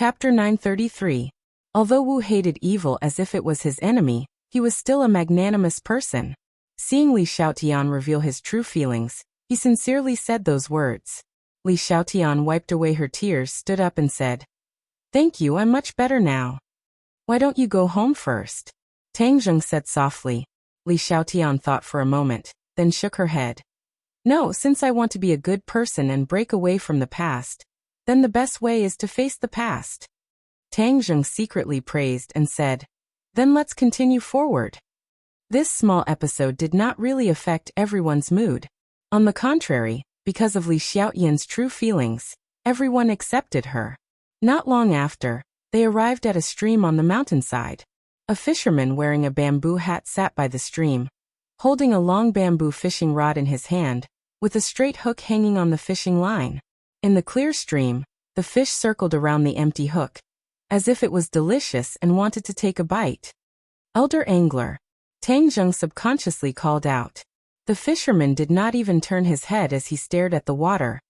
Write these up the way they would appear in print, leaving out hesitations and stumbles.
Chapter 933. Although Wu hated evil as if it was his enemy, he was still a magnanimous person. Seeing Li Xiaotian reveal his true feelings, he sincerely said those words. Li Xiaotian wiped away her tears, stood up and said, "Thank you, I'm much better now. Why don't you go home first?" Tang Zheng said softly. Li Xiaotian thought for a moment, then shook her head. "No, since I want to be a good person and break away from the past, then the best way is to face the past." Tang Zheng secretly praised and said, "Then let's continue forward." This small episode did not really affect everyone's mood. On the contrary, because of Li Xiaotian's true feelings, everyone accepted her. Not long after, they arrived at a stream on the mountainside. A fisherman wearing a bamboo hat sat by the stream, holding a long bamboo fishing rod in his hand, with a straight hook hanging on the fishing line. In the clear stream, the fish circled around the empty hook, as if it was delicious and wanted to take a bite. "Elder Angler," Tang Zheng subconsciously called out. The fisherman did not even turn his head as he stared at the water,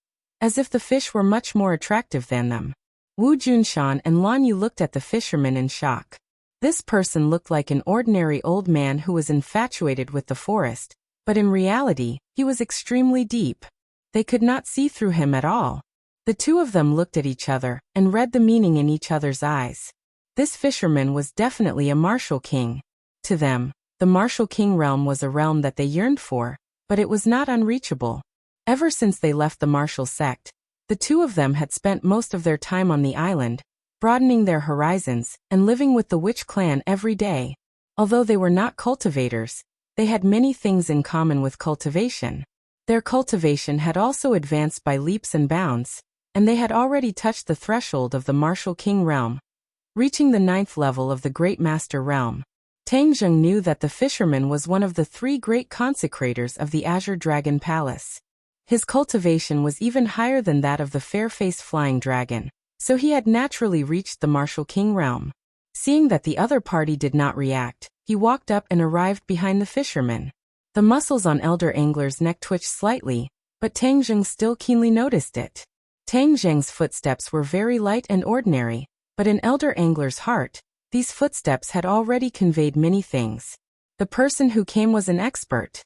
as if the fish were much more attractive than them. Wu Junshan and Lan Yu looked at the fisherman in shock. This person looked like an ordinary old man who was infatuated with the forest, but in reality, he was extremely deep. They could not see through him at all. The two of them looked at each other and read the meaning in each other's eyes. This fisherman was definitely a martial king. To them, the martial king realm was a realm that they yearned for, but it was not unreachable. Ever since they left the martial sect, the two of them had spent most of their time on the island, broadening their horizons and living with the witch clan every day. Although they were not cultivators, they had many things in common with cultivation. Their cultivation had also advanced by leaps and bounds, and they had already touched the threshold of the martial king realm, reaching the 9th level of the Great Master realm. Tang Zheng knew that the fisherman was one of the 3 great consecrators of the Azure Dragon Palace. His cultivation was even higher than that of the fair-faced flying dragon, so he had naturally reached the martial king realm. Seeing that the other party did not react, he walked up and arrived behind the fisherman. The muscles on Elder Angler's neck twitched slightly, but Tang Zheng still keenly noticed it. Tang Zheng's footsteps were very light and ordinary, but in Elder Angler's heart, these footsteps had already conveyed many things. The person who came was an expert.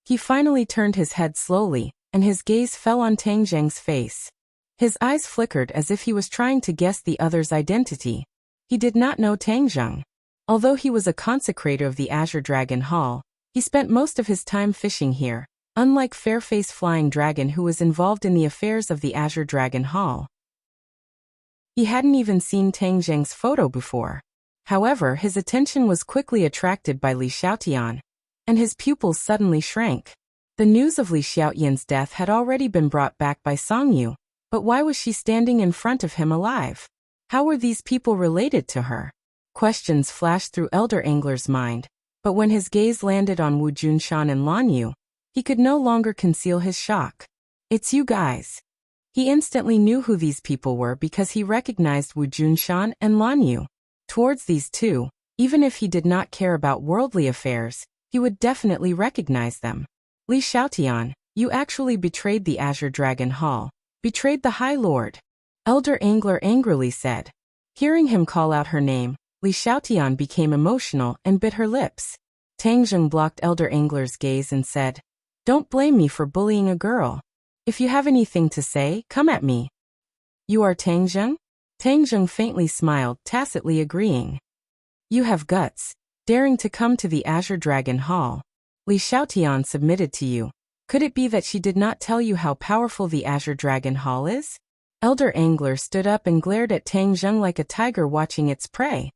He finally turned his head slowly, and his gaze fell on Tang Zheng's face. His eyes flickered as if he was trying to guess the other's identity. He did not know Tang Zheng. Although he was a consecrator of the Azure Dragon Hall, he spent most of his time fishing here, unlike Fairface Flying Dragon who was involved in the affairs of the Azure Dragon Hall. He hadn't even seen Tang Zheng's photo before. However, his attention was quickly attracted by Li Xiaotian, and his pupils suddenly shrank. The news of Li Xiaotian's death had already been brought back by Songyu, but why was she standing in front of him alive? How were these people related to her? Questions flashed through Elder Angler's mind, but when his gaze landed on Wu Junshan and Lan Yu, he could no longer conceal his shock. "It's you guys." He instantly knew who these people were because he recognized Wu Junshan and Lan Yu. Towards these two, even if he did not care about worldly affairs, he would definitely recognize them. "Li Xiaotian, you actually betrayed the Azure Dragon Hall, betrayed the High Lord," Elder Angler angrily said. Hearing him call out her name, Li Xiaotian became emotional and bit her lips. Tang Zheng blocked Elder Angler's gaze and said, "Don't blame me for bullying a girl. If you have anything to say, come at me." "You are Tang Zheng?" Tang Zheng faintly smiled, tacitly agreeing. "You have guts, daring to come to the Azure Dragon Hall. Li Xiaotian submitted to you. Could it be that she did not tell you how powerful the Azure Dragon Hall is?" Elder Angler stood up and glared at Tang Zheng like a tiger watching its prey.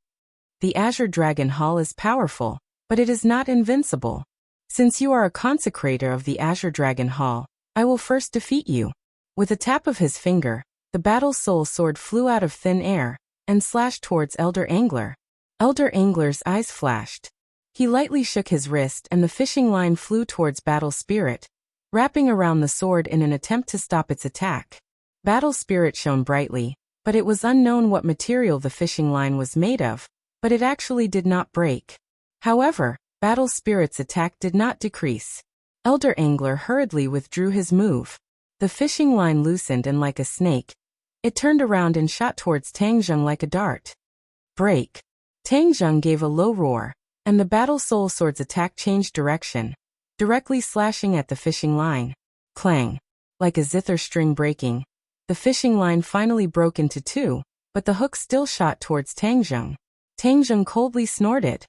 "The Azure Dragon Hall is powerful, but it is not invincible. Since you are a consecrator of the Azure Dragon Hall, I will first defeat you." With a tap of his finger, the Battle Soul Sword flew out of thin air and slashed towards Elder Angler. Elder Angler's eyes flashed. He lightly shook his wrist and the fishing line flew towards Battle Spirit, wrapping around the sword in an attempt to stop its attack. Battle Spirit shone brightly, but it was unknown what material the fishing line was made of, but it actually did not break. However, Battle Spirit's attack did not decrease. Elder Angler hurriedly withdrew his move. The fishing line loosened and like a snake, It turned around and shot towards Tang Zheng like a dart. Break! Tang Zheng gave a low roar, and the battle soul sword's attack changed direction, directly slashing at the fishing line. Clang! Like a zither string breaking, the fishing line finally broke into two, but the hook still shot towards Tang Zheng. Tang Zheng coldly snorted.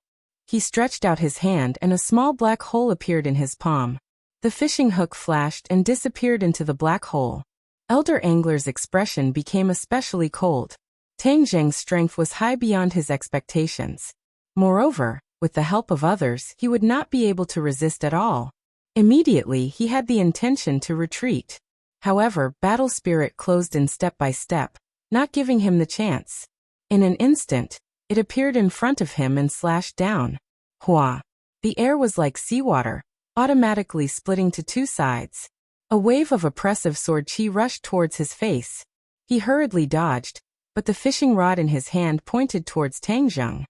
He stretched out his hand and a small black hole appeared in his palm. The fishing hook flashed and disappeared into the black hole. Elder Angler's expression became especially cold. Tang Zheng's strength was high beyond his expectations. Moreover, with the help of others, he would not be able to resist at all. Immediately, he had the intention to retreat. However, battle spirit closed in step by step, not giving him the chance. In an instant, it appeared in front of him and slashed down. Hua! The air was like seawater, automatically splitting to two sides. A wave of oppressive sword chi rushed towards his face. He hurriedly dodged, but the fishing rod in his hand pointed towards Tang Zheng.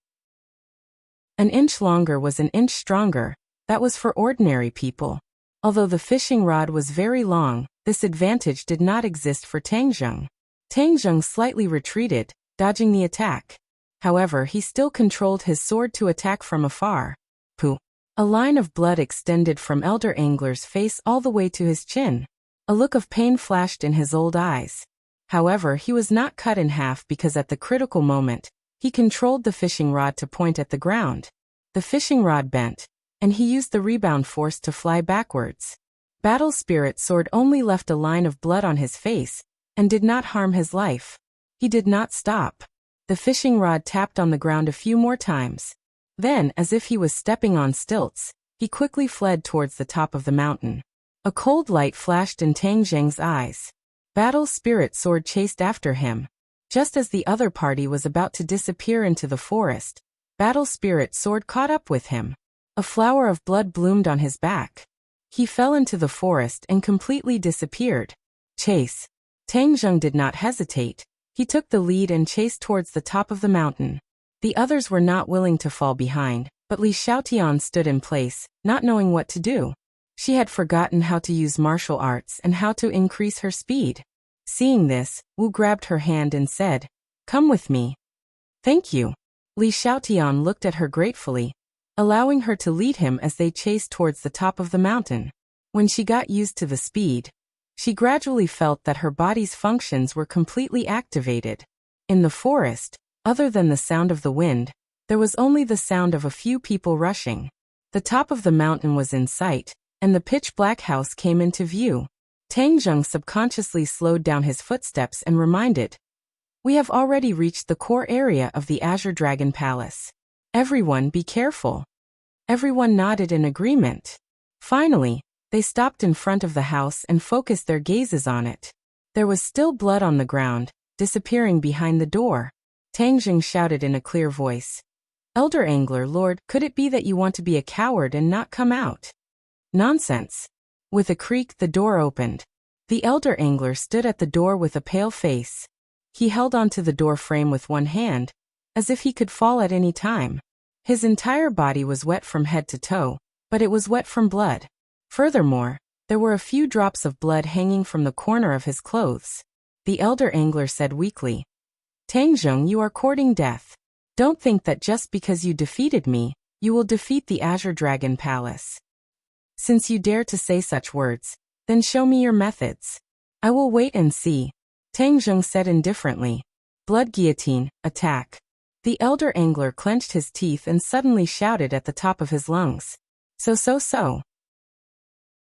An inch longer was an inch stronger. That was for ordinary people. Although the fishing rod was very long, this advantage did not exist for Tang Zheng. Tang Zheng slightly retreated, dodging the attack. However, he still controlled his sword to attack from afar. Pooh! A line of blood extended from Elder Angler's face all the way to his chin. A look of pain flashed in his old eyes. However, he was not cut in half because at the critical moment, he controlled the fishing rod to point at the ground. The fishing rod bent, and he used the rebound force to fly backwards. Battle Spirit's sword only left a line of blood on his face, and did not harm his life. He did not stop. The fishing rod tapped on the ground a few more times. Then, as if he was stepping on stilts, he quickly fled towards the top of the mountain. A cold light flashed in Tang Zheng's eyes. Battle Spirit's sword chased after him. Just as the other party was about to disappear into the forest, Battle Spirit's sword caught up with him. A flower of blood bloomed on his back. He fell into the forest and completely disappeared. Chase! Tang Zheng did not hesitate. He took the lead and chased towards the top of the mountain. The others were not willing to fall behind, but Li Xiaotian stood in place, not knowing what to do. She had forgotten how to use martial arts and how to increase her speed. Seeing this, Wu grabbed her hand and said, "Come with me." "Thank you." Li Xiaotian looked at her gratefully, allowing her to lead him as they chased towards the top of the mountain. When she got used to the speed, she gradually felt that her body's functions were completely activated. In the forest, other than the sound of the wind, there was only the sound of a few people rushing. The top of the mountain was in sight, and the pitch-black house came into view. Tang Zheng subconsciously slowed down his footsteps and reminded, "We have already reached the core area of the Azure Dragon Palace. Everyone be careful." Everyone nodded in agreement. Finally, they stopped in front of the house and focused their gazes on it. There was still blood on the ground, disappearing behind the door. Tang Zheng shouted in a clear voice, "Elder Angler Lord, could it be that you want to be a coward and not come out?" "Nonsense." With a creak, the door opened. The Elder Angler stood at the door with a pale face. He held onto the door frame with one hand, as if he could fall at any time. His entire body was wet from head to toe, but it was wet from blood. Furthermore, there were a few drops of blood hanging from the corner of his clothes. The Elder Angler said weakly, "Tang Zheng, you are courting death. Don't think that just because you defeated me, you will defeat the Azure Dragon Palace. Since you dare to say such words, then show me your methods. I will wait and see." Tang Zheng said indifferently, "Blood guillotine, attack." The Elder Angler clenched his teeth and suddenly shouted at the top of his lungs, So.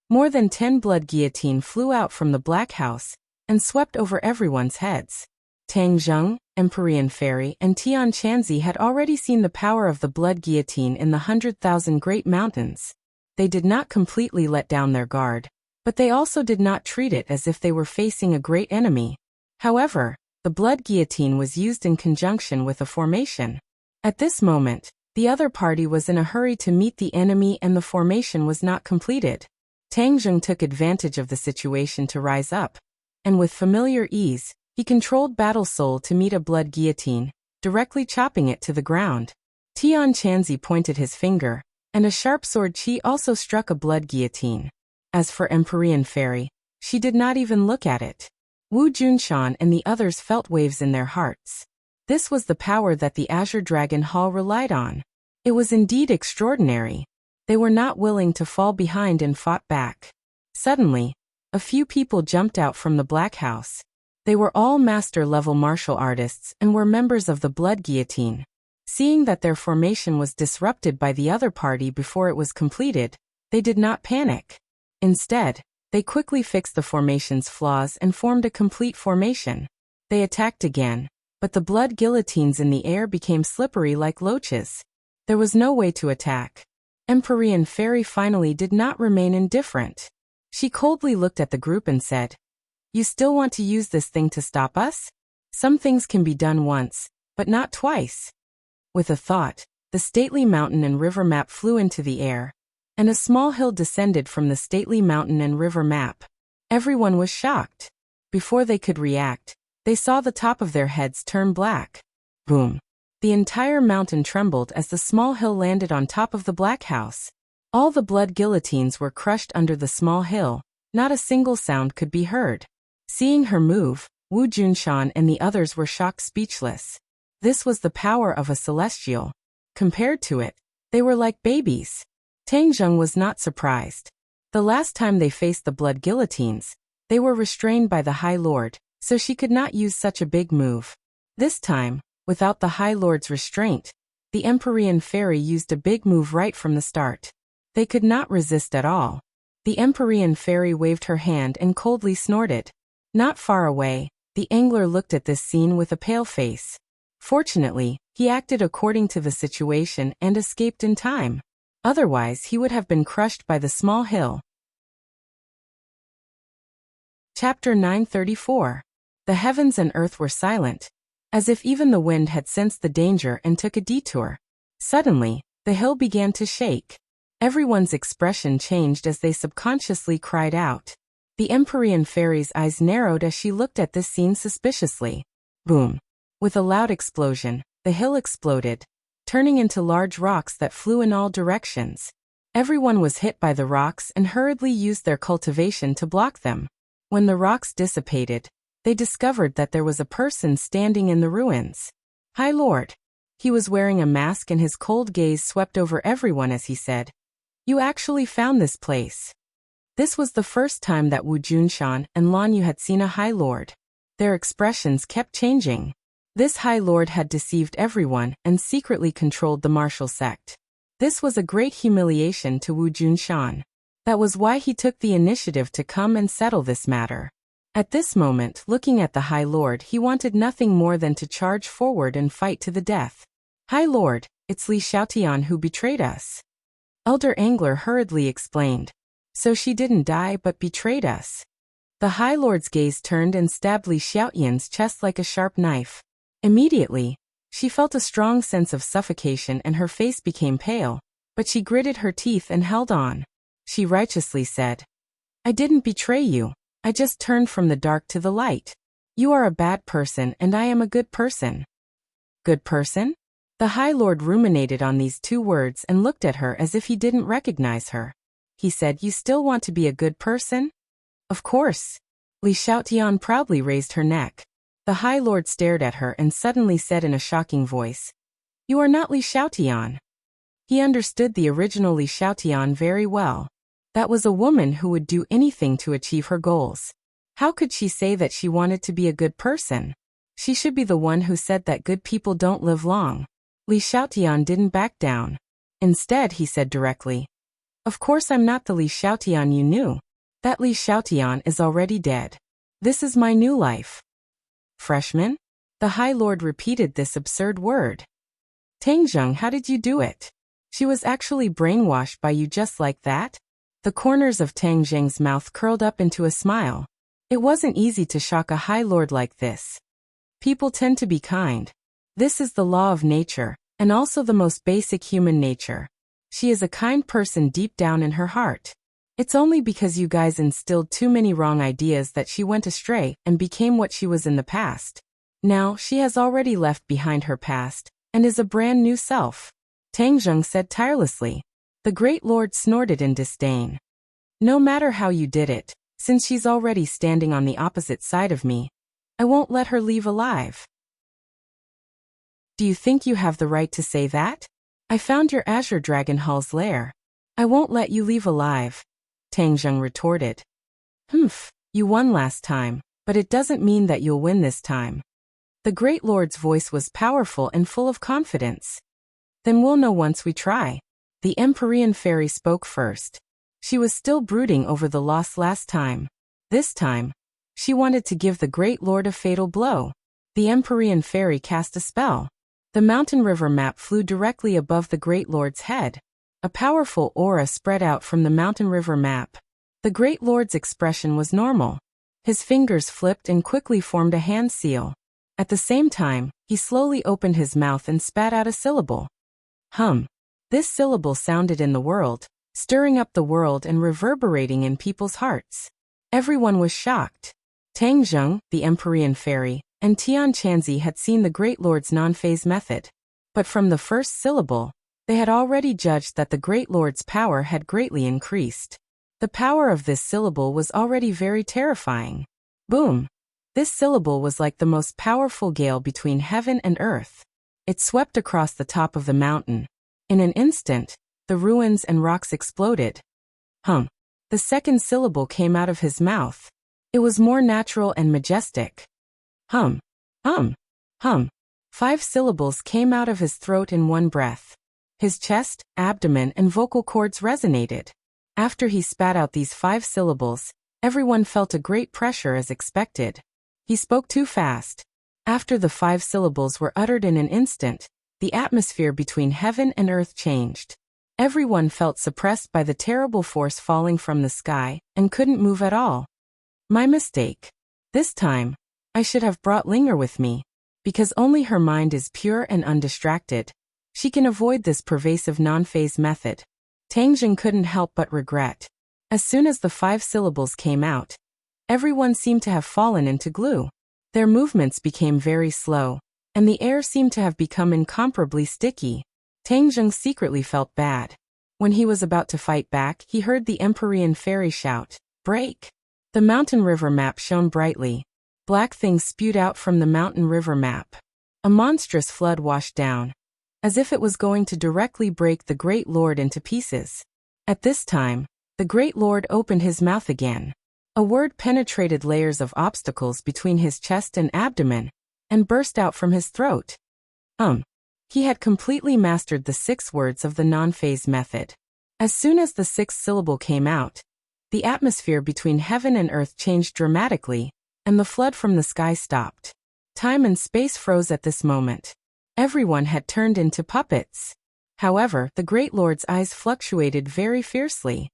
More than 10 blood guillotine flew out from the black house and swept over everyone's heads. Tang Zheng, Empyrean Fairy, and Tian Chanzi had already seen the power of the blood guillotine in the 100,000 Great Mountains. They did not completely let down their guard, but they also did not treat it as if they were facing a great enemy. However, the blood guillotine was used in conjunction with a formation. At this moment, the other party was in a hurry to meet the enemy and the formation was not completed. Tang Zheng took advantage of the situation to rise up, and with familiar ease, he controlled Battle Soul to meet a blood guillotine, directly chopping it to the ground. Tian Chanzi pointed his finger, and a sharp sword chi also struck a blood guillotine. As for Empyrean Fairy, she did not even look at it. Wu Junshan and the others felt waves in their hearts. This was the power that the Azure Dragon Hall relied on. It was indeed extraordinary. They were not willing to fall behind and fought back. Suddenly, a few people jumped out from the Black House. They were all master-level martial artists and were members of the Blood Guillotine. Seeing that their formation was disrupted by the other party before it was completed, they did not panic. Instead, they quickly fixed the formation's flaws and formed a complete formation. They attacked again, but the blood guillotines in the air became slippery like loaches. There was no way to attack. Empyrean Fairy finally did not remain indifferent. She coldly looked at the group and said, "You still want to use this thing to stop us? Some things can be done once, but not twice." With a thought, the stately mountain and river map flew into the air, and a small hill descended from the stately mountain and river map. Everyone was shocked. Before they could react, they saw the top of their heads turn black. Boom! The entire mountain trembled as the small hill landed on top of the Black House. All the blood guillotines were crushed under the small hill. Not a single sound could be heard. Seeing her move, Wu Junshan and the others were shocked speechless. This was the power of a celestial. Compared to it, they were like babies. Tang Zheng was not surprised. The last time they faced the blood guillotines, they were restrained by the High Lord, so she could not use such a big move. This time, without the High Lord's restraint, the Empyrean Fairy used a big move right from the start. They could not resist at all. The Empyrean Fairy waved her hand and coldly snorted. Not far away, the angler looked at this scene with a pale face. Fortunately, he acted according to the situation and escaped in time. Otherwise, he would have been crushed by the small hill. Chapter 934. The heavens and earth were silent, as if even the wind had sensed the danger and took a detour. Suddenly, the hill began to shake. Everyone's expression changed as they subconsciously cried out. The Empyrean Fairy's eyes narrowed as she looked at this scene suspiciously. Boom! With a loud explosion, the hill exploded, turning into large rocks that flew in all directions. Everyone was hit by the rocks and hurriedly used their cultivation to block them. When the rocks dissipated, they discovered that there was a person standing in the ruins. High Lord. He was wearing a mask and his cold gaze swept over everyone as he said, "You actually found this place." This was the first time that Wu Junshan and Lan Yu had seen a High Lord. Their expressions kept changing. This High Lord had deceived everyone and secretly controlled the martial sect. This was a great humiliation to Wu Junshan. That was why he took the initiative to come and settle this matter. At this moment, looking at the High Lord, he wanted nothing more than to charge forward and fight to the death. "High Lord, it's Li Xiaotian who betrayed us." Elder Angler hurriedly explained. "So she didn't die but betrayed us." The High Lord's gaze turned and stabbed Li Xiaotian's chest like a sharp knife. Immediately, she felt a strong sense of suffocation and her face became pale, but she gritted her teeth and held on. She righteously said, "I didn't betray you. I just turned from the dark to the light. You are a bad person and I am a good person." Good person? The High Lord ruminated on these two words and looked at her as if he didn't recognize her. He said, "You still want to be a good person?" "Of course." Li Xiaotian proudly raised her neck. The High Lord stared at her and suddenly said in a shocking voice, "You are not Li Xiaotian." He understood the original Li Xiaotian very well. That was a woman who would do anything to achieve her goals. How could she say that she wanted to be a good person? She should be the one who said that good people don't live long. Li Xiaotian didn't back down. Instead, he said directly, "Of course I'm not the Li Xiaotian you knew. That Li Xiaotian is already dead. This is my new life." "Freshman?" The High Lord repeated this absurd word. "Tang Zheng, how did you do it? She was actually brainwashed by you just like that?" The corners of Tang Zheng's mouth curled up into a smile. It wasn't easy to shock a High Lord like this. People tend to be kind. This is the law of nature, and also the most basic human nature. She is a kind person deep down in her heart. It's only because you guys instilled too many wrong ideas that she went astray and became what she was in the past. Now, she has already left behind her past, and is a brand new self. Tang Zheng said tirelessly. The Great Lord snorted in disdain. "No matter how you did it, Since she's already standing on the opposite side of me, I won't let her leave alive. Do you think you have the right to say that? I found your Azure Dragon Hall's lair. I won't let you leave alive, Tang Zheng retorted. Humph, you won last time, but it doesn't mean that you'll win this time. The Great Lord's voice was powerful and full of confidence. Then we'll know once we try. The Empyrean Fairy spoke first. She was still brooding over the loss last time. This time, she wanted to give the Great Lord a fatal blow. The Empyrean Fairy cast a spell. The mountain river map flew directly above the Great Lord's head. A powerful aura spread out from the mountain river map. The Great Lord's expression was normal. His fingers flipped and quickly formed a hand seal. At the same time, he slowly opened his mouth and spat out a syllable. Hum. This syllable sounded in the world, stirring up the world and reverberating in people's hearts. Everyone was shocked. Tang Zheng, the Empyrean Fairy, and Tian Chanzi had seen the Great Lord's non-phase method. But from the first syllable, they had already judged that the Great Lord's power had greatly increased. The power of this syllable was already very terrifying. Boom! This syllable was like the most powerful gale between heaven and earth. It swept across the top of the mountain. In an instant, the ruins and rocks exploded. Hum! The second syllable came out of his mouth. It was more natural and majestic. Hum, hum, hum. 5 syllables came out of his throat in one breath. His chest, abdomen, and vocal cords resonated. After he spat out these 5 syllables, everyone felt a great pressure as expected. He spoke too fast. After the 5 syllables were uttered in an instant, the atmosphere between heaven and earth changed. Everyone felt suppressed by the terrible force falling from the sky and couldn't move at all. My mistake. This time, I should have brought Linger with me. Because only her mind is pure and undistracted, she can avoid this pervasive non-phase method. Tang Zheng couldn't help but regret. As soon as the 5 syllables came out, everyone seemed to have fallen into glue. Their movements became very slow, and the air seemed to have become incomparably sticky. Tang Zheng secretly felt bad. When he was about to fight back, he heard the Empyrean Fairy shout, "Break!" The mountain river map shone brightly. Black things spewed out from the mountain river map. A monstrous flood washed down, as if it was going to directly break the Great Lord into pieces. At this time, the Great Lord opened his mouth again. A word penetrated layers of obstacles between his chest and abdomen, and burst out from his throat. He had completely mastered the 6 words of the non-phase method. As soon as the 6th syllable came out, the atmosphere between heaven and earth changed dramatically, and the flood from the sky stopped. Time and space froze at this moment. Everyone had turned into puppets. However, the Great Lord's eyes fluctuated very fiercely.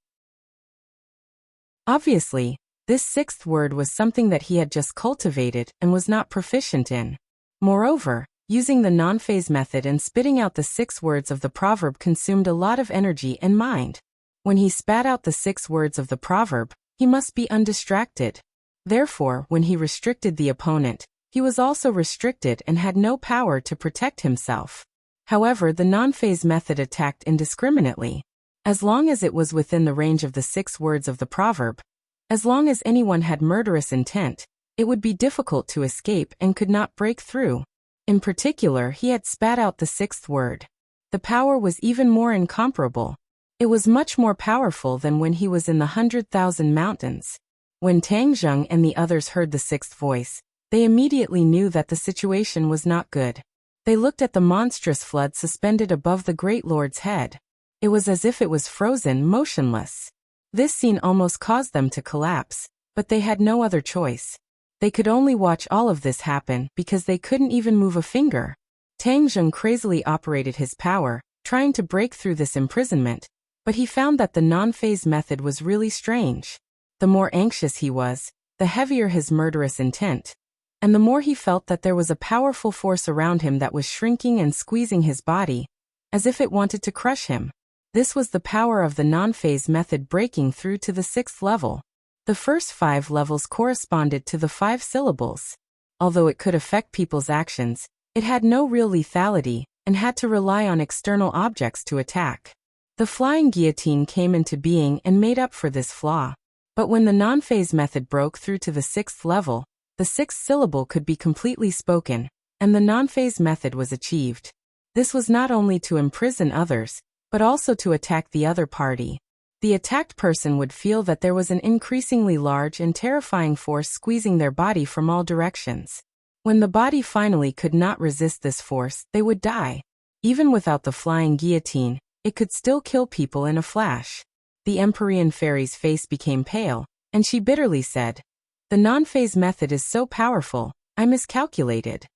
Obviously, this 6th word was something that he had just cultivated and was not proficient in. Moreover, using the non-phase method and spitting out the 6 words of the proverb consumed a lot of energy and mind. When he spat out the 6 words of the proverb, he must be undistracted. Therefore, when he restricted the opponent, he was also restricted and had no power to protect himself. However, the non-phase method attacked indiscriminately. As long as it was within the range of the 6 words of the proverb, as long as anyone had murderous intent, it would be difficult to escape and could not break through. In particular, he had spat out the 6th word. The power was even more incomparable. It was much more powerful than when he was in the 100,000 mountains. When Tang Zheng and the others heard the 6th voice, they immediately knew that the situation was not good. They looked at the monstrous flood suspended above the Great Lord's head. It was as if it was frozen, motionless. This scene almost caused them to collapse, but they had no other choice. They could only watch all of this happen because they couldn't even move a finger. Tang Zheng crazily operated his power, trying to break through this imprisonment, but he found that the non-phase method was really strange. The more anxious he was, the heavier his murderous intent, and the more he felt that there was a powerful force around him that was shrinking and squeezing his body, as if it wanted to crush him. This was the power of the non-phase method breaking through to the 6th level. The first 5 levels corresponded to the 5 syllables. Although it could affect people's actions, it had no real lethality, and had to rely on external objects to attack. The flying guillotine came into being and made up for this flaw. But when the non-phase method broke through to the 6th level, the 6th syllable could be completely spoken, and the non-phase method was achieved. This was not only to imprison others, but also to attack the other party. The attacked person would feel that there was an increasingly large and terrifying force squeezing their body from all directions. When the body finally could not resist this force, they would die. Even without the flying guillotine, it could still kill people in a flash. The Empyrean fairy's face became pale, and she bitterly said, "The non-phase method is so powerful, I miscalculated."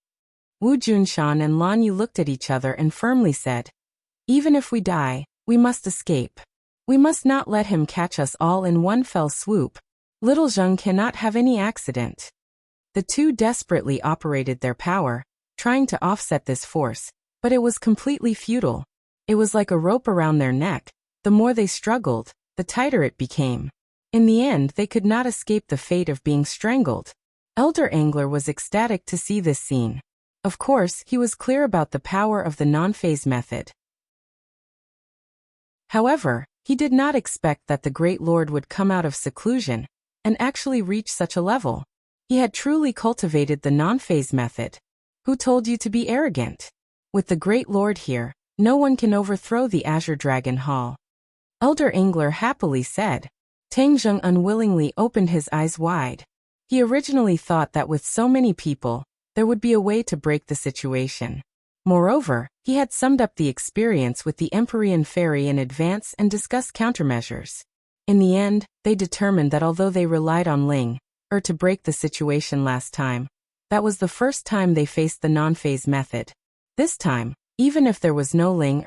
Wu Junshan and Lan Yu looked at each other and firmly said, "Even if we die, we must escape. We must not let him catch us all in one fell swoop. Little Zheng cannot have any accident." The two desperately operated their power, trying to offset this force, but it was completely futile. It was like a rope around their neck. The more they struggled, the tighter it became. In the end, they could not escape the fate of being strangled. Elder Angler was ecstatic to see this scene. Of course, he was clear about the power of the non-phase method. However, he did not expect that the Great Lord would come out of seclusion and actually reach such a level. He had truly cultivated the non-phase method. Who told you to be arrogant? With the Great Lord here, no one can overthrow the Azure Dragon Hall. Elder Angler happily said. Tang Zheng unwillingly opened his eyes wide. He originally thought that with so many people, there would be a way to break the situation. Moreover, he had summed up the experience with the Empyrean Fairy in advance and discussed countermeasures. In the end, they determined that although they relied on Ling to break the situation last time, that was the first time they faced the non-phase method. This time, even if there was no Ling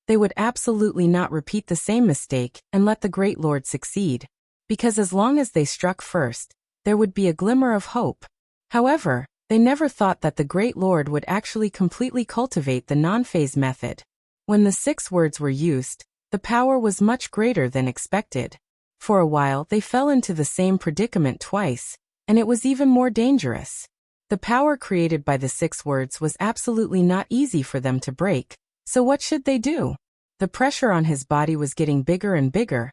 they would absolutely not repeat the same mistake and let the Great Lord succeed. Because as long as they struck first, there would be a glimmer of hope. However, they never thought that the Great Lord would actually completely cultivate the non-phase method. When the 6 words were used, the power was much greater than expected. For a while they fell into the same predicament twice, and it was even more dangerous. The power created by the 6 words was absolutely not easy for them to break, so what should they do? The pressure on his body was getting bigger and bigger,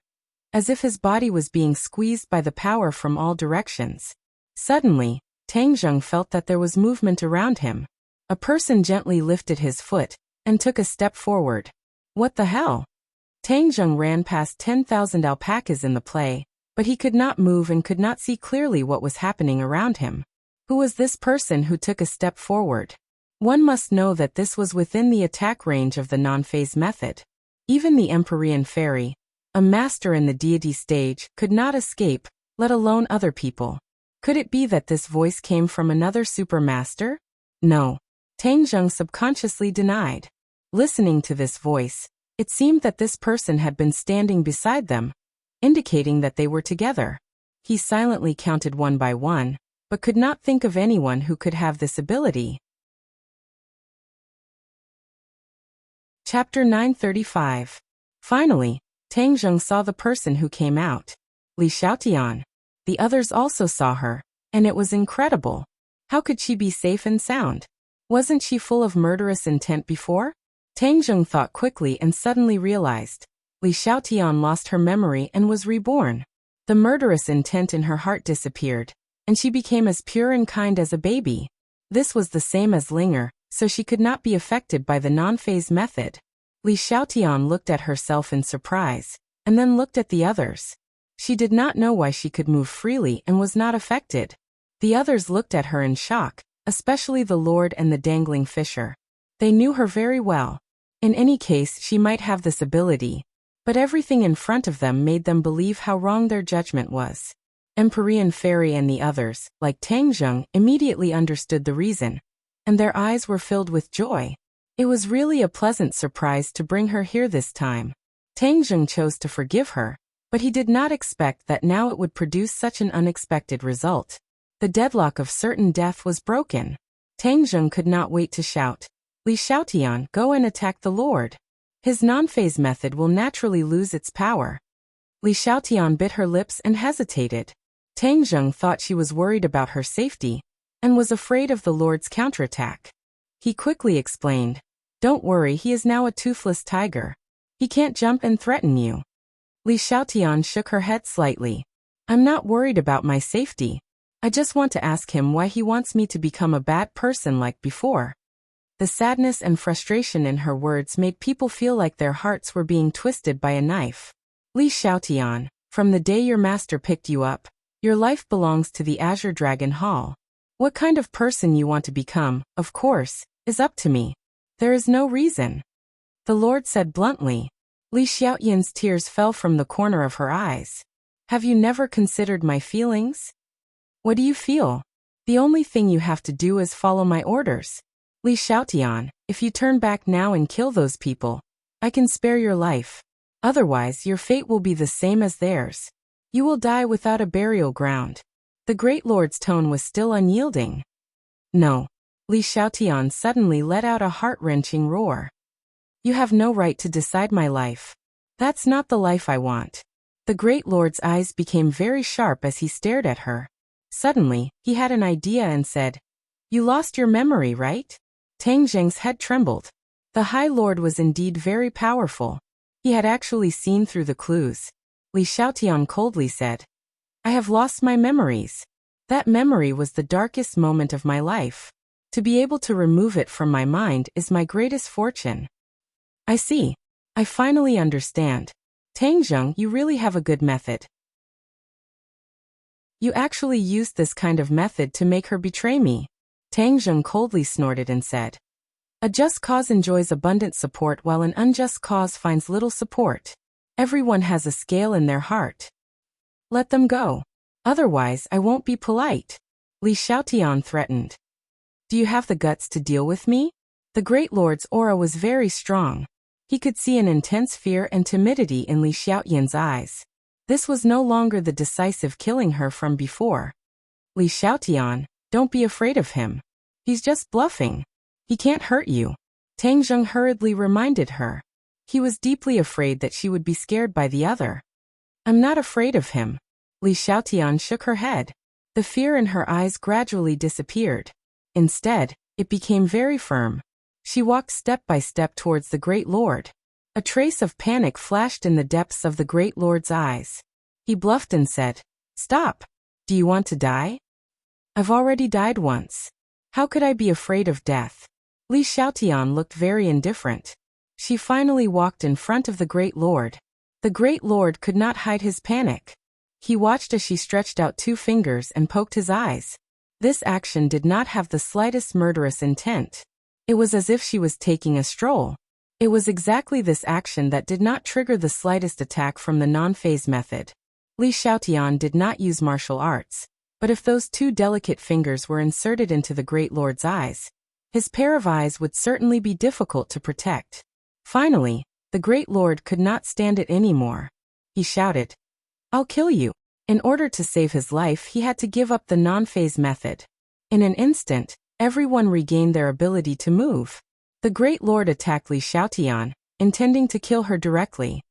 as if his body was being squeezed by the power from all directions. Suddenly, Tang Zheng felt that there was movement around him. A person gently lifted his foot and took a step forward. What the hell? Tang Zheng ran past 10,000 alpacas in the play, but he could not move and could not see clearly what was happening around him. Who was this person who took a step forward? One must know that this was within the attack range of the non-phase method. Even the Empyrean Fairy, a master in the deity stage, could not escape, let alone other people. Could it be that this voice came from another super master? No. Tang Zheng subconsciously denied. Listening to this voice, it seemed that this person had been standing beside them, indicating that they were together. He silently counted one by one, but could not think of anyone who could have this ability. Chapter 935. Finally, Tang Zheng saw the person who came out. Li Xiaotian. The others also saw her, and it was incredible. How could she be safe and sound? Wasn't she full of murderous intent before? Tang Zheng thought quickly and suddenly realized. Li Xiaotian lost her memory and was reborn. The murderous intent in her heart disappeared, and she became as pure and kind as a baby. This was the same as Linger, so she could not be affected by the non-phase method. Li Xiaotian looked at herself in surprise, and then looked at the others. She did not know why she could move freely and was not affected. The others looked at her in shock, especially the Lord and the dangling fisher. They knew her very well. In any case, she might have this ability, but everything in front of them made them believe how wrong their judgment was. Empyrean Fairy and the others, like Tang Zheng, immediately understood the reason, and their eyes were filled with joy. It was really a pleasant surprise to bring her here this time. Tang Zheng chose to forgive her, but he did not expect that now it would produce such an unexpected result. The deadlock of certain death was broken. Tang Zheng could not wait to shout, Li Xiaotian, go and attack the Lord. His non-phase method will naturally lose its power. Li Xiaotian bit her lips and hesitated. Tang Zheng thought she was worried about her safety, and was afraid of the Lord's counterattack. He quickly explained, don't worry, he is now a toothless tiger. He can't jump and threaten you. Li Xiaotian shook her head slightly. I'm not worried about my safety. I just want to ask him why he wants me to become a bad person like before. The sadness and frustration in her words made people feel like their hearts were being twisted by a knife. Li Xiaotian, from the day your master picked you up, your life belongs to the Azure Dragon Hall. What kind of person you want to become, of course, is up to me. There is no reason. The Lord said bluntly. Li Xiaotian's tears fell from the corner of her eyes. Have you never considered my feelings? What do you feel? The only thing you have to do is follow my orders. Li Xiaotian, if you turn back now and kill those people, I can spare your life. Otherwise, your fate will be the same as theirs. You will die without a burial ground. The Great Lord's tone was still unyielding. No. Li Xiaotian suddenly let out a heart-wrenching roar. You have no right to decide my life. That's not the life I want. The Great Lord's eyes became very sharp as he stared at her. Suddenly, he had an idea and said, You lost your memory, right? Tang Zheng's head trembled. The High Lord was indeed very powerful. He had actually seen through the clues. Li Xiaotian coldly said, I have lost my memories. That memory was the darkest moment of my life. To be able to remove it from my mind is my greatest fortune. I see. I finally understand. Tang Zheng, you really have a good method. You actually used this kind of method to make her betray me. Tang Zheng coldly snorted and said, A just cause enjoys abundant support while an unjust cause finds little support. Everyone has a scale in their heart. Let them go. Otherwise, I won't be polite. Li Xiaotian threatened. Do you have the guts to deal with me? The Great Lord's aura was very strong. He could see an intense fear and timidity in Li Xiaotian's eyes. This was no longer the decisive killing her from before. Li Xiaotian, don't be afraid of him. He's just bluffing. He can't hurt you. Tang Zheng hurriedly reminded her. He was deeply afraid that she would be scared by the other. I'm not afraid of him. Li Xiaotian shook her head. The fear in her eyes gradually disappeared. Instead, it became very firm. She walked step by step towards the Great Lord. A trace of panic flashed in the depths of the Great Lord's eyes. He bluffed and said, Stop. Do you want to die? I've already died once. How could I be afraid of death? Li Xiaotian looked very indifferent. She finally walked in front of the Great Lord. The Great Lord could not hide his panic. He watched as she stretched out 2 fingers and poked his eyes. This action did not have the slightest murderous intent. It was as if she was taking a stroll. It was exactly this action that did not trigger the slightest attack from the non-phase method. Li Xiaotian did not use martial arts, but if those 2 delicate fingers were inserted into the Great Lord's eyes, his pair of eyes would certainly be difficult to protect. Finally, the Great Lord could not stand it anymore. He shouted, I'll kill you. In order to save his life, he had to give up the non-phase method. In an instant, everyone regained their ability to move. The Great Lord attacked Li Xiaotian, intending to kill her directly.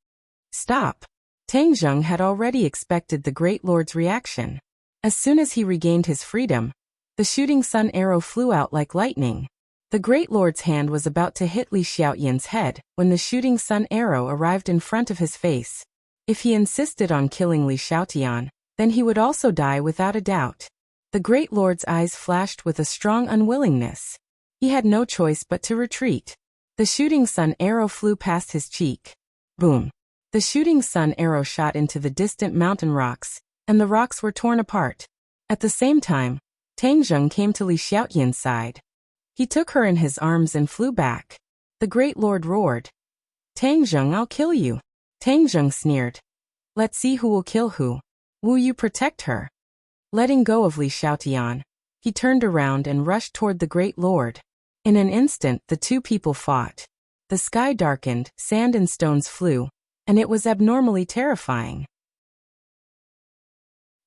Stop. Tang Zheng had already expected the Great Lord's reaction. As soon as he regained his freedom, the shooting sun arrow flew out like lightning. The Great Lord's hand was about to hit Li Xiaotian's head when the shooting sun arrow arrived in front of his face. If he insisted on killing Li Xiaotian, then he would also die without a doubt. The Great Lord's eyes flashed with a strong unwillingness. He had no choice but to retreat. The shooting sun arrow flew past his cheek. Boom. The shooting sun arrow shot into the distant mountain rocks, and the rocks were torn apart. At the same time, Tang Zheng came to Li Xiaotian's side. He took her in his arms and flew back. The Great Lord roared, Tang Zheng, I'll kill you. Tang Zheng sneered. Let's see who will kill who. Will you protect her? Letting go of Li Xiaotian, he turned around and rushed toward the Great Lord. In an instant, the 2 people fought. The sky darkened, sand and stones flew, and it was abnormally terrifying.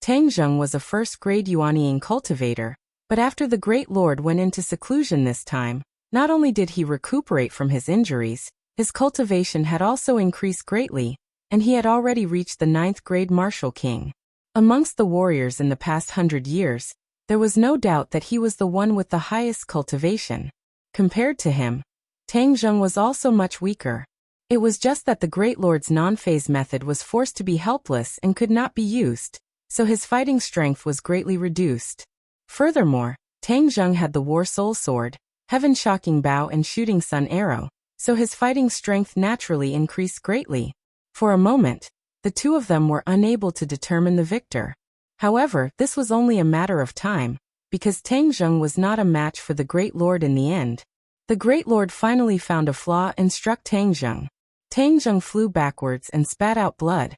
Tang Zheng was a first-grade Yuaniing cultivator, but after the Great Lord went into seclusion this time, not only did he recuperate from his injuries, his cultivation had also increased greatly, and he had already reached the 9th-grade martial king. Amongst the warriors in the past 100 years, there was no doubt that he was the one with the highest cultivation. Compared to him, Tang Zheng was also much weaker. It was just that the Great Lord's non-phase method was forced to be helpless and could not be used, so his fighting strength was greatly reduced. Furthermore, Tang Zheng had the War Soul Sword, Heaven-Shocking Bow and Shooting Sun Arrow, so his fighting strength naturally increased greatly. For a moment, the two of them were unable to determine the victor. However, this was only a matter of time, because Tang Zheng was not a match for the Great Lord in the end. The Great Lord finally found a flaw and struck Tang Zheng. Tang Zheng flew backwards and spat out blood.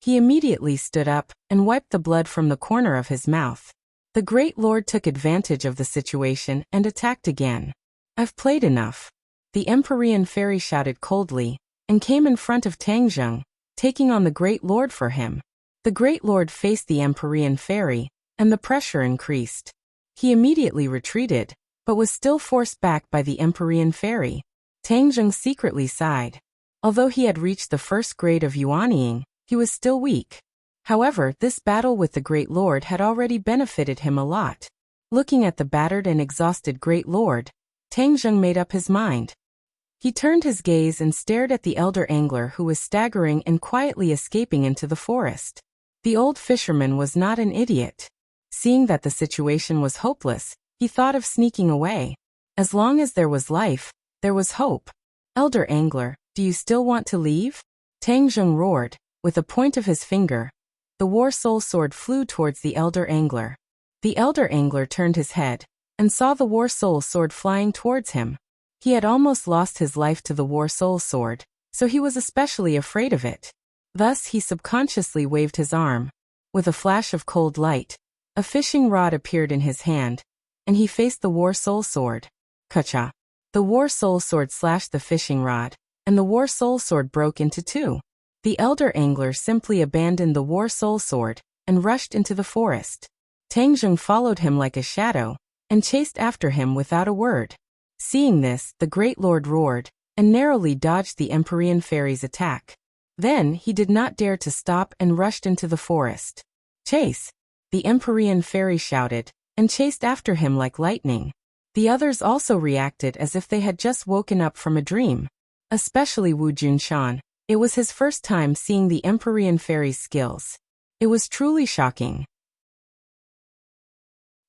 He immediately stood up and wiped the blood from the corner of his mouth. The Great Lord took advantage of the situation and attacked again. "I've played enough," the Empyrean Fairy shouted coldly, and came in front of Tang Zheng, taking on the Great Lord for him. The Great Lord faced the Empyrean Fairy, and the pressure increased. He immediately retreated, but was still forced back by the Empyrean Fairy. Tang Zheng secretly sighed. Although he had reached the first grade of Yuanying, he was still weak. However, this battle with the Great Lord had already benefited him a lot. Looking at the battered and exhausted Great Lord, Tang Zheng made up his mind. He turned his gaze and stared at the elder angler who was staggering and quietly escaping into the forest. The old fisherman was not an idiot. Seeing that the situation was hopeless, he thought of sneaking away. As long as there was life, there was hope. "Elder angler, do you still want to leave?" Tang Zheng roared. With a point of his finger, the War Soul Sword flew towards the elder angler. The elder angler turned his head and saw the War Soul Sword flying towards him. He had almost lost his life to the War Soul Sword, so he was especially afraid of it. Thus he subconsciously waved his arm. With a flash of cold light, a fishing rod appeared in his hand, and he faced the War Soul Sword. Kacha! The War Soul Sword slashed the fishing rod, and the War Soul Sword broke into two. The elder angler simply abandoned the War Soul Sword and rushed into the forest. Tang Zheng followed him like a shadow and chased after him without a word. Seeing this, the Great Lord roared and narrowly dodged the Empyrean Fairy's attack. Then he did not dare to stop and rushed into the forest. "Chase!" the Empyrean Fairy shouted, and chased after him like lightning. The others also reacted as if they had just woken up from a dream. Especially Wu Junshan. It was his first time seeing the Empyrean Fairy's skills. It was truly shocking.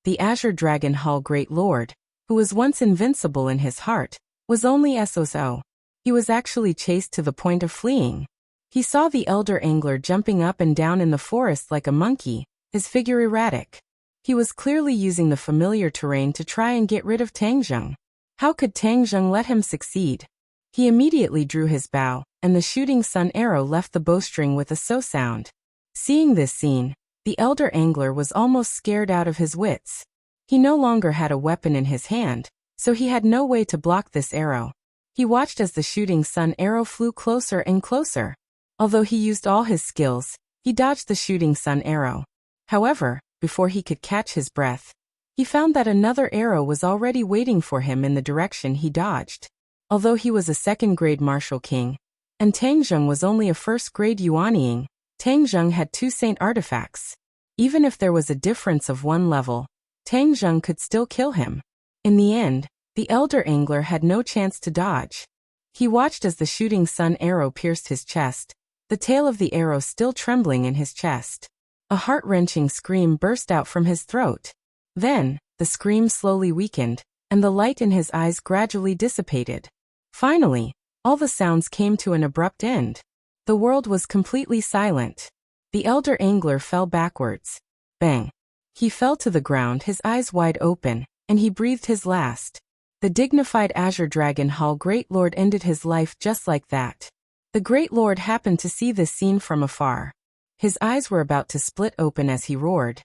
The Azure Dragon Hall Great Lord, who was once invincible in his heart, was only SOSO. He was actually chased to the point of fleeing. He saw the elder angler jumping up and down in the forest like a monkey, his figure erratic. He was clearly using the familiar terrain to try and get rid of Tang Zheng. How could Tang Zheng let him succeed? He immediately drew his bow, and the shooting sun arrow left the bowstring with a so sound. Seeing this scene, the elder angler was almost scared out of his wits. He no longer had a weapon in his hand, so he had no way to block this arrow. He watched as the shooting sun arrow flew closer and closer. Although he used all his skills, he dodged the shooting sun arrow. However, before he could catch his breath, he found that another arrow was already waiting for him in the direction he dodged. Although he was a second-grade martial king, and Tang Zheng was only a first-grade Yuanying, Tang Zheng had two saint artifacts. Even if there was a difference of one level, Tang Zheng could still kill him. In the end, the elder angler had no chance to dodge. He watched as the shooting sun arrow pierced his chest, the tail of the arrow still trembling in his chest. A heart-wrenching scream burst out from his throat. Then, the scream slowly weakened, and the light in his eyes gradually dissipated. Finally, all the sounds came to an abrupt end. The world was completely silent. The elder angler fell backwards. Bang! He fell to the ground, his eyes wide open, and he breathed his last. The dignified Azure Dragon Hall Great Lord ended his life just like that. The Great Lord happened to see this scene from afar. His eyes were about to split open as he roared.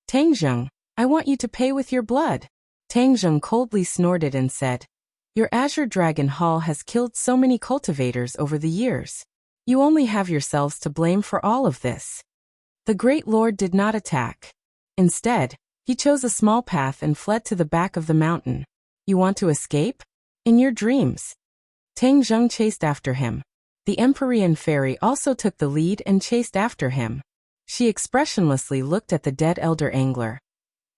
"Tang Zheng, I want you to pay with your blood." Tang Zheng coldly snorted and said, "Your Azure Dragon Hall has killed so many cultivators over the years. You only have yourselves to blame for all of this." The Great Lord did not attack. Instead, he chose a small path and fled to the back of the mountain. "You want to escape? In your dreams." Tang Zheng chased after him. The Empyrean Fairy also took the lead and chased after him. She expressionlessly looked at the dead elder angler,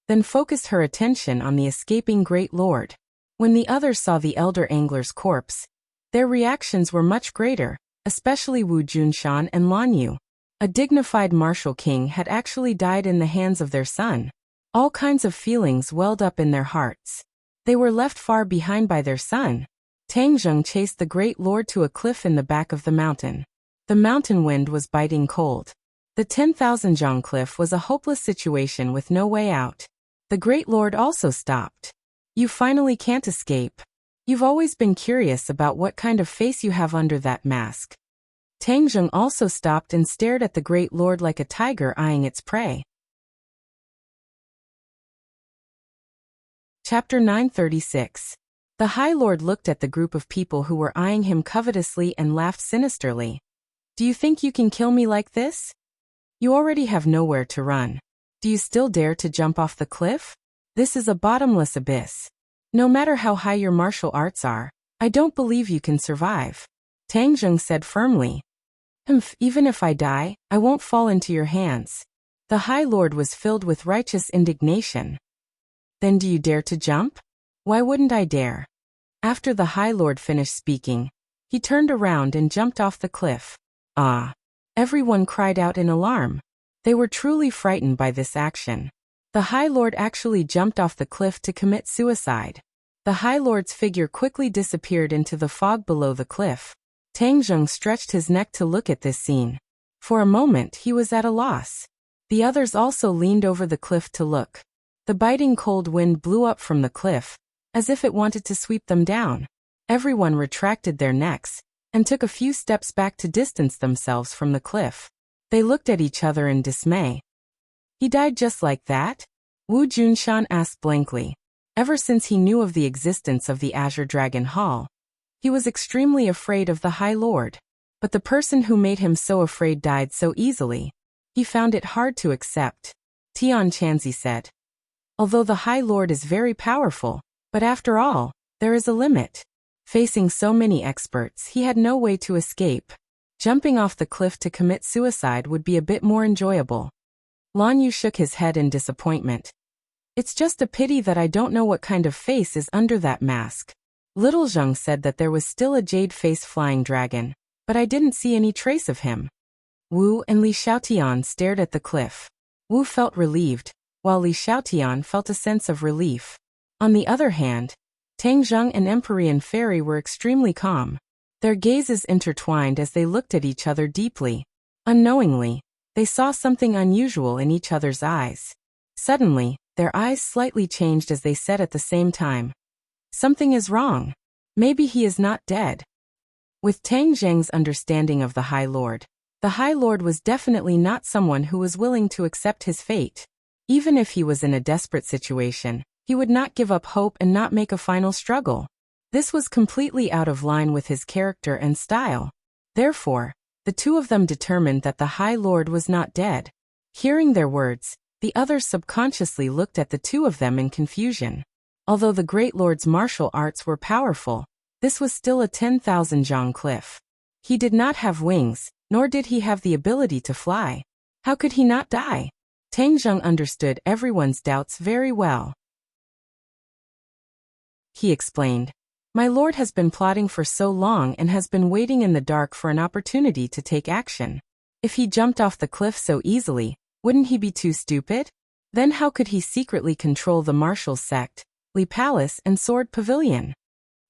then focused her attention on the escaping Great Lord. When the others saw the elder angler's corpse, their reactions were much greater, especially Wu Junshan and Lan Yu. A dignified martial king had actually died in the hands of their son. All kinds of feelings welled up in their hearts. They were left far behind by their son. Tang Zheng chased the great lord to a cliff in the back of the mountain. The mountain wind was biting cold. The 10,000 zhang cliff was a hopeless situation with no way out. The great lord also stopped. You finally can't escape. You've always been curious about what kind of face you have under that mask. Tang Zheng also stopped and stared at the great lord like a tiger eyeing its prey. Chapter 936. The High Lord looked at the group of people who were eyeing him covetously and laughed sinisterly. Do you think you can kill me like this? You already have nowhere to run. Do you still dare to jump off the cliff? This is a bottomless abyss. No matter how high your martial arts are, I don't believe you can survive. Tang Zheng said firmly. Even if I die, I won't fall into your hands. The High Lord was filled with righteous indignation. Then do you dare to jump? Why wouldn't I dare? After the High Lord finished speaking, he turned around and jumped off the cliff. Ah! Everyone cried out in alarm. They were truly frightened by this action. The High Lord actually jumped off the cliff to commit suicide. The High Lord's figure quickly disappeared into the fog below the cliff. Tang Zheng stretched his neck to look at this scene. For a moment he was at a loss. The others also leaned over the cliff to look. The biting cold wind blew up from the cliff, as if it wanted to sweep them down. Everyone retracted their necks, and took a few steps back to distance themselves from the cliff. They looked at each other in dismay. He died just like that? Wu Junshan asked blankly. Ever since he knew of the existence of the Azure Dragon Hall, he was extremely afraid of the High Lord. But the person who made him so afraid died so easily. He found it hard to accept. Tian Chanzi said. Although the High Lord is very powerful, but after all, there is a limit. Facing so many experts, he had no way to escape. Jumping off the cliff to commit suicide would be a bit more enjoyable. Lan Yu shook his head in disappointment. It's just a pity that I don't know what kind of face is under that mask. Little Zheng said that there was still a jade-faced flying dragon, but I didn't see any trace of him. Wu and Li Xiaotian stared at the cliff. Wu felt relieved, while Li Xiaotian felt a sense of relief. On the other hand, Tang Zheng and Empyrean Fairy were extremely calm. Their gazes intertwined as they looked at each other deeply. Unknowingly, they saw something unusual in each other's eyes. Suddenly, their eyes slightly changed as they said at the same time. Something is wrong. Maybe he is not dead. With Tang Zheng's understanding of the High Lord, the High Lord was definitely not someone who was willing to accept his fate. Even if he was in a desperate situation, he would not give up hope and not make a final struggle. This was completely out of line with his character and style. Therefore, the two of them determined that the High Lord was not dead. Hearing their words, the others subconsciously looked at the two of them in confusion. Although the Great Lord's martial arts were powerful, this was still a 10,000 zhang cliff. He did not have wings, nor did he have the ability to fly. How could he not die? Tang Zheng understood everyone's doubts very well. He explained, My lord has been plotting for so long and has been waiting in the dark for an opportunity to take action. If he jumped off the cliff so easily, wouldn't he be too stupid? Then how could he secretly control the martial sect, Li Palace and Sword Pavilion?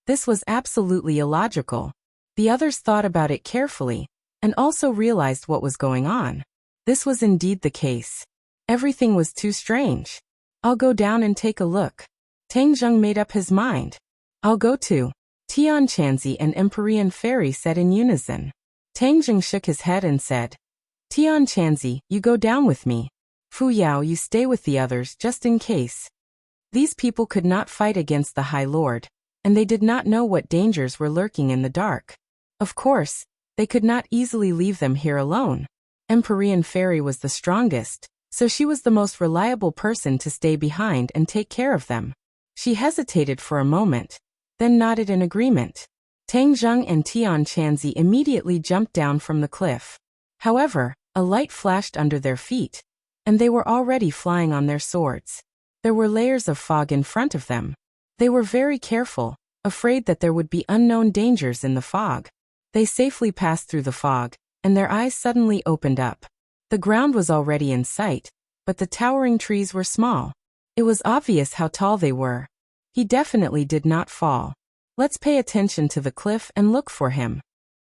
This was absolutely illogical. The others thought about it carefully, and also realized what was going on. This was indeed the case. Everything was too strange. I'll go down and take a look. Tang Zheng made up his mind. I'll go too. Tian Chanzi and Empyrean Fairy said in unison. Tang Zheng shook his head and said, Tian Chanzi, you go down with me. Fu Yao, you stay with the others just in case. These people could not fight against the High Lord, and they did not know what dangers were lurking in the dark. Of course, they could not easily leave them here alone. Empyrean Fairy was the strongest, so she was the most reliable person to stay behind and take care of them. She hesitated for a moment, then nodded in agreement. Tang Zheng and Tian Chanzi immediately jumped down from the cliff. However, a light flashed under their feet, and they were already flying on their swords. There were layers of fog in front of them. They were very careful, afraid that there would be unknown dangers in the fog. They safely passed through the fog, and their eyes suddenly opened up. The ground was already in sight, but the towering trees were small. It was obvious how tall they were. He definitely did not fall. Let's pay attention to the cliff and look for him.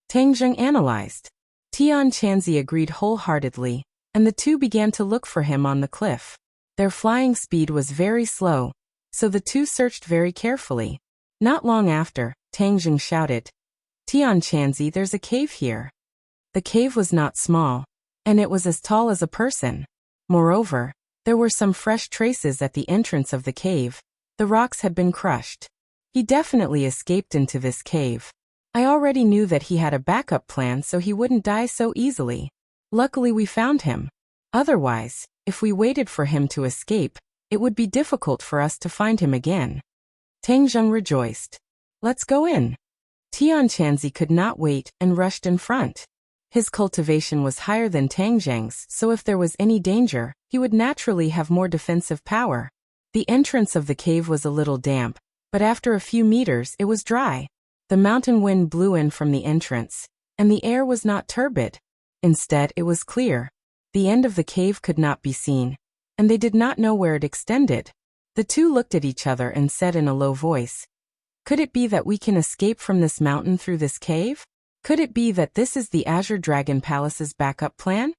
Tang Zheng analyzed. Tian Chanzi agreed wholeheartedly, and the two began to look for him on the cliff. Their flying speed was very slow, so the two searched very carefully. Not long after, Tang Zheng shouted, "Tian Chanzi, there's a cave here." The cave was not small, and it was as tall as a person. Moreover, there were some fresh traces at the entrance of the cave. The rocks had been crushed. He definitely escaped into this cave. I already knew that he had a backup plan so he wouldn't die so easily. Luckily we found him. Otherwise, if we waited for him to escape, it would be difficult for us to find him again. Tang Zheng rejoiced. Let's go in. Tian Chanzi could not wait and rushed in front. His cultivation was higher than Tang Zheng's, so if there was any danger, he would naturally have more defensive power. The entrance of the cave was a little damp, but after a few meters it was dry. The mountain wind blew in from the entrance, and the air was not turbid. Instead, it was clear. The end of the cave could not be seen, and they did not know where it extended. The two looked at each other and said in a low voice, "Could it be that we can escape from this mountain through this cave? Could it be that this is the Azure Dragon Palace's backup plan?"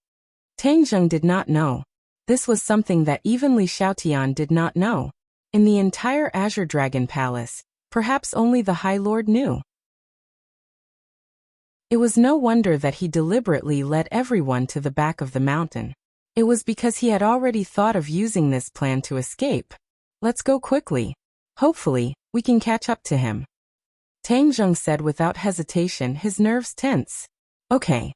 Tang Zheng did not know. This was something that even Li Xiaotian did not know. In the entire Azure Dragon Palace, perhaps only the High Lord knew. It was no wonder that he deliberately led everyone to the back of the mountain. It was because he had already thought of using this plan to escape. Let's go quickly. Hopefully, we can catch up to him. Tang Zheng said without hesitation, his nerves tense. Okay.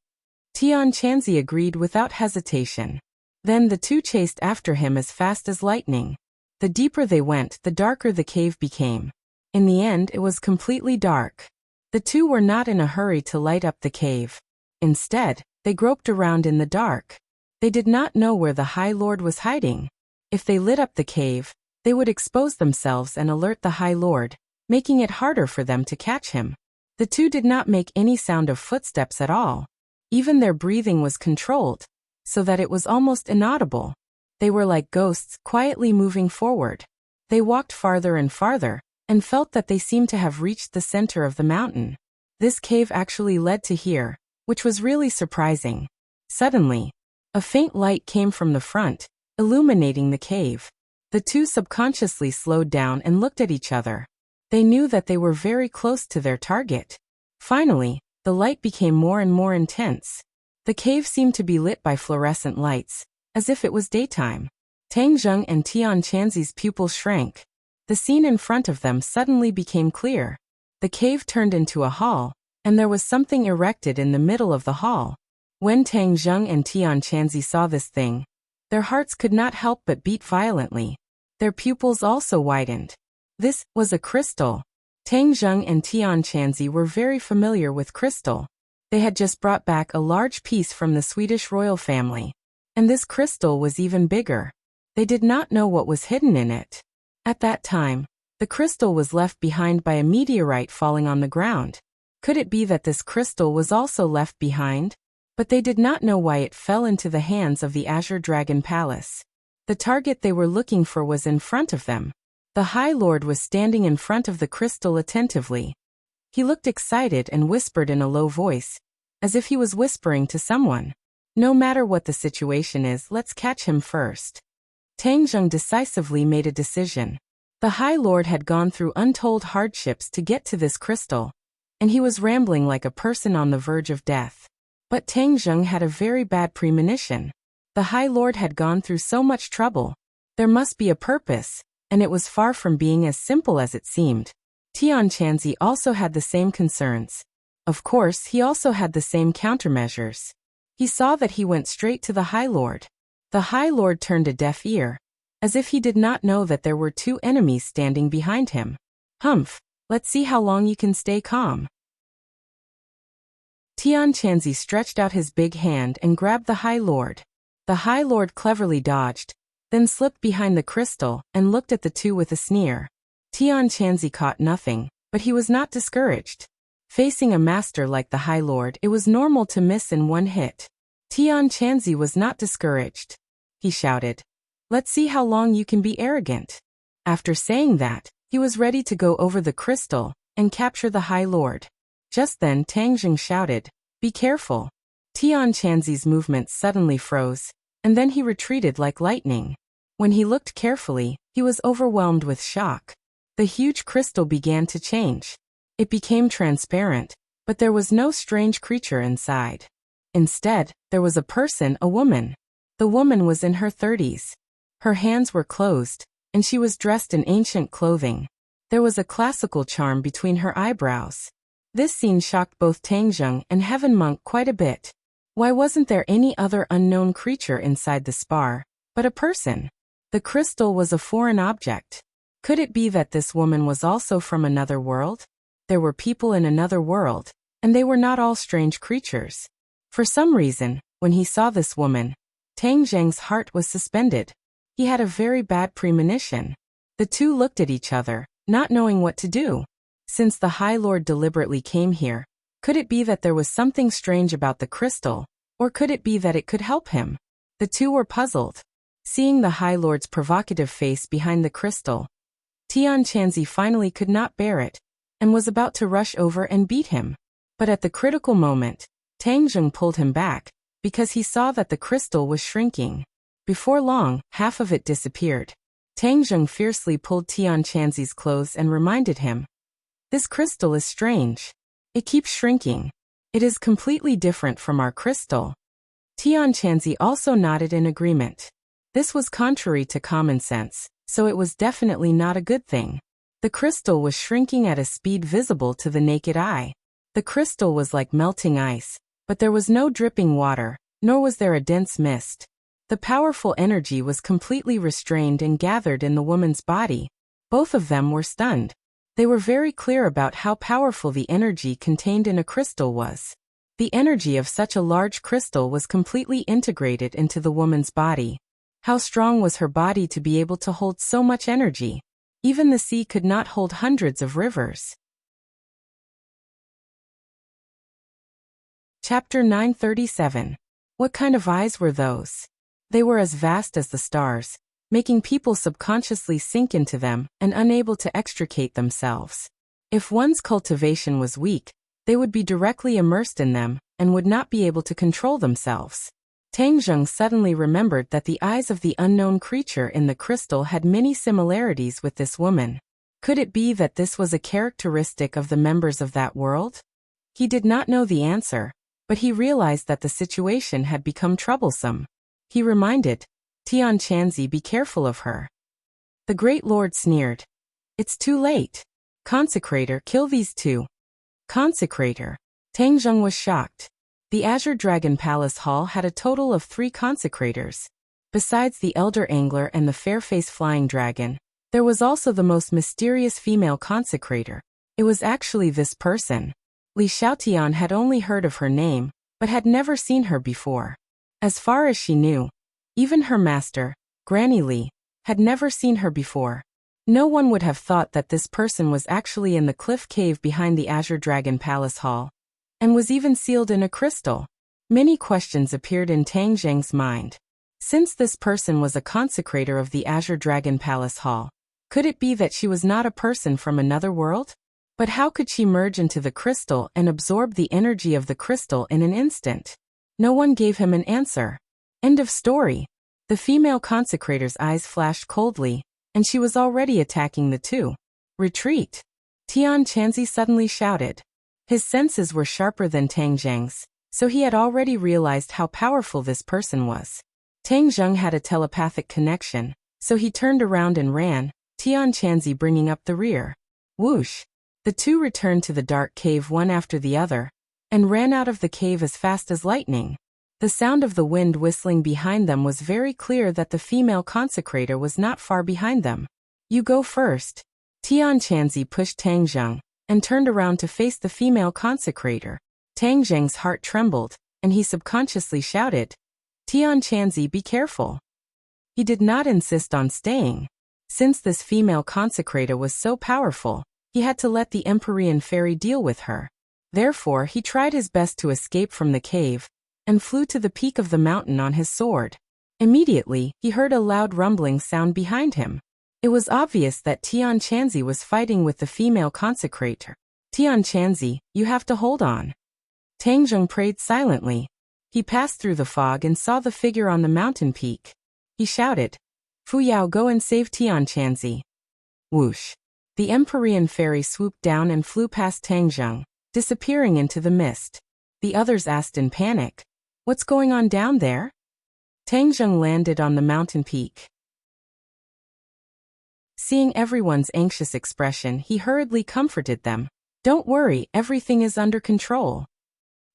Tian Chanzi agreed without hesitation. Then the two chased after him as fast as lightning. The deeper they went, the darker the cave became. In the end, it was completely dark. The two were not in a hurry to light up the cave. Instead, they groped around in the dark. They did not know where the High Lord was hiding. If they lit up the cave, they would expose themselves and alert the High Lord, making it harder for them to catch him. The two did not make any sound of footsteps at all. Even their breathing was controlled, so that it was almost inaudible. They were like ghosts, quietly moving forward. They walked farther and farther, and felt that they seemed to have reached the center of the mountain. This cave actually led to here, which was really surprising. Suddenly, a faint light came from the front, illuminating the cave. The two subconsciously slowed down and looked at each other. They knew that they were very close to their target. Finally, the light became more and more intense. The cave seemed to be lit by fluorescent lights, as if it was daytime. Tang Zheng and Tian Chanzi's pupils shrank. The scene in front of them suddenly became clear. The cave turned into a hall, and there was something erected in the middle of the hall. When Tang Zheng and Tian Chanzi saw this thing, their hearts could not help but beat violently. Their pupils also widened. This was a crystal. Tang Zheng and Tian Chanzi were very familiar with crystal. They had just brought back a large piece from the Swedish royal family. And this crystal was even bigger. They did not know what was hidden in it. At that time, the crystal was left behind by a meteorite falling on the ground. Could it be that this crystal was also left behind? But they did not know why it fell into the hands of the Azure Dragon Palace. The target they were looking for was in front of them. The High Lord was standing in front of the crystal attentively. He looked excited and whispered in a low voice, as if he was whispering to someone. No matter what the situation is, let's catch him first. Tang Zheng decisively made a decision. The High Lord had gone through untold hardships to get to this crystal, and he was rambling like a person on the verge of death. But Tang Zheng had a very bad premonition. The High Lord had gone through so much trouble. There must be a purpose, and it was far from being as simple as it seemed. Tian Chanzi also had the same concerns. Of course, he also had the same countermeasures. He saw that he went straight to the High Lord. The High Lord turned a deaf ear, as if he did not know that there were two enemies standing behind him. Humph, let's see how long you can stay calm. Tian Chanzi stretched out his big hand and grabbed the High Lord. The High Lord cleverly dodged, then slipped behind the crystal and looked at the two with a sneer. Tian Chanzi caught nothing, but he was not discouraged. Facing a master like the High Lord, it was normal to miss in one hit. Tian Chanzi was not discouraged. He shouted, "Let's see how long you can be arrogant." After saying that, he was ready to go over the crystal and capture the High Lord. Just then Tang Jing shouted, "Be careful." Tian Chanzi's movements suddenly froze, and then he retreated like lightning. When he looked carefully, he was overwhelmed with shock. The huge crystal began to change. It became transparent, but there was no strange creature inside. Instead, there was a person, a woman. The woman was in her 30s. Her hands were closed, and she was dressed in ancient clothing. There was a classical charm between her eyebrows. This scene shocked both Tang Jing and Heaven Monk quite a bit. Why wasn't there any other unknown creature inside the spar, but a person? The crystal was a foreign object. Could it be that this woman was also from another world? There were people in another world, and they were not all strange creatures. For some reason, when he saw this woman, Tang Jing's heart was suspended. He had a very bad premonition. The two looked at each other, not knowing what to do. Since the High Lord deliberately came here, could it be that there was something strange about the crystal, or could it be that it could help him? The two were puzzled. Seeing the High Lord's provocative face behind the crystal, Tian Chanzi finally could not bear it, and was about to rush over and beat him. But at the critical moment, Tang Jing pulled him back, because he saw that the crystal was shrinking. Before long, half of it disappeared. Tang Jing fiercely pulled Tian Chanzi's clothes and reminded him, "This crystal is strange. It keeps shrinking. It is completely different from our crystal." Tian Chanzi also nodded in agreement. This was contrary to common sense, so it was definitely not a good thing. The crystal was shrinking at a speed visible to the naked eye. The crystal was like melting ice, but there was no dripping water, nor was there a dense mist. The powerful energy was completely restrained and gathered in the woman's body. Both of them were stunned. They were very clear about how powerful the energy contained in a crystal was. The energy of such a large crystal was completely integrated into the woman's body. How strong was her body to be able to hold so much energy? Even the sea could not hold hundreds of rivers. Chapter 937. What kind of eyes were those? They were as vast as the stars, making people subconsciously sink into them and unable to extricate themselves. If one's cultivation was weak, they would be directly immersed in them and would not be able to control themselves. Tang Jing suddenly remembered that the eyes of the unknown creature in the crystal had many similarities with this woman. Could it be that this was a characteristic of the members of that world? He did not know the answer, but he realized that the situation had become troublesome. He reminded Tian Chanzi, "Be careful of her." The Great Lord sneered, "It's too late. Consecrator, kill these two." Consecrator. Tang Jing was shocked. The Azure Dragon Palace Hall had a total of 3 consecrators. Besides the Elder Angler and the Fair-Faced Flying Dragon, there was also the most mysterious female consecrator. It was actually this person. Li Xiaotian had only heard of her name, but had never seen her before. As far as she knew, even her master, Granny Li, had never seen her before. No one would have thought that this person was actually in the cliff cave behind the Azure Dragon Palace Hall, and was even sealed in a crystal. Many questions appeared in Tang Jing's mind. Since this person was a consecrator of the Azure Dragon Palace Hall, could it be that she was not a person from another world? But how could she merge into the crystal and absorb the energy of the crystal in an instant? No one gave him an answer. End of story. The female consecrator's eyes flashed coldly, and she was already attacking the two. "Retreat!" Tian Chanzi suddenly shouted. His senses were sharper than Tang Jing's, so he had already realized how powerful this person was. Tang Jing had a telepathic connection, so he turned around and ran, Tian Chanzi bringing up the rear. Whoosh! The two returned to the dark cave one after the other, and ran out of the cave as fast as lightning. The sound of the wind whistling behind them was very clear that the female consecrator was not far behind them. "You go first." Tian Chanzi pushed Tang Jing and turned around to face the female consecrator. Tang Jing's heart trembled, and he subconsciously shouted, "Tian Chanzi, be careful." He did not insist on staying. Since this female consecrator was so powerful, he had to let the Empyrean fairy deal with her. Therefore he tried his best to escape from the cave, and flew to the peak of the mountain on his sword. Immediately, he heard a loud rumbling sound behind him. It was obvious that Tian Chanzi was fighting with the female consecrator. Tian Chanzi, you have to hold on. Tang Zheng prayed silently. He passed through the fog and saw the figure on the mountain peak. He shouted, Fu Yao, go and save Tian Chanzi. Whoosh. The Empyrean fairy swooped down and flew past Tang Zheng, disappearing into the mist. The others asked in panic, what's going on down there? Tang Zheng landed on the mountain peak. Seeing everyone's anxious expression, he hurriedly comforted them. Don't worry, everything is under control.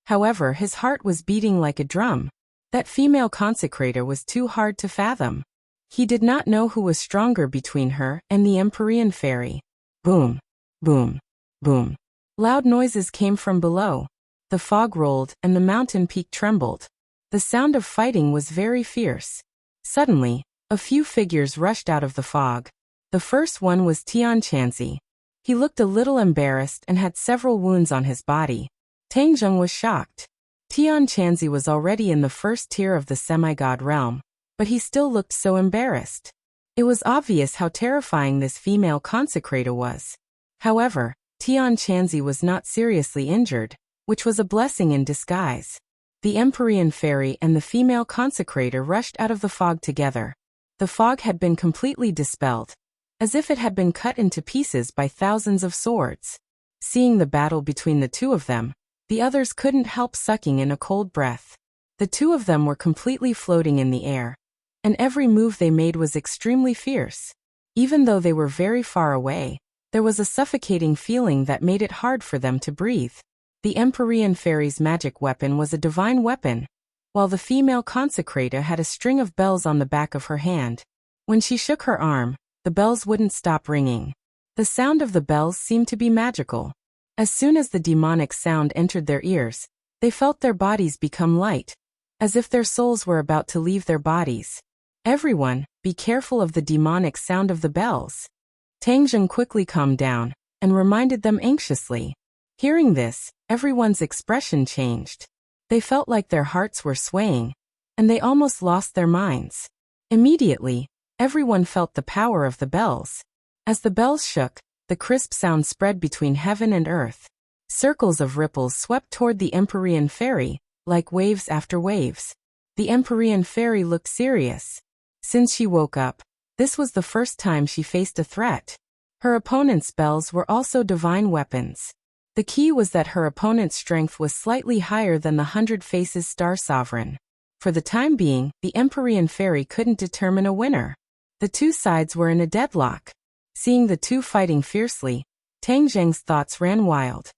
However, his heart was beating like a drum. That female consecrator was too hard to fathom. He did not know who was stronger between her and the Empyrean fairy. Boom, boom, boom. Loud noises came from below. The fog rolled and the mountain peak trembled. The sound of fighting was very fierce. Suddenly, a few figures rushed out of the fog. The first one was Tian Chanzi. He looked a little embarrassed and had several wounds on his body. Tang Zheng was shocked. Tian Chanzi was already in the first tier of the semi-god realm, but he still looked so embarrassed. It was obvious how terrifying this female consecrator was. However, Tian Chanzi was not seriously injured, which was a blessing in disguise. The Empyrean fairy and the female consecrator rushed out of the fog together. The fog had been completely dispelled, as if it had been cut into pieces by thousands of swords. Seeing the battle between the two of them, the others couldn't help sucking in a cold breath. The two of them were completely floating in the air, and every move they made was extremely fierce. Even though they were very far away, there was a suffocating feeling that made it hard for them to breathe. The Empyrean fairy's magic weapon was a divine weapon, while the female consecrator had a string of bells on the back of her hand. When she shook her arm, the bells wouldn't stop ringing. The sound of the bells seemed to be magical. As soon as the demonic sound entered their ears, they felt their bodies become light, as if their souls were about to leave their bodies. Everyone, be careful of the demonic sound of the bells. Tang Zheng quickly calmed down and reminded them anxiously. Hearing this, everyone's expression changed. They felt like their hearts were swaying, and they almost lost their minds. Immediately, everyone felt the power of the bells. As the bells shook, the crisp sound spread between heaven and earth. Circles of ripples swept toward the Empyrean fairy, like waves after waves. The Empyrean fairy looked serious. Since she woke up, this was the first time she faced a threat. Her opponent's spells were also divine weapons. The key was that her opponent's strength was slightly higher than the 100 Faces Star Sovereign. For the time being, the Empyrean fairy couldn't determine a winner. The two sides were in a deadlock. Seeing the two fighting fiercely, Tang Zheng's thoughts ran wild.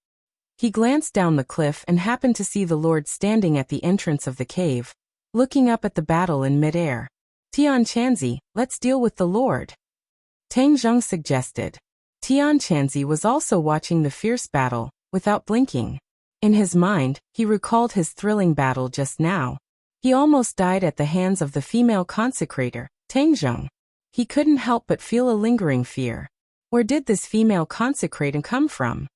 He glanced down the cliff and happened to see the Lord standing at the entrance of the cave, looking up at the battle in midair. Tian Chanzi, let's deal with the Lord. Tang Zheng suggested. Tian Chanzi was also watching the fierce battle, without blinking. In his mind, he recalled his thrilling battle just now. He almost died at the hands of the female consecrator, Tang Zheng. He couldn't help but feel a lingering fear. Where did this female consecrator come from?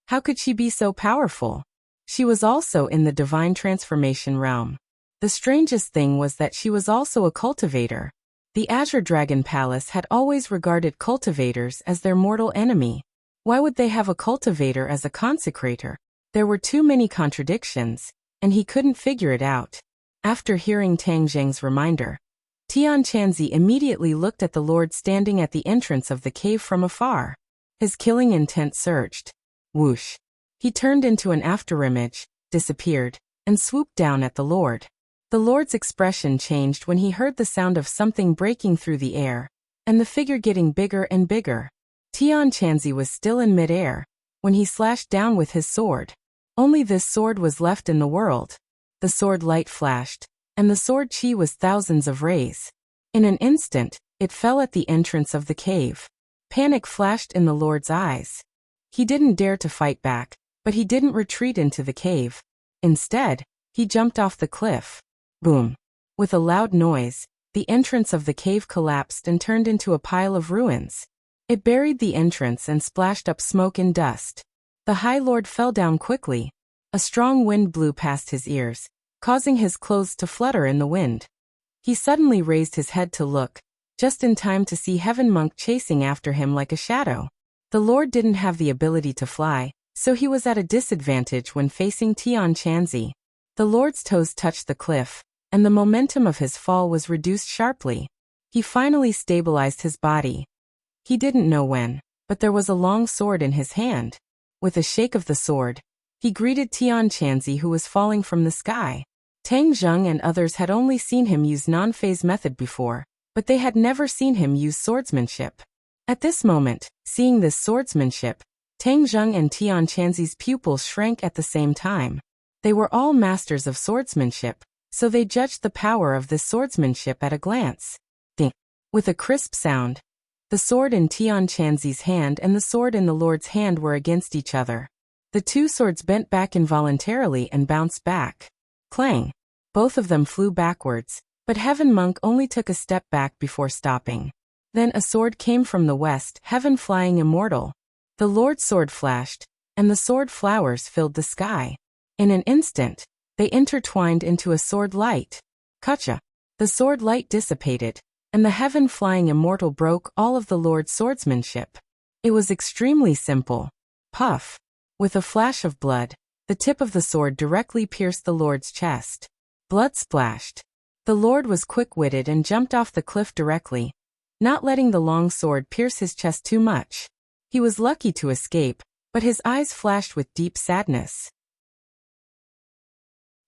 How could she be so powerful? She was also in the divine transformation realm. The strangest thing was that she was also a cultivator. The Azure Dragon Palace had always regarded cultivators as their mortal enemy. Why would they have a cultivator as a consecrator? There were too many contradictions, and he couldn't figure it out. After hearing Tang Zheng's reminder, Tian Chanzi immediately looked at the Lord standing at the entrance of the cave from afar. His killing intent surged. Whoosh. He turned into an afterimage, disappeared, and swooped down at the Lord. The Lord's expression changed when he heard the sound of something breaking through the air, and the figure getting bigger and bigger. Tian Chanzi was still in midair when he slashed down with his sword. Only this sword was left in the world. The sword light flashed, and the sword chi was thousands of rays. In an instant, it fell at the entrance of the cave. Panic flashed in the Lord's eyes. He didn't dare to fight back, but he didn't retreat into the cave. Instead, he jumped off the cliff. Boom. With a loud noise, the entrance of the cave collapsed and turned into a pile of ruins. It buried the entrance and splashed up smoke and dust. The High Lord fell down quickly. A strong wind blew past his ears, causing his clothes to flutter in the wind. He suddenly raised his head to look, just in time to see Heaven Monk chasing after him like a shadow. The Lord didn't have the ability to fly, so he was at a disadvantage when facing Tian Chanzi. The Lord's toes touched the cliff, and the momentum of his fall was reduced sharply. He finally stabilized his body. He didn't know when, but there was a long sword in his hand. With a shake of the sword, he greeted Tian Chanzi, who was falling from the sky. Tang Zheng and others had only seen him use non-phase method before, but they had never seen him use swordsmanship. At this moment, seeing this swordsmanship, Tang Zheng and Tian Chanzi's pupils shrank at the same time. They were all masters of swordsmanship, so they judged the power of this swordsmanship at a glance. Ding! With a crisp sound, the sword in Tian Chanzi's hand and the sword in the Lord's hand were against each other. The two swords bent back involuntarily and bounced back. Clang! Both of them flew backwards, but Heaven Monk only took a step back before stopping. Then a sword came from the west, Heaven Flying Immortal. The Lord's sword flashed, and the sword flowers filled the sky. In an instant, they intertwined into a sword light. Kacha! The sword light dissipated, and the Heaven Flying Immortal broke all of the Lord's swordsmanship. It was extremely simple. Puff! With a flash of blood, the tip of the sword directly pierced the Lord's chest. Blood splashed. The Lord was quick-witted and jumped off the cliff directly, not letting the long sword pierce his chest too much. He was lucky to escape, but his eyes flashed with deep sadness.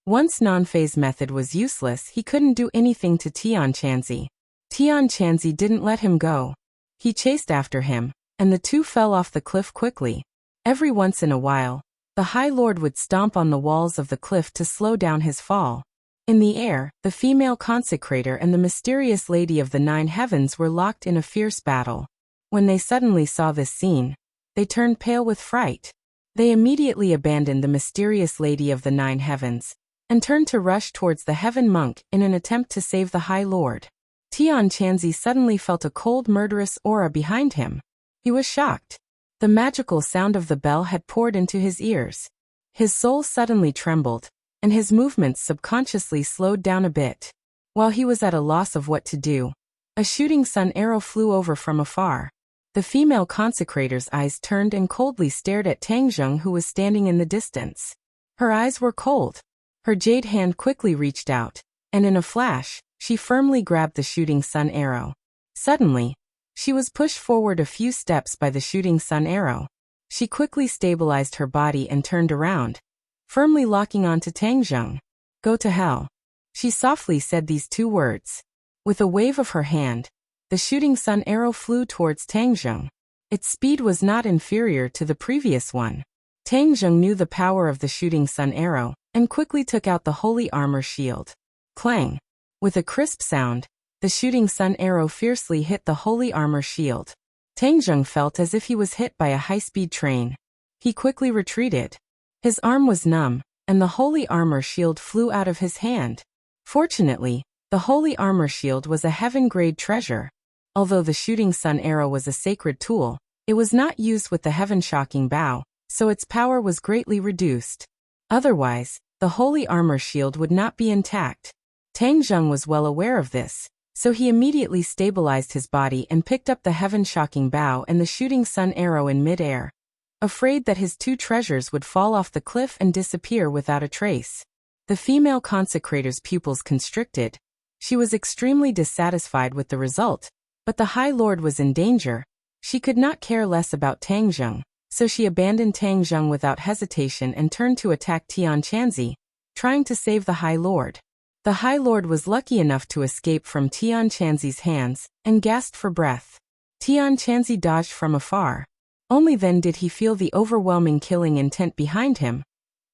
Once non-phase method was useless, he couldn't do anything to Tian Chanzi. Tian Chanzi didn't let him go. He chased after him, and the two fell off the cliff quickly. Every once in a while, the High Lord would stomp on the walls of the cliff to slow down his fall. In the air, the female consecrator and the mysterious Lady of the Nine Heavens were locked in a fierce battle. When they suddenly saw this scene, they turned pale with fright. They immediately abandoned the mysterious Lady of the Nine Heavens, and turned to rush towards the Heaven Monk in an attempt to save the High Lord. Tian Chanzi suddenly felt a cold murderous aura behind him. He was shocked. The magical sound of the bell had poured into his ears. His soul suddenly trembled, and his movements subconsciously slowed down a bit. While he was at a loss of what to do, a shooting sun arrow flew over from afar. The female consecrator's eyes turned and coldly stared at Tang Zheng, who was standing in the distance. Her eyes were cold. Her jade hand quickly reached out, and in a flash, she firmly grabbed the shooting sun arrow. Suddenly, she was pushed forward a few steps by the shooting sun arrow. She quickly stabilized her body and turned around, firmly locking onto Tang Zheng. "Go to hell." She softly said these two words. With a wave of her hand, the shooting sun arrow flew towards Tang Zheng. Its speed was not inferior to the previous one. Tang Zheng knew the power of the shooting sun arrow, and quickly took out the holy armor shield. Clang! With a crisp sound, the shooting sun arrow fiercely hit the holy armor shield. Tang Zheng felt as if he was hit by a high-speed train. He quickly retreated. His arm was numb, and the holy armor shield flew out of his hand. Fortunately, the holy armor shield was a heaven-grade treasure. Although the shooting sun arrow was a sacred tool, it was not used with the heaven-shocking bow, so its power was greatly reduced. Otherwise, the holy armor shield would not be intact. Tang Zheng was well aware of this, so he immediately stabilized his body and picked up the heaven-shocking bow and the shooting sun arrow in mid-air, afraid that his two treasures would fall off the cliff and disappear without a trace. The female consecrator's pupils constricted. She was extremely dissatisfied with the result, but the High Lord was in danger. She could not care less about Tang Zheng, so she abandoned Tang Zheng without hesitation and turned to attack Tian Chanzi, trying to save the High Lord. The High Lord was lucky enough to escape from Tian Chanzi's hands, and gasped for breath. Tian Chanzi dodged from afar. Only then did he feel the overwhelming killing intent behind him,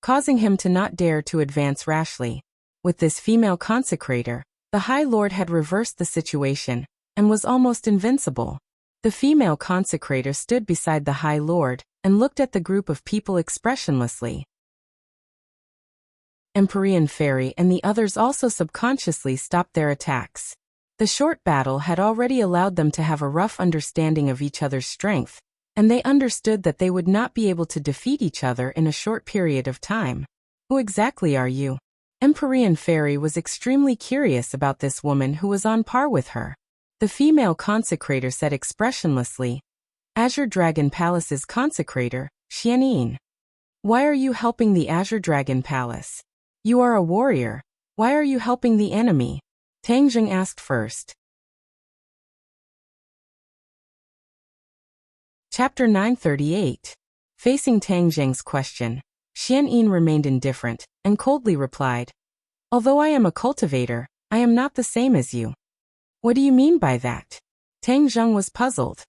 causing him to not dare to advance rashly. With this female consecrator, the High Lord had reversed the situation, and was almost invincible. The female consecrator stood beside the High Lord, and looked at the group of people expressionlessly. Empyrean Fairy and the others also subconsciously stopped their attacks. The short battle had already allowed them to have a rough understanding of each other's strength, and they understood that they would not be able to defeat each other in a short period of time. Who exactly are you? Empyrean Fairy was extremely curious about this woman who was on par with her. The female consecrator said expressionlessly, Azure Dragon Palace's consecrator, Xianyin. Why are you helping the Azure Dragon Palace? You are a warrior. Why are you helping the enemy? Tang Zheng asked first. Chapter 938. Facing Tang Zheng's question, Xianyin remained indifferent and coldly replied, Although I am a cultivator, I am not the same as you. What do you mean by that? Tang Zheng was puzzled.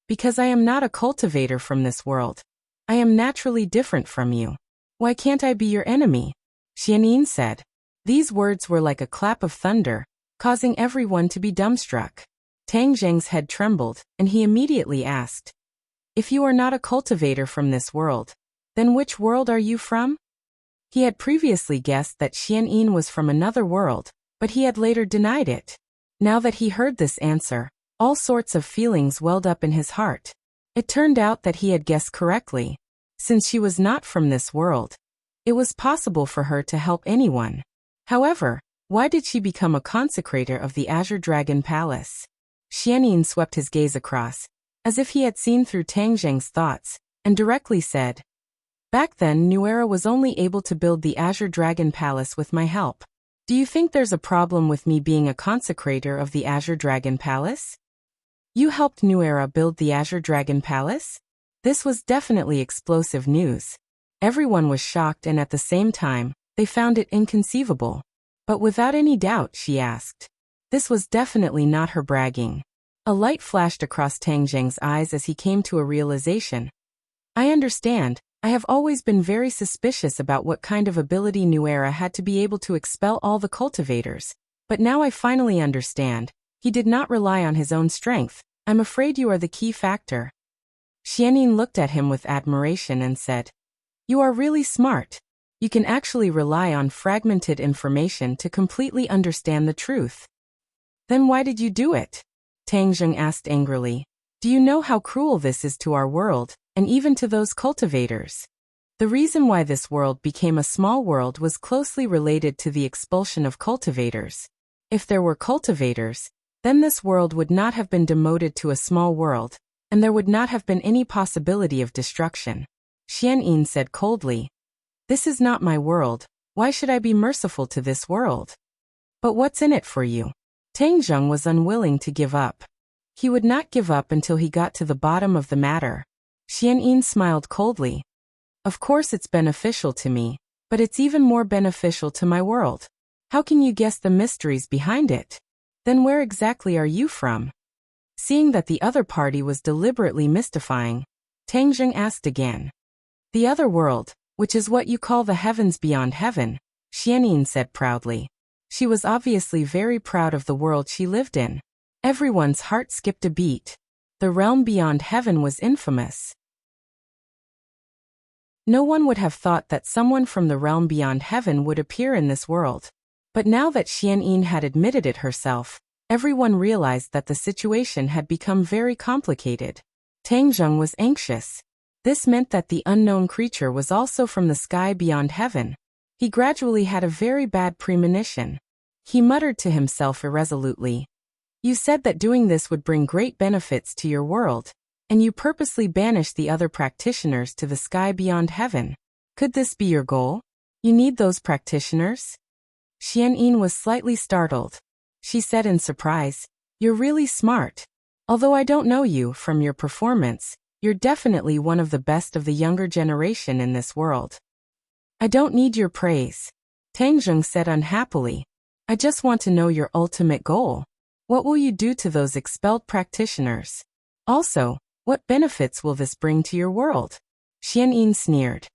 Because I am not a cultivator from this world. I am naturally different from you. Why can't I be your enemy? Xianyin said. These words were like a clap of thunder, causing everyone to be dumbstruck. Tang Zheng's head trembled, and he immediately asked, If you are not a cultivator from this world, then which world are you from? He had previously guessed that Xianyin was from another world, but he had later denied it. Now that he heard this answer, all sorts of feelings welled up in his heart. It turned out that he had guessed correctly. Since she was not from this world, it was possible for her to help anyone. However, why did she become a consecrator of the Azure Dragon Palace? Xianyin swept his gaze across, as if he had seen through Tang Zheng's thoughts, and directly said, Back then Nuera was only able to build the Azure Dragon Palace with my help. Do you think there's a problem with me being a consecrator of the Azure Dragon Palace? You helped Nuera build the Azure Dragon Palace? This was definitely explosive news. Everyone was shocked and at the same time, they found it inconceivable. But without any doubt, she asked. This was definitely not her bragging. A light flashed across Tang Zheng's eyes as he came to a realization. I understand. I have always been very suspicious about what kind of ability Nuera had to be able to expel all the cultivators. But now I finally understand. He did not rely on his own strength. I'm afraid you are the key factor. Xianyin looked at him with admiration and said, You are really smart. You can actually rely on fragmented information to completely understand the truth. Then why did you do it? Tang Zheng asked angrily. Do you know how cruel this is to our world, and even to those cultivators? The reason why this world became a small world was closely related to the expulsion of cultivators. If there were cultivators, then this world would not have been demoted to a small world, and there would not have been any possibility of destruction. Xianyin said coldly, This is not my world. Why should I be merciful to this world? But what's in it for you? Tang Zheng was unwilling to give up. He would not give up until he got to the bottom of the matter. Xianyin smiled coldly. Of course it's beneficial to me, but it's even more beneficial to my world. How can you guess the mysteries behind it? Then where exactly are you from? Seeing that the other party was deliberately mystifying, Tang Zheng asked again. The other world, which is what you call the heavens beyond heaven, Xianyin said proudly. She was obviously very proud of the world she lived in. Everyone's heart skipped a beat. The realm beyond heaven was infamous. No one would have thought that someone from the realm beyond heaven would appear in this world. But now that Xianyin had admitted it herself, everyone realized that the situation had become very complicated. Tang Zheng was anxious. This meant that the unknown creature was also from the sky beyond heaven. He gradually had a very bad premonition. He muttered to himself irresolutely. You said that doing this would bring great benefits to your world, and you purposely banished the other practitioners to the sky beyond heaven. Could this be your goal? You need those practitioners? Xianyin was slightly startled. She said in surprise, You're really smart. Although I don't know you from your performance, you're definitely one of the best of the younger generation in this world. I don't need your praise. Tang Zheng said unhappily. I just want to know your ultimate goal. What will you do to those expelled practitioners? Also, what benefits will this bring to your world? Xianyin sneered.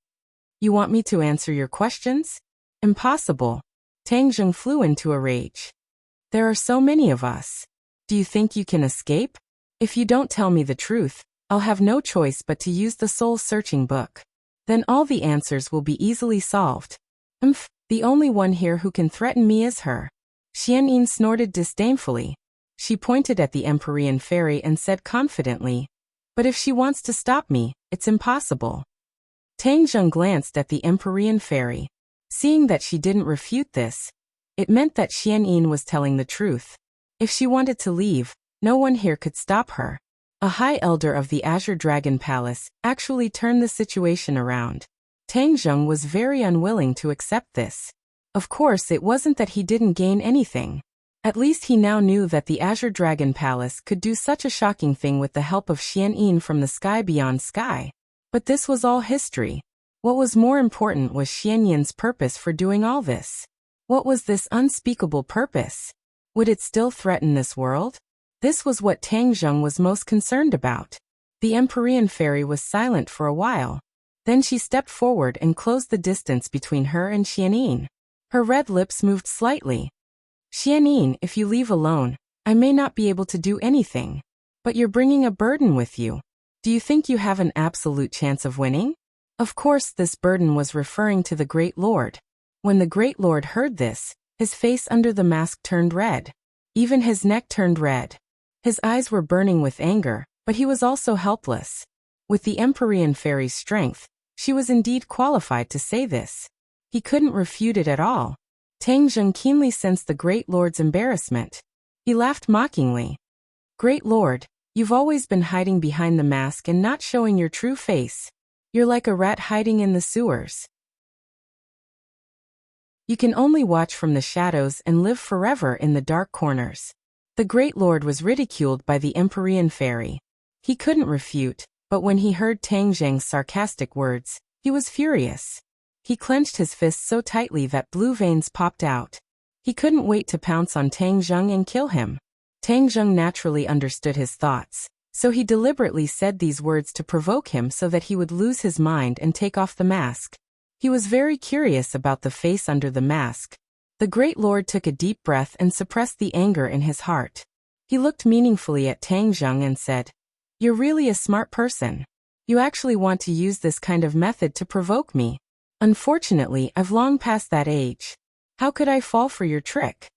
You want me to answer your questions? Impossible. Tang Zheng flew into a rage. There are so many of us. Do you think you can escape? If you don't tell me the truth, I'll have no choice but to use the soul-searching book. Then all the answers will be easily solved. The only one here who can threaten me is her. Xianyin snorted disdainfully. She pointed at the Empyrean Fairy and said confidently, But if she wants to stop me, it's impossible. Tang Zheng glanced at the Empyrean Fairy. Seeing that she didn't refute this, it meant that Xianyin was telling the truth. If she wanted to leave, no one here could stop her. A high elder of the Azure Dragon Palace actually turned the situation around. Tang Zheng was very unwilling to accept this. Of course, it wasn't that he didn't gain anything. At least he now knew that the Azure Dragon Palace could do such a shocking thing with the help of Xianyin from the sky beyond sky. But this was all history. What was more important was Xianyin's purpose for doing all this. What was this unspeakable purpose? Would it still threaten this world? This was what Tang Zheng was most concerned about. The Empyrean fairy was silent for a while. Then she stepped forward and closed the distance between her and Xianyin. Her red lips moved slightly. Xianyin, if you leave alone, I may not be able to do anything. But you're bringing a burden with you. Do you think you have an absolute chance of winning? Of course, this burden was referring to the Great Lord. When the Great Lord heard this, his face under the mask turned red. Even his neck turned red. His eyes were burning with anger, but he was also helpless. With the Empyrean fairy's strength, she was indeed qualified to say this. He couldn't refute it at all. Tang Zheng keenly sensed the Great Lord's embarrassment. He laughed mockingly. Great Lord, you've always been hiding behind the mask and not showing your true face. You're like a rat hiding in the sewers. You can only watch from the shadows and live forever in the dark corners. The Great Lord was ridiculed by the Empyrean fairy. He couldn't refute, but when he heard Tang Zheng's sarcastic words, he was furious. He clenched his fists so tightly that blue veins popped out. He couldn't wait to pounce on Tang Zheng and kill him. Tang Zheng naturally understood his thoughts, so he deliberately said these words to provoke him so that he would lose his mind and take off the mask. He was very curious about the face under the mask. The Great Lord took a deep breath and suppressed the anger in his heart. He looked meaningfully at Tang Zheng and said, "You're really a smart person. You actually want to use this kind of method to provoke me. Unfortunately, I've long passed that age. How could I fall for your trick?"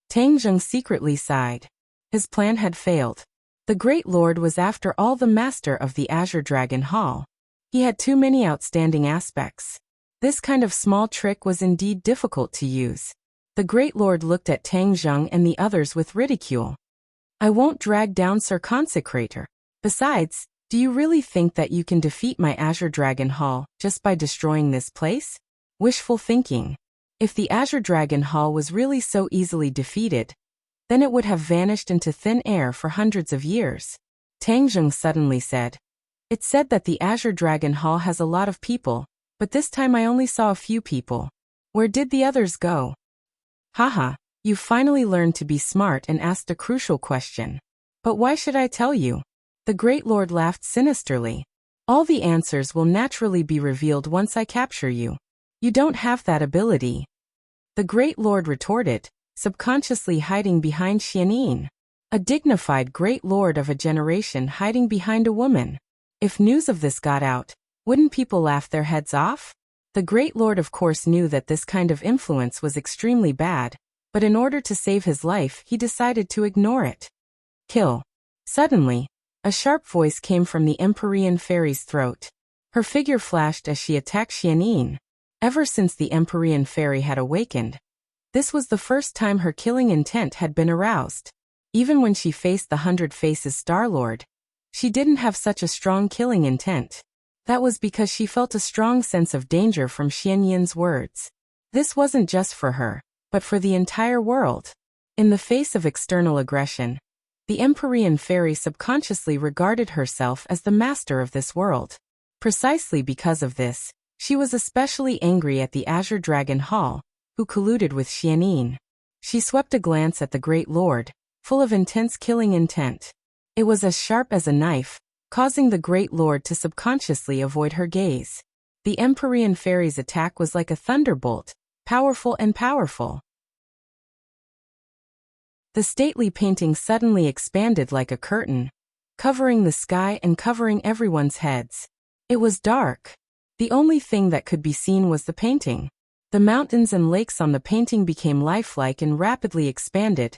Tang Zheng secretly sighed. His plan had failed. The Great Lord was after all the master of the Azure Dragon Hall. He had too many outstanding aspects. This kind of small trick was indeed difficult to use. The Great Lord looked at Tang Zheng and the others with ridicule. "I won't drag down Sir Consecrator. Besides, do you really think that you can defeat my Azure Dragon Hall just by destroying this place? Wishful thinking. If the Azure Dragon Hall was really so easily defeated, then it would have vanished into thin air for hundreds of years." Tang Zheng suddenly said. "It's said that the Azure Dragon Hall has a lot of people, but this time I only saw a few people. Where did the others go?" "Haha, you finally learned to be smart and asked a crucial question. But why should I tell you?" The Great Lord laughed sinisterly. "All the answers will naturally be revealed once I capture you. You don't have that ability." The Great Lord retorted, subconsciously hiding behind Xianyin. A dignified Great Lord of a generation hiding behind a woman. If news of this got out, wouldn't people laugh their heads off? The Great Lord of course knew that this kind of influence was extremely bad, but in order to save his life he decided to ignore it. Kill. Suddenly, a sharp voice came from the Empyrean fairy's throat. Her figure flashed as she attacked Xianyin. Ever since the Empyrean fairy had awakened, this was the first time her killing intent had been aroused. Even when she faced the 100 Faces Star-Lord, she didn't have such a strong killing intent. That was because she felt a strong sense of danger from Xianyin's words. This wasn't just for her, but for the entire world. In the face of external aggression, the Empyrean fairy subconsciously regarded herself as the master of this world. Precisely because of this, she was especially angry at the Azure Dragon Hall, who colluded with Xianyin. She swept a glance at the Great Lord, full of intense killing intent. It was as sharp as a knife, causing the Great Lord to subconsciously avoid her gaze. The Empyrean fairy's attack was like a thunderbolt, powerful and powerful. The stately painting suddenly expanded like a curtain, covering the sky and covering everyone's heads. It was dark. The only thing that could be seen was the painting. The mountains and lakes on the painting became lifelike and rapidly expanded,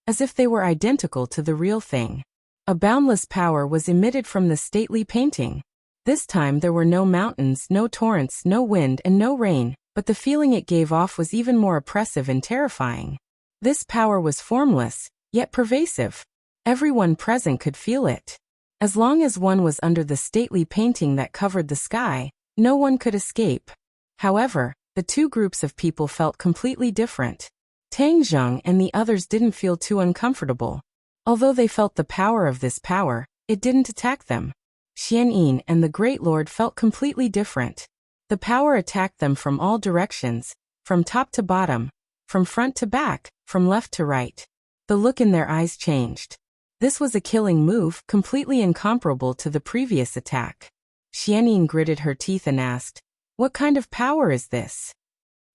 as if they were identical to the real thing. A boundless power was emitted from the stately painting. This time there were no mountains, no torrents, no wind, and no rain, but the feeling it gave off was even more oppressive and terrifying. This power was formless, yet pervasive. Everyone present could feel it. As long as one was under the stately painting that covered the sky, no one could escape. However, the two groups of people felt completely different. Tang Zheng and the others didn't feel too uncomfortable. Although they felt the power of this power, it didn't attack them. Xian Yin and the Great Lord felt completely different. The power attacked them from all directions, from top to bottom, from front to back, from left to right. The look in their eyes changed. This was a killing move, completely incomparable to the previous attack. Xian Yin gritted her teeth and asked, "What kind of power is this?"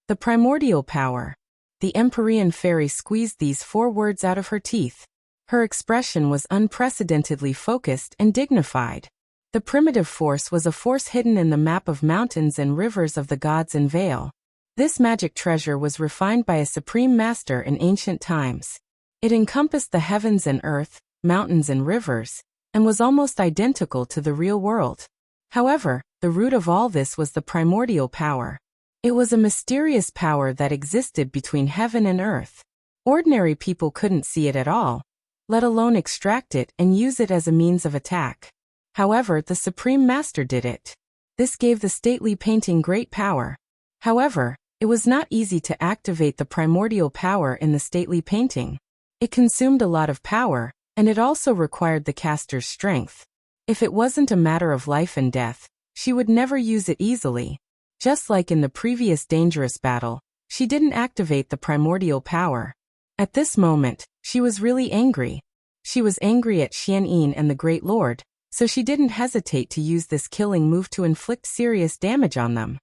"The primordial power." The Empyrean fairy squeezed these 4 words out of her teeth. Her expression was unprecedentedly focused and dignified. The primitive force was a force hidden in the map of mountains and rivers of the gods in Vale. This magic treasure was refined by a supreme master in ancient times. It encompassed the heavens and earth, mountains and rivers, and was almost identical to the real world. However, the root of all this was the primordial power. It was a mysterious power that existed between heaven and earth. Ordinary people couldn't see it at all, let alone extract it and use it as a means of attack. However, the Supreme Master did it. This gave the stately painting great power. However, it was not easy to activate the primordial power in the stately painting. It consumed a lot of power, and it also required the caster's strength. If it wasn't a matter of life and death, she would never use it easily. Just like in the previous dangerous battle, she didn't activate the primordial power. At this moment, she was really angry. She was angry at Xian Yin and the Great Lord, so she didn't hesitate to use this killing move to inflict serious damage on them.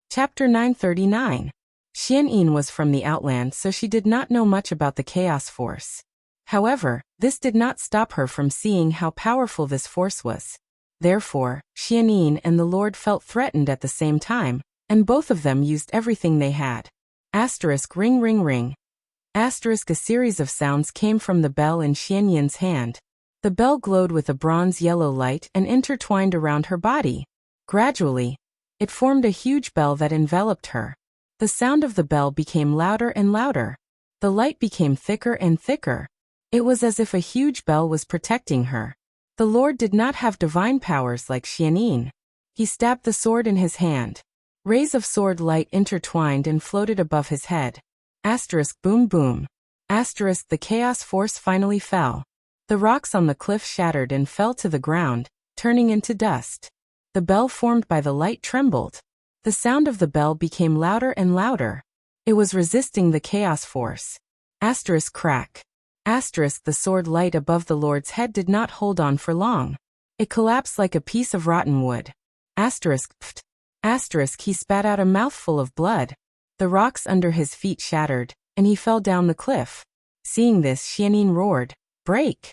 Chapter 939. Xian Yin was from the outland, so she did not know much about the chaos force. However, this did not stop her from seeing how powerful this force was. Therefore, Xian Yin and the Lord felt threatened at the same time, and both of them used everything they had. Asterisk ring ring ring. Asterisk a series of sounds came from the bell in Xian Yin's hand. The bell glowed with a bronze-yellow light and intertwined around her body. Gradually, it formed a huge bell that enveloped her. The sound of the bell became louder and louder. The light became thicker and thicker. It was as if a huge bell was protecting her. The Lord did not have divine powers like Xian Yin. He stabbed the sword in his hand. Rays of sword light intertwined and floated above his head. Asterisk boom boom. Asterisk the chaos force finally fell. The rocks on the cliff shattered and fell to the ground, turning into dust. The bell formed by the light trembled. The sound of the bell became louder and louder. It was resisting the chaos force. Asterisk crack. Asterisk the sword light above the Lord's head did not hold on for long. It collapsed like a piece of rotten wood. Asterisk pft. Asterisk he spat out a mouthful of blood. The rocks under his feet shattered, and he fell down the cliff. Seeing this, Xian Yin roared, "Break!"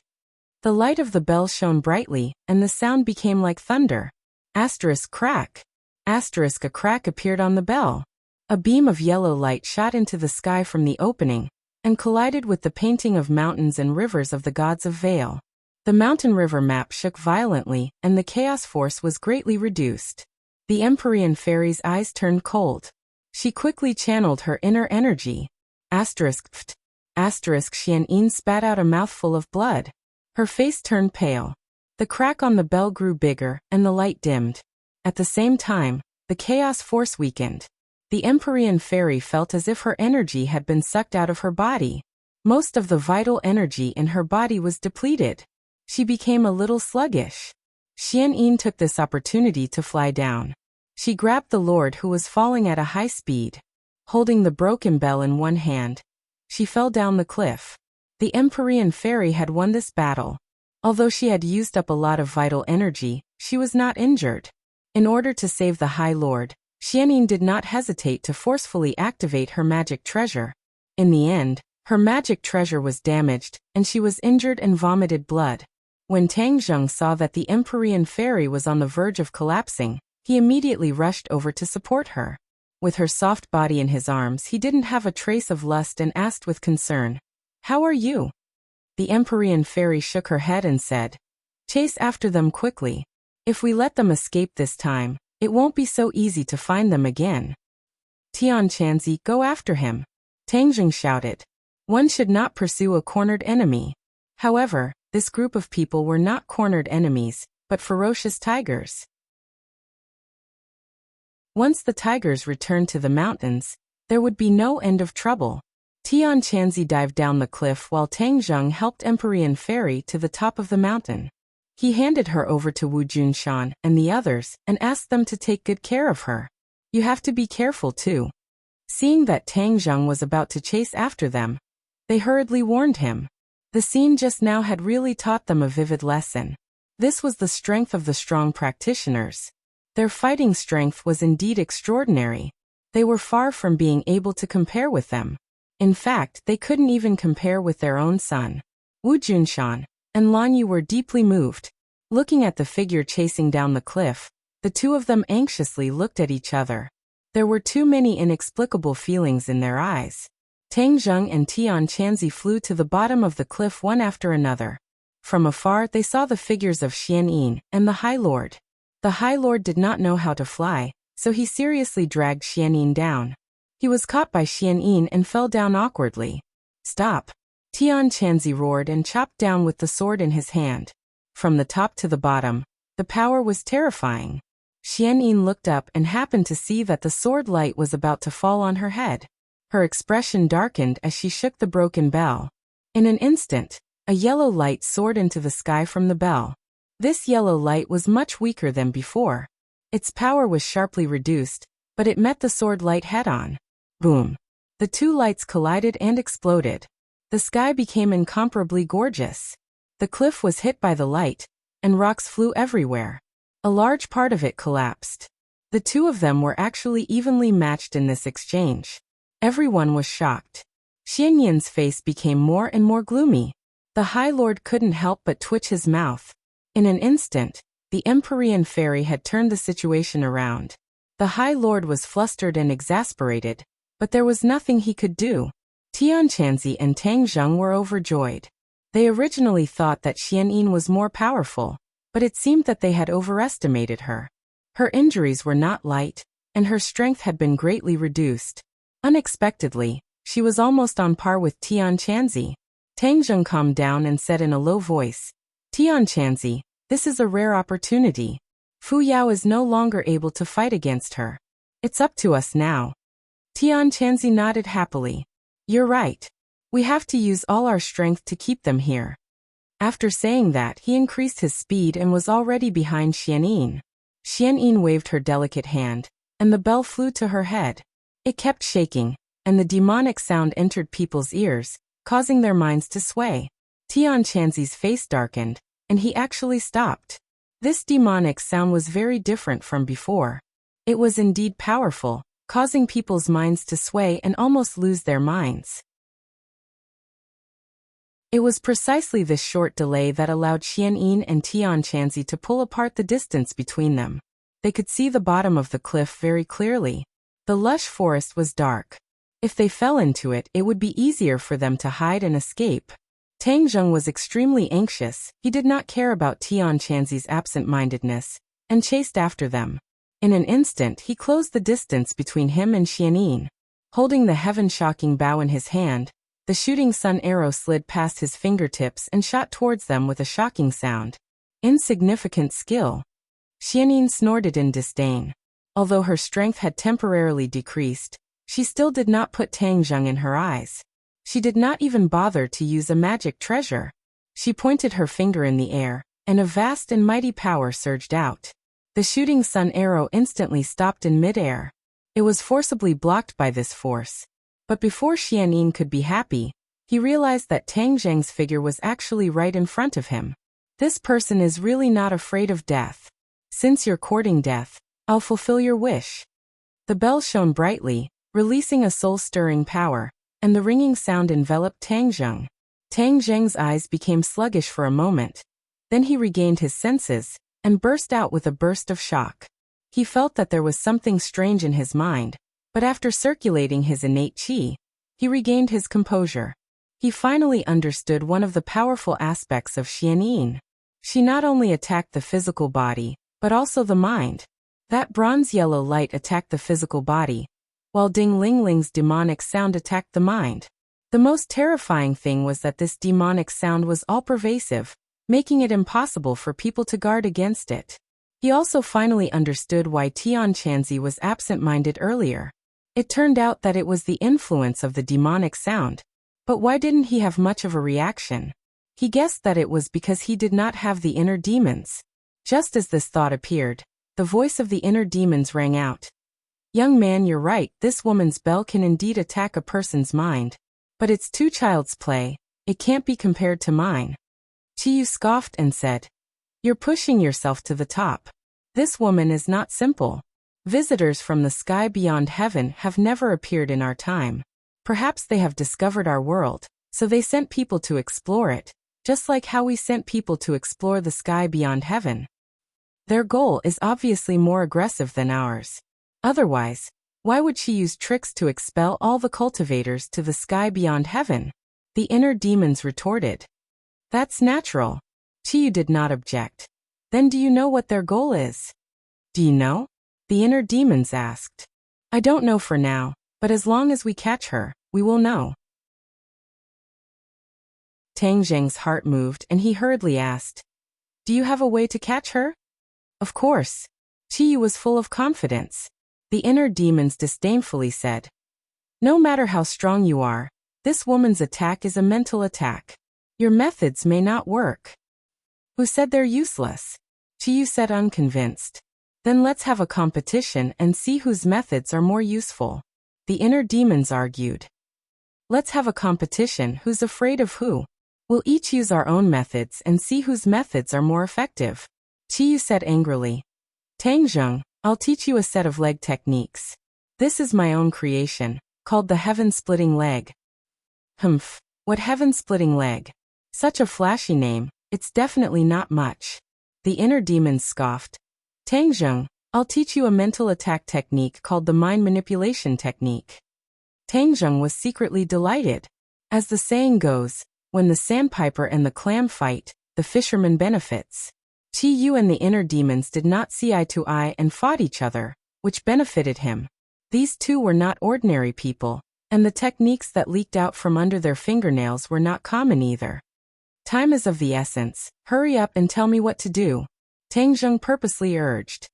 The light of the bell shone brightly, and the sound became like thunder. Asterisk crack. Asterisk a crack appeared on the bell. A beam of yellow light shot into the sky from the opening, and collided with the painting of mountains and rivers of the gods of Vale. The mountain river map shook violently, and the chaos force was greatly reduced. The Empyrean fairy's eyes turned cold. She quickly channeled her inner energy. Asterisk pft. Asterisk Xian Yin spat out a mouthful of blood. Her face turned pale. The crack on the bell grew bigger, and the light dimmed. At the same time, the chaos force weakened. The Empyrean fairy felt as if her energy had been sucked out of her body. Most of the vital energy in her body was depleted. She became a little sluggish. Xian Yin took this opportunity to fly down. She grabbed the Lord who was falling at a high speed. Holding the broken bell in one hand, she fell down the cliff. The Empyrean fairy had won this battle. Although she had used up a lot of vital energy, she was not injured. In order to save the High Lord, Xian Yin did not hesitate to forcefully activate her magic treasure. In the end, her magic treasure was damaged, and she was injured and vomited blood. When Tang Zheng saw that the Empyrean fairy was on the verge of collapsing, he immediately rushed over to support her. With her soft body in his arms, he didn't have a trace of lust and asked with concern, "How are you?" The Empyrean fairy shook her head and said, "Chase after them quickly." If we let them escape this time, it won't be so easy to find them again. Tian Chanzi, go after him. Tang Zheng shouted. One should not pursue a cornered enemy. However, this group of people were not cornered enemies, but ferocious tigers. Once the tigers returned to the mountains, there would be no end of trouble. Tian Chanzi dived down the cliff while Tang Zheng helped Empyrean Fairy to the top of the mountain. He handed her over to Wu Junshan and the others and asked them to take good care of her. You have to be careful too. Seeing that Tang Zheng was about to chase after them, they hurriedly warned him. The scene just now had really taught them a vivid lesson. This was the strength of the strong practitioners. Their fighting strength was indeed extraordinary. They were far from being able to compare with them. In fact, they couldn't even compare with their own son. Wu Junshan and Lan Yu were deeply moved. Looking at the figure chasing down the cliff, the two of them anxiously looked at each other. There were too many inexplicable feelings in their eyes. Tang Zheng and Tian Chanzi flew to the bottom of the cliff one after another. From afar they saw the figures of Xian Yin and the High Lord. The High Lord did not know how to fly, so he seriously dragged Xian Yin down. He was caught by Xian Yin and fell down awkwardly. Stop! Tian Chanzi roared and chopped down with the sword in his hand. From the top to the bottom, the power was terrifying. Xian Yin looked up and happened to see that the sword light was about to fall on her head. Her expression darkened as she shook the broken bell. In an instant, a yellow light soared into the sky from the bell. This yellow light was much weaker than before. Its power was sharply reduced, but it met the sword light head-on. Boom! The two lights collided and exploded. The sky became incomparably gorgeous. The cliff was hit by the light, and rocks flew everywhere. A large part of it collapsed. The two of them were actually evenly matched in this exchange. Everyone was shocked. Xian Yin's face became more and more gloomy. The High Lord couldn't help but twitch his mouth. In an instant, the Empyrean Fairy had turned the situation around. The High Lord was flustered and exasperated, but there was nothing he could do. Tian Chanzi and Tang Zheng were overjoyed. They originally thought that Xian Yin was more powerful, but it seemed that they had overestimated her. Her injuries were not light, and her strength had been greatly reduced. Unexpectedly, she was almost on par with Tian Chanzi. Tang Zheng calmed down and said in a low voice, Tian Chanzi, this is a rare opportunity. Fu Yao is no longer able to fight against her. It's up to us now. Tian Chanzi nodded happily. You're right. We have to use all our strength to keep them here. After saying that, he increased his speed and was already behind Xian Yin. Xian Yin waved her delicate hand, and the bell flew to her head. It kept shaking, and the demonic sound entered people's ears, causing their minds to sway. Tian Chanzi's face darkened, and he actually stopped. This demonic sound was very different from before. It was indeed powerful, causing people's minds to sway and almost lose their minds. It was precisely this short delay that allowed Xian Yin and Tian Chanzi to pull apart the distance between them. They could see the bottom of the cliff very clearly. The lush forest was dark. If they fell into it, it would be easier for them to hide and escape. Tang Zheng was extremely anxious. He did not care about Tian Chanzi's absent-mindedness, and chased after them. In an instant, he closed the distance between him and Xian Yin. Holding the heaven-shocking bow in his hand, the shooting sun arrow slid past his fingertips and shot towards them with a shocking sound. Insignificant skill. Xian Yin snorted in disdain. Although her strength had temporarily decreased, she still did not put Tang Zheng in her eyes. She did not even bother to use a magic treasure. She pointed her finger in the air, and a vast and mighty power surged out. The shooting sun arrow instantly stopped in mid-air. It was forcibly blocked by this force. But before Xian Yin could be happy, he realized that Tang Zheng's figure was actually right in front of him. This person is really not afraid of death. Since you're courting death, I'll fulfill your wish. The bell shone brightly, releasing a soul-stirring power, and the ringing sound enveloped Tang Zheng. Tang Zheng's eyes became sluggish for a moment. Then he regained his senses, and burst out with a burst of shock. He felt that there was something strange in his mind, but after circulating his innate qi, he regained his composure. He finally understood one of the powerful aspects of Xian Yin. She not only attacked the physical body, but also the mind. That bronze-yellow light attacked the physical body, while Ding Ling Ling's demonic sound attacked the mind. The most terrifying thing was that this demonic sound was all-pervasive, making it impossible for people to guard against it. He also finally understood why Tian Chanzi was absent-minded earlier. It turned out that it was the influence of the demonic sound. But why didn't he have much of a reaction? He guessed that it was because he did not have the inner demons. Just as this thought appeared, the voice of the inner demons rang out. Young man, you're right, this woman's bell can indeed attack a person's mind. But it's too child's play, it can't be compared to mine. Chiyu scoffed and said, you're pushing yourself to the top. This woman is not simple. Visitors from the sky beyond heaven have never appeared in our time. Perhaps they have discovered our world, so they sent people to explore it, just like how we sent people to explore the sky beyond heaven. Their goal is obviously more aggressive than ours. Otherwise, why would she use tricks to expel all the cultivators to the sky beyond heaven? The inner demons retorted. That's natural. Chiyu did not object. Then do you know what their goal is? Do you know? The inner demons asked. I don't know for now, but as long as we catch her, we will know. Tang Zheng's heart moved and he hurriedly asked, do you have a way to catch her? Of course. Chiyu was full of confidence. The inner demons disdainfully said, no matter how strong you are, this woman's attack is a mental attack. Your methods may not work. Who said they're useless? Chiyu said unconvinced. Then let's have a competition and see whose methods are more useful. The inner demons argued. Let's have a competition who's afraid of who. We'll each use our own methods and see whose methods are more effective. Chiyu said angrily. Tang Zheng, I'll teach you a set of leg techniques. This is my own creation, called the heaven-splitting leg. Humph, what heaven-splitting leg? Such a flashy name, it's definitely not much. The inner demons scoffed. Tang Zheng, I'll teach you a mental attack technique called the mind manipulation technique. Tang Zheng was secretly delighted. As the saying goes, when the sandpiper and the clam fight, the fisherman benefits. Chi Yu and the inner demons did not see eye to eye and fought each other, which benefited him. These two were not ordinary people, and the techniques that leaked out from under their fingernails were not common either. Time is of the essence, hurry up and tell me what to do, Tang Zheng purposely urged.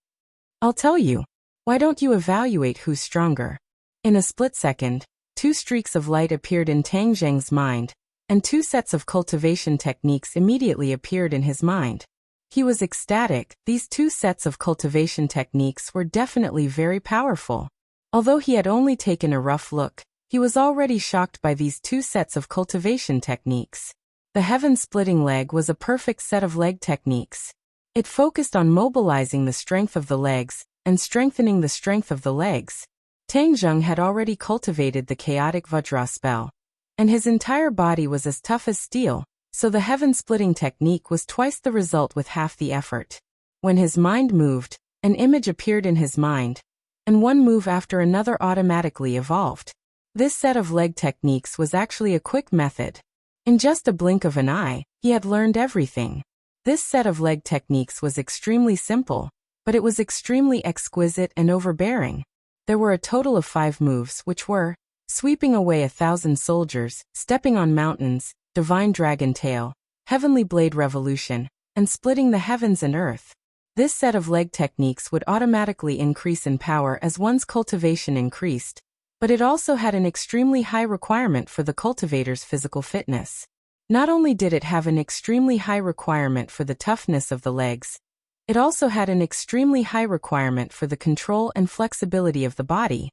I'll tell you. Why don't you evaluate who's stronger? In a split second, two streaks of light appeared in Tang Zheng's mind, and two sets of cultivation techniques immediately appeared in his mind. He was ecstatic. These two sets of cultivation techniques were definitely very powerful. Although he had only taken a rough look, he was already shocked by these two sets of cultivation techniques. The heaven-splitting leg was a perfect set of leg techniques. It focused on mobilizing the strength of the legs and strengthening the strength of the legs. Tang Zheng had already cultivated the chaotic Vajra spell, and his entire body was as tough as steel. So the heaven-splitting technique was twice the result with half the effort. When his mind moved, an image appeared in his mind, and one move after another automatically evolved. This set of leg techniques was actually a quick method. In just a blink of an eye, he had learned everything. This set of leg techniques was extremely simple, but it was extremely exquisite and overbearing. There were a total of 5 moves, which were sweeping away 1,000 soldiers, stepping on mountains, divine dragon tail, heavenly blade revolution, and splitting the heavens and earth. This set of leg techniques would automatically increase in power as one's cultivation increased, but it also had an extremely high requirement for the cultivator's physical fitness. Not only did it have an extremely high requirement for the toughness of the legs, it also had an extremely high requirement for the control and flexibility of the body.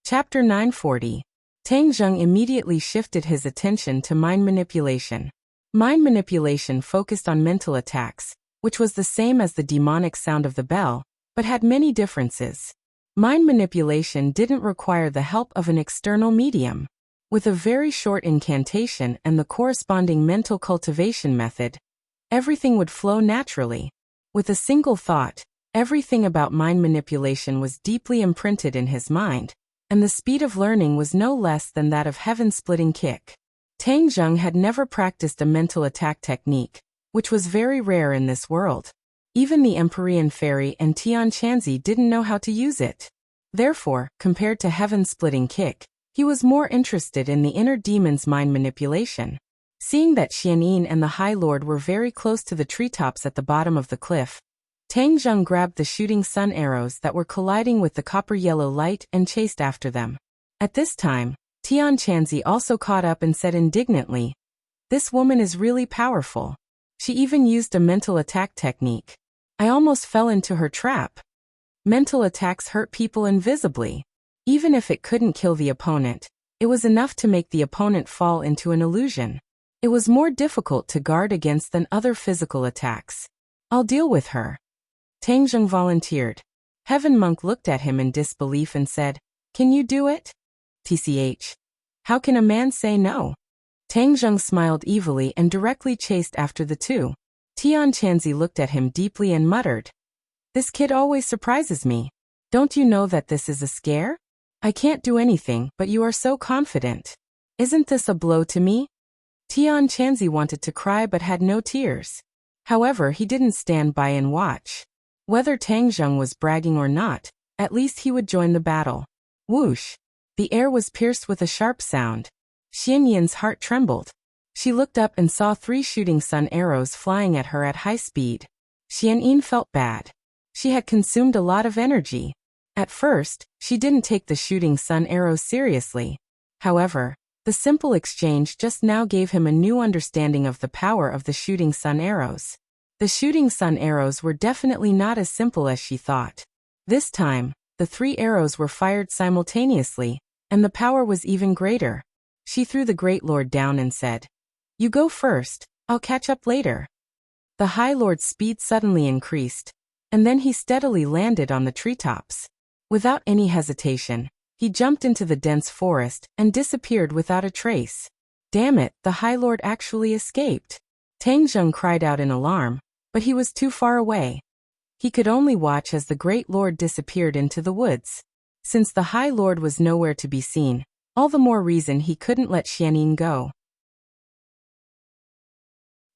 Chapter 940. Tang Zheng immediately shifted his attention to mind manipulation. Mind manipulation focused on mental attacks, which was the same as the demonic sound of the bell, but had many differences. Mind manipulation didn't require the help of an external medium. With a very short incantation and the corresponding mental cultivation method, everything would flow naturally. With a single thought, everything about mind manipulation was deeply imprinted in his mind, and the speed of learning was no less than that of heaven-splitting kick. Tang Zheng had never practiced a mental attack technique, which was very rare in this world. Even the Empyrean Fairy and Tian Chanzi didn't know how to use it. Therefore, compared to Heaven-Splitting Kick, he was more interested in the inner demon's mind manipulation. Seeing that Xianyin and the High Lord were very close to the treetops at the bottom of the cliff, Tang Zheng grabbed the shooting sun arrows that were colliding with the copper-yellow light and chased after them. At this time, Tian Chanzi also caught up and said indignantly, "This woman is really powerful. She even used a mental attack technique. I almost fell into her trap." Mental attacks hurt people invisibly. Even if it couldn't kill the opponent, it was enough to make the opponent fall into an illusion. It was more difficult to guard against than other physical attacks. "I'll deal with her." Tang Zheng volunteered. Heaven Monk looked at him in disbelief and said, "Can you do it?" "TCH. How can a man say no?" Tang Zheng smiled evilly and directly chased after the two. Tian Chanzi looked at him deeply and muttered, "This kid always surprises me. Don't you know that this is a scare? I can't do anything, but you are so confident. Isn't this a blow to me?" Tian Chanzi wanted to cry but had no tears. However, he didn't stand by and watch. Whether Tang Zheng was bragging or not, at least he would join the battle. Whoosh! The air was pierced with a sharp sound. Xianyin's heart trembled. She looked up and saw 3 shooting sun arrows flying at her at high speed. Xianyin felt bad. She had consumed a lot of energy. At first, she didn't take the shooting sun arrows seriously. However, the simple exchange just now gave him a new understanding of the power of the shooting sun arrows. The shooting sun arrows were definitely not as simple as she thought. This time, the 3 arrows were fired simultaneously, and the power was even greater. She threw the Great Lord down and said, "You go first, I'll catch up later." The High Lord's speed suddenly increased, and then he steadily landed on the treetops. Without any hesitation, he jumped into the dense forest and disappeared without a trace. Damn it, the High Lord actually escaped. Tang Zheng cried out in alarm, but he was too far away. He could only watch as the Great Lord disappeared into the woods. Since the High Lord was nowhere to be seen, all the more reason he couldn't let Xianyin go.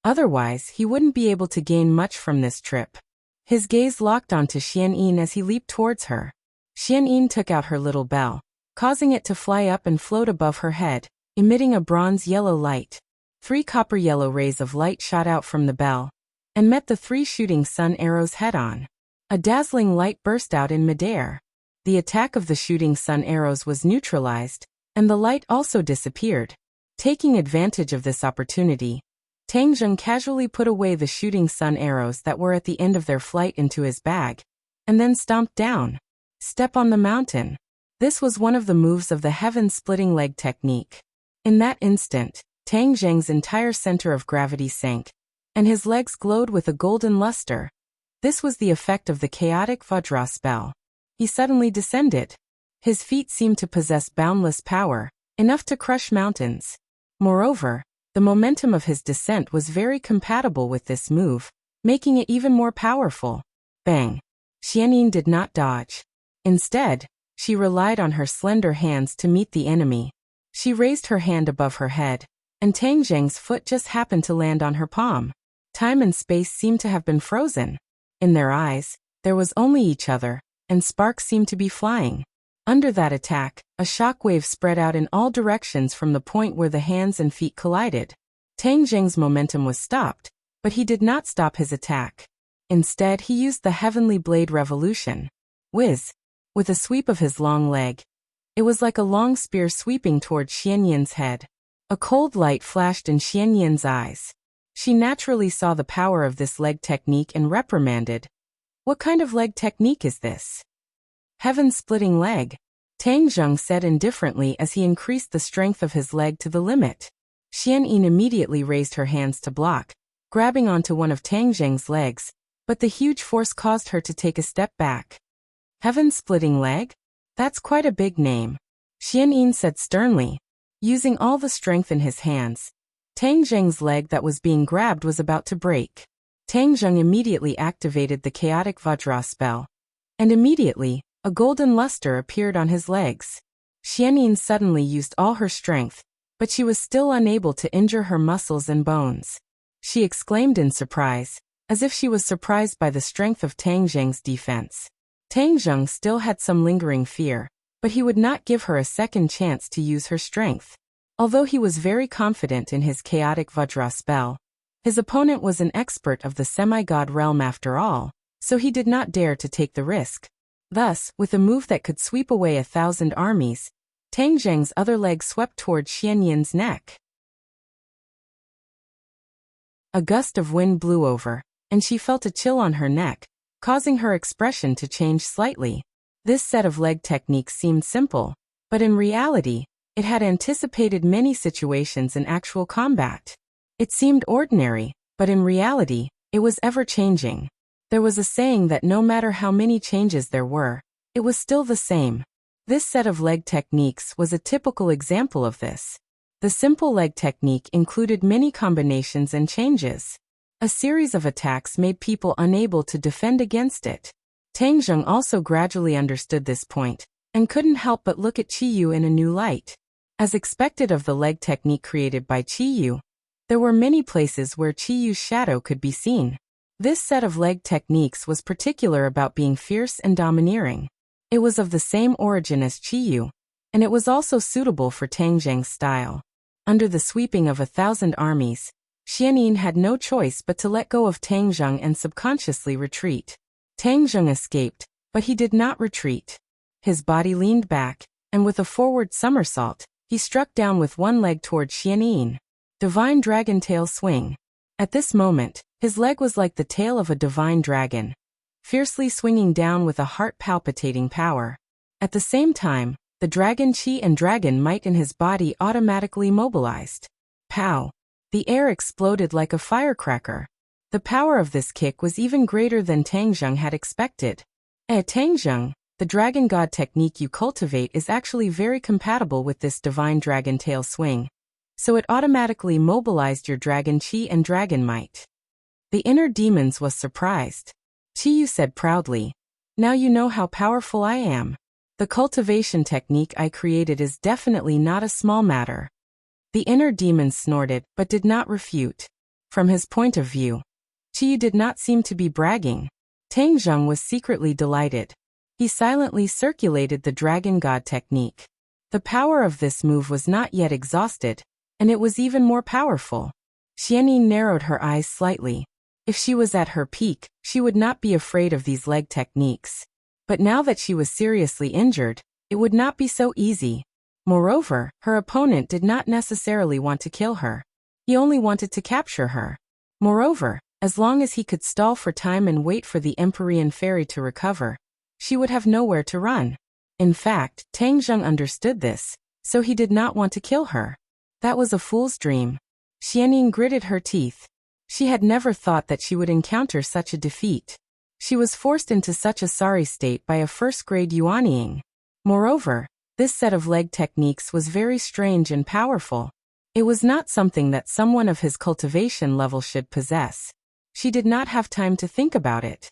Otherwise, he wouldn't be able to gain much from this trip. His gaze locked onto Xianyin as he leaped towards her. Xianyin took out her little bell, causing it to fly up and float above her head, emitting a bronze-yellow light. 3 copper-yellow rays of light shot out from the bell, and met the 3 shooting sun arrows head-on. A dazzling light burst out in midair. The attack of the shooting sun arrows was neutralized, and the light also disappeared. Taking advantage of this opportunity, Tang Zheng casually put away the shooting sun arrows that were at the end of their flight into his bag, and then stomped down. Step on the mountain. This was one of the moves of the heaven-splitting leg technique. In that instant, Tang Zheng's entire center of gravity sank, and his legs glowed with a golden luster. This was the effect of the chaotic Vajra spell. He suddenly descended. His feet seemed to possess boundless power, enough to crush mountains. Moreover, the momentum of his descent was very compatible with this move, making it even more powerful. Bang! Xianyin did not dodge. Instead, she relied on her slender hands to meet the enemy. She raised her hand above her head, and Tang Zheng's foot just happened to land on her palm. Time and space seemed to have been frozen. In their eyes, there was only each other, and sparks seemed to be flying. Under that attack, a shockwave spread out in all directions from the point where the hands and feet collided. Tang Zheng's momentum was stopped, but he did not stop his attack. Instead, he used the Heavenly Blade Revolution. Whiz! With a sweep of his long leg. It was like a long spear sweeping toward Xianyin's head. A cold light flashed in Xianyin's eyes. She naturally saw the power of this leg technique and reprimanded. "What kind of leg technique is this?" "Heaven-splitting leg," Tang Zheng said indifferently as he increased the strength of his leg to the limit. Xianyin immediately raised her hands to block, grabbing onto one of Tang Zheng's legs, but the huge force caused her to take a step back. "Heaven-splitting leg? That's quite a big name," Xianyin said sternly. Using all the strength in his hands, Tang Zheng's leg that was being grabbed was about to break. Tang Zheng immediately activated the chaotic Vajra spell. And immediately, a golden luster appeared on his legs. Xianyin suddenly used all her strength, but she was still unable to injure her muscles and bones. She exclaimed in surprise, as if she was surprised by the strength of Tang Zheng's defense. Tang Zheng still had some lingering fear, but he would not give her a second chance to use her strength. Although he was very confident in his chaotic Vajra spell, his opponent was an expert of the semi-god realm after all, so he did not dare to take the risk. Thus, with a move that could sweep away 1,000 armies, Tang Zheng's other leg swept toward Xian Yin's neck. A gust of wind blew over, and she felt a chill on her neck, causing her expression to change slightly. This set of leg techniques seemed simple, but in reality, it had anticipated many situations in actual combat. It seemed ordinary, but in reality, it was ever-changing. There was a saying that no matter how many changes there were, it was still the same. This set of leg techniques was a typical example of this. The simple leg technique included many combinations and changes. A series of attacks made people unable to defend against it. Tang Zheng also gradually understood this point, and couldn't help but look at Qiyu in a new light. As expected of the leg technique created by Qiyu, there were many places where Qiyu's shadow could be seen. This set of leg techniques was particular about being fierce and domineering. It was of the same origin as Qiyu, and it was also suitable for Tang Zheng's style. Under the sweeping of 1,000 armies, Xian Yin had no choice but to let go of Tang Zheng and subconsciously retreat. Tang Zheng escaped, but he did not retreat. His body leaned back, and with a forward somersault, he struck down with one leg toward Xian Yin. Divine Dragon Tail Swing. At this moment, his leg was like the tail of a divine dragon, fiercely swinging down with a heart-palpitating power. At the same time, the dragon chi and dragon might in his body automatically mobilized. Pow! The air exploded like a firecracker. The power of this kick was even greater than Tang Zheng had expected. Tang Zheng, the dragon god technique you cultivate is actually very compatible with this divine dragon tail swing, so it automatically mobilized your dragon chi and dragon might. The inner demons was surprised. Qiyu said proudly, "Now you know how powerful I am. The cultivation technique I created is definitely not a small matter." The inner demons snorted but did not refute. From his point of view, Qiyu did not seem to be bragging. Tang Zheng was secretly delighted. He silently circulated the dragon god technique. The power of this move was not yet exhausted, and it was even more powerful. Xian Yin narrowed her eyes slightly. If she was at her peak, she would not be afraid of these leg techniques. But now that she was seriously injured, it would not be so easy. Moreover, her opponent did not necessarily want to kill her. He only wanted to capture her. Moreover, as long as he could stall for time and wait for the Empyrean fairy to recover, she would have nowhere to run. In fact, Tang Zheng understood this, so he did not want to kill her. That was a fool's dream. Xian Yin gritted her teeth. She had never thought that she would encounter such a defeat. She was forced into such a sorry state by a first-grade Yuanying. Moreover, this set of leg techniques was very strange and powerful. It was not something that someone of his cultivation level should possess. She did not have time to think about it.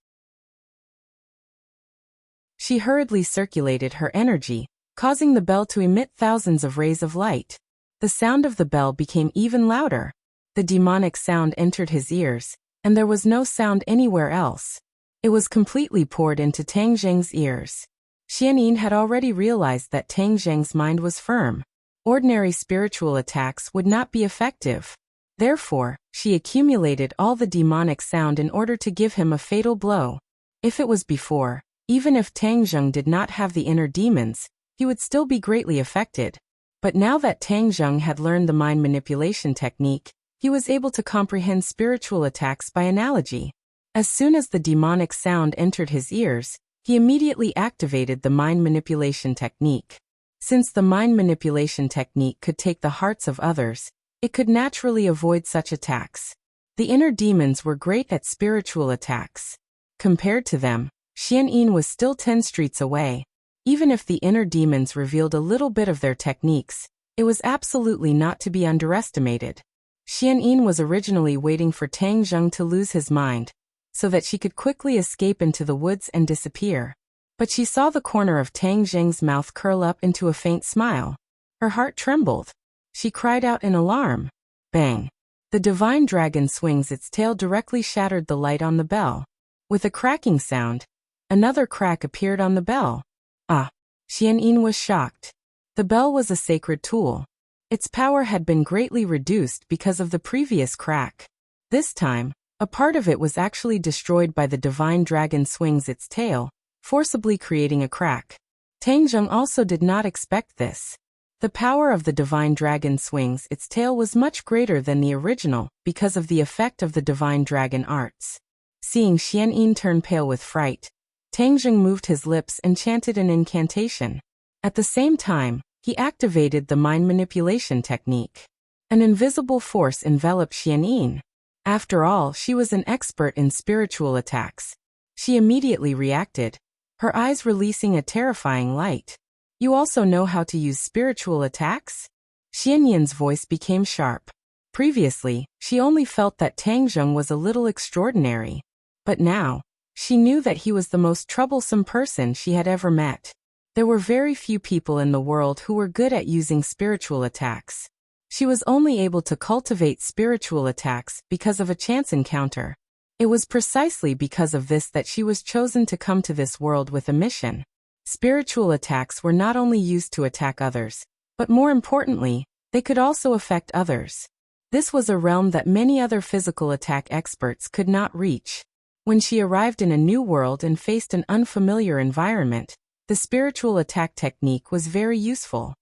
She hurriedly circulated her energy, causing the bell to emit thousands of rays of light. The sound of the bell became even louder. The demonic sound entered his ears, and there was no sound anywhere else. It was completely poured into Tang Zheng's ears. Xian Yin had already realized that Tang Zheng's mind was firm. Ordinary spiritual attacks would not be effective. Therefore, she accumulated all the demonic sound in order to give him a fatal blow. If it was before, even if Tang Zheng did not have the inner demons, he would still be greatly affected. But now that Tang Zheng had learned the mind manipulation technique, he was able to comprehend spiritual attacks by analogy. As soon as the demonic sound entered his ears, he immediately activated the mind manipulation technique. Since the mind manipulation technique could take the hearts of others, it could naturally avoid such attacks. The inner demons were great at spiritual attacks. Compared to them, Xian Yin was still 10 streets away. Even if the inner demons revealed a little bit of their techniques, it was absolutely not to be underestimated. Xian Yin was originally waiting for Tang Zheng to lose his mind, so that she could quickly escape into the woods and disappear. But she saw the corner of Tang Zheng's mouth curl up into a faint smile. Her heart trembled. She cried out in alarm. Bang! The divine dragon swings its tail directly shattered the light on the bell. With a cracking sound, another crack appeared on the bell. Ah! Xianyin was shocked. The bell was a sacred tool. Its power had been greatly reduced because of the previous crack. This time, a part of it was actually destroyed by the divine dragon swings its tail, forcibly creating a crack. Tang Zheng also did not expect this. The power of the divine dragon swings its tail was much greater than the original because of the effect of the divine dragon arts. Seeing Xianyin turn pale with fright, Tang Zheng moved his lips and chanted an incantation. At the same time, he activated the mind manipulation technique. An invisible force enveloped Xianyin. After all, she was an expert in spiritual attacks. She immediately reacted, her eyes releasing a terrifying light. You also know how to use spiritual attacks? Xianyin's voice became sharp. Previously, she only felt that Tang Zheng was a little extraordinary. But now, she knew that he was the most troublesome person she had ever met. There were very few people in the world who were good at using spiritual attacks. She was only able to cultivate spiritual attacks because of a chance encounter. It was precisely because of this that she was chosen to come to this world with a mission. Spiritual attacks were not only used to attack others, but more importantly, they could also affect others. This was a realm that many other physical attack experts could not reach. When she arrived in a new world and faced an unfamiliar environment, the spiritual attack technique was very useful.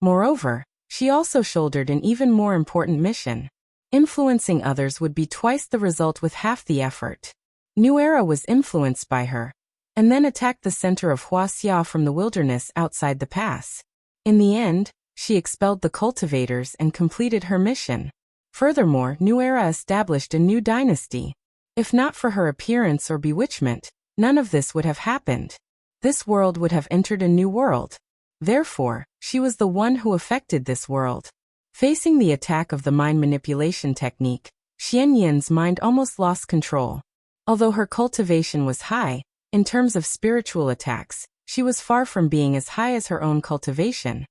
Moreover, she also shouldered an even more important mission. Influencing others would be twice the result with half the effort. New Era was influenced by her, and then attacked the center of Wuxia from the wilderness outside the pass. In the end, she expelled the cultivators and completed her mission. Furthermore, New Era established a new dynasty. If not for her appearance or bewitchment, none of this would have happened. This world would have entered a new world. Therefore, she was the one who affected this world. Facing the attack of the mind manipulation technique, Xianyin's mind almost lost control. Although her cultivation was high, in terms of spiritual attacks, she was far from being as high as her own cultivation.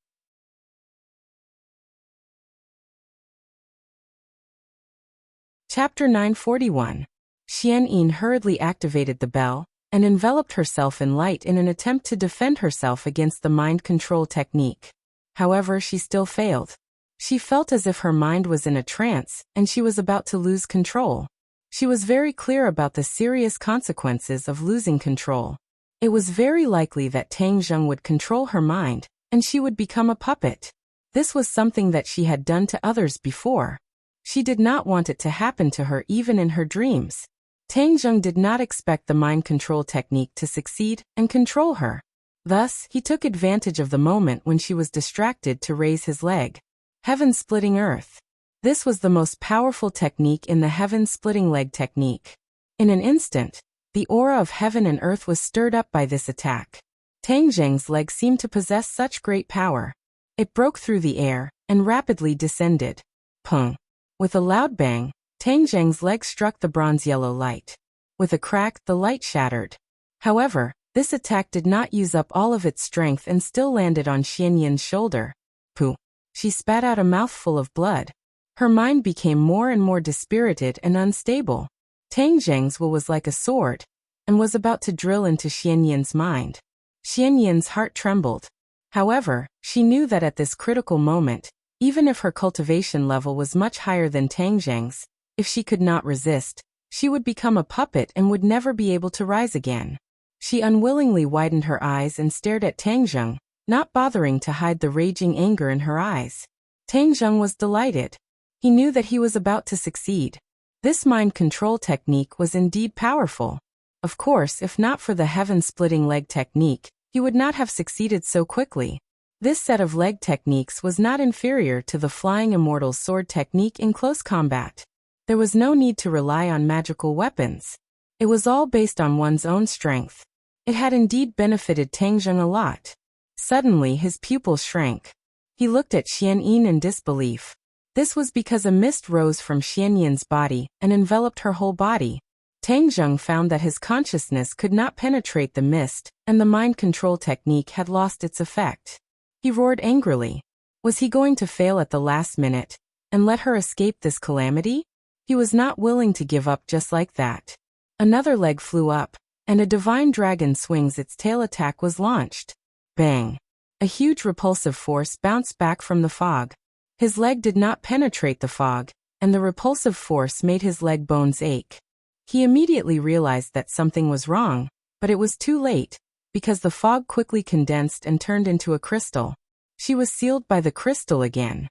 Chapter 941. Xianyin hurriedly activated the bell and enveloped herself in light in an attempt to defend herself against the mind control technique. However, she still failed. She felt as if her mind was in a trance and she was about to lose control. She was very clear about the serious consequences of losing control. It was very likely that Tang Zheng would control her mind, and she would become a puppet. This was something that she had done to others before. She did not want it to happen to her even in her dreams. Tang Zheng did not expect the mind control technique to succeed and control her. Thus, he took advantage of the moment when she was distracted to raise his leg. Heaven-splitting earth. This was the most powerful technique in the heaven-splitting leg technique. In an instant, the aura of heaven and earth was stirred up by this attack. Tang Zheng's leg seemed to possess such great power. It broke through the air and rapidly descended. Pung! With a loud bang, Tang Zheng's leg struck the bronze-yellow light. With a crack, the light shattered. However, this attack did not use up all of its strength and still landed on Xianyin's shoulder. Pooh! She spat out a mouthful of blood. Her mind became more and more dispirited and unstable. Tang Zheng's will was like a sword, and was about to drill into Xianyin's mind. Xianyin's heart trembled. However, she knew that at this critical moment, even if her cultivation level was much higher than Tang Zheng's, if she could not resist, she would become a puppet and would never be able to rise again. She unwillingly widened her eyes and stared at Tang Zheng, not bothering to hide the raging anger in her eyes. Tang Zheng was delighted. He knew that he was about to succeed. This mind control technique was indeed powerful. Of course, if not for the heaven-splitting leg technique, he would not have succeeded so quickly. This set of leg techniques was not inferior to the Flying Immortal's sword technique in close combat. There was no need to rely on magical weapons. It was all based on one's own strength. It had indeed benefited Tang Zheng a lot. Suddenly his pupils shrank. He looked at Xianyin in disbelief. This was because a mist rose from Xianyin's body and enveloped her whole body. Tang Zheng found that his consciousness could not penetrate the mist, and the mind control technique had lost its effect. He roared angrily. Was he going to fail at the last minute and let her escape this calamity? He was not willing to give up just like that. Another leg flew up, and a divine dragon swings its tail attack was launched. Bang! A huge repulsive force bounced back from the fog. His leg did not penetrate the fog, and the repulsive force made his leg bones ache. He immediately realized that something was wrong, but it was too late, because the fog quickly condensed and turned into a crystal. She was sealed by the crystal again.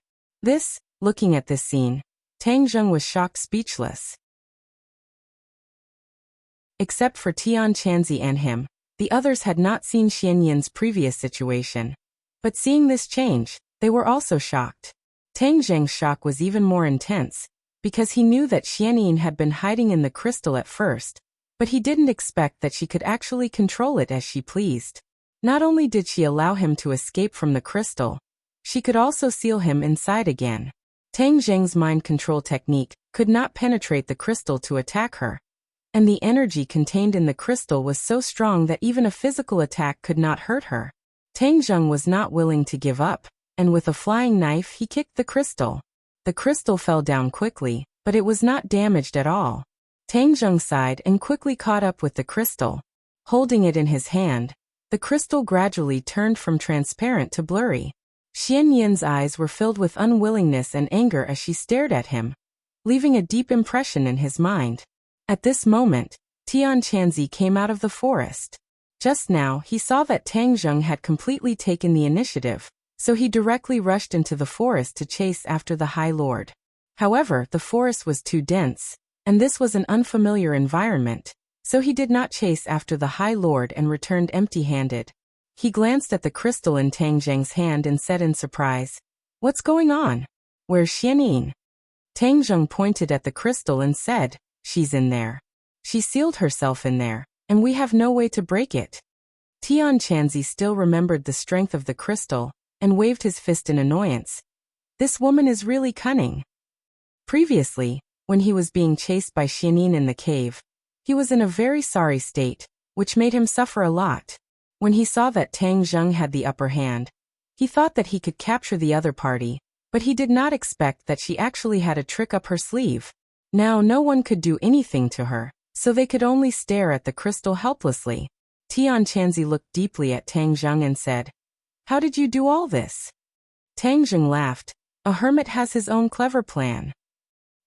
Looking at this scene, Tang Zheng was shocked speechless. Except for Tian Chanzi and him, the others had not seen Xianyin's previous situation. But seeing this change, they were also shocked. Tang Zheng's shock was even more intense, because he knew that Xianyin had been hiding in the crystal at first, but he didn't expect that she could actually control it as she pleased. Not only did she allow him to escape from the crystal, she could also seal him inside again. Tang Zheng's mind control technique could not penetrate the crystal to attack her, and the energy contained in the crystal was so strong that even a physical attack could not hurt her. Tang Zheng was not willing to give up, and with a flying knife he kicked the crystal. The crystal fell down quickly, but it was not damaged at all. Tang Zheng sighed and quickly caught up with the crystal. Holding it in his hand, the crystal gradually turned from transparent to blurry. Xianyin's eyes were filled with unwillingness and anger as she stared at him, leaving a deep impression in his mind. At this moment, Tian Chanzi came out of the forest. Just now he saw that Tang Zheng had completely taken the initiative, so he directly rushed into the forest to chase after the High Lord. However, the forest was too dense, and this was an unfamiliar environment, so he did not chase after the High Lord and returned empty-handed. He glanced at the crystal in Tang Zheng's hand and said in surprise, "What's going on? Where's Xianyin?" Tang Zheng pointed at the crystal and said, "She's in there. She sealed herself in there, and we have no way to break it." Tian Chanzi still remembered the strength of the crystal, and waved his fist in annoyance. This woman is really cunning. Previously, when he was being chased by Xianyin in the cave, he was in a very sorry state, which made him suffer a lot. When he saw that Tang Zheng had the upper hand, he thought that he could capture the other party, but he did not expect that she actually had a trick up her sleeve. Now no one could do anything to her, so they could only stare at the crystal helplessly. Tian Chanzi looked deeply at Tang Zheng and said, "How did you do all this?" Tang Zheng laughed. "A hermit has his own clever plan."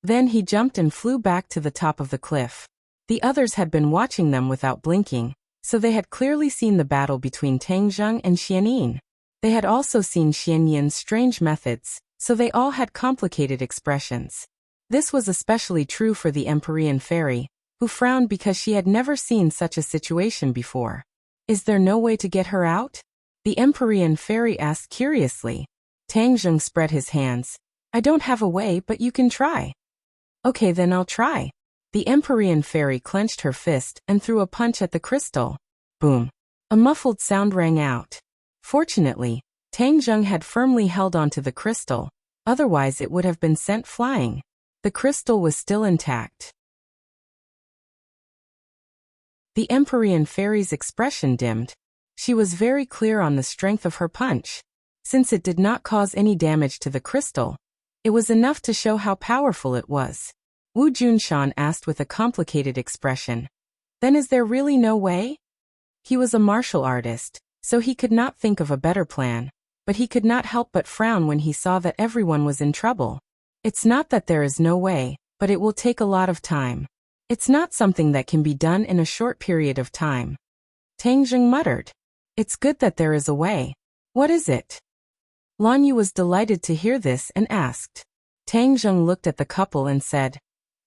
Then he jumped and flew back to the top of the cliff. The others had been watching them without blinking, so they had clearly seen the battle between Tang Zheng and Xianyin. They had also seen Xianyin's strange methods, so they all had complicated expressions. This was especially true for the Empyrean fairy, who frowned because she had never seen such a situation before. "Is there no way to get her out?" the Empyrean fairy asked curiously. Tang Zheng spread his hands. "I don't have a way, but you can try." "Okay, then I'll try." The Empyrean fairy clenched her fist and threw a punch at the crystal. Boom! A muffled sound rang out. Fortunately, Tang Zheng had firmly held onto the crystal, otherwise it would have been sent flying. The crystal was still intact. The Empyrean fairy's expression dimmed. She was very clear on the strength of her punch. Since it did not cause any damage to the crystal, it was enough to show how powerful it was. Wu Junshan asked with a complicated expression. "Then is there really no way?" He was a martial artist, so he could not think of a better plan, but he could not help but frown when he saw that everyone was in trouble. "It's not that there is no way, but it will take a lot of time. It's not something that can be done in a short period of time." Tang Zheng muttered. "It's good that there is a way. What is it?" Lan Yu was delighted to hear this and asked. Tang Zheng looked at the couple and said,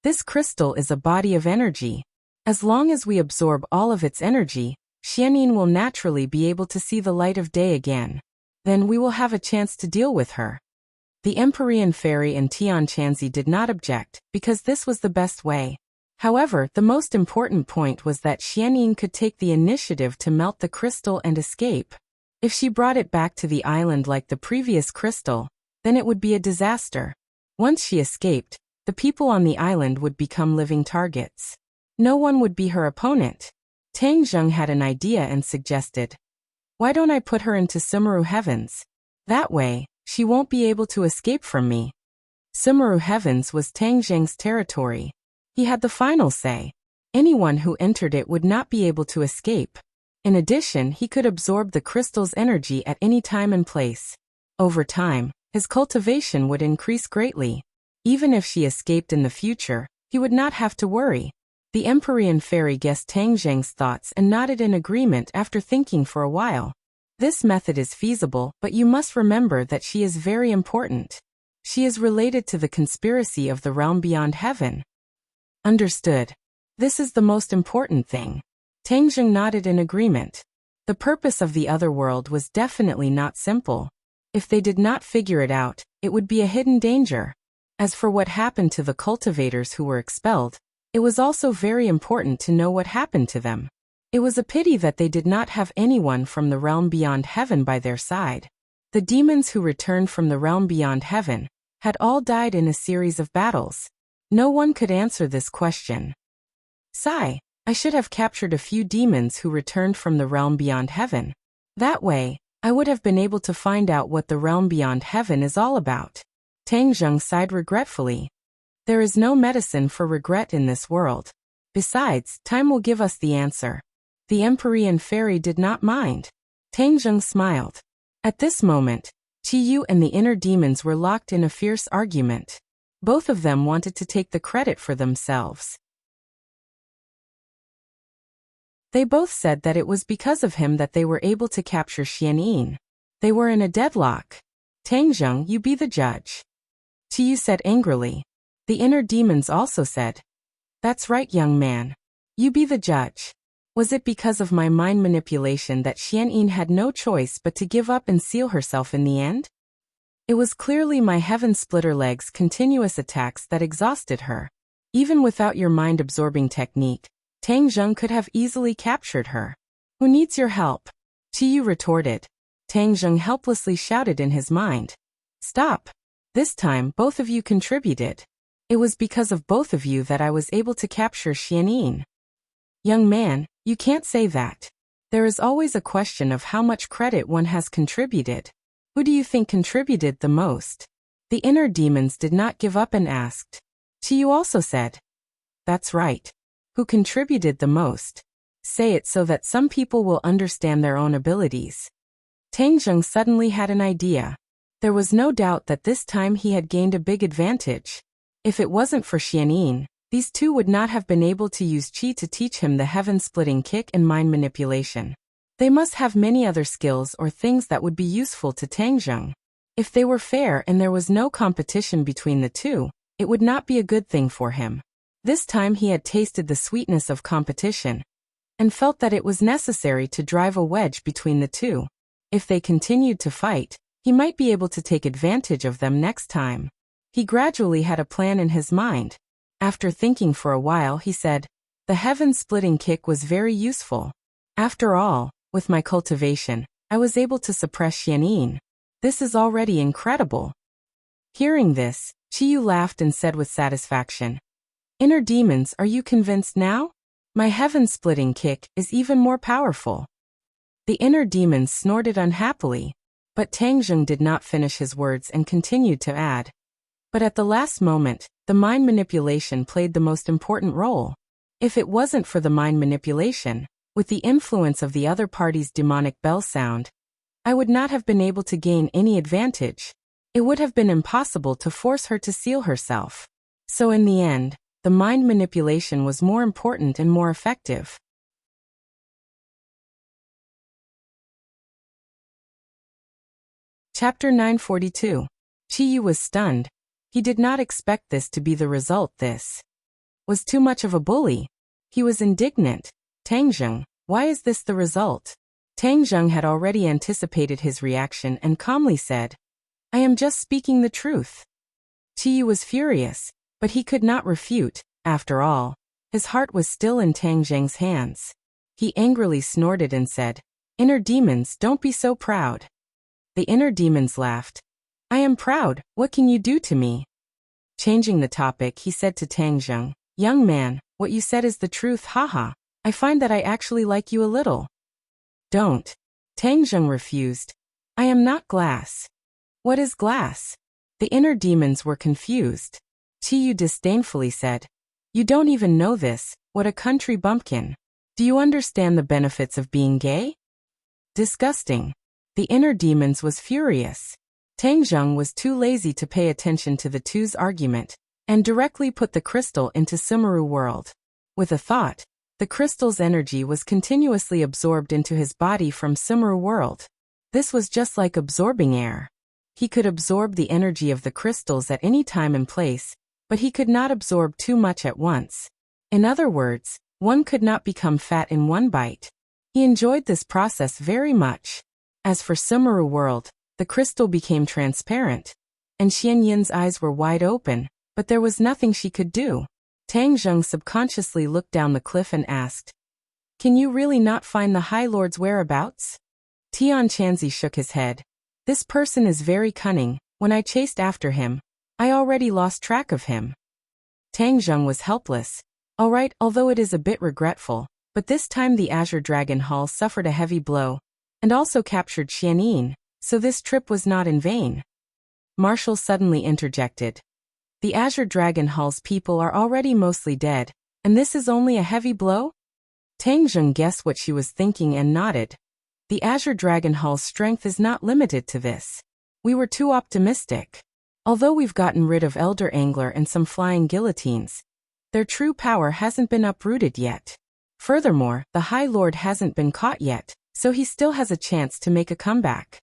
"This crystal is a body of energy. As long as we absorb all of its energy, Xianyin will naturally be able to see the light of day again. Then we will have a chance to deal with her." The Empyrean fairy and Tian Chanzi did not object, because this was the best way. However, the most important point was that Xianyin could take the initiative to melt the crystal and escape. If she brought it back to the island like the previous crystal, then it would be a disaster. Once she escaped, the people on the island would become living targets. No one would be her opponent. Tang Zheng had an idea and suggested, "Why don't I put her into Sumeru Heavens? That way, she won't be able to escape from me. Sumeru Heavens was Tang Zheng's territory. He had the final say. Anyone who entered it would not be able to escape. In addition, he could absorb the crystal's energy at any time and place. Over time, his cultivation would increase greatly. Even if she escaped in the future, he would not have to worry. The Empyrean fairy guessed Tang Zheng's thoughts and nodded in agreement after thinking for a while. This method is feasible, but you must remember that she is very important. She is related to the conspiracy of the realm beyond heaven. Understood. This is the most important thing. Tang Zheng nodded in agreement. The purpose of the other world was definitely not simple. If they did not figure it out, it would be a hidden danger. As for what happened to the cultivators who were expelled, it was also very important to know what happened to them. It was a pity that they did not have anyone from the realm beyond heaven by their side. The demons who returned from the realm beyond heaven had all died in a series of battles. No one could answer this question. Sigh, I should have captured a few demons who returned from the realm beyond heaven. That way, I would have been able to find out what the realm beyond heaven is all about. Tang Zheng sighed regretfully. There is no medicine for regret in this world. Besides, time will give us the answer. The Empyrean fairy did not mind. Tang Zheng smiled. At this moment, Qiyu and the inner demons were locked in a fierce argument. Both of them wanted to take the credit for themselves. They both said that it was because of him that they were able to capture Xianyin. They were in a deadlock. Tang Zheng, you be the judge. Qiyu said angrily. The inner demons also said, That's right, young man. You be the judge. Was it because of my mind manipulation that Xianyin had no choice but to give up and seal herself in the end? It was clearly my heaven splitter leg's continuous attacks that exhausted her. Even without your mind-absorbing technique, Tang Zheng could have easily captured her. Who needs your help? Qiyu retorted. Tang Zheng helplessly shouted in his mind. Stop. This time, both of you contributed. It was because of both of you that I was able to capture Xianyin. Young man, you can't say that. There is always a question of how much credit one has contributed. Who do you think contributed the most? The inner demons did not give up and asked. Qiyu also said. That's right. Who contributed the most? Say it so that some people will understand their own abilities. Tang Zheng suddenly had an idea. There was no doubt that this time he had gained a big advantage. If it wasn't for Xianyin, these two would not have been able to use qi to teach him the heaven-splitting kick and mind manipulation. They must have many other skills or things that would be useful to Tang Zheng. If they were fair and there was no competition between the two, it would not be a good thing for him. This time he had tasted the sweetness of competition and felt that it was necessary to drive a wedge between the two. If they continued to fight, he might be able to take advantage of them next time. He gradually had a plan in his mind. After thinking for a while, he said, The heaven-splitting kick was very useful. After all, with my cultivation, I was able to suppress Xianyin. This is already incredible. Hearing this, Qiyu laughed and said with satisfaction, Inner demons, are you convinced now? My heaven-splitting kick is even more powerful. The inner demons snorted unhappily, but Tang Zheng did not finish his words and continued to add. But at the last moment, the mind manipulation played the most important role. If it wasn't for the mind manipulation, with the influence of the other party's demonic bell sound, I would not have been able to gain any advantage. It would have been impossible to force her to seal herself. So in the end, the mind manipulation was more important and more effective. Chapter 942. Qiyu was stunned. He did not expect this to be the result. This was too much of a bully. He was indignant. Tang Zheng, why is this the result? Tang Zheng had already anticipated his reaction and calmly said, I am just speaking the truth. Qiyu was furious, but he could not refute. After all, his heart was still in Tang Zheng's hands. He angrily snorted and said, Inner demons, don't be so proud. The inner demons laughed. I am proud, what can you do to me? Changing the topic, he said to Tang Zheng, Young man, what you said is the truth, haha. I find that I actually like you a little. Don't. Tang Zheng refused. I am not glass. What is glass? The inner demons were confused. Qiyu disdainfully said, You don't even know this, what a country bumpkin. Do you understand the benefits of being gay? Disgusting. The inner demons was furious. Tang Zheng was too lazy to pay attention to the two's argument, and directly put the crystal into Sumeru world. With a thought, the crystal's energy was continuously absorbed into his body from Sumeru world. This was just like absorbing air. He could absorb the energy of the crystals at any time and place, but he could not absorb too much at once. In other words, one could not become fat in one bite. He enjoyed this process very much. As for Sumeru world, the crystal became transparent, and Xian Yin's eyes were wide open, but there was nothing she could do. Tang Zheng subconsciously looked down the cliff and asked, Can you really not find the High Lord's whereabouts? Tian Chanzi shook his head. This person is very cunning. When I chased after him, I already lost track of him. Tang Zheng was helpless. All right, although it is a bit regretful, but this time the Azure Dragon Hall suffered a heavy blow, and also captured Xian Yin, so this trip was not in vain. Marshall suddenly interjected. The Azure Dragon Hall's people are already mostly dead, and this is only a heavy blow? Tang Zheng guessed what she was thinking and nodded. The Azure Dragon Hall's strength is not limited to this. We were too optimistic. Although we've gotten rid of Elder Angler and some flying guillotines, their true power hasn't been uprooted yet. Furthermore, the High Lord hasn't been caught yet, so he still has a chance to make a comeback.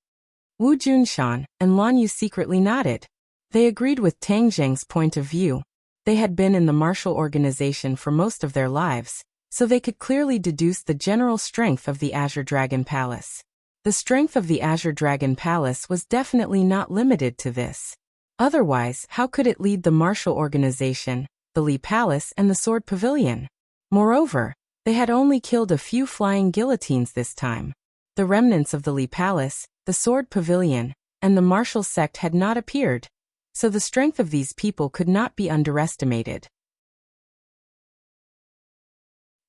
Wu Junshan and Lan Yu secretly nodded. They agreed with Tang Zheng's point of view. They had been in the martial organization for most of their lives, so they could clearly deduce the general strength of the Azure Dragon Palace. The strength of the Azure Dragon Palace was definitely not limited to this. Otherwise, how could it lead the martial organization, the Li Palace and the Sword Pavilion? Moreover, they had only killed a few flying guillotines this time. The remnants of the Li Palace, the Sword Pavilion, and the martial sect had not appeared, so the strength of these people could not be underestimated.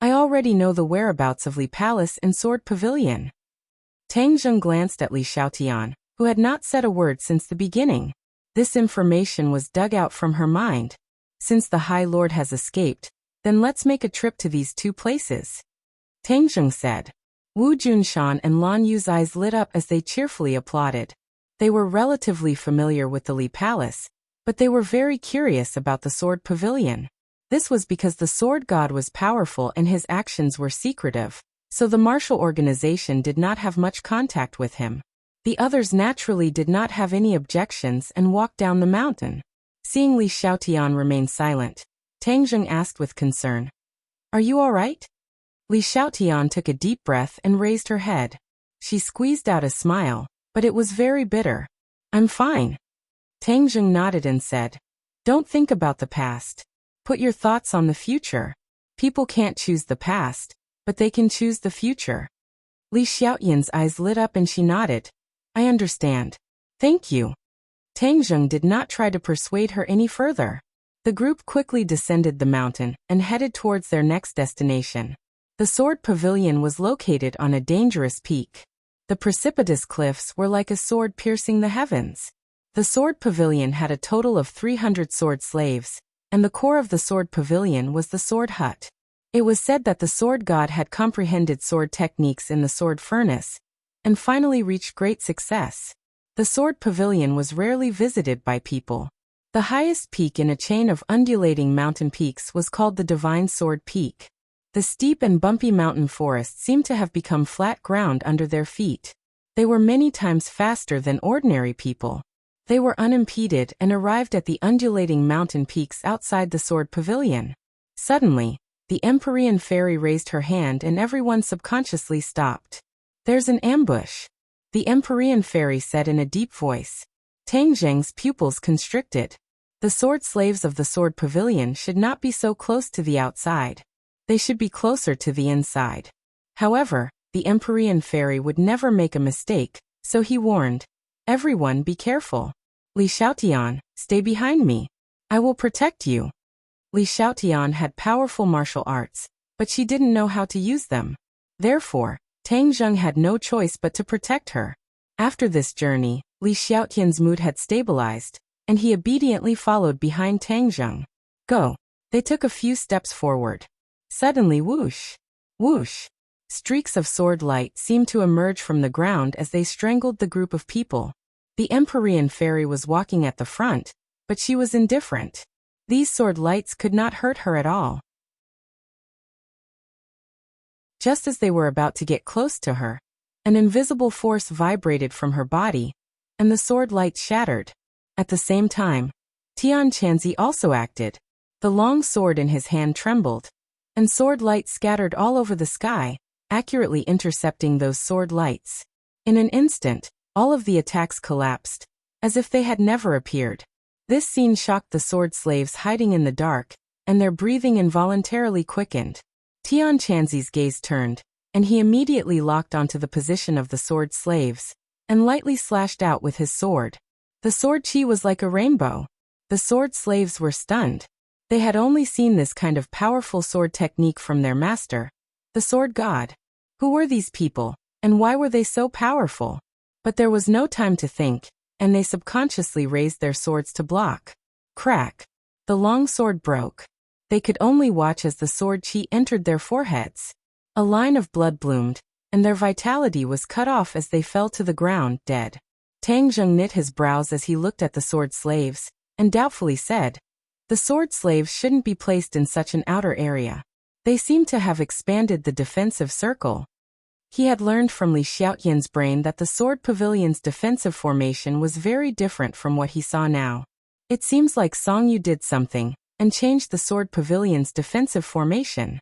I already know the whereabouts of Li Palace and Sword Pavilion. Tang Zheng glanced at Li Xiaotian, who had not said a word since the beginning. This information was dug out from her mind. Since the High Lord has escaped, then let's make a trip to these two places. Tang Zheng said. Wu Junshan and Lan Yu's eyes lit up as they cheerfully applauded. They were relatively familiar with the Li Palace, but they were very curious about the Sword Pavilion. This was because the Sword God was powerful and his actions were secretive, so the martial organization did not have much contact with him. The others naturally did not have any objections and walked down the mountain. Seeing Li Xiaotian remain silent, Tang Zheng asked with concern, Are you all right? Li Xiaotian took a deep breath and raised her head. She squeezed out a smile, but it was very bitter. I'm fine. Tang Zheng nodded and said, Don't think about the past. Put your thoughts on the future. People can't choose the past, but they can choose the future. Li Xiaotian's eyes lit up and she nodded. I understand. Thank you. Tang Zheng did not try to persuade her any further. The group quickly descended the mountain and headed towards their next destination. The Sword Pavilion was located on a dangerous peak. The precipitous cliffs were like a sword piercing the heavens. The Sword Pavilion had a total of 300 sword slaves, and the core of the Sword Pavilion was the sword hut. It was said that the sword god had comprehended sword techniques in the sword furnace, and finally reached great success. The Sword Pavilion was rarely visited by people. The highest peak in a chain of undulating mountain peaks was called the Divine Sword Peak. The steep and bumpy mountain forest seemed to have become flat ground under their feet. They were many times faster than ordinary people. They were unimpeded and arrived at the undulating mountain peaks outside the Sword Pavilion. Suddenly, the Empyrean fairy raised her hand and everyone subconsciously stopped. There's an ambush. The Empyrean fairy said in a deep voice. Tang Zheng's pupils constricted. The sword slaves of the Sword Pavilion should not be so close to the outside. They should be closer to the inside. However, the Empyrean fairy would never make a mistake, so he warned, Everyone be careful. Li Xiaotian, stay behind me. I will protect you. Li Xiaotian had powerful martial arts, but she didn't know how to use them. Therefore, Tang Zheng had no choice but to protect her. After this journey, Li Xiaotian's mood had stabilized, and he obediently followed behind Tang Zheng. Go. They took a few steps forward. Suddenly whoosh, whoosh. Streaks of sword light seemed to emerge from the ground as they strangled the group of people. The Empyrean fairy was walking at the front, but she was indifferent. These sword lights could not hurt her at all. Just as they were about to get close to her, an invisible force vibrated from her body, and the sword light shattered. At the same time, Tian Chanzi also acted. The long sword in his hand trembled, and sword light scattered all over the sky, accurately intercepting those sword lights. In an instant, all of the attacks collapsed, as if they had never appeared. This scene shocked the sword slaves hiding in the dark, and their breathing involuntarily quickened. Tian Chanzi's gaze turned, and he immediately locked onto the position of the sword slaves, and lightly slashed out with his sword. The sword chi was like a rainbow. The sword slaves were stunned. They had only seen this kind of powerful sword technique from their master, the sword god. Who were these people, and why were they so powerful? But there was no time to think, and they subconsciously raised their swords to block. Crack. The long sword broke. They could only watch as the sword chi entered their foreheads. A line of blood bloomed, and their vitality was cut off as they fell to the ground, dead. Tang Zheng knit his brows as he looked at the sword slaves, and doubtfully said, "The sword slaves shouldn't be placed in such an outer area. They seem to have expanded the defensive circle." He had learned from Li Xiaotian's brain that the sword pavilion's defensive formation was very different from what he saw now. It seems like Song Yu did something, and changed the sword pavilion's defensive formation.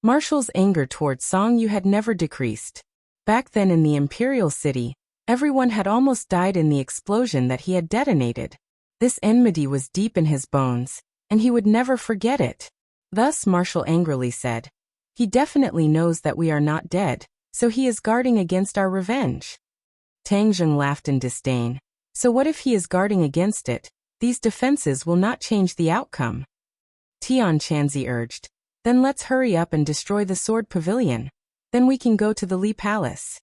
Martial's anger towards Song Yu had never decreased. Back then in the Imperial City, everyone had almost died in the explosion that he had detonated. This enmity was deep in his bones, and he would never forget it. Thus Martial angrily said, "He definitely knows that we are not dead, so he is guarding against our revenge." Tang Zheng laughed in disdain. "So what if he is guarding against it? These defenses will not change the outcome." Tian Chanzi urged, "Then let's hurry up and destroy the sword pavilion. Then we can go to the Li Palace."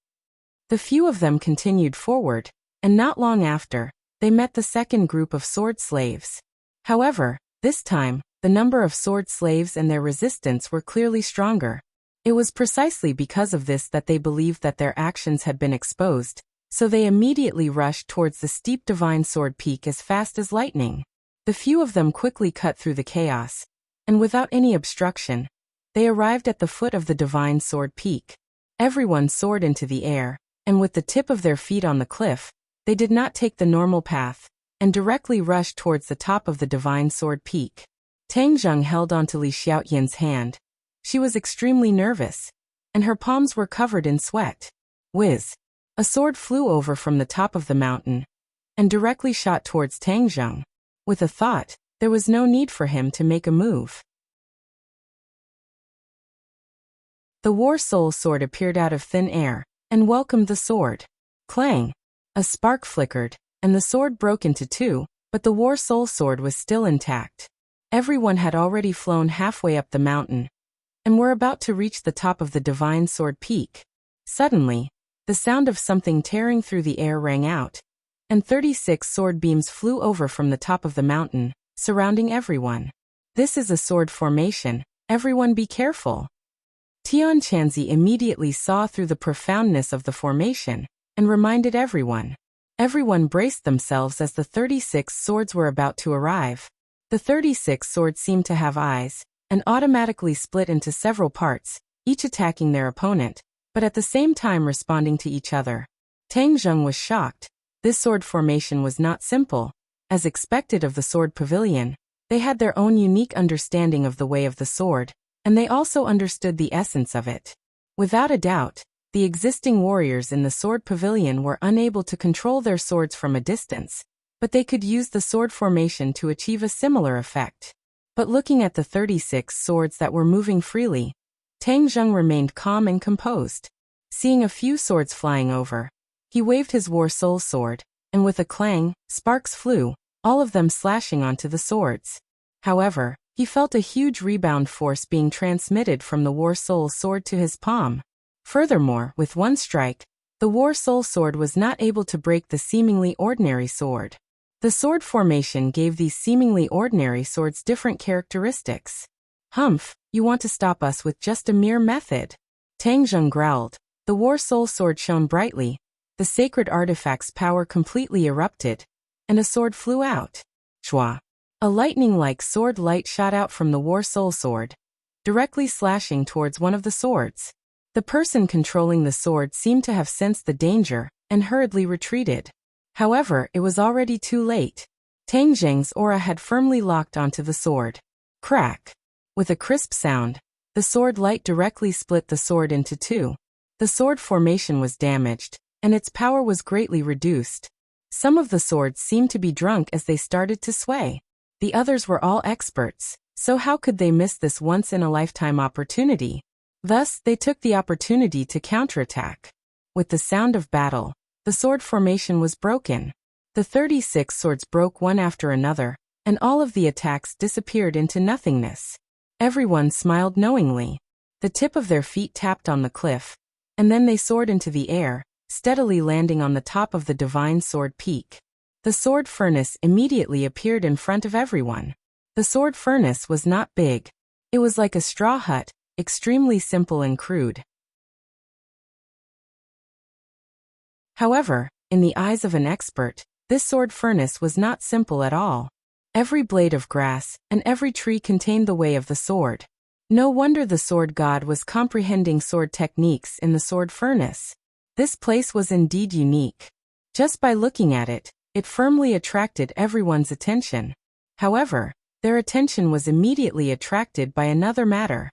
The few of them continued forward, and not long after, they met the second group of sword slaves. However, this time, the number of sword slaves and their resistance were clearly stronger. It was precisely because of this that they believed that their actions had been exposed, so they immediately rushed towards the steep divine sword peak as fast as lightning. The few of them quickly cut through the chaos, and without any obstruction, they arrived at the foot of the divine sword peak. Everyone soared into the air, and with the tip of their feet on the cliff, they did not take the normal path, and directly rushed towards the top of the divine sword peak. Tang Zheng held onto Li Xiaotian's hand. She was extremely nervous, and her palms were covered in sweat. Whiz! A sword flew over from the top of the mountain, and directly shot towards Tang Zheng. With a thought, there was no need for him to make a move. The War Soul sword appeared out of thin air, and welcomed the sword. Clang! A spark flickered, and the sword broke into two, but the War Soul sword was still intact. Everyone had already flown halfway up the mountain, and were about to reach the top of the divine sword peak. Suddenly, the sound of something tearing through the air rang out, and 36 sword beams flew over from the top of the mountain, surrounding everyone. "This is a sword formation, everyone be careful." Tian Chanzi immediately saw through the profoundness of the formation, and reminded everyone. Everyone braced themselves as the 36 swords were about to arrive. The 36 swords seemed to have eyes, and automatically split into several parts, each attacking their opponent, but at the same time responding to each other. Tang Zheng was shocked. This sword formation was not simple. As expected of the sword pavilion, they had their own unique understanding of the way of the sword, and they also understood the essence of it. Without a doubt, the existing warriors in the sword pavilion were unable to control their swords from a distance, but they could use the sword formation to achieve a similar effect. But looking at the 36 swords that were moving freely, Tang Zheng remained calm and composed. Seeing a few swords flying over, he waved his War Soul sword, and with a clang, sparks flew, all of them slashing onto the swords. However, he felt a huge rebound force being transmitted from the War Soul sword to his palm. Furthermore, with one strike, The War Soul Sword was not able to break the seemingly ordinary sword. The sword formation gave these seemingly ordinary swords different characteristics. Humph, you want to stop us with just a mere method? Tang Zheng growled. The War Soul Sword shone brightly, the sacred artifact's power completely erupted, and a sword flew out. Shua. A lightning-like sword light shot out from the War Soul Sword, directly slashing towards one of the swords. The person controlling the sword seemed to have sensed the danger and hurriedly retreated. However, it was already too late. Tang Zheng's aura had firmly locked onto the sword. Crack. With a crisp sound, the sword light directly split the sword into two. The sword formation was damaged, and its power was greatly reduced. Some of the swords seemed to be drunk as they started to sway. The others were all experts, so how could they miss this once-in-a-lifetime opportunity? Thus, they took the opportunity to counterattack. With the sound of battle, the sword formation was broken. The 36 swords broke one after another, and all of the attacks disappeared into nothingness. Everyone smiled knowingly. The tip of their feet tapped on the cliff, and then they soared into the air, steadily landing on the top of the divine sword peak. The sword furnace immediately appeared in front of everyone. The sword furnace was not big. It was like a straw hut, extremely simple and crude. However, in the eyes of an expert, this sword furnace was not simple at all. Every blade of grass and every tree contained the way of the sword. No wonder the sword god was comprehending sword techniques in the sword furnace. This place was indeed unique. Just by looking at it, it firmly attracted everyone's attention. However, their attention was immediately attracted by another matter.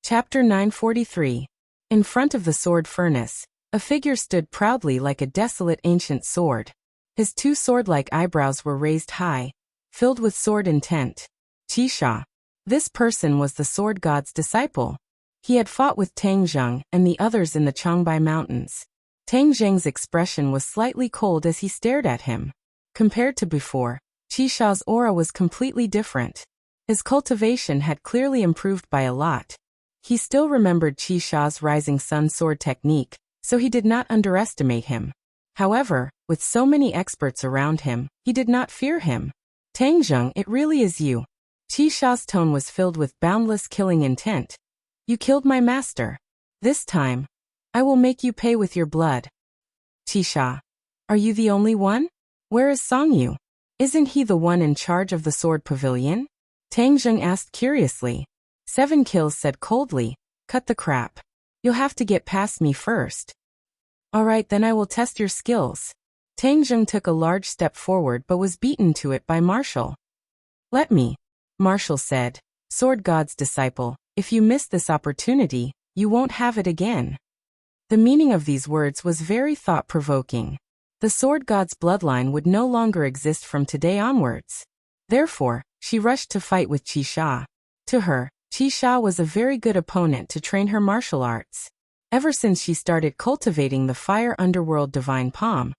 Chapter 943. In front of the sword furnace, a figure stood proudly like a desolate ancient sword. His two sword-like eyebrows were raised high, filled with sword intent. Qisha. This person was the sword god's disciple. He had fought with Tang Zheng and the others in the Changbai Mountains. Tang Zheng's expression was slightly cold as he stared at him. Compared to before, Qisha's aura was completely different. His cultivation had clearly improved by a lot. He still remembered Qisha's rising sun sword technique, so he did not underestimate him. However, with so many experts around him, he did not fear him. Tang Zheng, it really is you. Qisha's tone was filled with boundless killing intent. You killed my master. This time, I will make you pay with your blood. Qisha. Are you the only one? Where is Songyu? Isn't he the one in charge of the sword pavilion? Tang Zheng asked curiously. 7 Kills said coldly, cut the crap. You'll have to get past me first. Alright, then I will test your skills. Tang Zheng took a large step forward but was beaten to it by Marshall. Let me. Marshall said, Sword God's disciple, if you miss this opportunity, you won't have it again. The meaning of these words was very thought-provoking. The Sword God's bloodline would no longer exist from today onwards. Therefore, she rushed to fight with Qisha. To her, Qisha was a very good opponent to train her martial arts. Ever since she started cultivating the Fire Underworld Divine Palm,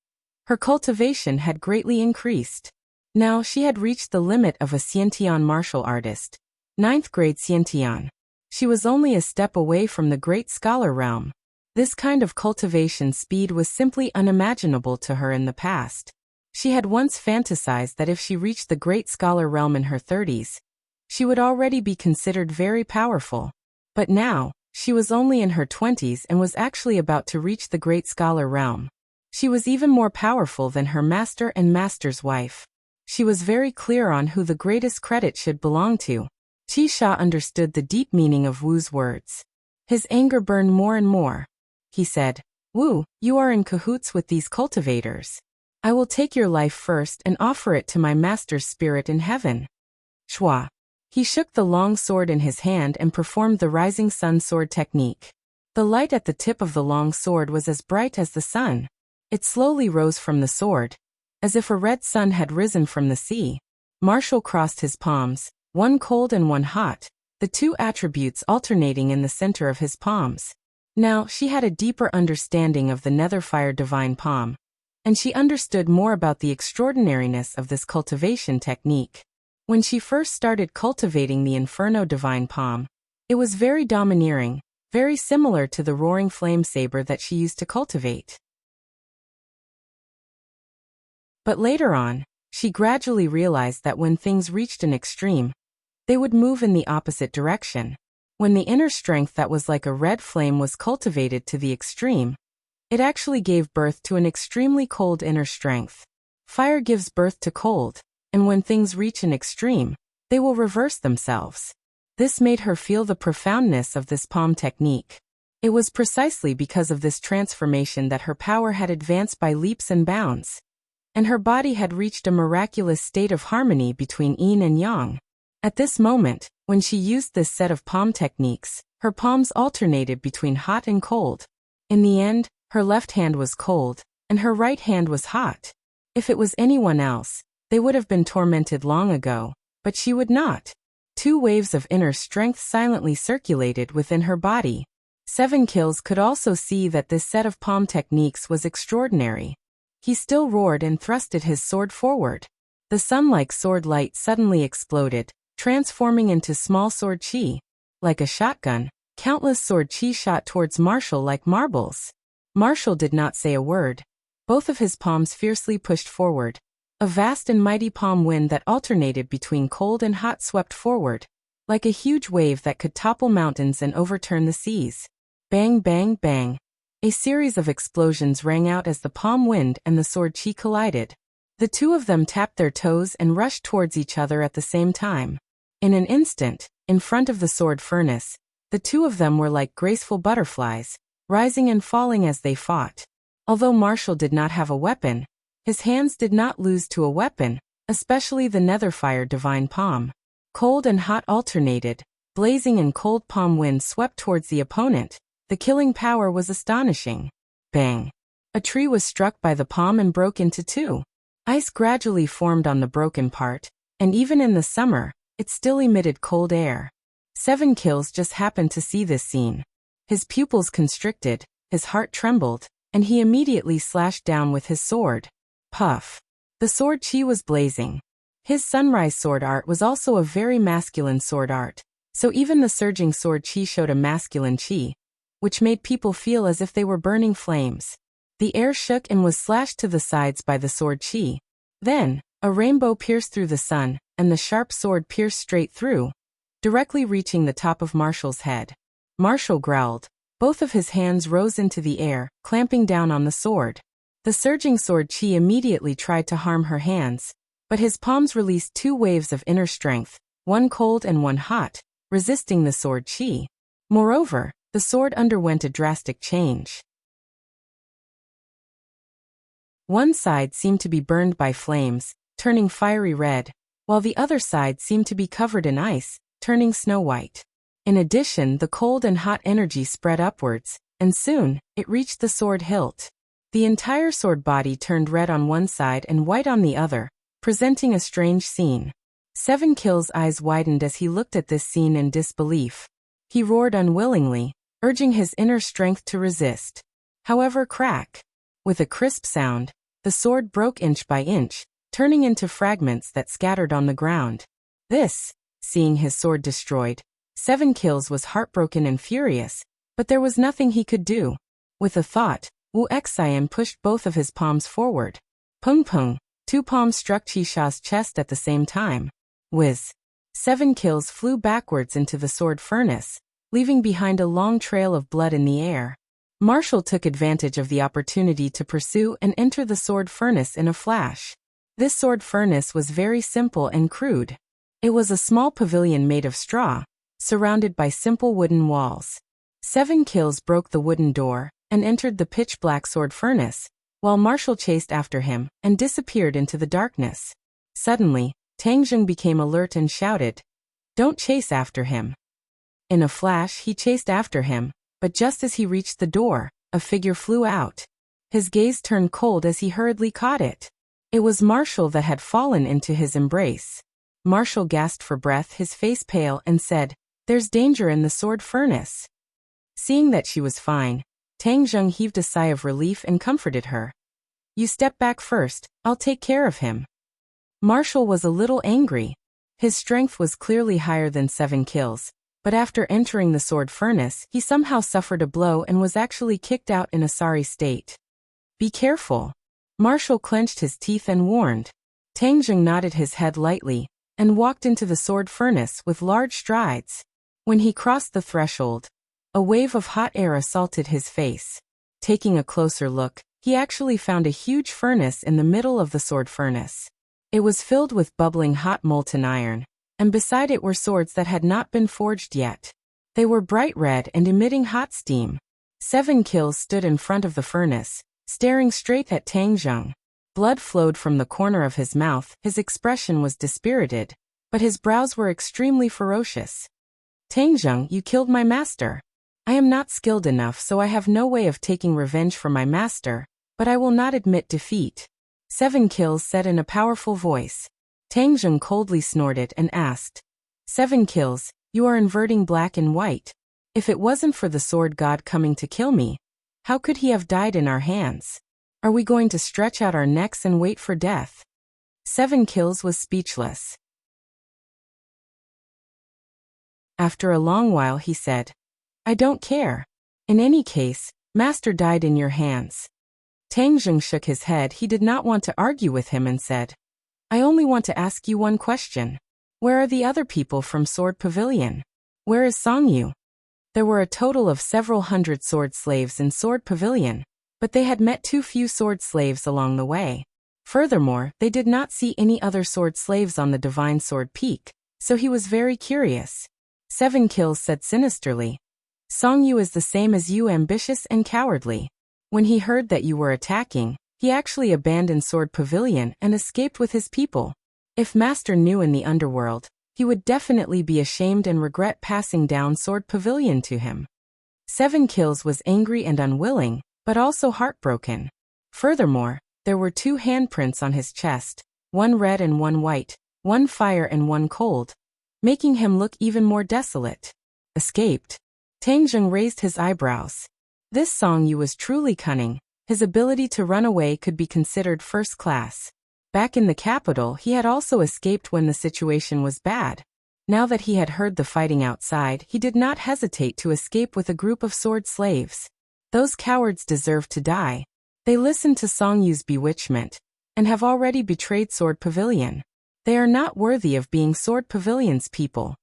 her cultivation had greatly increased. Now she had reached the limit of a Xiantian martial artist, 9th grade Xiantian. She was only a step away from the Great Scholar realm. This kind of cultivation speed was simply unimaginable to her in the past. She had once fantasized that if she reached the Great Scholar realm in her 30s, she would already be considered very powerful. But now, she was only in her 20s and was actually about to reach the Great Scholar realm. She was even more powerful than her master and master's wife. She was very clear on who the greatest credit should belong to. Qisha understood the deep meaning of Wu's words. His anger burned more and more. He said, Wu, you are in cahoots with these cultivators. I will take your life first and offer it to my master's spirit in heaven. Shua. He shook the long sword in his hand and performed the rising sun sword technique. The light at the tip of the long sword was as bright as the sun. It slowly rose from the sword, as if a red sun had risen from the sea. Marshall crossed his palms, one cold and one hot, the two attributes alternating in the center of his palms. Now she had a deeper understanding of the Netherfire Divine Palm, and she understood more about the extraordinariness of this cultivation technique. When she first started cultivating the Inferno Divine Palm, it was very domineering, very similar to the roaring flame saber that she used to cultivate. But later on, she gradually realized that when things reached an extreme, they would move in the opposite direction. When the inner strength that was like a red flame was cultivated to the extreme, it actually gave birth to an extremely cold inner strength. Fire gives birth to cold, and when things reach an extreme, they will reverse themselves. This made her feel the profoundness of this palm technique. It was precisely because of this transformation that her power had advanced by leaps and bounds, and her body had reached a miraculous state of harmony between yin and yang. At this moment, when she used this set of palm techniques, her palms alternated between hot and cold. In the end, her left hand was cold, and her right hand was hot. If it was anyone else, they would have been tormented long ago, but she would not. 2 waves of inner strength silently circulated within her body. 7 Kills could also see that this set of palm techniques was extraordinary. He still roared and thrusted his sword forward. The sun-like sword light suddenly exploded, transforming into small sword chi. Like a shotgun, countless sword chi shot towards Marshall like marbles. Marshall did not say a word. Both of his palms fiercely pushed forward. A vast and mighty palm wind that alternated between cold and hot swept forward, like a huge wave that could topple mountains and overturn the seas. Bang, bang, bang. A series of explosions rang out as the palm wind and the sword chi collided. The 2 of them tapped their toes and rushed towards each other at the same time. In an instant, in front of the sword furnace, the 2 of them were like graceful butterflies, rising and falling as they fought. Although Marshall did not have a weapon, his hands did not lose to a weapon, especially the Netherfire Divine Palm. Cold and hot alternated, blazing and cold palm wind swept towards the opponent. The killing power was astonishing. Bang! A tree was struck by the palm and broke into 2. Ice gradually formed on the broken part, and even in the summer, it still emitted cold air. 7 Kills just happened to see this scene. His pupils constricted, his heart trembled, and he immediately slashed down with his sword. Puff! The sword chi was blazing. His sunrise sword art was also a very masculine sword art, so even the surging sword chi showed a masculine chi, which made people feel as if they were burning flames. The air shook and was slashed to the sides by the sword chi. Then, a rainbow pierced through the sun, and the sharp sword pierced straight through, directly reaching the top of Marshall's head. Marshall growled. Both of his hands rose into the air, clamping down on the sword. The surging sword chi immediately tried to harm her hands, but his palms released 2 waves of inner strength, one cold and one hot, resisting the sword chi. Moreover, the sword underwent a drastic change. One side seemed to be burned by flames, turning fiery red, while the other side seemed to be covered in ice, turning snow white. In addition, the cold and hot energy spread upwards, and soon, it reached the sword hilt. The entire sword body turned red on one side and white on the other, presenting a strange scene. 7 Kills' eyes widened as he looked at this scene in disbelief. He roared unwillingly, urging his inner strength to resist. However, crack! With a crisp sound, the sword broke inch by inch, turning into fragments that scattered on the ground. Seeing his sword destroyed, 7 Kills was heartbroken and furious, but there was nothing he could do. With a thought, Wuxia pushed both of his palms forward. Pung pung, 2 palms struck Chisha's chest at the same time. Whiz! 7 Kills flew backwards into the sword furnace, leaving behind a long trail of blood in the air. Marshall took advantage of the opportunity to pursue and enter the sword furnace in a flash. This sword furnace was very simple and crude. It was a small pavilion made of straw, surrounded by simple wooden walls. 7 Kills broke the wooden door and entered the pitch-black sword furnace, while Marshall chased after him and disappeared into the darkness. Suddenly, Tang Zheng became alert and shouted, "Don't chase after him." In a flash he chased after him, but just as he reached the door, a figure flew out. His gaze turned cold as he hurriedly caught it. It was Marshall that had fallen into his embrace. Marshall gasped for breath, his face pale, and said, "There's danger in the sword furnace." Seeing that she was fine, Tang Zheng heaved a sigh of relief and comforted her. "You step back first, I'll take care of him." Marshall was a little angry. His strength was clearly higher than 7 kills, but after entering the sword furnace, he somehow suffered a blow and was actually kicked out in a sorry state. Be careful. Marshall clenched his teeth and warned. Tang Jing nodded his head lightly and walked into the sword furnace with large strides. When he crossed the threshold, a wave of hot air assaulted his face. Taking a closer look, he actually found a huge furnace in the middle of the sword furnace. It was filled with bubbling hot molten iron, and beside it were swords that had not been forged yet. They were bright red and emitting hot steam. 7 kills stood in front of the furnace, staring straight at Tang Jing. Blood flowed from the corner of his mouth, his expression was dispirited, but his brows were extremely ferocious. Tang Jing, you killed my master. I am not skilled enough, so I have no way of taking revenge for my master, but I will not admit defeat. 7 kills said in a powerful voice. Tang Jing coldly snorted and asked, 7 kills, you are inverting black and white. If it wasn't for the sword god coming to kill me, how could he have died in our hands? Are we going to stretch out our necks and wait for death? 7 kills was speechless. After a long while he said, I don't care. In any case, master died in your hands. Tang Jing shook his head. He did not want to argue with him and said, I only want to ask you one question. Where are the other people from Sword Pavilion? Where is Song Yu? There were a total of several hundred sword slaves in Sword Pavilion, but they had met too few sword slaves along the way. Furthermore, they did not see any other sword slaves on the Divine Sword Peak, so he was very curious. 7 kills said sinisterly, Song Yu is the same as you, ambitious and cowardly. When he heard that you were attacking, he actually abandoned Sword Pavilion and escaped with his people. If Master knew in the underworld, he would definitely be ashamed and regret passing down Sword Pavilion to him. 7 kills was angry and unwilling, but also heartbroken. Furthermore, there were 2 handprints on his chest, one red and one white, one fire and one cold, making him look even more desolate. Escaped. Tang Jing raised his eyebrows. This Song Yu was truly cunning. His ability to run away could be considered first class. Back in the capital, he had also escaped when the situation was bad. Now that he had heard the fighting outside, he did not hesitate to escape with a group of sword slaves. Those cowards deserved to die. They listened to Song Yu's bewitchment, and have already betrayed Sword Pavilion. They are not worthy of being Sword Pavilion's people.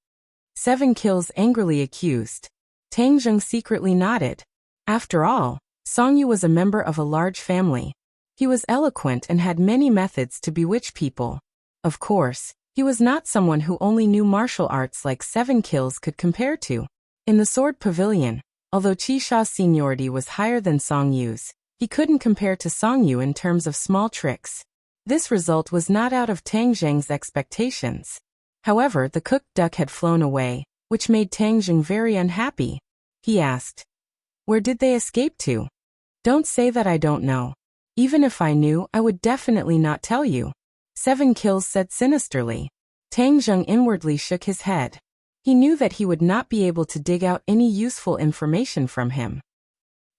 7 kills angrily accused. Tang Jing secretly nodded. After all, Song Yu was a member of a large family. He was eloquent and had many methods to bewitch people. Of course, he was not someone who only knew martial arts like 7 kills could compare to. In the Sword Pavilion, although Qi Sha's seniority was higher than Song Yu's, he couldn't compare to Song Yu in terms of small tricks. This result was not out of Tang Jing's expectations. However, the cooked duck had flown away, which made Tang Jing very unhappy. He asked, where did they escape to? Don't say that I don't know. Even if I knew, I would definitely not tell you. 7 kills said sinisterly. Tang Jing inwardly shook his head. He knew that he would not be able to dig out any useful information from him.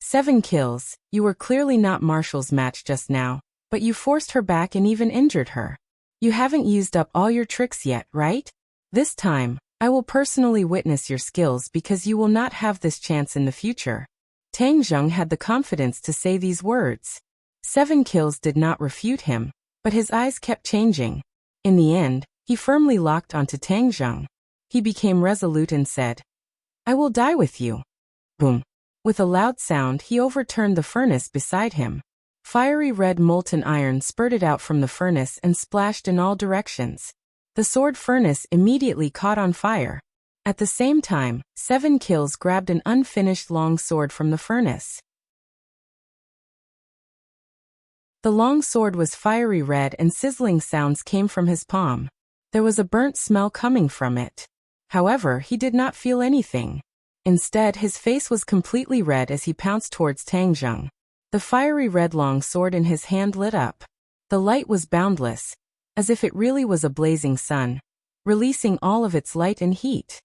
7 kills, you were clearly not Marshall's match just now, but you forced her back and even injured her. You haven't used up all your tricks yet, right? This time, I will personally witness your skills because you will not have this chance in the future. Tang Jing had the confidence to say these words. 7 kills did not refute him, but his eyes kept changing. In the end, he firmly locked onto Tang Jing. He became resolute and said, I will die with you. Boom. With a loud sound, he overturned the furnace beside him. Fiery red molten iron spurted out from the furnace and splashed in all directions. The sword furnace immediately caught on fire. At the same time, 7 kills grabbed an unfinished long sword from the furnace. The long sword was fiery red and sizzling sounds came from his palm. There was a burnt smell coming from it. However, he did not feel anything. Instead, his face was completely red as he pounced towards Tang Jing. The fiery red long sword in his hand lit up. The light was boundless, as if it really was a blazing sun, releasing all of its light and heat.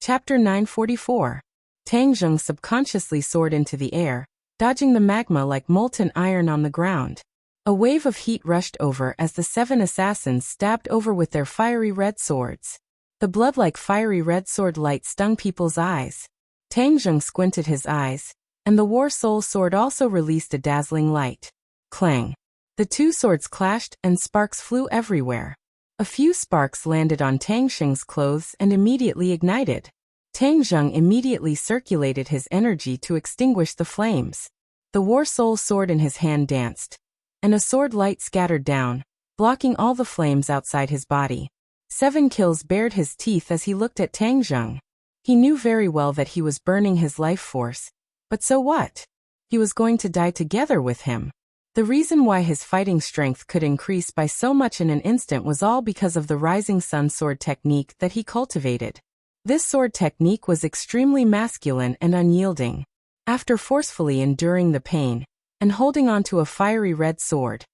Chapter 944. Tang Jing subconsciously soared into the air, dodging the magma like molten iron on the ground. A wave of heat rushed over as the 7 assassins stabbed over with their fiery red swords. The blood-like fiery red sword light stung people's eyes. Tang Zheng squinted his eyes, and the War Soul sword also released a dazzling light. Clang! The 2 swords clashed and sparks flew everywhere. A few sparks landed on Tang Zheng's clothes and immediately ignited. Tang Zheng immediately circulated his energy to extinguish the flames. The War Soul sword in his hand danced, and a sword light scattered down, blocking all the flames outside his body. 7 Kills bared his teeth as he looked at Tang Zheng. He knew very well that he was burning his life force, but so what? He was going to die together with him. The reason why his fighting strength could increase by so much in an instant was all because of the Rising Sun sword technique that he cultivated. This sword technique was extremely masculine and unyielding. After forcefully enduring the pain and holding onto a fiery red sword,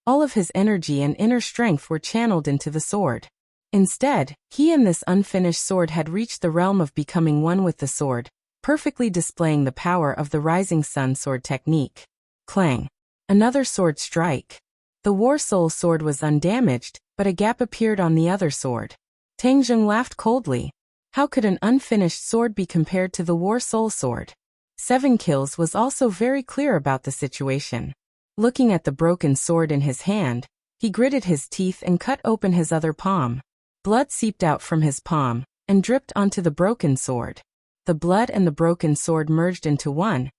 all of his energy and inner strength were channeled into the sword. Instead, he and this unfinished sword had reached the realm of becoming one with the sword, perfectly displaying the power of the Rising Sun sword technique. Clang! Another sword strike. The War Soul sword was undamaged, but a gap appeared on the other sword. Tang Zheng laughed coldly. How could an unfinished sword be compared to the War Soul sword? 7 Kills was also very clear about the situation. Looking at the broken sword in his hand, he gritted his teeth and cut open his other palm. Blood seeped out from his palm and dripped onto the broken sword. The blood and the broken sword merged into one,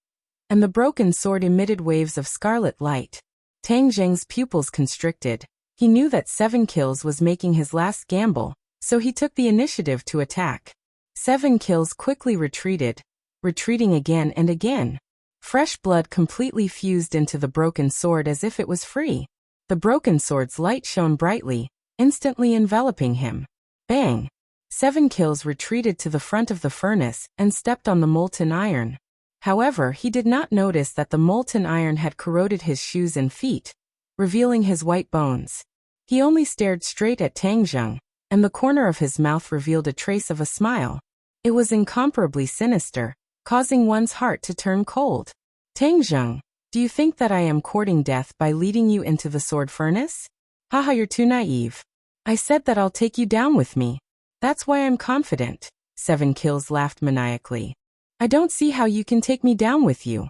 and the broken sword emitted waves of scarlet light. Tang Zheng's pupils constricted. He knew that 7 Kills was making his last gamble, so he took the initiative to attack. 7 Kills quickly retreated, retreating again and again. Fresh blood completely fused into the broken sword as if it was free. The broken sword's light shone brightly, instantly enveloping him. Bang! 7 Kills retreated to the front of the furnace and stepped on the molten iron. However, he did not notice that the molten iron had corroded his shoes and feet, revealing his white bones. He only stared straight at Tang Zheng, and the corner of his mouth revealed a trace of a smile. It was incomparably sinister, causing one's heart to turn cold. Tang Zheng, do you think that I am courting death by leading you into the sword furnace? Haha, you're too naive. I said that I'll take you down with me. That's why I'm confident. 7 Kills laughed maniacally. I don't see how you can take me down with you.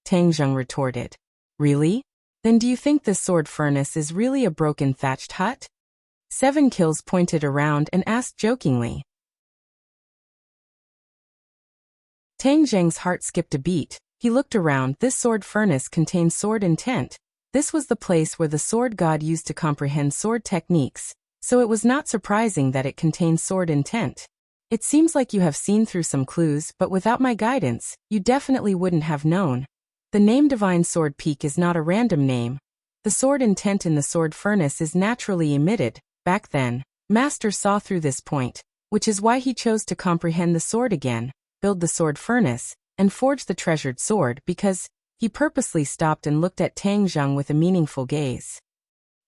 Tang Zheng retorted. Really? Then do you think this sword furnace is really a broken thatched hut? 7 Kills pointed around and asked jokingly. Tang Zheng's heart skipped a beat. He looked around. This sword furnace contained sword intent. This was the place where the sword god used to comprehend sword techniques, so it was not surprising that it contained sword intent. It seems like you have seen through some clues, but without my guidance, you definitely wouldn't have known. The name Divine Sword Peak is not a random name. The sword intent in the sword furnace is naturally emitted. Back then, Master saw through this point, which is why he chose to comprehend the sword again, build the sword furnace, and forge the treasured sword because he purposely stopped and looked at Tang Zheng with a meaningful gaze.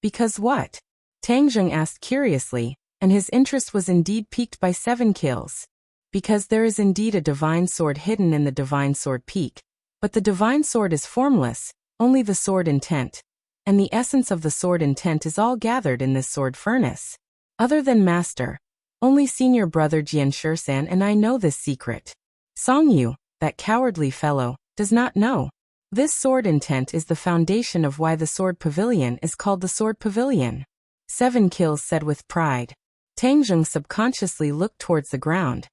Because what? Tang Zheng asked curiously, and his interest was indeed piqued by 7 Kills. Because there is indeed a divine sword hidden in the Divine Sword Peak, but the divine sword is formless, only the sword intent, and the essence of the sword intent is all gathered in this sword furnace. Other than Master, only senior brother Jian Shisan and I know this secret. Song Yu, that cowardly fellow, does not know. This sword intent is the foundation of why the sword pavilion is called the sword pavilion. 7 Kills said with pride. Tang Zheng subconsciously looked towards the ground,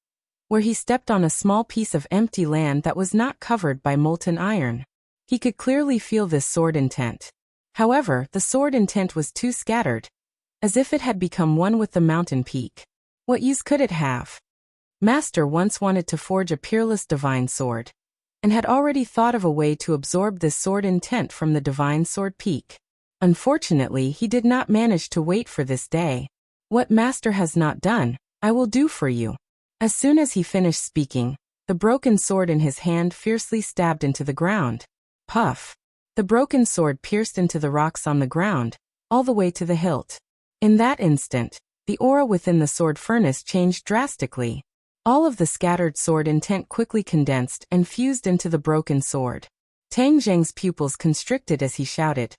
where he stepped on a small piece of empty land that was not covered by molten iron. He could clearly feel this sword intent. However, the sword intent was too scattered, as if it had become one with the mountain peak. What use could it have? Master once wanted to forge a peerless divine sword, and had already thought of a way to absorb this sword intent from the Divine Sword Peak. Unfortunately, he did not manage to wait for this day. What Master has not done, I will do for you. As soon as he finished speaking, the broken sword in his hand fiercely stabbed into the ground. Puff! The broken sword pierced into the rocks on the ground, all the way to the hilt. In that instant, the aura within the sword furnace changed drastically. All of the scattered sword intent quickly condensed and fused into the broken sword. Tang Zheng's pupils constricted as he shouted,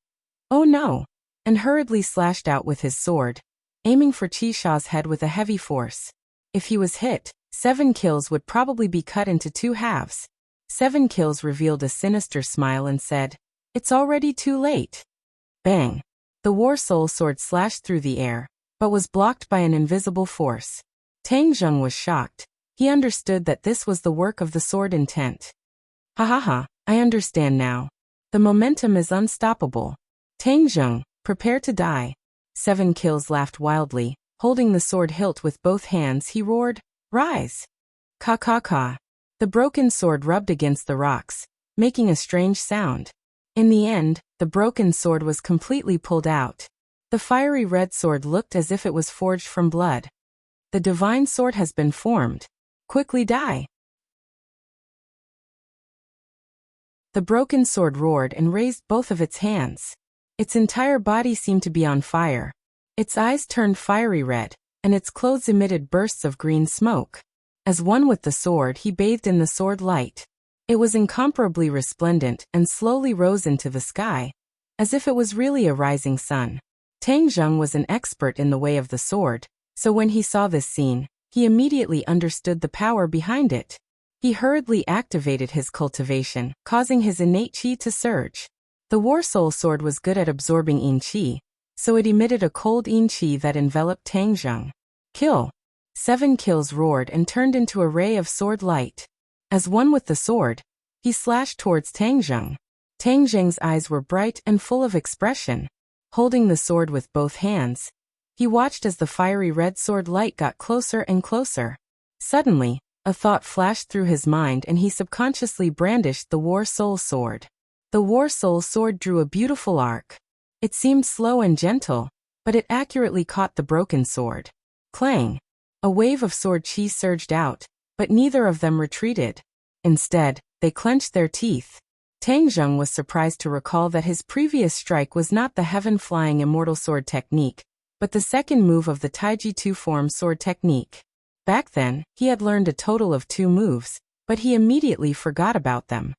"Oh no!" and hurriedly slashed out with his sword, aiming for Qisha's head with a heavy force. If he was hit, 7 kills would probably be cut into 2 halves. 7 kills revealed a sinister smile and said, "It's already too late." Bang! The War Soul sword slashed through the air, but was blocked by an invisible force. Tang Zheng was shocked. He understood that this was the work of the sword intent. "Ha ha ha, I understand now. The momentum is unstoppable. Tang Zheng, prepare to die." 7 kills laughed wildly. Holding the sword hilt with both hands, he roared, "Rise!" Ka ka ka. The broken sword rubbed against the rocks, making a strange sound. In the end, the broken sword was completely pulled out. The fiery red sword looked as if it was forged from blood. "The divine sword has been formed. Quickly die!" The broken sword roared and raised both of its hands. Its entire body seemed to be on fire. Its eyes turned fiery red, and its clothes emitted bursts of green smoke. As one with the sword, he bathed in the sword light. It was incomparably resplendent and slowly rose into the sky, as if it was really a rising sun. Tang Zheng was an expert in the way of the sword, so when he saw this scene, he immediately understood the power behind it. He hurriedly activated his cultivation, causing his innate qi to surge. The War Soul sword was good at absorbing yin qi, so it emitted a cold yin qi that enveloped Tang Zheng. Kill! 7 kills roared and turned into a ray of sword light. As one with the sword, he slashed towards Tang Zheng. Tang Zheng's eyes were bright and full of expression. Holding the sword with both hands, he watched as the fiery red sword light got closer and closer. Suddenly, a thought flashed through his mind and he subconsciously brandished the War Soul sword. The War Soul sword drew a beautiful arc. It seemed slow and gentle, but it accurately caught the broken sword. Clang! A wave of sword chi surged out, but neither of them retreated. Instead, they clenched their teeth. Tang Zheng was surprised to recall that his previous strike was not the heaven-flying immortal sword technique, but the second move of the Taiji two-form sword technique. Back then, he had learned a total of 2 moves, but he immediately forgot about them.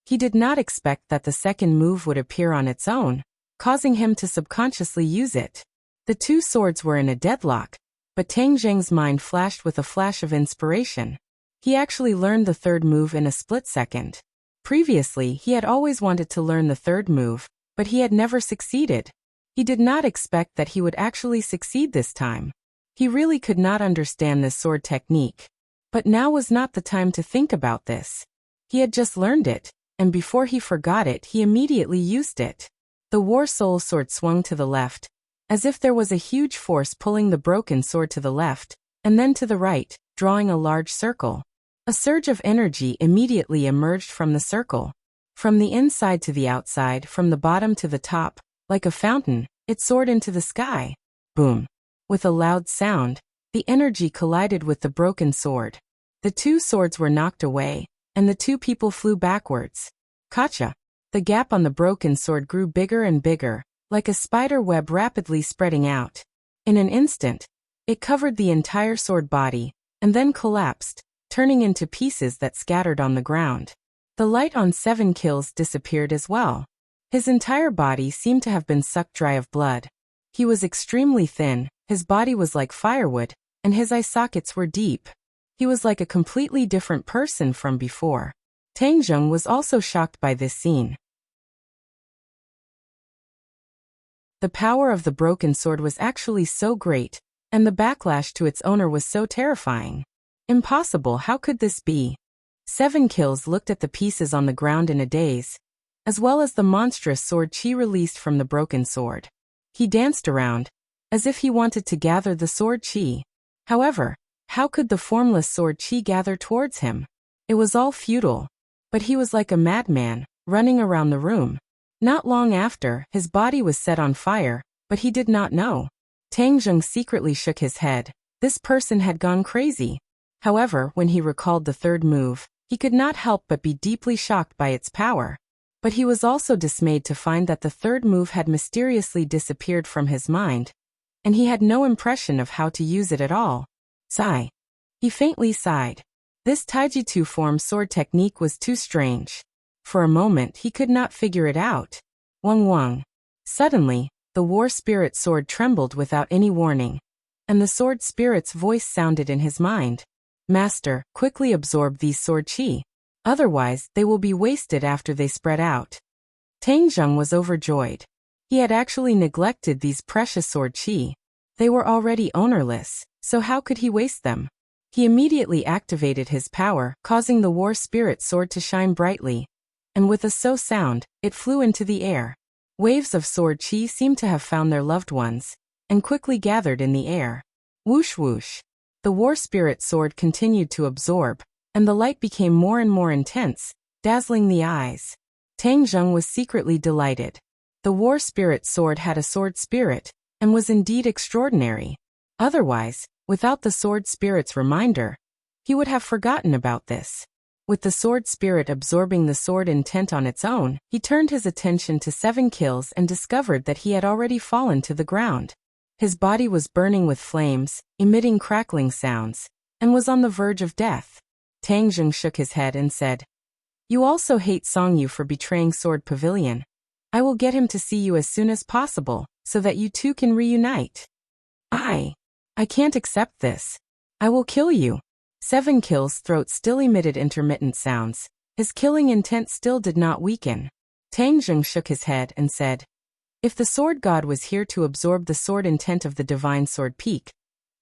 He did not expect that the second move would appear on its own, causing him to subconsciously use it. The 2 swords were in a deadlock, but Tang Zheng's mind flashed with a flash of inspiration. He actually learned the third move in a split second. Previously, he had always wanted to learn the third move, but he had never succeeded. He did not expect that he would actually succeed this time. He really could not understand this sword technique. But now was not the time to think about this. He had just learned it, and before he forgot it, he immediately used it. The War Soul sword swung to the left, as if there was a huge force pulling the broken sword to the left, and then to the right, drawing a large circle. A surge of energy immediately emerged from the circle. From the inside to the outside, from the bottom to the top, like a fountain, it soared into the sky. Boom! With a loud sound, the energy collided with the broken sword. The 2 swords were knocked away, and the 2 people flew backwards. Kacha! The gap on the broken sword grew bigger and bigger, like a spider web rapidly spreading out. In an instant, it covered the entire sword body, and then collapsed, turning into pieces that scattered on the ground. The light on 7 kills disappeared as well. His entire body seemed to have been sucked dry of blood. He was extremely thin, his body was like firewood, and his eye sockets were deep. He was like a completely different person from before. Tang Zheng was also shocked by this scene. The power of the broken sword was actually so great, and the backlash to its owner was so terrifying. Impossible, how could this be? 7 kills looked at the pieces on the ground in a daze, as well as the monstrous sword chi released from the broken sword. He danced around, as if he wanted to gather the sword chi. However, how could the formless sword chi gather towards him? It was all futile. But he was like a madman, running around the room. Not long after, his body was set on fire, but he did not know. Tang Zheng secretly shook his head. This person had gone crazy. However, when he recalled the third move, he could not help but be deeply shocked by its power. But he was also dismayed to find that the third move had mysteriously disappeared from his mind, and he had no impression of how to use it at all. Sigh. He faintly sighed. This Taiji two-form sword technique was too strange. For a moment he could not figure it out. Wang Wang. Suddenly, the war spirit sword trembled without any warning, and the sword spirit's voice sounded in his mind. Master, quickly absorb these sword qi. Otherwise, they will be wasted after they spread out. Tang Zheng was overjoyed. He had actually neglected these precious sword qi. They were already ownerless, so how could he waste them? He immediately activated his power, causing the war spirit sword to shine brightly, and with a so sound, it flew into the air. Waves of sword qi seemed to have found their loved ones, and quickly gathered in the air. Whoosh whoosh. The war spirit sword continued to absorb, and the light became more and more intense, dazzling the eyes. Tang Zheng was secretly delighted. The war spirit sword had a sword spirit, and was indeed extraordinary. Otherwise, without the sword spirit's reminder, he would have forgotten about this. With the sword spirit absorbing the sword intent on its own, he turned his attention to 7 kills and discovered that he had already fallen to the ground. His body was burning with flames, emitting crackling sounds, and was on the verge of death. Tang Zheng shook his head and said, "You also hate Song Yu for betraying Sword Pavilion. I will get him to see you as soon as possible, so that you two can reunite." I can't accept this. I will kill you." 7 Kill's throat still emitted intermittent sounds. His killing intent still did not weaken. Tang Zheng shook his head and said, "If the sword god was here to absorb the sword intent of the divine sword peak,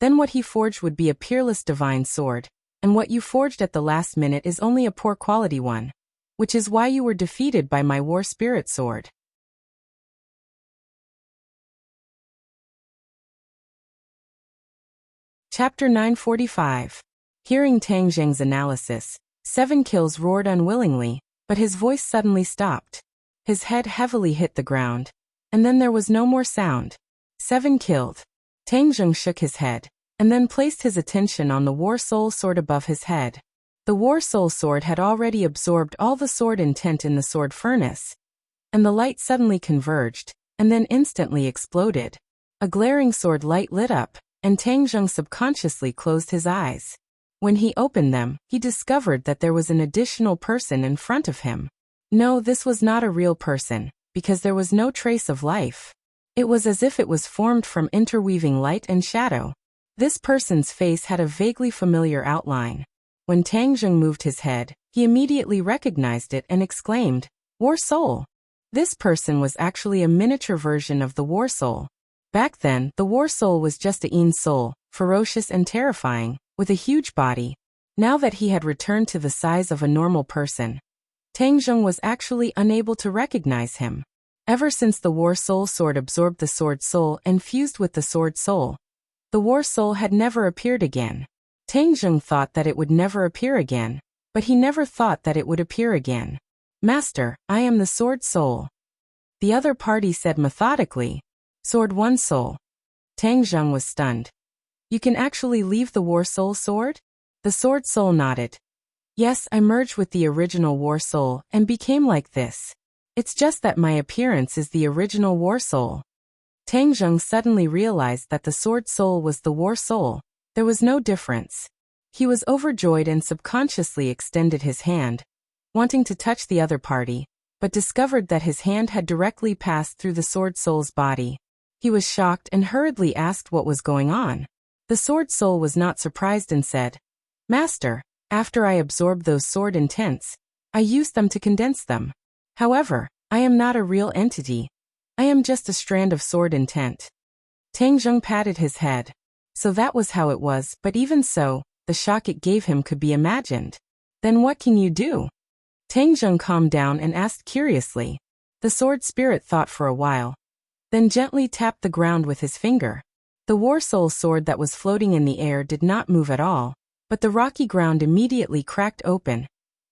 then what he forged would be a peerless divine sword, and what you forged at the last minute is only a poor quality one, which is why you were defeated by my war spirit sword." Chapter 945. Hearing Tang Zheng's analysis, 7 Kills roared unwillingly, but his voice suddenly stopped. His head heavily hit the ground, and then there was no more sound. 7 Killed. Tang Zheng shook his head, and then placed his attention on the War Soul Sword above his head. The War Soul Sword had already absorbed all the sword intent in the sword furnace, and the light suddenly converged, and then instantly exploded. A glaring sword light lit up, and Tang Zheng subconsciously closed his eyes. When he opened them, he discovered that there was an additional person in front of him. No, this was not a real person, because there was no trace of life. It was as if it was formed from interweaving light and shadow. This person's face had a vaguely familiar outline. When Tang Zheng moved his head, he immediately recognized it and exclaimed, "War Soul!" This person was actually a miniature version of the War Soul. Back then, the War Soul was just a Yin soul, ferocious and terrifying, with a huge body. Now that he had returned to the size of a normal person, Tang Zheng was actually unable to recognize him. Ever since the War Soul Sword absorbed the Sword Soul and fused with the Sword Soul, the War Soul had never appeared again. Tang Zheng thought that it would never appear again, but he never thought that it would appear again. "Master, I am the Sword Soul." The other party said methodically, "Sword One Soul." Tang Zheng was stunned. "You can actually leave the War Soul Sword?" The Sword Soul nodded. "Yes, I merged with the original War Soul and became like this. It's just that my appearance is the original War Soul." Tang Zheng suddenly realized that the Sword Soul was the War Soul. There was no difference. He was overjoyed and subconsciously extended his hand, wanting to touch the other party, but discovered that his hand had directly passed through the Sword Soul's body. He was shocked and hurriedly asked what was going on. The Sword Soul was not surprised and said, "Master, after I absorbed those sword intents, I used them to condense them. However, I am not a real entity. I am just a strand of sword intent." Tang Zheng patted his head. So that was how it was, but even so, the shock it gave him could be imagined. "Then what can you do?" Tang Zheng calmed down and asked curiously. The sword spirit thought for a while, then gently tapped the ground with his finger. The War Soul Sword that was floating in the air did not move at all, but the rocky ground immediately cracked open,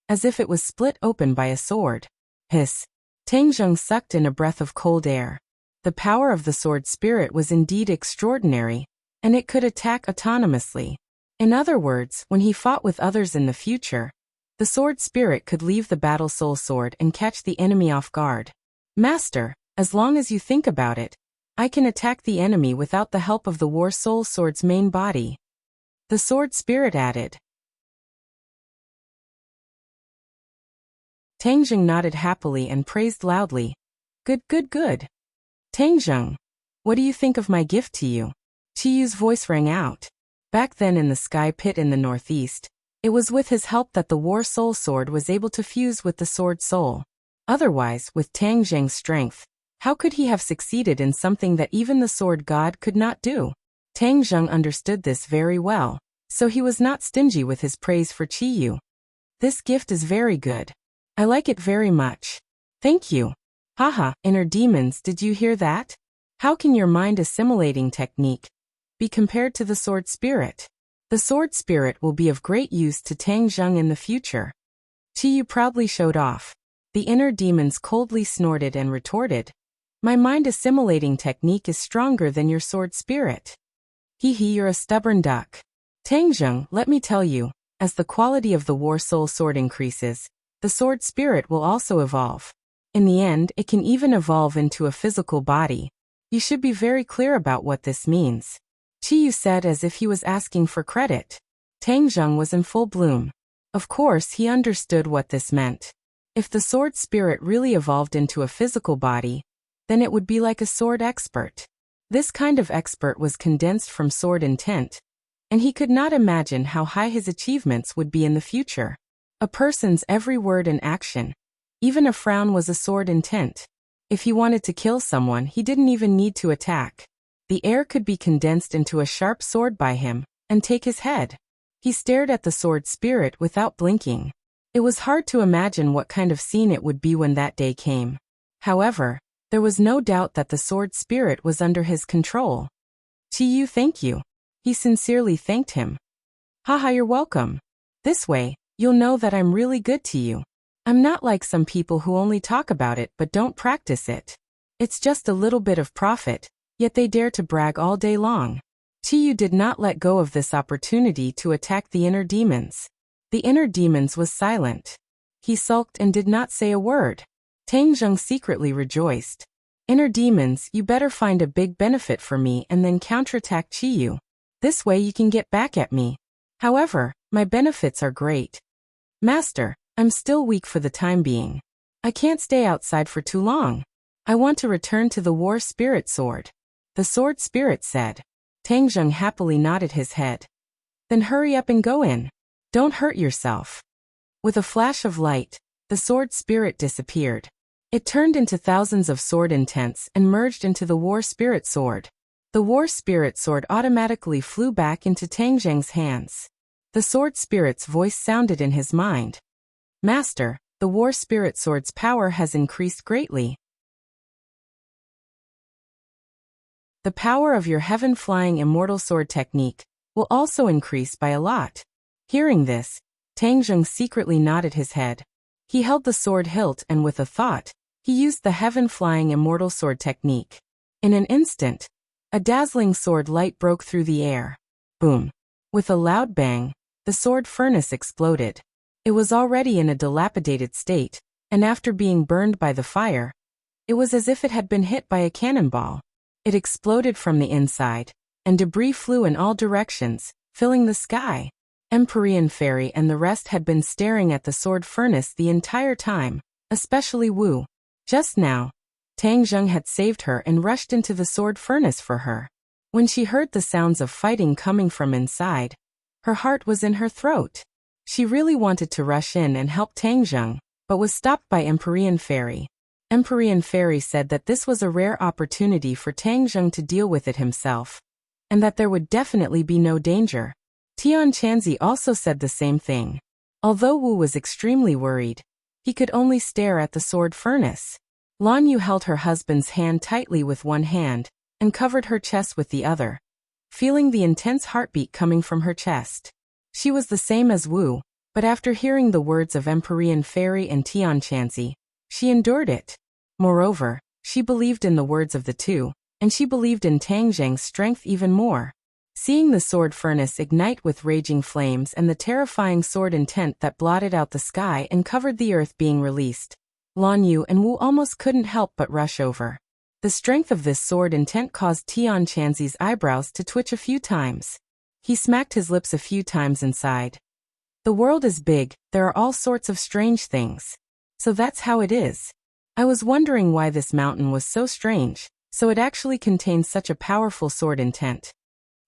as if it was split open by a sword. Hiss! Tang Zheng sucked in a breath of cold air. The power of the sword spirit was indeed extraordinary, and it could attack autonomously. In other words, when he fought with others in the future, the sword spirit could leave the battle soul sword and catch the enemy off guard. "Master, as long as you think about it, I can attack the enemy without the help of the War Soul Sword's main body," the sword spirit added. Tang Zheng nodded happily and praised loudly. Good, good, good. Tang Zheng, what do you think of my gift to you? Qiyu's voice rang out. Back then in the sky pit in the northeast, it was with his help that the War Soul Sword was able to fuse with the Sword Soul. Otherwise, with Tang Zheng's strength, how could he have succeeded in something that even the Sword God could not do? Tang Zheng understood this very well, so he was not stingy with his praise for Qiyu. This gift is very good. I like it very much. Thank you. Haha, inner demons, did you hear that? How can your mind assimilating technique be compared to the Sword Spirit? The Sword Spirit will be of great use to Tang Zheng in the future. Qiyu proudly showed off. The inner demons coldly snorted and retorted. My mind assimilating technique is stronger than your Sword Spirit. Hee hee, you're a stubborn duck. Tang Zheng, let me tell you, as the quality of the War Soul Sword increases, the Sword Spirit will also evolve. In the end, it can even evolve into a physical body. You should be very clear about what this means. Qiyu said as if he was asking for credit. Tang Zheng was in full bloom. Of course, he understood what this meant. If the Sword Spirit really evolved into a physical body, then it would be like a sword expert. This kind of expert was condensed from sword intent, and he could not imagine how high his achievements would be in the future. A person's every word and action, even a frown, was a sword intent. If he wanted to kill someone, he didn't even need to attack. The air could be condensed into a sharp sword by him, and take his head. He stared at the Sword Spirit without blinking. It was hard to imagine what kind of scene it would be when that day came. However, there was no doubt that the Sword Spirit was under his control. Qiyu, thank you. He sincerely thanked him. Haha, you're welcome. This way, you'll know that I'm really good to you. I'm not like some people who only talk about it but don't practice it. It's just a little bit of profit, yet they dare to brag all day long. Qiyu did not let go of this opportunity to attack the inner demons. The inner demons was silent. He sulked and did not say a word. Tang Zheng secretly rejoiced. Inner demons, you better find a big benefit for me and then counterattack Qiyu. This way you can get back at me. However, my benefits are great. Master, I'm still weak for the time being. I can't stay outside for too long. I want to return to the War Spirit Sword. The Sword Spirit said. Tang Zheng happily nodded his head. Then hurry up and go in. Don't hurt yourself. With a flash of light, the Sword Spirit disappeared. It turned into thousands of sword intents and merged into the War Spirit Sword. The War Spirit Sword automatically flew back into Tang Zheng's hands. The Sword Spirit's voice sounded in his mind. Master, the War Spirit Sword's power has increased greatly. The power of your heaven-flying immortal sword technique will also increase by a lot. Hearing this, Tang Zheng secretly nodded his head. He held the sword hilt and with a thought, he used the heaven-flying immortal sword technique. In an instant, a dazzling sword light broke through the air. Boom! With a loud bang, the sword furnace exploded. It was already in a dilapidated state, and after being burned by the fire, it was as if it had been hit by a cannonball. It exploded from the inside, and debris flew in all directions, filling the sky. Empyrean Fairy and the rest had been staring at the sword furnace the entire time, especially Wu. Just now, Tang Zheng had saved her and rushed into the sword furnace for her. When she heard the sounds of fighting coming from inside, her heart was in her throat. She really wanted to rush in and help Tang Zheng, but was stopped by Empyrean Fairy. Empyrean Fairy said that this was a rare opportunity for Tang Zheng to deal with it himself, and that there would definitely be no danger. Tian Chanzi also said the same thing. Although Wu was extremely worried, he could only stare at the sword furnace. Lan Yu held her husband's hand tightly with one hand, and covered her chest with the other, feeling the intense heartbeat coming from her chest. She was the same as Wu, but after hearing the words of Empyrean Fairy and Tian Chanzi, she endured it. Moreover, she believed in the words of the two, and she believed in Tang Zheng's strength even more. Seeing the sword furnace ignite with raging flames and the terrifying sword intent that blotted out the sky and covered the earth being released, Lan Yu and Wu almost couldn't help but rush over. The strength of this sword intent caused Tian Chanzi's eyebrows to twitch a few times. He smacked his lips a few times and sighed. The world is big, there are all sorts of strange things. So that's how it is. I was wondering why this mountain was so strange, so it actually contains such a powerful sword intent.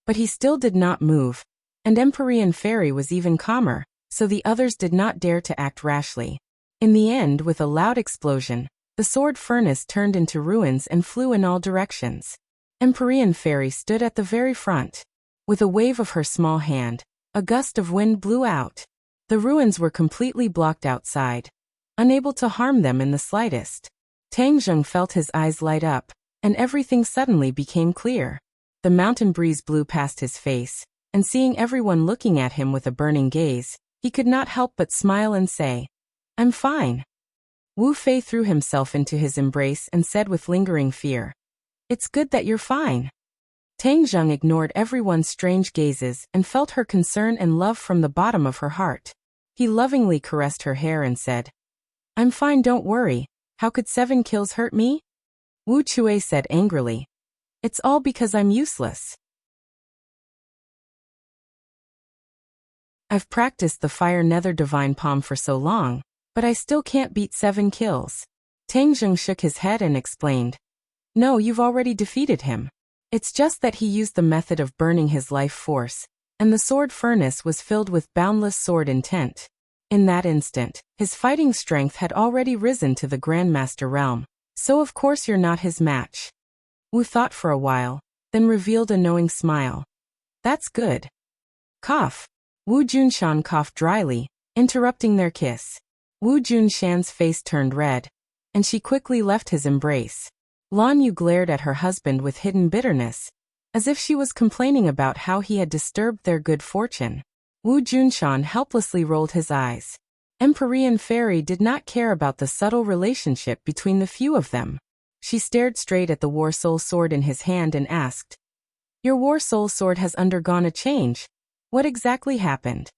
But he still did not move, and Empyrean Fairy was even calmer, so the others did not dare to act rashly. In the end, with a loud explosion, the sword furnace turned into ruins and flew in all directions. Empyrean Fairy stood at the very front. With a wave of her small hand, a gust of wind blew out. The ruins were completely blocked outside, unable to harm them in the slightest. Tang Zheng felt his eyes light up, and everything suddenly became clear. The mountain breeze blew past his face, and seeing everyone looking at him with a burning gaze, he could not help but smile and say, "I'm fine." Wu Fei threw himself into his embrace and said with lingering fear, "It's good that you're fine." Tang Zheng ignored everyone's strange gazes and felt her concern and love from the bottom of her heart. He lovingly caressed her hair and said, "I'm fine, don't worry. How could 7 kills hurt me?" Wu Chui said angrily, "It's all because I'm useless. I've practiced the Fire Nether Divine Palm for so long, but I still can't beat 7 kills. Tang Zheng shook his head and explained, "No, you've already defeated him. It's just that he used the method of burning his life force, and the sword furnace was filled with boundless sword intent. In that instant, his fighting strength had already risen to the Grandmaster realm, so of course you're not his match." Wu thought for a while, then revealed a knowing smile. "That's good." Cough. Wu Junshan coughed dryly, interrupting their kiss. Wu Junshan's face turned red, and she quickly left his embrace. Lan Yu glared at her husband with hidden bitterness, as if she was complaining about how he had disturbed their good fortune. Wu Junshan helplessly rolled his eyes. Empyrean Fairy did not care about the subtle relationship between the few of them. She stared straight at the War Soul Sword in his hand and asked, "Your War Soul Sword has undergone a change. What exactly happened?"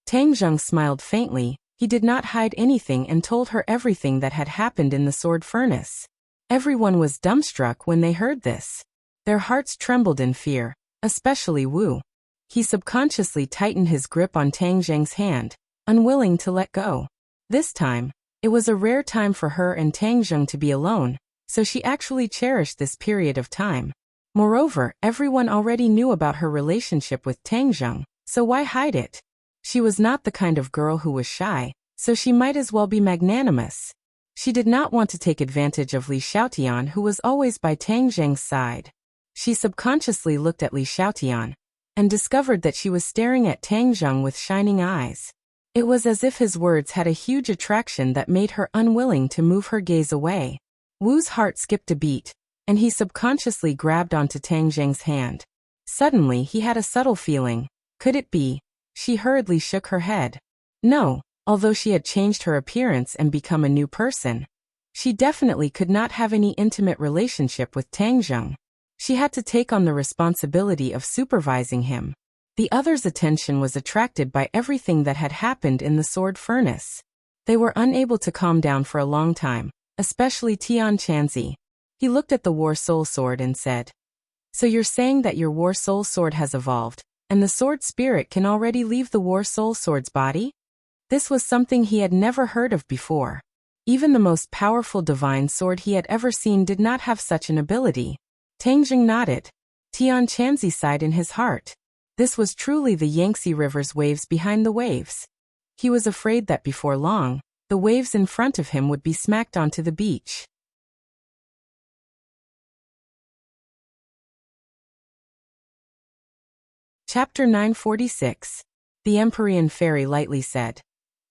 Tang Zheng smiled faintly. He did not hide anything and told her everything that had happened in the sword furnace. Everyone was dumbstruck when they heard this. Their hearts trembled in fear, especially Wu. He subconsciously tightened his grip on Tang Zheng's hand, unwilling to let go. This time, it was a rare time for her and Tang Zheng to be alone, so she actually cherished this period of time. Moreover, everyone already knew about her relationship with Tang Zheng, so why hide it? She was not the kind of girl who was shy, so she might as well be magnanimous. She did not want to take advantage of Li Xiaotian, who was always by Tang Zheng's side. She subconsciously looked at Li Xiaotian, and discovered that she was staring at Tang Zheng with shining eyes. It was as if his words had a huge attraction that made her unwilling to move her gaze away. Wu's heart skipped a beat, and he subconsciously grabbed onto Tang Zheng's hand. Suddenly he had a subtle feeling. Could it be? She hurriedly shook her head. No. Although she had changed her appearance and become a new person, she definitely could not have any intimate relationship with Tang Zheng. She had to take on the responsibility of supervising him. The others' attention was attracted by everything that had happened in the sword furnace. They were unable to calm down for a long time, especially Tian Chanzi. He looked at the War Soul Sword and said, "So you're saying that your War Soul Sword has evolved, and the sword spirit can already leave the War Soul Sword's body?" This was something he had never heard of before. Even the most powerful divine sword he had ever seen did not have such an ability. Tang Zheng nodded. Tian Chanzi sighed in his heart. This was truly the Yangtze River's waves behind the waves. He was afraid that before long, the waves in front of him would be smacked onto the beach. Chapter 946. The Empyrean Fairy lightly said,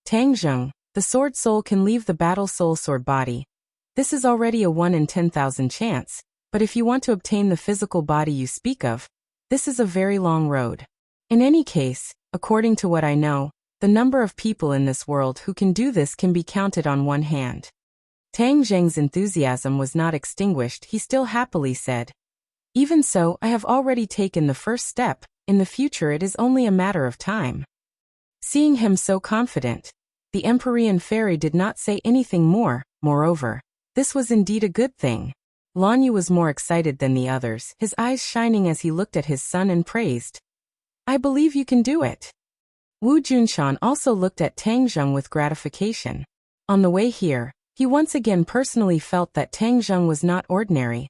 "Tang Zheng, the sword soul can leave the battle soul sword body. This is already a 1 in 10,000 chance, but if you want to obtain the physical body you speak of, this is a very long road. In any case, according to what I know, the number of people in this world who can do this can be counted on one hand." Tang Zheng's enthusiasm was not extinguished. He still happily said, "Even so, I have already taken the first step. In the future it is only a matter of time." Seeing him so confident, the Empyrean Fairy did not say anything more. Moreover, this was indeed a good thing. Lan Yu was more excited than the others, his eyes shining as he looked at his son and praised, "I believe you can do it." Wu Junshan also looked at Tang Zheng with gratification. On the way here, He once again personally felt that Tang Zheng was not ordinary.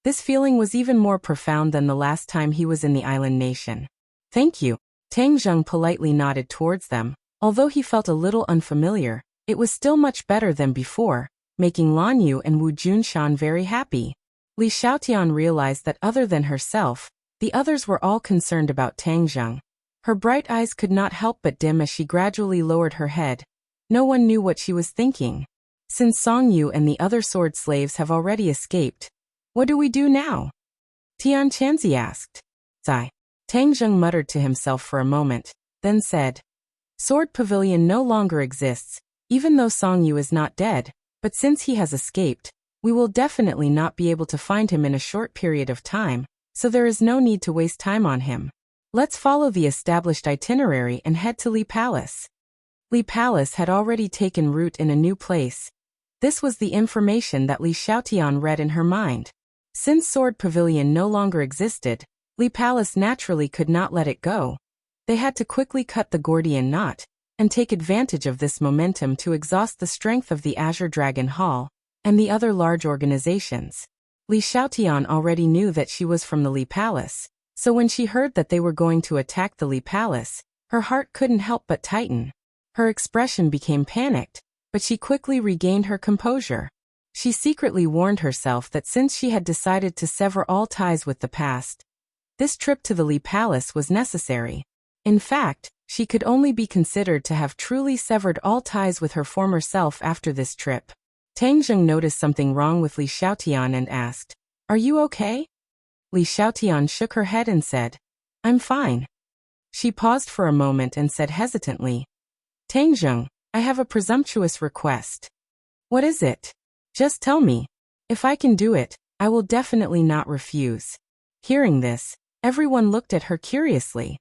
This feeling was even more profound than the last time he was in the island nation. Thank you. Tang Zheng politely nodded towards them. Although he felt a little unfamiliar, it was still much better than before, making Lan Yu and Wu Junshan very happy. Li Xiaotian realized that other than herself, the others were all concerned about Tang Zheng. Her bright eyes could not help but dim as she gradually lowered her head. No one knew what she was thinking. Since Song Yu and the other sword slaves have already escaped, what do we do now? Tian Chanzi asked. Sigh. Tang Zheng muttered to himself for a moment, then said, Sword Pavilion no longer exists, even though Song Yu is not dead, but since he has escaped, we will definitely not be able to find him in a short period of time, so there is no need to waste time on him. Let's follow the established itinerary and head to Li Palace. Li Palace had already taken root in a new place. This was the information that Li Xiaotian read in her mind. Since Sword Pavilion no longer existed, Li Palace naturally could not let it go. They had to quickly cut the Gordian knot, and take advantage of this momentum to exhaust the strength of the Azure Dragon Hall, and the other large organizations. Li Xiaotian already knew that she was from the Li Palace, so when she heard that they were going to attack the Li Palace, her heart couldn't help but tighten. Her expression became panicked, but she quickly regained her composure. She secretly warned herself that since she had decided to sever all ties with the past, this trip to the Li Palace was necessary. In fact, she could only be considered to have truly severed all ties with her former self after this trip. Tang Zheng noticed something wrong with Li Xiaotian and asked, Are you okay? Li Xiaotian shook her head and said, I'm fine. She paused for a moment and said hesitantly, Tang Zheng, I have a presumptuous request. What is it? Just tell me. If I can do it, I will definitely not refuse. Hearing this, everyone looked at her curiously.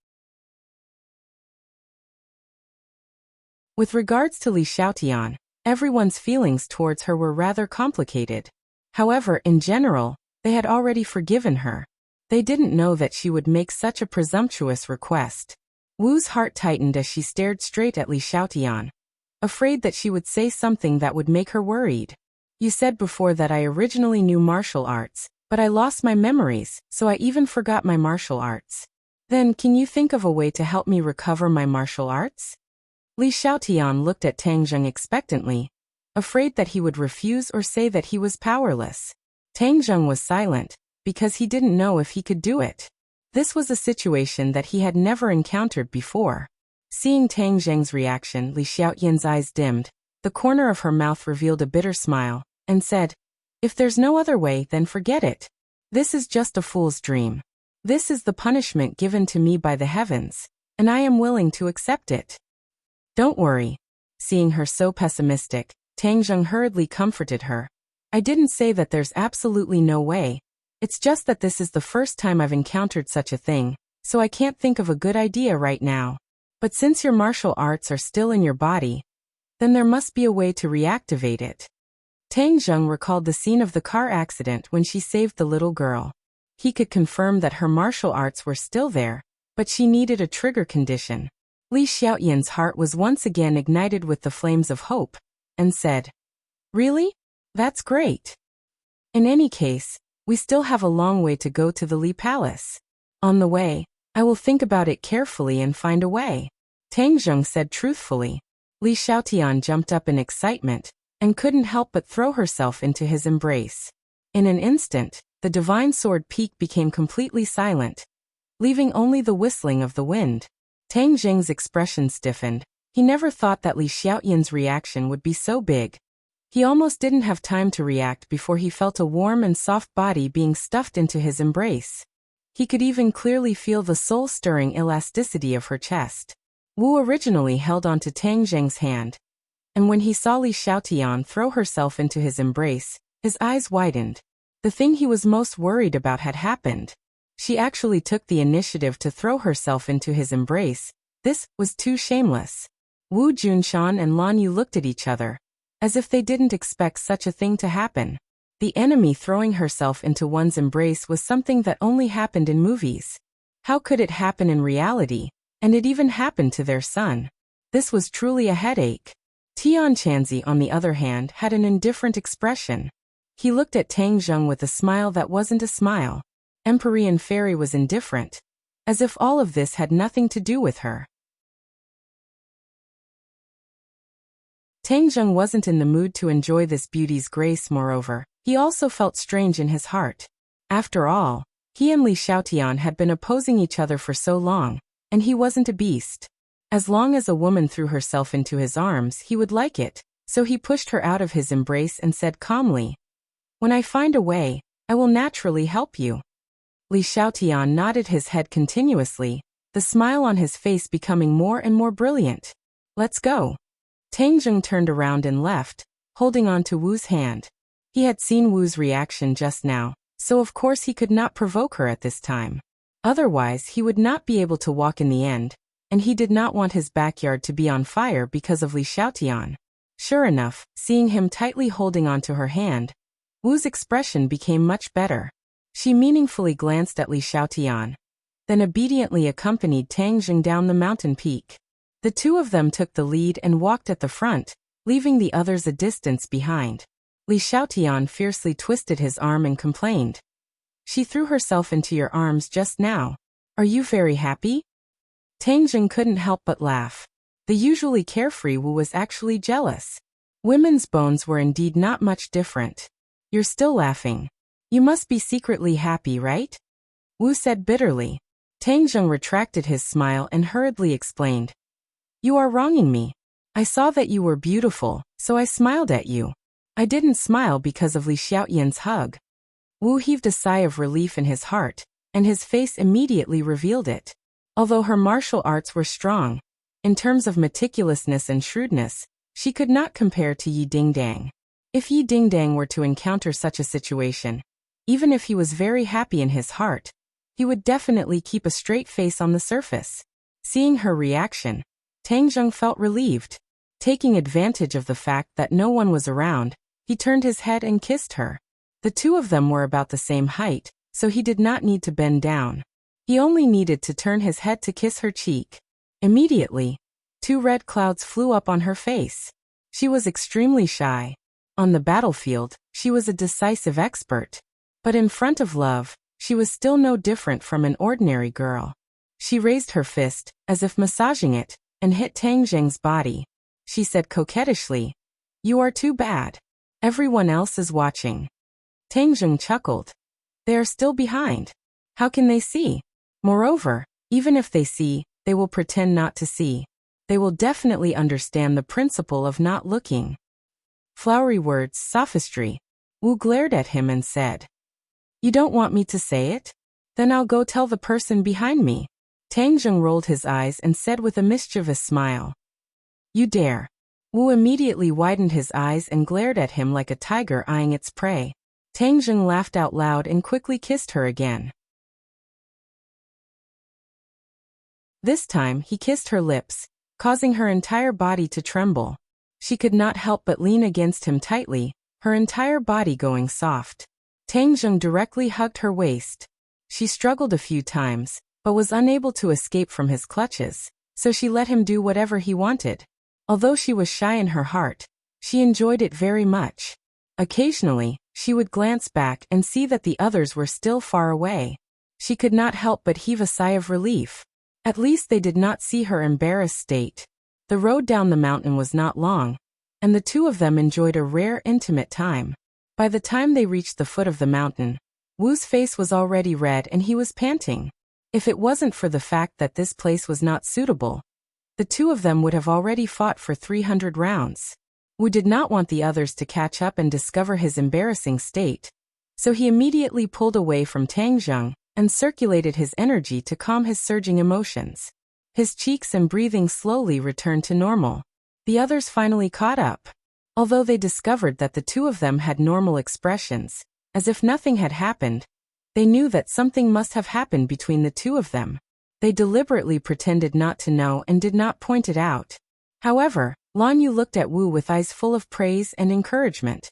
With regards to Li Xiaotian, everyone's feelings towards her were rather complicated. However, in general, they had already forgiven her. They didn't know that she would make such a presumptuous request. Wu's heart tightened as she stared straight at Li Xiaotian, afraid that she would say something that would make her worried. You said before that I originally knew martial arts, but I lost my memories, so I even forgot my martial arts. Then, can you think of a way to help me recover my martial arts? Li Xiaotian looked at Tang Zheng expectantly, afraid that he would refuse or say that he was powerless. Tang Zheng was silent, because he didn't know if he could do it. This was a situation that he had never encountered before. Seeing Tang Zheng's reaction, Li Xiaotian's eyes dimmed, the corner of her mouth revealed a bitter smile, and said, If there's no other way, then forget it. This is just a fool's dream. This is the punishment given to me by the heavens, and I am willing to accept it. Don't worry. Seeing her so pessimistic, Tang Zheng hurriedly comforted her. I didn't say that there's absolutely no way. It's just that this is the first time I've encountered such a thing, so I can't think of a good idea right now. But since your martial arts are still in your body, then there must be a way to reactivate it. Tang Zheng recalled the scene of the car accident when she saved the little girl. He could confirm that her martial arts were still there, but she needed a trigger condition. Li Xiaotian's heart was once again ignited with the flames of hope, and said, Really? That's great. In any case, we still have a long way to go to the Li Palace. On the way, I will think about it carefully and find a way. Tang Zheng said truthfully. Li Xiaotian jumped up in excitement, and couldn't help but throw herself into his embrace. In an instant, the divine sword peak became completely silent, leaving only the whistling of the wind. Tang Zheng's expression stiffened. He never thought that Li Xiaotian's reaction would be so big. He almost didn't have time to react before he felt a warm and soft body being stuffed into his embrace. He could even clearly feel the soul-stirring elasticity of her chest. Wu originally held onto Tang Zheng's hand, and when he saw Li Xiaotian throw herself into his embrace, his eyes widened. The thing he was most worried about had happened. She actually took the initiative to throw herself into his embrace. This was too shameless. Wu Junshan and Lan Yu looked at each other, as if they didn't expect such a thing to happen. The enemy throwing herself into one's embrace was something that only happened in movies. How could it happen in reality? And it even happened to their son. This was truly a headache. Tian Chanzi, on the other hand, had an indifferent expression. He looked at Tang Zheng with a smile that wasn't a smile. Empyrean Fairy was indifferent, as if all of this had nothing to do with her. Tang Zheng wasn't in the mood to enjoy this beauty's grace. Moreover, he also felt strange in his heart. After all, he and Li Xiaotian had been opposing each other for so long, and he wasn't a beast. As long as a woman threw herself into his arms, he would like it, so he pushed her out of his embrace and said calmly, "When I find a way, I will naturally help you." Li Xiaotian nodded his head continuously, the smile on his face becoming more and more brilliant. "Let's go." Tang Zheng turned around and left, holding on to Wu's hand. He had seen Wu's reaction just now, so of course he could not provoke her at this time. Otherwise he would not be able to walk in the end, and he did not want his backyard to be on fire because of Li Xiaotian. Sure enough, seeing him tightly holding onto her hand, Wu's expression became much better. She meaningfully glanced at Li Xiaotian, then obediently accompanied Tang Zheng down the mountain peak. The two of them took the lead and walked at the front, leaving the others a distance behind. Li Xiaotian fiercely twisted his arm and complained, "She threw herself into your arms just now. Are you very happy?" Tang Zheng couldn't help but laugh. The usually carefree Wu was actually jealous. Women's bones were indeed not much different. "You're still laughing. You must be secretly happy, right?" Wu said bitterly. Tang Zheng retracted his smile and hurriedly explained, "You are wronging me. I saw that you were beautiful, so I smiled at you. I didn't smile because of Li Xiaotian's hug." Wu heaved a sigh of relief in his heart, and his face immediately revealed it. Although her martial arts were strong, in terms of meticulousness and shrewdness, she could not compare to Yi Dingdang. If Yi Dingdang were to encounter such a situation, even if he was very happy in his heart, he would definitely keep a straight face on the surface. Seeing her reaction, Tang Zheng felt relieved. Taking advantage of the fact that no one was around, he turned his head and kissed her. The two of them were about the same height, so he did not need to bend down. He only needed to turn his head to kiss her cheek. Immediately, 2 red clouds flew up on her face. She was extremely shy. On the battlefield, she was a decisive expert. But in front of love, she was still no different from an ordinary girl. She raised her fist, as if massaging it, and hit Tang Zheng's body. She said coquettishly, "You are too bad. Everyone else is watching." Tang Zheng chuckled. "They are still behind. How can they see? Moreover, even if they see, they will pretend not to see. They will definitely understand the principle of not looking." Flowery words, sophistry. Wu glared at him and said, "You don't want me to say it? Then I'll go tell the person behind me." Tang Zheng rolled his eyes and said with a mischievous smile, "You dare." Wu immediately widened his eyes and glared at him like a tiger eyeing its prey. Tang Zheng laughed out loud and quickly kissed her again. This time he kissed her lips, causing her entire body to tremble. She could not help but lean against him tightly, her entire body going soft. Tang Zheng directly hugged her waist. She struggled a few times, but was unable to escape from his clutches, so she let him do whatever he wanted. Although she was shy in her heart, she enjoyed it very much. Occasionally, she would glance back and see that the others were still far away. She could not help but heave a sigh of relief. At least they did not see her embarrassed state. The road down the mountain was not long, and the two of them enjoyed a rare intimate time. By the time they reached the foot of the mountain, Wu's face was already red and he was panting. If it wasn't for the fact that this place was not suitable, the two of them would have already fought for 300 rounds. Wu did not want the others to catch up and discover his embarrassing state, so he immediately pulled away from Tang Zheng and circulated his energy to calm his surging emotions. His cheeks and breathing slowly returned to normal. The others finally caught up. Although they discovered that the two of them had normal expressions, as if nothing had happened, they knew that something must have happened between the two of them. They deliberately pretended not to know and did not point it out. However, Lan Yu looked at Wu with eyes full of praise and encouragement.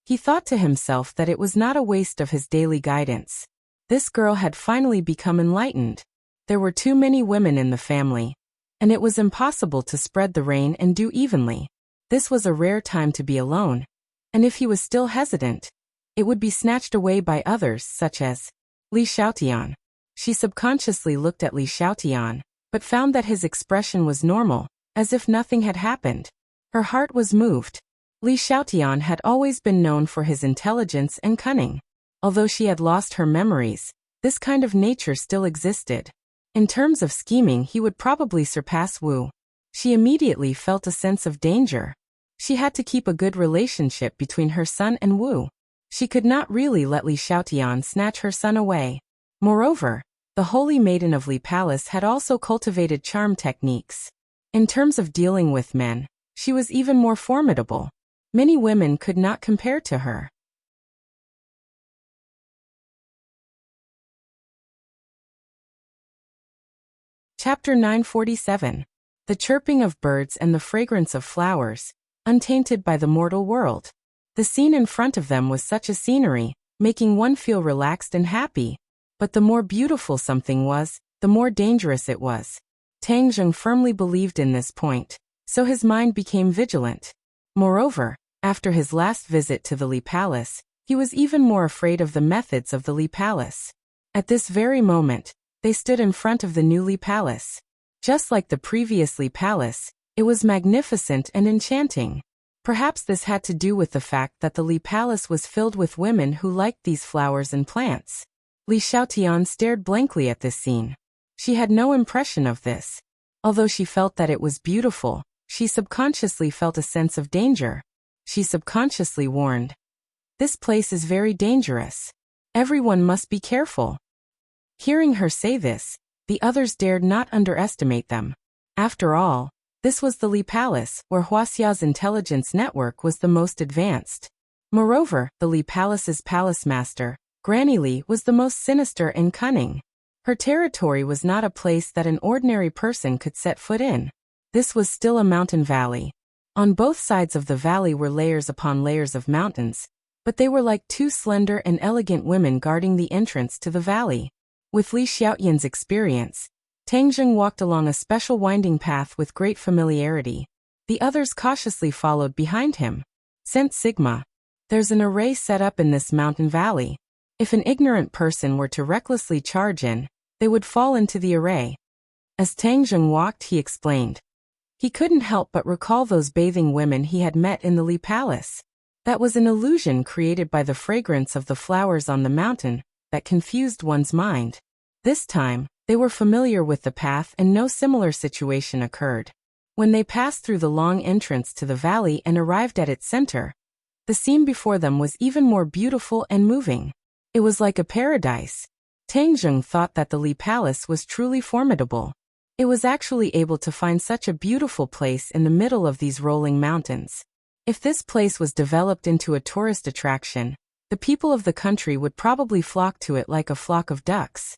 He thought to himself that it was not a waste of his daily guidance. This girl had finally become enlightened. There were too many women in the family, and it was impossible to spread the rain and do evenly. This was a rare time to be alone, and if he was still hesitant, it would be snatched away by others such as Li Xiaotian. She subconsciously looked at Li Xiaotian, but found that his expression was normal, as if nothing had happened. Her heart was moved. Li Xiaotian had always been known for his intelligence and cunning. Although she had lost her memories, this kind of nature still existed. In terms of scheming, he would probably surpass Wu. She immediately felt a sense of danger. She had to keep a good relationship between her son and Wu. She could not really let Li Xiaotian snatch her son away. Moreover, the Holy Maiden of Li Palace had also cultivated charm techniques. In terms of dealing with men, she was even more formidable. Many women could not compare to her. Chapter 947. The chirping of birds and the fragrance of flowers, untainted by the mortal world. The scene in front of them was such a scenery, making one feel relaxed and happy. But the more beautiful something was, the more dangerous it was. Tang Zheng firmly believed in this point, so his mind became vigilant. Moreover, after his last visit to the Li Palace, he was even more afraid of the methods of the Li Palace. At this very moment, they stood in front of the new Li Palace. Just like the previous Li Palace, it was magnificent and enchanting. Perhaps this had to do with the fact that the Li Palace was filled with women who liked these flowers and plants. Li Xiaotian stared blankly at this scene. She had no impression of this. Although she felt that it was beautiful, she subconsciously felt a sense of danger. She subconsciously warned, "This place is very dangerous. Everyone must be careful." Hearing her say this, the others dared not underestimate them. After all, this was the Li Palace, where Wuxia's intelligence network was the most advanced. Moreover, the Li Palace's palace master, Granny Li, was the most sinister and cunning. Her territory was not a place that an ordinary person could set foot in. This was still a mountain valley. On both sides of the valley were layers upon layers of mountains, but they were like two slender and elegant women guarding the entrance to the valley. With Li Xiaotian's experience, Tang Zheng walked along a special winding path with great familiarity. The others cautiously followed behind him. Scent Sigma. There's an array set up in this mountain valley. If an ignorant person were to recklessly charge in, they would fall into the array. As Tang Zheng walked, he explained. He couldn't help but recall those bathing women he had met in the Li Palace. That was an illusion created by the fragrance of the flowers on the mountain that confused one's mind. This time, they were familiar with the path and no similar situation occurred. When they passed through the long entrance to the valley and arrived at its center, the scene before them was even more beautiful and moving. It was like a paradise. Tang Zheng thought that the Li Palace was truly formidable. It was actually able to find such a beautiful place in the middle of these rolling mountains. If this place was developed into a tourist attraction, the people of the country would probably flock to it like a flock of ducks.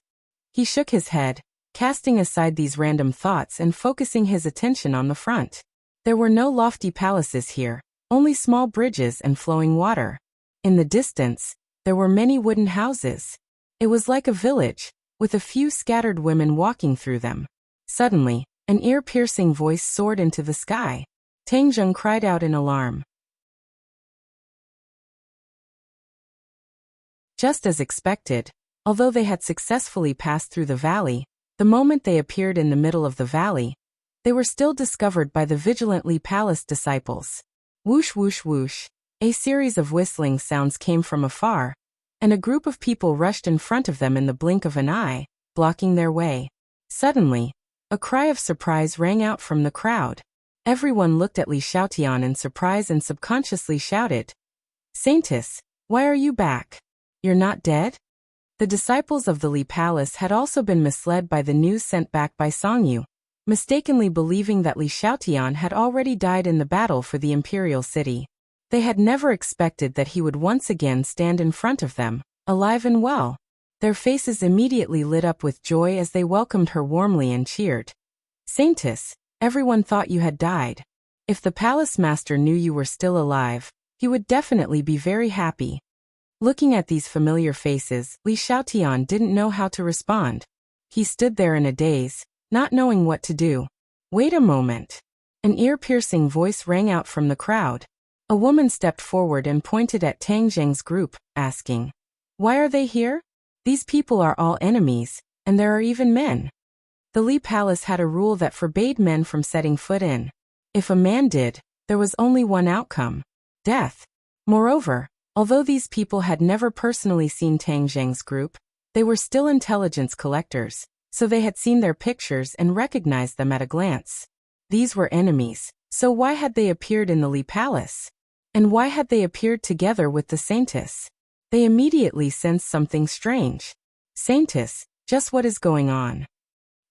He shook his head, casting aside these random thoughts and focusing his attention on the front. There were no lofty palaces here, only small bridges and flowing water. In the distance, there were many wooden houses. It was like a village, with a few scattered women walking through them. Suddenly, an ear-piercing voice soared into the sky. Tang Zheng cried out in alarm. Just as expected, although they had successfully passed through the valley, the moment they appeared in the middle of the valley, they were still discovered by the vigilant Li Palace disciples. Whoosh whoosh whoosh, a series of whistling sounds came from afar, and a group of people rushed in front of them in the blink of an eye, blocking their way. Suddenly, a cry of surprise rang out from the crowd. Everyone looked at Li Xiaotian in surprise and subconsciously shouted, "Saintess, why are you back? You're not dead?" The disciples of the Li Palace had also been misled by the news sent back by Songyu, mistakenly believing that Li Xiaotian had already died in the battle for the imperial city. They had never expected that he would once again stand in front of them, alive and well. Their faces immediately lit up with joy as they welcomed her warmly and cheered. "Saintess, everyone thought you had died. If the palace master knew you were still alive, he would definitely be very happy." Looking at these familiar faces, Li Xiaotian didn't know how to respond. He stood there in a daze, not knowing what to do. Wait a moment. An ear-piercing voice rang out from the crowd. A woman stepped forward and pointed at Tang Zheng's group, asking, "Why are they here? These people are all enemies, and there are even men." The Li Palace had a rule that forbade men from setting foot in. If a man did, there was only one outcome: death. Moreover, although these people had never personally seen Tang Zheng's group, they were still intelligence collectors, so they had seen their pictures and recognized them at a glance. These were enemies, so why had they appeared in the Li Palace? And why had they appeared together with the Saintess? They immediately sensed something strange. "Saintess, just what is going on?"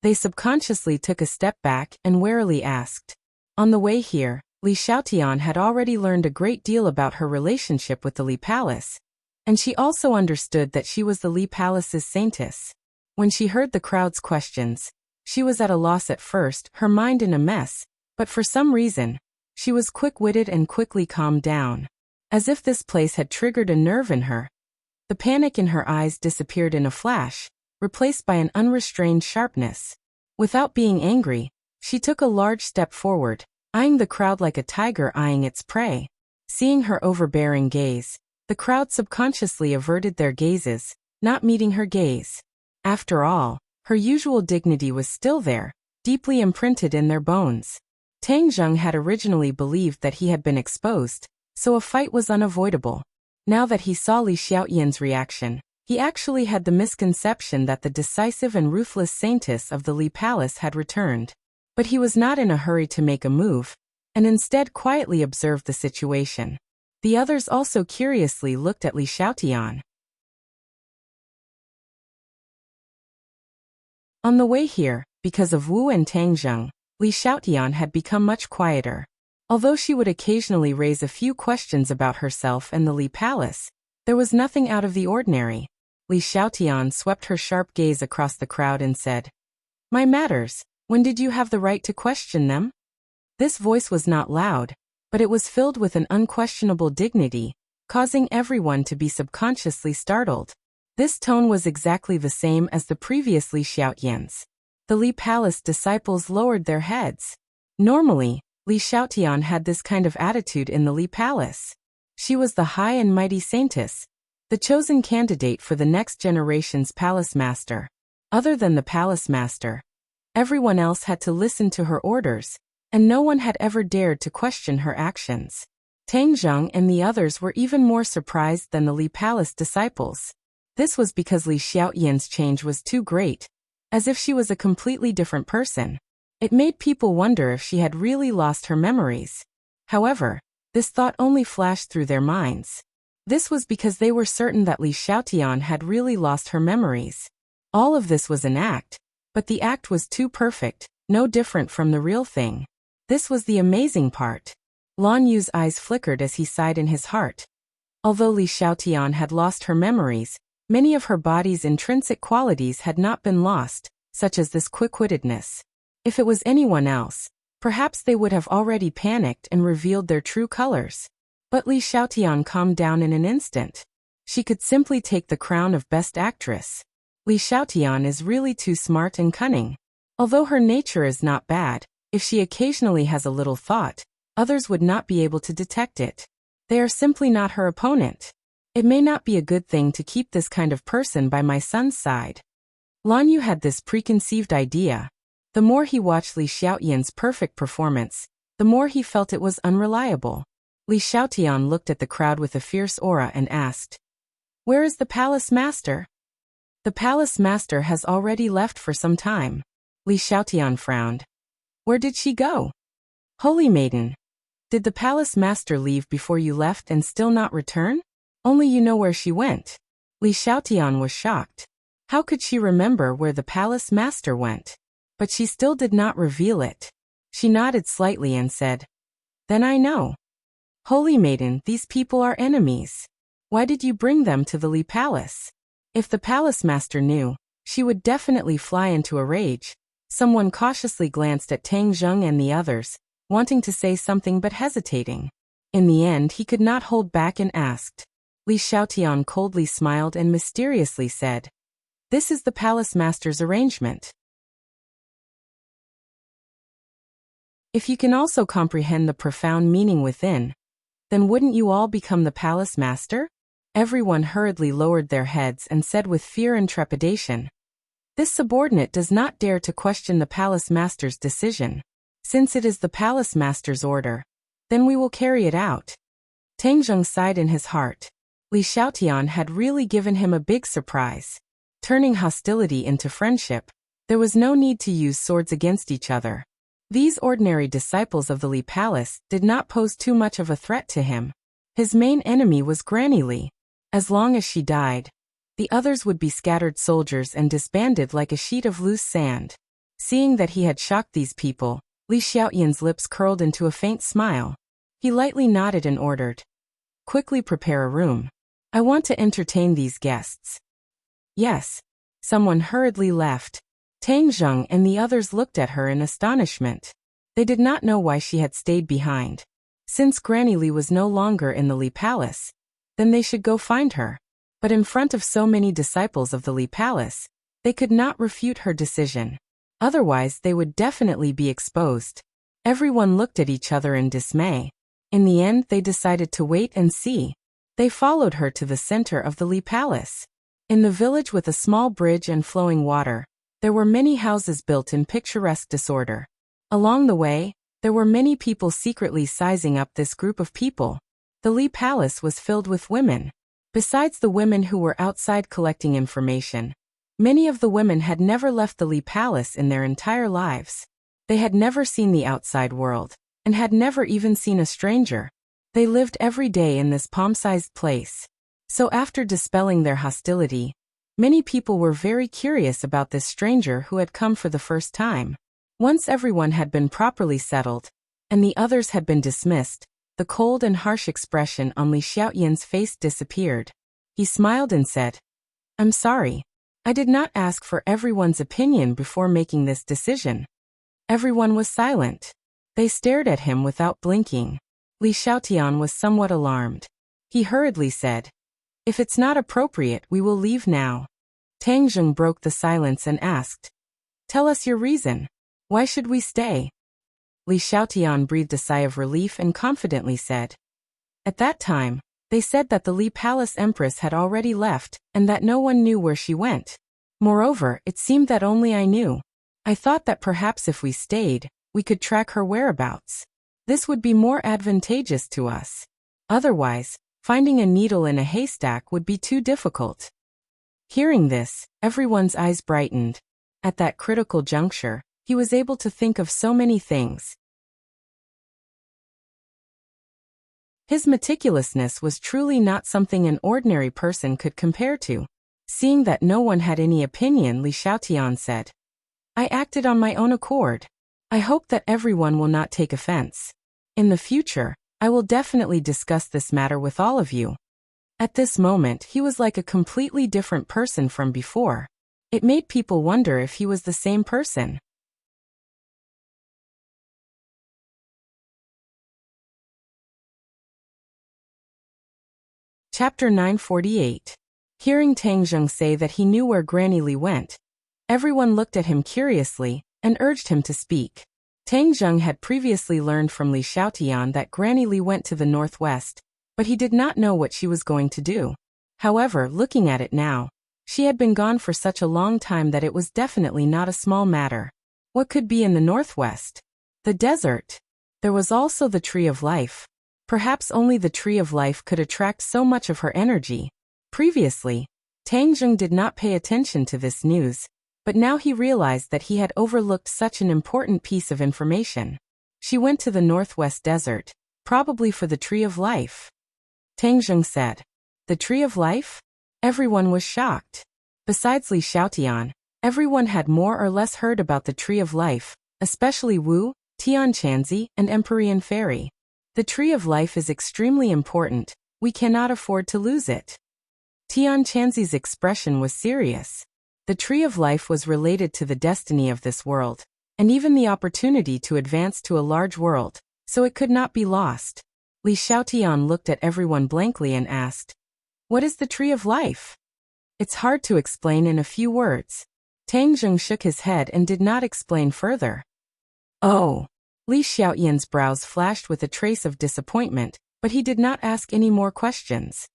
They subconsciously took a step back and warily asked. On the way here, Li Xiaotian had already learned a great deal about her relationship with the Li Palace, and she also understood that she was the Li Palace's Saintess. When she heard the crowd's questions, she was at a loss at first, her mind in a mess, but for some reason, she was quick-witted and quickly calmed down. As if this place had triggered a nerve in her. The panic in her eyes disappeared in a flash, replaced by an unrestrained sharpness. Without being angry, she took a large step forward, eyeing the crowd like a tiger eyeing its prey. Seeing her overbearing gaze, the crowd subconsciously averted their gazes, not meeting her gaze. After all, her usual dignity was still there, deeply imprinted in their bones. Tang Zheng had originally believed that he had been exposed, so a fight was unavoidable. Now that he saw Li Xiaoyan's reaction, he actually had the misconception that the decisive and ruthless Saintess of the Li Palace had returned. But he was not in a hurry to make a move, and instead quietly observed the situation. The others also curiously looked at Li Xiaotian. On the way here, because of Wu and Tang Zheng, Li Xiaotian had become much quieter. Although she would occasionally raise a few questions about herself and the Li Palace, there was nothing out of the ordinary. Li Xiaotian swept her sharp gaze across the crowd and said, "My matters, when did you have the right to question them?" This voice was not loud, but it was filled with an unquestionable dignity, causing everyone to be subconsciously startled. This tone was exactly the same as the previous Li Xiaotian's. The Li Palace disciples lowered their heads. Normally, Li Xiaotian had this kind of attitude in the Li Palace. She was the high and mighty Saintess, the chosen candidate for the next generation's palace master. Other than the palace master, everyone else had to listen to her orders, and no one had ever dared to question her actions. Tang Zheng and the others were even more surprised than the Li Palace disciples. This was because Li Xiaoyan's change was too great, as if she was a completely different person. It made people wonder if she had really lost her memories. However, this thought only flashed through their minds. This was because they were certain that Li Xiaotian had really lost her memories. All of this was an act, but the act was too perfect, no different from the real thing. This was the amazing part. Lan Yu's eyes flickered as he sighed in his heart. Although Li Xiaotian had lost her memories, many of her body's intrinsic qualities had not been lost, such as this quick-wittedness. If it was anyone else, perhaps they would have already panicked and revealed their true colors. But Li Xiaotian calmed down in an instant. She could simply take the crown of Best Actress. Li Xiaotian is really too smart and cunning. Although her nature is not bad, if she occasionally has a little thought, others would not be able to detect it. They are simply not her opponent. It may not be a good thing to keep this kind of person by my son's side. Lan Yu had this preconceived idea. The more he watched Li Xiaoyan's perfect performance, the more he felt it was unreliable. Li Xiaotian looked at the crowd with a fierce aura and asked, "Where is the palace master?" "The palace master has already left for some time." Li Xiaotian frowned. "Where did she go?" "Holy maiden. Did the palace master leave before you left and still not return? Only you know where she went." Li Xiaotian was shocked. How could she remember where the palace master went? But she still did not reveal it. She nodded slightly and said, "Then I know. Holy maiden, these people are enemies. Why did you bring them to the Li Palace?" If the palace master knew, she would definitely fly into a rage. Someone cautiously glanced at Tang Zheng and the others, wanting to say something but hesitating. In the end, he could not hold back and asked. Li Xiaotian coldly smiled and mysteriously said, "This is the palace master's arrangement." If you can also comprehend the profound meaning within, then wouldn't you all become the palace master? Everyone hurriedly lowered their heads and said with fear and trepidation, "This subordinate does not dare to question the palace master's decision. Since it is the palace master's order, then we will carry it out." Tang Zheng sighed in his heart. Li Xiaotian had really given him a big surprise. Turning hostility into friendship, there was no need to use swords against each other. These ordinary disciples of the Li Palace did not pose too much of a threat to him. His main enemy was Granny Li. As long as she died, the others would be scattered soldiers and disbanded like a sheet of loose sand. Seeing that he had shocked these people, Li Xiaotian's lips curled into a faint smile. He lightly nodded and ordered, "Quickly prepare a room. I want to entertain these guests." "Yes." Someone hurriedly left. Tang Zheng and the others looked at her in astonishment. They did not know why she had stayed behind. Since Granny Li was no longer in the Li Palace, then they should go find her. But in front of so many disciples of the Li Palace, they could not refute her decision. Otherwise they would definitely be exposed. Everyone looked at each other in dismay. In the end they decided to wait and see. They followed her to the center of the Li Palace. In the village with a small bridge and flowing water, there were many houses built in picturesque disorder. Along the way, there were many people secretly sizing up this group of people. The Li Palace was filled with women. Besides the women who were outside collecting information, many of the women had never left the Li Palace in their entire lives. They had never seen the outside world, and had never even seen a stranger. They lived every day in this palm-sized place. So after dispelling their hostility, many people were very curious about this stranger who had come for the first time. Once everyone had been properly settled, and the others had been dismissed, the cold and harsh expression on Li Xiaotian's face disappeared. He smiled and said, "I'm sorry. I did not ask for everyone's opinion before making this decision." Everyone was silent. They stared at him without blinking. Li Xiaotian was somewhat alarmed. He hurriedly said, "If it's not appropriate, we will leave now." Tang Zheng broke the silence and asked, "Tell us your reason. Why should we stay?" Li Xiaotian breathed a sigh of relief and confidently said, "At that time, they said that the Li Palace Empress had already left and that no one knew where she went. Moreover, it seemed that only I knew. I thought that perhaps if we stayed, we could track her whereabouts. This would be more advantageous to us. Otherwise, finding a needle in a haystack would be too difficult." Hearing this, everyone's eyes brightened. At that critical juncture, he was able to think of so many things. His meticulousness was truly not something an ordinary person could compare to. Seeing that no one had any opinion, Li Xiaotian said, "I acted on my own accord. I hope that everyone will not take offense. In the future, I will definitely discuss this matter with all of you." At this moment, he was like a completely different person from before. It made people wonder if he was the same person. Chapter 948. Hearing Tang Zheng say that he knew where Granny Li went, everyone looked at him curiously and urged him to speak. Tang Zheng had previously learned from Li Xiaotian that Granny Li went to the northwest, but he did not know what she was going to do. However, looking at it now, she had been gone for such a long time that it was definitely not a small matter. What could be in the northwest? The desert. There was also the Tree of Life. Perhaps only the Tree of Life could attract so much of her energy. Previously, Tang Zheng did not pay attention to this news, but now he realized that he had overlooked such an important piece of information. She went to the northwest desert, probably for the Tree of Life. Tang Zheng said, "The Tree of Life?" Everyone was shocked. Besides Li Xiaotian, everyone had more or less heard about the Tree of Life, especially Wu, Tianchanzi, and Empyrean Fairy. The Tree of Life is extremely important. We cannot afford to lose it. Tianchanzi's expression was serious. The Tree of Life was related to the destiny of this world, and even the opportunity to advance to a large world, so it could not be lost. Li Xiaotian looked at everyone blankly and asked, "What is the Tree of Life?" "It's hard to explain in a few words." Tang Zheng shook his head and did not explain further. "Oh, Li Xiaoyan's brows flashed with a trace of disappointment, but he did not ask any more questions.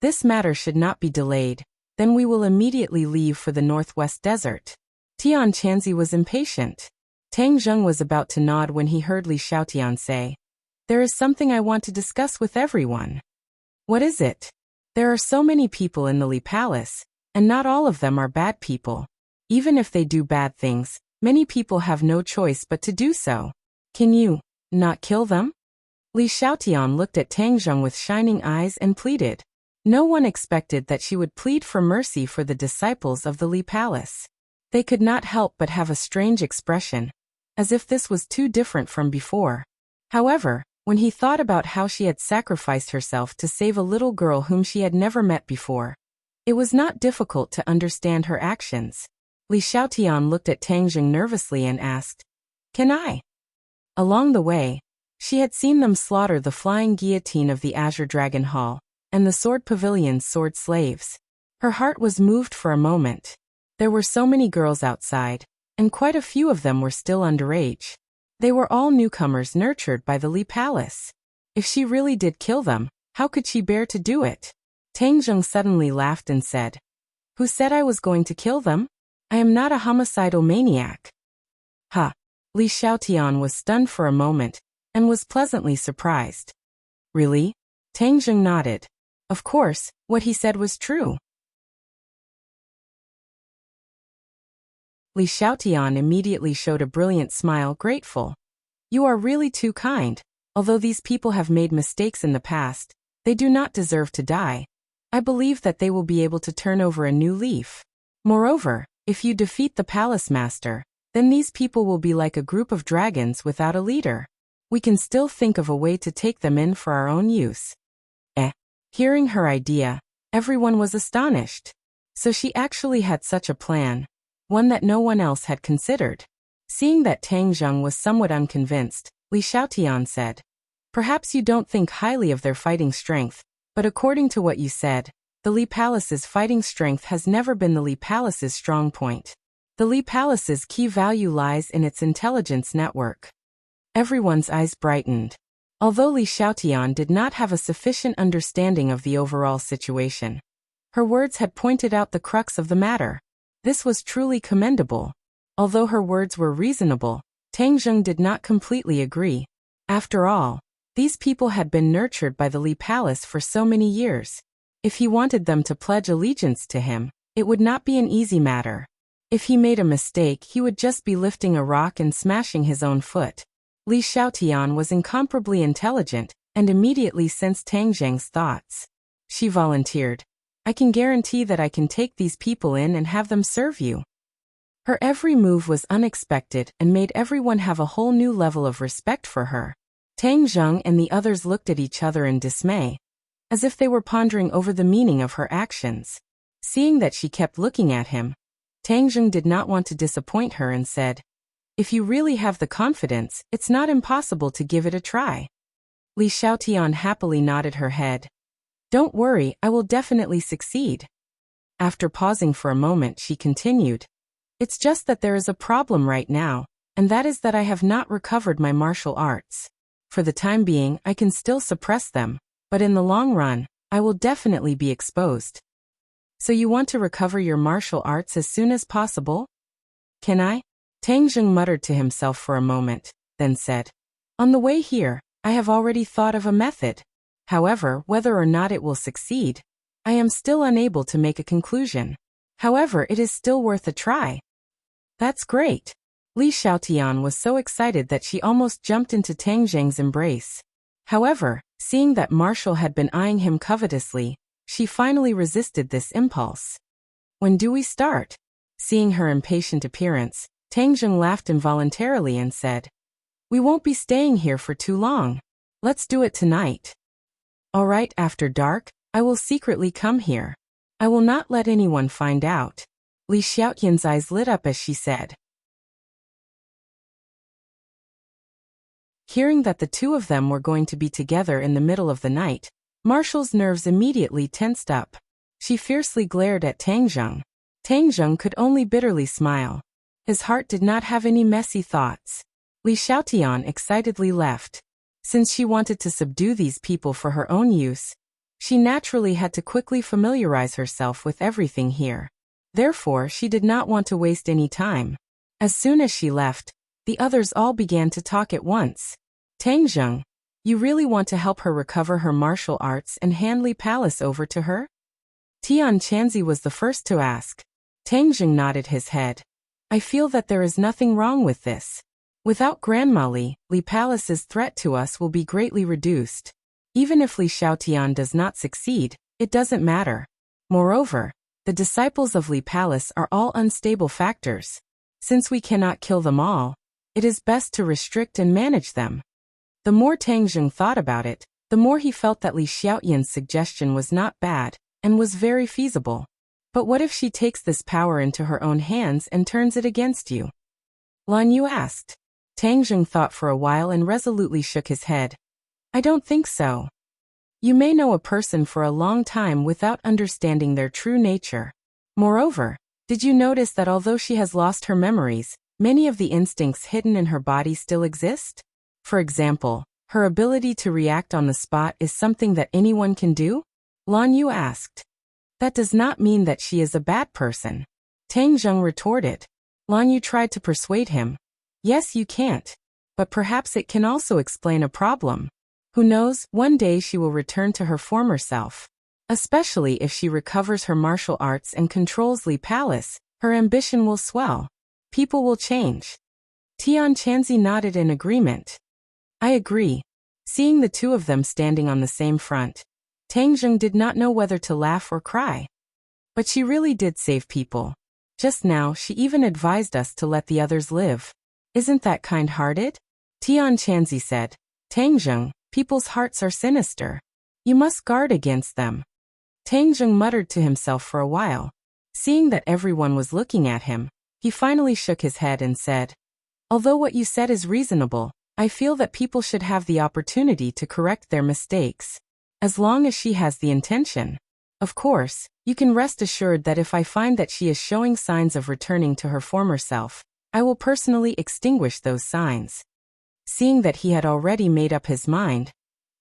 This matter should not be delayed, then we will immediately leave for the northwest desert. Tian Chanzi was impatient. Tang Zheng was about to nod when he heard Li Xiaotian say, "There is something I want to discuss with everyone." "What is it?" "There are so many people in the Li Palace, and not all of them are bad people. Even if they do bad things, many people have no choice but to do so. Can you not kill them?" Li Xiaotian looked at Tang Zheng with shining eyes and pleaded. No one expected that she would plead for mercy for the disciples of the Li Palace. They could not help but have a strange expression, as if this was too different from before. However, when he thought about how she had sacrificed herself to save a little girl whom she had never met before, it was not difficult to understand her actions. Li Xiaotian looked at Tang Zheng nervously and asked, "Can I?" Along the way, she had seen them slaughter the flying guillotine of the Azure Dragon Hall, and the Sword Pavilion's sword slaves. Her heart was moved for a moment. There were so many girls outside, and quite a few of them were still underage. They were all newcomers nurtured by the Li Palace. If she really did kill them, how could she bear to do it? Tang Zheng suddenly laughed and said, "Who said I was going to kill them? I am not a homicidal maniac." "Ha!" Li Xiaotian was stunned for a moment, and was pleasantly surprised. "Really?" Tang Zheng nodded. Of course, what he said was true. Li Xiaotian immediately showed a brilliant smile, grateful. "You are really too kind. Although these people have made mistakes in the past, they do not deserve to die. I believe that they will be able to turn over a new leaf. Moreover, if you defeat the palace master, then these people will be like a group of dragons without a leader. We can still think of a way to take them in for our own use." Hearing her idea, everyone was astonished. So she actually had such a plan, one that no one else had considered. Seeing that Tang Zheng was somewhat unconvinced, Li Xiaotian said, "Perhaps you don't think highly of their fighting strength, but according to what you said, the Li Palace's fighting strength has never been the Li Palace's strong point. The Li Palace's key value lies in its intelligence network." Everyone's eyes brightened. Although Li Xiaotian did not have a sufficient understanding of the overall situation, her words had pointed out the crux of the matter. This was truly commendable. Although her words were reasonable, Tang Zheng did not completely agree. After all, these people had been nurtured by the Li Palace for so many years. If he wanted them to pledge allegiance to him, it would not be an easy matter. If he made a mistake, he would just be lifting a rock and smashing his own foot. Li Xiaotian was incomparably intelligent, and immediately sensed Tang Zheng's thoughts. She volunteered, "I can guarantee that I can take these people in and have them serve you." Her every move was unexpected and made everyone have a whole new level of respect for her. Tang Zheng and the others looked at each other in dismay, as if they were pondering over the meaning of her actions. Seeing that she kept looking at him, Tang Zheng did not want to disappoint her and said, "If you really have the confidence, it's not impossible to give it a try." Li Xiaotian happily nodded her head. "Don't worry, I will definitely succeed." After pausing for a moment, she continued, "It's just that there is a problem right now, and that is that I have not recovered my martial arts. For the time being, I can still suppress them, but in the long run, I will definitely be exposed." "So you want to recover your martial arts as soon as possible?" "Can I?" Tang Zheng muttered to himself for a moment, then said, "On the way here, I have already thought of a method. However, whether or not it will succeed, I am still unable to make a conclusion. However, it is still worth a try." "That's great." Li Xiaotian was so excited that she almost jumped into Tang Zheng's embrace. However, seeing that Marshall had been eyeing him covetously, she finally resisted this impulse. "When do we start?" Seeing her impatient appearance, Tang Zheng laughed involuntarily and said, "We won't be staying here for too long. Let's do it tonight." "All right, after dark, I will secretly come here. I will not let anyone find out." Li Xiaotian's eyes lit up as she said. Hearing that the two of them were going to be together in the middle of the night, Marshall's nerves immediately tensed up. She fiercely glared at Tang Zheng. Tang Zheng could only bitterly smile. His heart did not have any messy thoughts. Li Xiaotian excitedly left. Since she wanted to subdue these people for her own use, she naturally had to quickly familiarize herself with everything here. Therefore, she did not want to waste any time. As soon as she left, the others all began to talk at once. Tangzheng, you really want to help her recover her martial arts and hand Li Palace over to her? Tian Chanzi was the first to ask. Tangzheng nodded his head. I feel that there is nothing wrong with this. Without Grandma Li Palace's threat to us will be greatly reduced. Even if Li Xiaotian does not succeed, it doesn't matter. Moreover, the disciples of Li Palace are all unstable factors. Since we cannot kill them all, it is best to restrict and manage them. The more Tangzheng thought about it, the more he felt that Li Xiaotian's suggestion was not bad, and was very feasible. But what if she takes this power into her own hands and turns it against you? Lan Yu asked. Tangzheng thought for a while and resolutely shook his head. I don't think so. You may know a person for a long time without understanding their true nature. Moreover, did you notice that although she has lost her memories, many of the instincts hidden in her body still exist? For example, her ability to react on the spot is something that anyone can do? Lan Yu asked. That does not mean that she is a bad person. Tangzheng retorted. Lan Yu tried to persuade him. Yes, you can't. But perhaps it can also explain a problem. Who knows, one day she will return to her former self. Especially if she recovers her martial arts and controls Li Palace, her ambition will swell. People will change. Tian Chanzi nodded in agreement. I agree. Seeing the two of them standing on the same front, Tangzheng did not know whether to laugh or cry. But she really did save people. Just now she even advised us to let the others live. Isn't that kind-hearted? Tian Chanzi said. Tangzheng, people's hearts are sinister. You must guard against them. Tangzheng muttered to himself for a while. Seeing that everyone was looking at him, he finally shook his head and said, although what you said is reasonable, I feel that people should have the opportunity to correct their mistakes. As long as she has the intention. Of course, you can rest assured that if I find that she is showing signs of returning to her former self, I will personally extinguish those signs. Seeing that he had already made up his mind,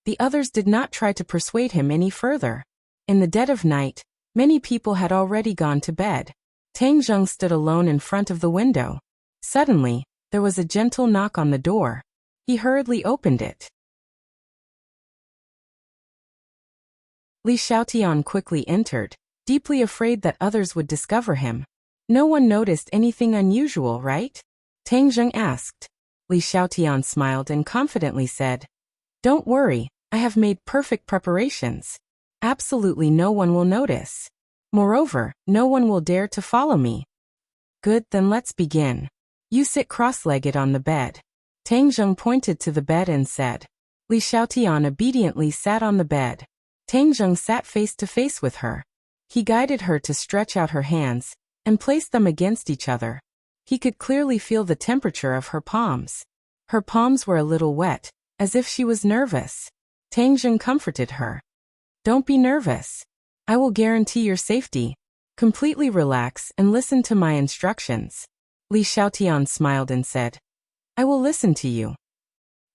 the others did not try to persuade him any further. In the dead of night, many people had already gone to bed. Tangzheng stood alone in front of the window. Suddenly, there was a gentle knock on the door. He hurriedly opened it. Li Xiaotian quickly entered, deeply afraid that others would discover him. No one noticed anything unusual, right? Tangzheng asked. Li Xiaotian smiled and confidently said, don't worry, I have made perfect preparations. Absolutely no one will notice. Moreover, no one will dare to follow me. Good, then let's begin. You sit cross-legged on the bed. Tangzheng pointed to the bed and said. Li Xiaotian obediently sat on the bed. Tangzheng sat face to face with her. He guided her to stretch out her hands and place them against each other. He could clearly feel the temperature of her palms. Her palms were a little wet, as if she was nervous. Tangzheng comforted her. Don't be nervous. I will guarantee your safety. Completely relax and listen to my instructions. Li Xiaotian smiled and said, I will listen to you.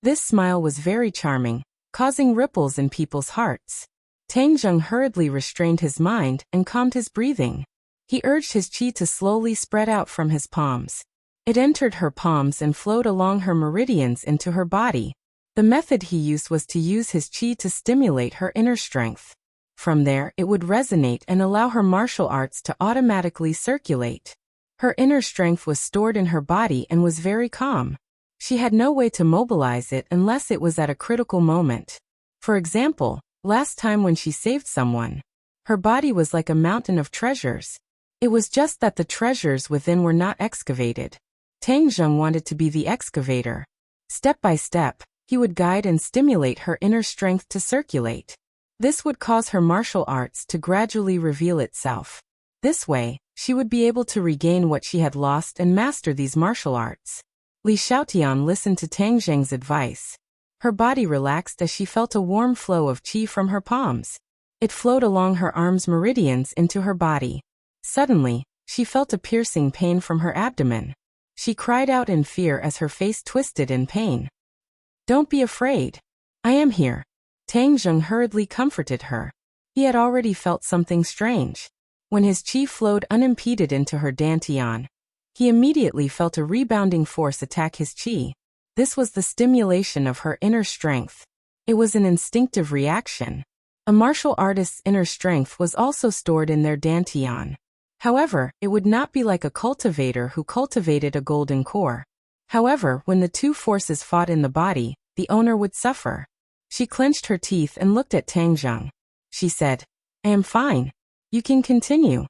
This smile was very charming, causing ripples in people's hearts. Tangzheng hurriedly restrained his mind and calmed his breathing. He urged his qi to slowly spread out from his palms. It entered her palms and flowed along her meridians into her body. The method he used was to use his qi to stimulate her inner strength. From there, it would resonate and allow her martial arts to automatically circulate. Her inner strength was stored in her body and was very calm. She had no way to mobilize it unless it was at a critical moment. For example, last time when she saved someone, her body was like a mountain of treasures. It was just that the treasures within were not excavated. Tangzheng wanted to be the excavator. Step by step, he would guide and stimulate her inner strength to circulate. This would cause her martial arts to gradually reveal itself. This way, she would be able to regain what she had lost and master these martial arts. Li Xiaotian listened to Tangzheng's advice. Her body relaxed as she felt a warm flow of qi from her palms. It flowed along her arms' meridians into her body. Suddenly, she felt a piercing pain from her abdomen. She cried out in fear as her face twisted in pain. Don't be afraid. I am here. Tang Zheng hurriedly comforted her. He had already felt something strange. When his qi flowed unimpeded into her dantian, he immediately felt a rebounding force attack his qi. This was the stimulation of her inner strength. It was an instinctive reaction. A martial artist's inner strength was also stored in their dantian. However, it would not be like a cultivator who cultivated a golden core. However, when the two forces fought in the body, the owner would suffer. She clenched her teeth and looked at Tang Zheng. She said, I am fine. You can continue.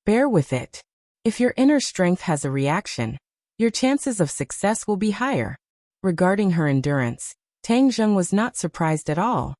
Bear with it. If your inner strength has a reaction, your chances of success will be higher. Regarding her endurance, Tang Zheng was not surprised at all.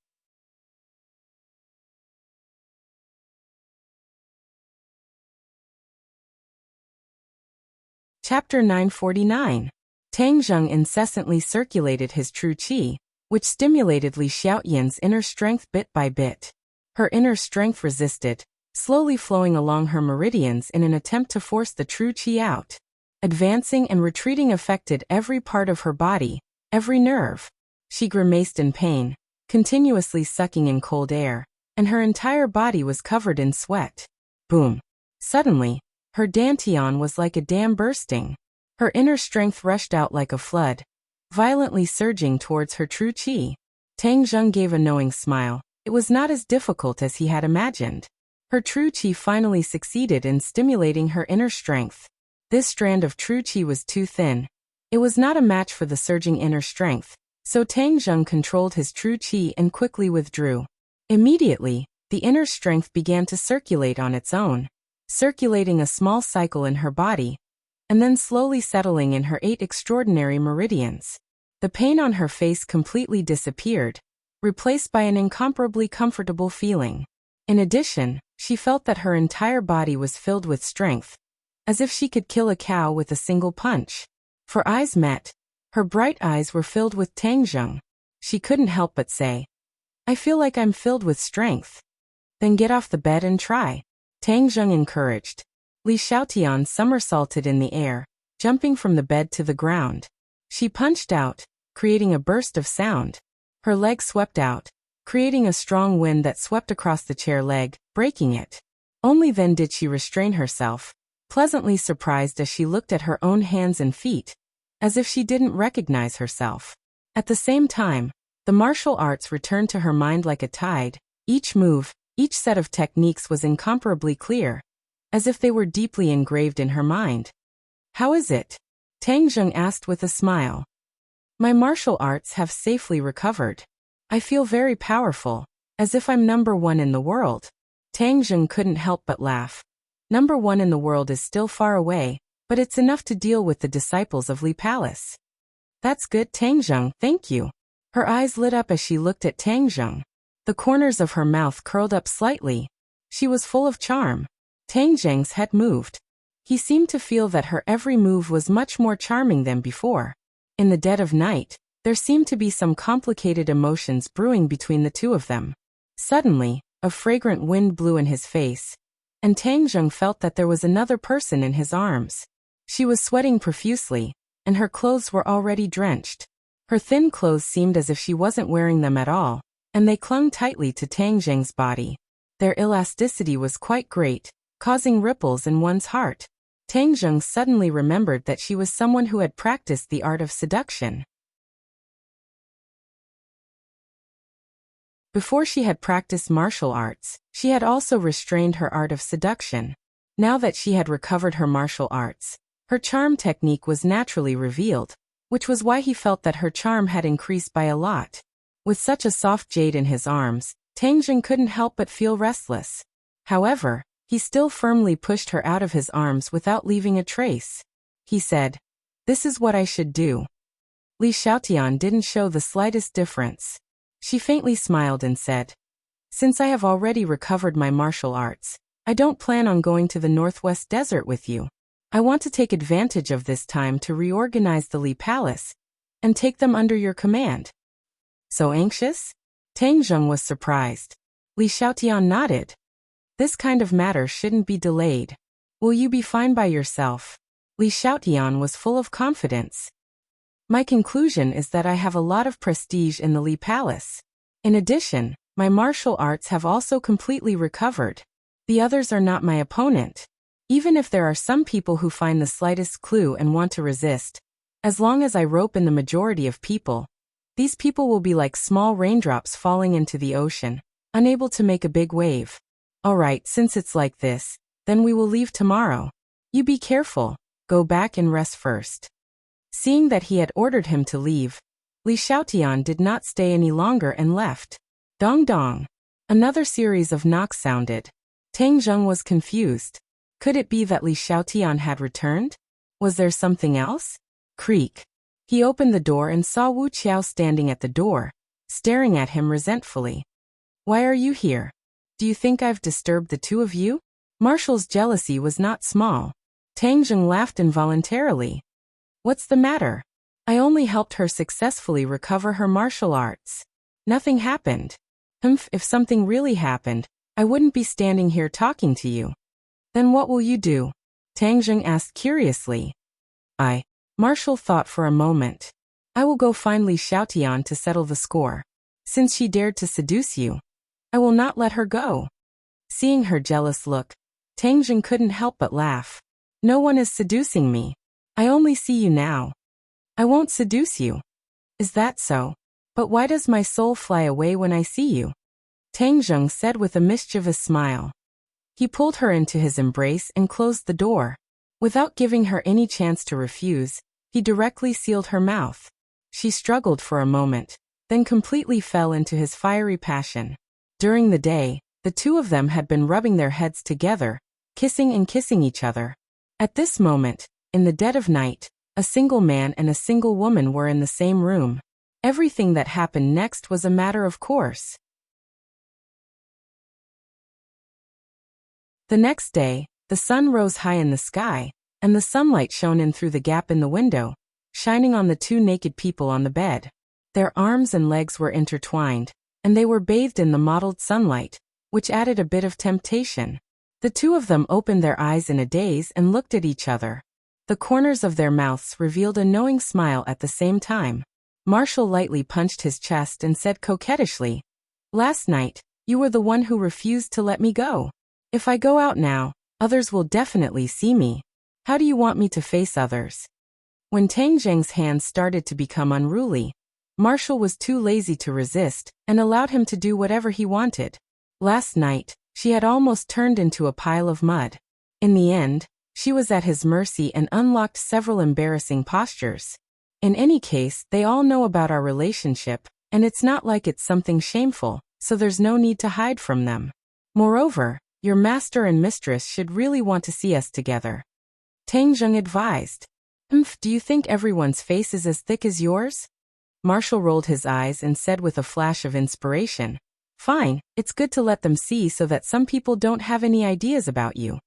Chapter 949. Tang Zheng incessantly circulated his true qi, which stimulated Li Xiaoyan's inner strength bit by bit. Her inner strength resisted, slowly flowing along her meridians in an attempt to force the true qi out. Advancing and retreating affected every part of her body, every nerve. She grimaced in pain, continuously sucking in cold air, and her entire body was covered in sweat. Boom. Suddenly, her dantian was like a dam bursting. Her inner strength rushed out like a flood, violently surging towards her true qi. Tang Zheng gave a knowing smile. It was not as difficult as he had imagined. Her true qi finally succeeded in stimulating her inner strength. This strand of true qi was too thin. It was not a match for the surging inner strength, so Tang Zheng controlled his true qi and quickly withdrew. Immediately, the inner strength began to circulate on its own, circulating a small cycle in her body, and then slowly settling in her 8 extraordinary meridians. The pain on her face completely disappeared, replaced by an incomparably comfortable feeling. In addition, she felt that her entire body was filled with strength, as if she could kill a cow with a single punch. For eyes met. Her bright eyes were filled with Tang Zheng. She couldn't help but say, I feel like I'm filled with strength. Then get off the bed and try. Tang Zheng encouraged. Li Xiaotian somersaulted in the air, jumping from the bed to the ground. She punched out, creating a burst of sound. Her leg swept out, creating a strong wind that swept across the chair leg, breaking it. Only then did she restrain herself, pleasantly surprised as she looked at her own hands and feet, as if she didn't recognize herself. At the same time, the martial arts returned to her mind like a tide. Each move, each set of techniques was incomparably clear, as if they were deeply engraved in her mind. How is it? Tang Zheng asked with a smile. My martial arts have safely recovered. I feel very powerful, as if I'm number 1 in the world. Tang Zheng couldn't help but laugh. Number 1 in the world is still far away, but it's enough to deal with the disciples of Li Palace. That's good, Tang Zheng, thank you. Her eyes lit up as she looked at Tang Zheng. The corners of her mouth curled up slightly. She was full of charm. Tang Zheng's head moved. He seemed to feel that her every move was much more charming than before. In the dead of night, there seemed to be some complicated emotions brewing between the two of them. Suddenly, a fragrant wind blew in his face, and Tang Zheng felt that there was another person in his arms. She was sweating profusely, and her clothes were already drenched. Her thin clothes seemed as if she wasn't wearing them at all, and they clung tightly to Tang Zheng's body. Their elasticity was quite great, causing ripples in one's heart. Tang Zheng suddenly remembered that she was someone who had practiced the art of seduction. Before she had practiced martial arts, she had also restrained her art of seduction. Now that she had recovered her martial arts, her charm technique was naturally revealed, which was why he felt that her charm had increased by a lot. With such a soft jade in his arms, Tang Zheng couldn't help but feel restless. However, he still firmly pushed her out of his arms without leaving a trace. He said, "This is what I should do." Li Xiaotian didn't show the slightest difference. She faintly smiled and said, "Since I have already recovered my martial arts, I don't plan on going to the Northwest Desert with you. I want to take advantage of this time to reorganize the Li Palace and take them under your command." "So anxious?" Tang Zheng was surprised. Li Xiaotian nodded. "This kind of matter shouldn't be delayed. Will you be fine by yourself?" Li Xiaotian was full of confidence. My conclusion is that I have a lot of prestige in the Li Palace. In addition, my martial arts have also completely recovered. The others are not my opponent. Even if there are some people who find the slightest clue and want to resist, as long as I rope in the majority of people, these people will be like small raindrops falling into the ocean, unable to make a big wave. Alright, since it's like this, then we will leave tomorrow. You be careful, go back and rest first. Seeing that he had ordered him to leave, Li Xiaotian did not stay any longer and left. Dong dong. Another series of knocks sounded. Tang Zheng was confused. Could it be that Li Xiaotian had returned? Was there something else? Creak. He opened the door and saw Wuxia standing at the door, staring at him resentfully. Why are you here? Do you think I've disturbed the two of you? Marshall's jealousy was not small. Tang Zheng laughed involuntarily. What's the matter? I only helped her successfully recover her martial arts. Nothing happened. If something really happened, I wouldn't be standing here talking to you. Then what will you do? Tang Zheng asked curiously. Marshall thought for a moment. I will go find Li Xiaotian to settle the score. Since she dared to seduce you, I will not let her go. Seeing her jealous look, Tang Zheng couldn't help but laugh. No one is seducing me. I only see you now. I won't seduce you. Is that so? But why does my soul fly away when I see you? Tang Zheng said with a mischievous smile. He pulled her into his embrace and closed the door. Without giving her any chance to refuse, he directly sealed her mouth. She struggled for a moment, then completely fell into his fiery passion. During the day, the two of them had been rubbing their heads together, kissing and kissing each other. At this moment, in the dead of night, a single man and a single woman were in the same room. Everything that happened next was a matter of course. The next day, the sun rose high in the sky, and the sunlight shone in through the gap in the window, shining on the two naked people on the bed. Their arms and legs were intertwined, and they were bathed in the mottled sunlight, which added a bit of temptation. The two of them opened their eyes in a daze and looked at each other. The corners of their mouths revealed a knowing smile at the same time. Marshall lightly punched his chest and said coquettishly, "Last night, you were the one who refused to let me go. If I go out now, others will definitely see me. How do you want me to face others?" When Tang Zheng's hands started to become unruly, Marshall was too lazy to resist and allowed him to do whatever he wanted. Last night, she had almost turned into a pile of mud. In the end, she was at his mercy and unlocked several embarrassing postures. In any case, they all know about our relationship, and it's not like it's something shameful, so there's no need to hide from them. Moreover, your master and mistress should really want to see us together. Tang Zheng advised. Do you think everyone's face is as thick as yours? Marshall rolled his eyes and said with a flash of inspiration, "Fine, it's good to let them see so that some people don't have any ideas about you."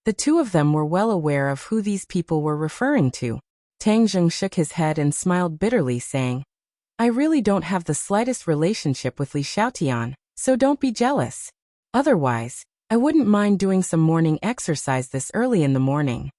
The two of them were well aware of who these people were referring to. Tang Zheng shook his head and smiled bitterly, saying, "I really don't have the slightest relationship with Li Xiaotian, so don't be jealous. Otherwise, I wouldn't mind doing some morning exercise this early in the morning."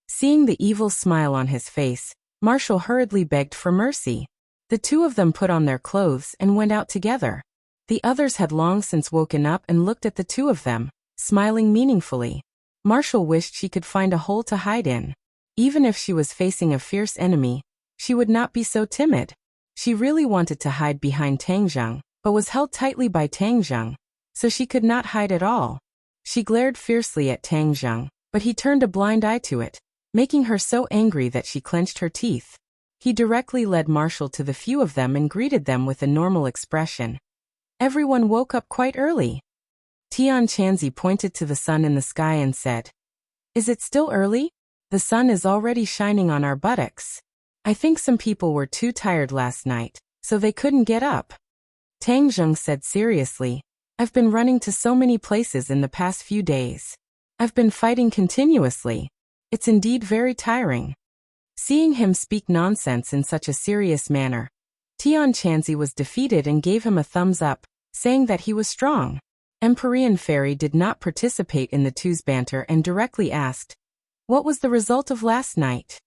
Seeing the evil smile on his face, Marshall hurriedly begged for mercy. The two of them put on their clothes and went out together. The others had long since woken up and looked at the two of them, smiling meaningfully. Marshall wished she could find a hole to hide in. Even if she was facing a fierce enemy, she would not be so timid. She really wanted to hide behind Tang Zheng, but was held tightly by Tang Zheng, so she could not hide at all. She glared fiercely at Tang Zheng, but he turned a blind eye to it, making her so angry that she clenched her teeth. He directly led Marshall to the few of them and greeted them with a normal expression. Everyone woke up quite early. Tian Chanzi pointed to the sun in the sky and said, "Is it still early? The sun is already shining on our buttocks. I think some people were too tired last night, so they couldn't get up." Tang Zheng said seriously, "I've been running to so many places in the past few days. I've been fighting continuously. It's indeed very tiring." Seeing him speak nonsense in such a serious manner, Tian Chanzi was defeated and gave him a thumbs up, saying that he was strong. Empyrean Fairy did not participate in the two's banter and directly asked, What was the result of last night?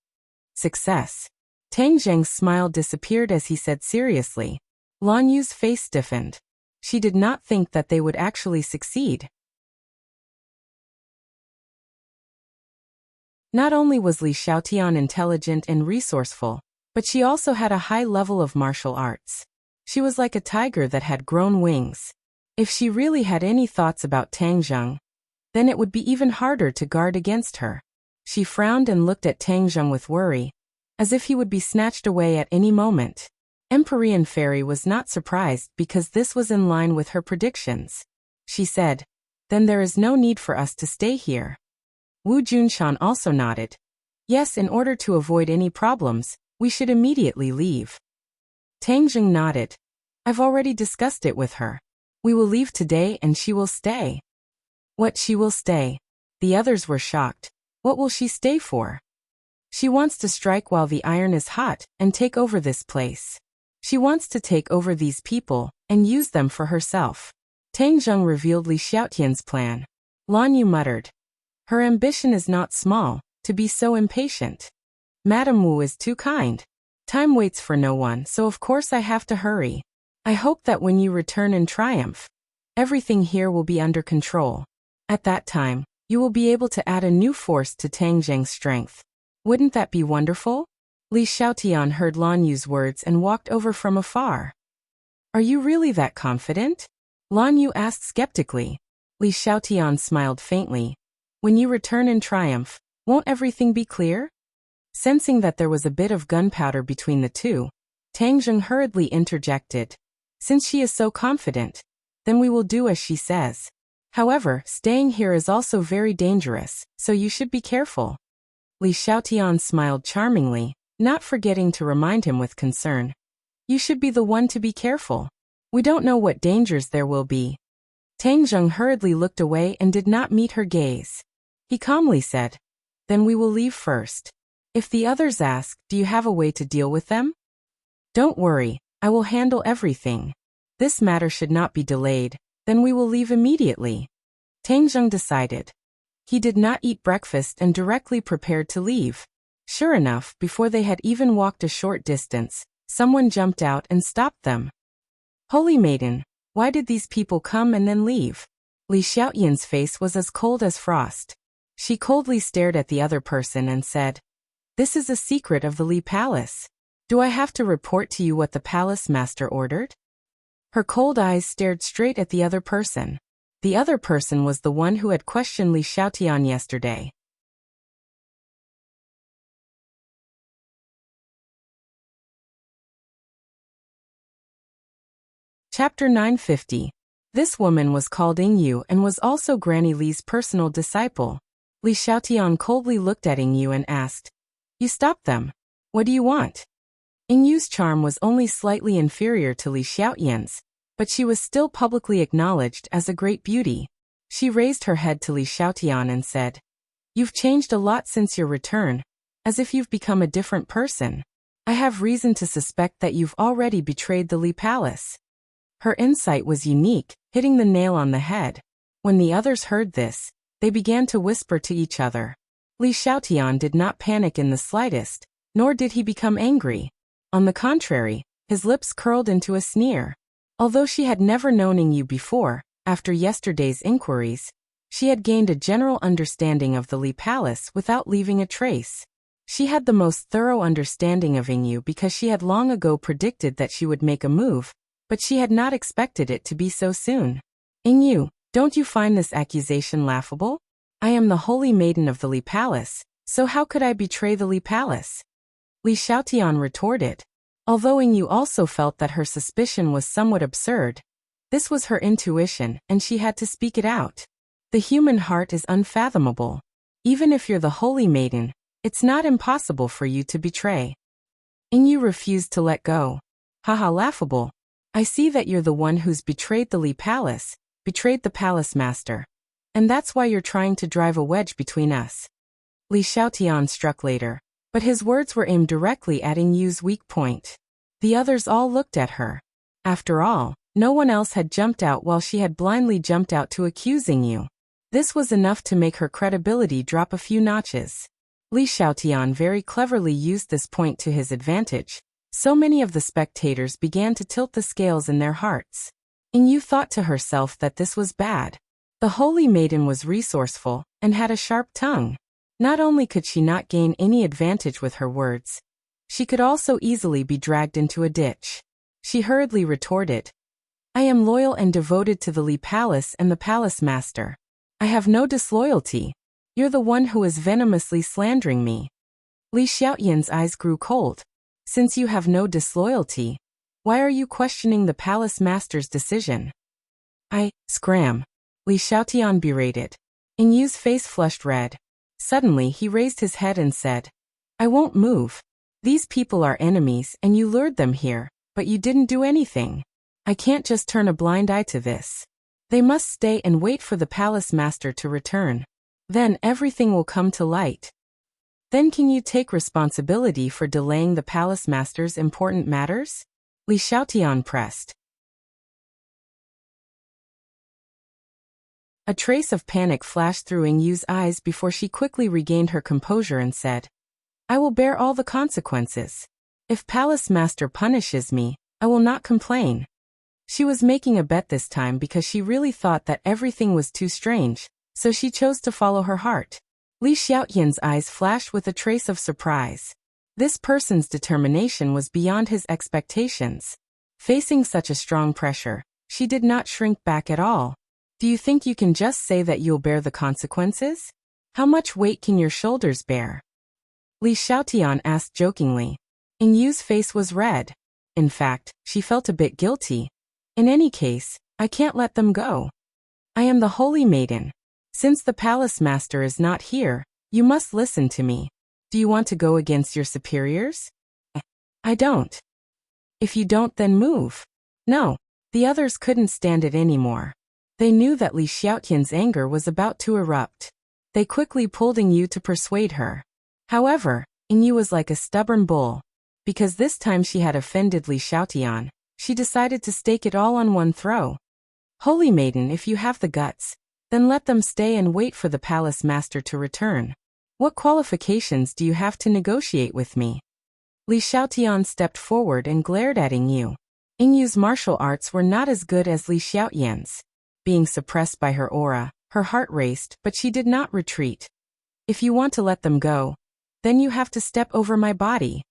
Success. Tang Zheng's smile disappeared as he said seriously. Lan Yu's face stiffened. She did not think that they would actually succeed. Not only was Li Xiaotian intelligent and resourceful, but she also had a high level of martial arts. She was like a tiger that had grown wings. If she really had any thoughts about Tang Zheng, then it would be even harder to guard against her. She frowned and looked at Tang Zheng with worry, as if he would be snatched away at any moment. Empyrean Fairy was not surprised because this was in line with her predictions. She said, "Then there is no need for us to stay here." Wu Junshan also nodded. "Yes, in order to avoid any problems, we should immediately leave." Tang Zheng nodded. "I've already discussed it with her. We will leave today and she will stay." What, she will stay? The others were shocked. What will she stay for? She wants to strike while the iron is hot and take over this place. She wants to take over these people and use them for herself. Tang Zheng revealed Li Xiaotian's plan. Lan Yu muttered. Her ambition is not small, to be so impatient. Madame Wu is too kind. Time waits for no one, so of course I have to hurry. I hope that when you return in triumph, everything here will be under control. At that time, you will be able to add a new force to Tang Zheng's strength. Wouldn't that be wonderful? Li Xiaotian heard Lan Yu's words and walked over from afar. Are you really that confident? Lan Yu asked skeptically. Li Xiaotian smiled faintly. When you return in triumph, won't everything be clear? Sensing that there was a bit of gunpowder between the two, Tang Zheng hurriedly interjected. Since she is so confident, then we will do as she says. However, staying here is also very dangerous, so you should be careful. Li Xiaotian smiled charmingly, not forgetting to remind him with concern. You should be the one to be careful. We don't know what dangers there will be. Tang Zheng hurriedly looked away and did not meet her gaze. He calmly said, Then we will leave first. If the others ask, do you have a way to deal with them? Don't worry, I will handle everything. This matter should not be delayed, then we will leave immediately. Tang Zheng decided. He did not eat breakfast and directly prepared to leave. Sure enough, before they had even walked a short distance, someone jumped out and stopped them. Holy Maiden, why did these people come and then leave? Li Xiaotian's face was as cold as frost. She coldly stared at the other person and said, This is a secret of the Li Palace. Do I have to report to you what the palace master ordered? Her cold eyes stared straight at the other person. The other person was the one who had questioned Li Xiaotian yesterday. Chapter 950. This woman was called Yingyu and was also Granny Li's personal disciple. Li Xiaotian coldly looked at Yingyu and asked, You stopped them. What do you want? Yingyu's charm was only slightly inferior to Li Xiaotian's, but she was still publicly acknowledged as a great beauty. She raised her head to Li Xiaotian and said, You've changed a lot since your return, as if you've become a different person. I have reason to suspect that you've already betrayed the Li Palace. Her insight was unique, hitting the nail on the head. When the others heard this, they began to whisper to each other. Li Xiaotian did not panic in the slightest, nor did he become angry. On the contrary, his lips curled into a sneer. Although she had never known Yingyu before, after yesterday's inquiries, she had gained a general understanding of the Li Palace without leaving a trace. She had the most thorough understanding of Yingyu because she had long ago predicted that she would make a move, but she had not expected it to be so soon. Yingyu, don't you find this accusation laughable? I am the holy maiden of the Li Palace, so how could I betray the Li Palace? Li Xiaotian retorted. Although Yingyu also felt that her suspicion was somewhat absurd, this was her intuition and she had to speak it out. The human heart is unfathomable. Even if you're the holy maiden, it's not impossible for you to betray. Yingyu refused to let go. Haha, laughable. I see that you're the one who's betrayed the Li Palace, betrayed the palace master. And that's why you're trying to drive a wedge between us. Li Xiaotian struck later, but his words were aimed directly at Yingyu's weak point. The others all looked at her. After all, no one else had jumped out while she had blindly jumped out to accuse Yingyu. This was enough to make her credibility drop a few notches. Li Xiaotian very cleverly used this point to his advantage. So many of the spectators began to tilt the scales in their hearts. Yu thought to herself that this was bad. The holy maiden was resourceful and had a sharp tongue. Not only could she not gain any advantage with her words, she could also easily be dragged into a ditch. She hurriedly retorted, I am loyal and devoted to the Li Palace and the Palace Master. I have no disloyalty. You're the one who is venomously slandering me. Li Xiaoyan's eyes grew cold. Since you have no disloyalty, why are you questioning the Palace Master's decision? Scram. Li Xiaotian berated. Yu's face flushed red. Suddenly he raised his head and said, I won't move. These people are enemies and you lured them here, but you didn't do anything. I can't just turn a blind eye to this. They must stay and wait for the Palace Master to return. Then everything will come to light. Then can you take responsibility for delaying the Palace Master's important matters? Li Xiaotian pressed. A trace of panic flashed through Yu's eyes before she quickly regained her composure and said, I will bear all the consequences. If Palace Master punishes me, I will not complain. She was making a bet this time because she really thought that everything was too strange, so she chose to follow her heart. Li Xiaoyan's eyes flashed with a trace of surprise. This person's determination was beyond his expectations. Facing such a strong pressure, she did not shrink back at all. Do you think you can just say that you'll bear the consequences? How much weight can your shoulders bear? Li Xiaotian asked jokingly. Yu's face was red. In fact, she felt a bit guilty. In any case, I can't let them go. I am the Holy Maiden. Since the Palace Master is not here, you must listen to me. Do you want to go against your superiors? I don't. If you don't, then move. No. The others couldn't stand it anymore. They knew that Li Xiaotian's anger was about to erupt. They quickly pulled Yu to persuade her. However, Yu was like a stubborn bull. Because this time she had offended Li Xiaotian, she decided to stake it all on one throw. Holy Maiden, if you have the guts, then let them stay and wait for the Palace Master to return. What qualifications do you have to negotiate with me? Li Xiaotian stepped forward and glared at Yu. Yu's martial arts were not as good as Li Xiaoyan's. Being suppressed by her aura, her heart raced, but she did not retreat. If you want to let them go, then you have to step over my body.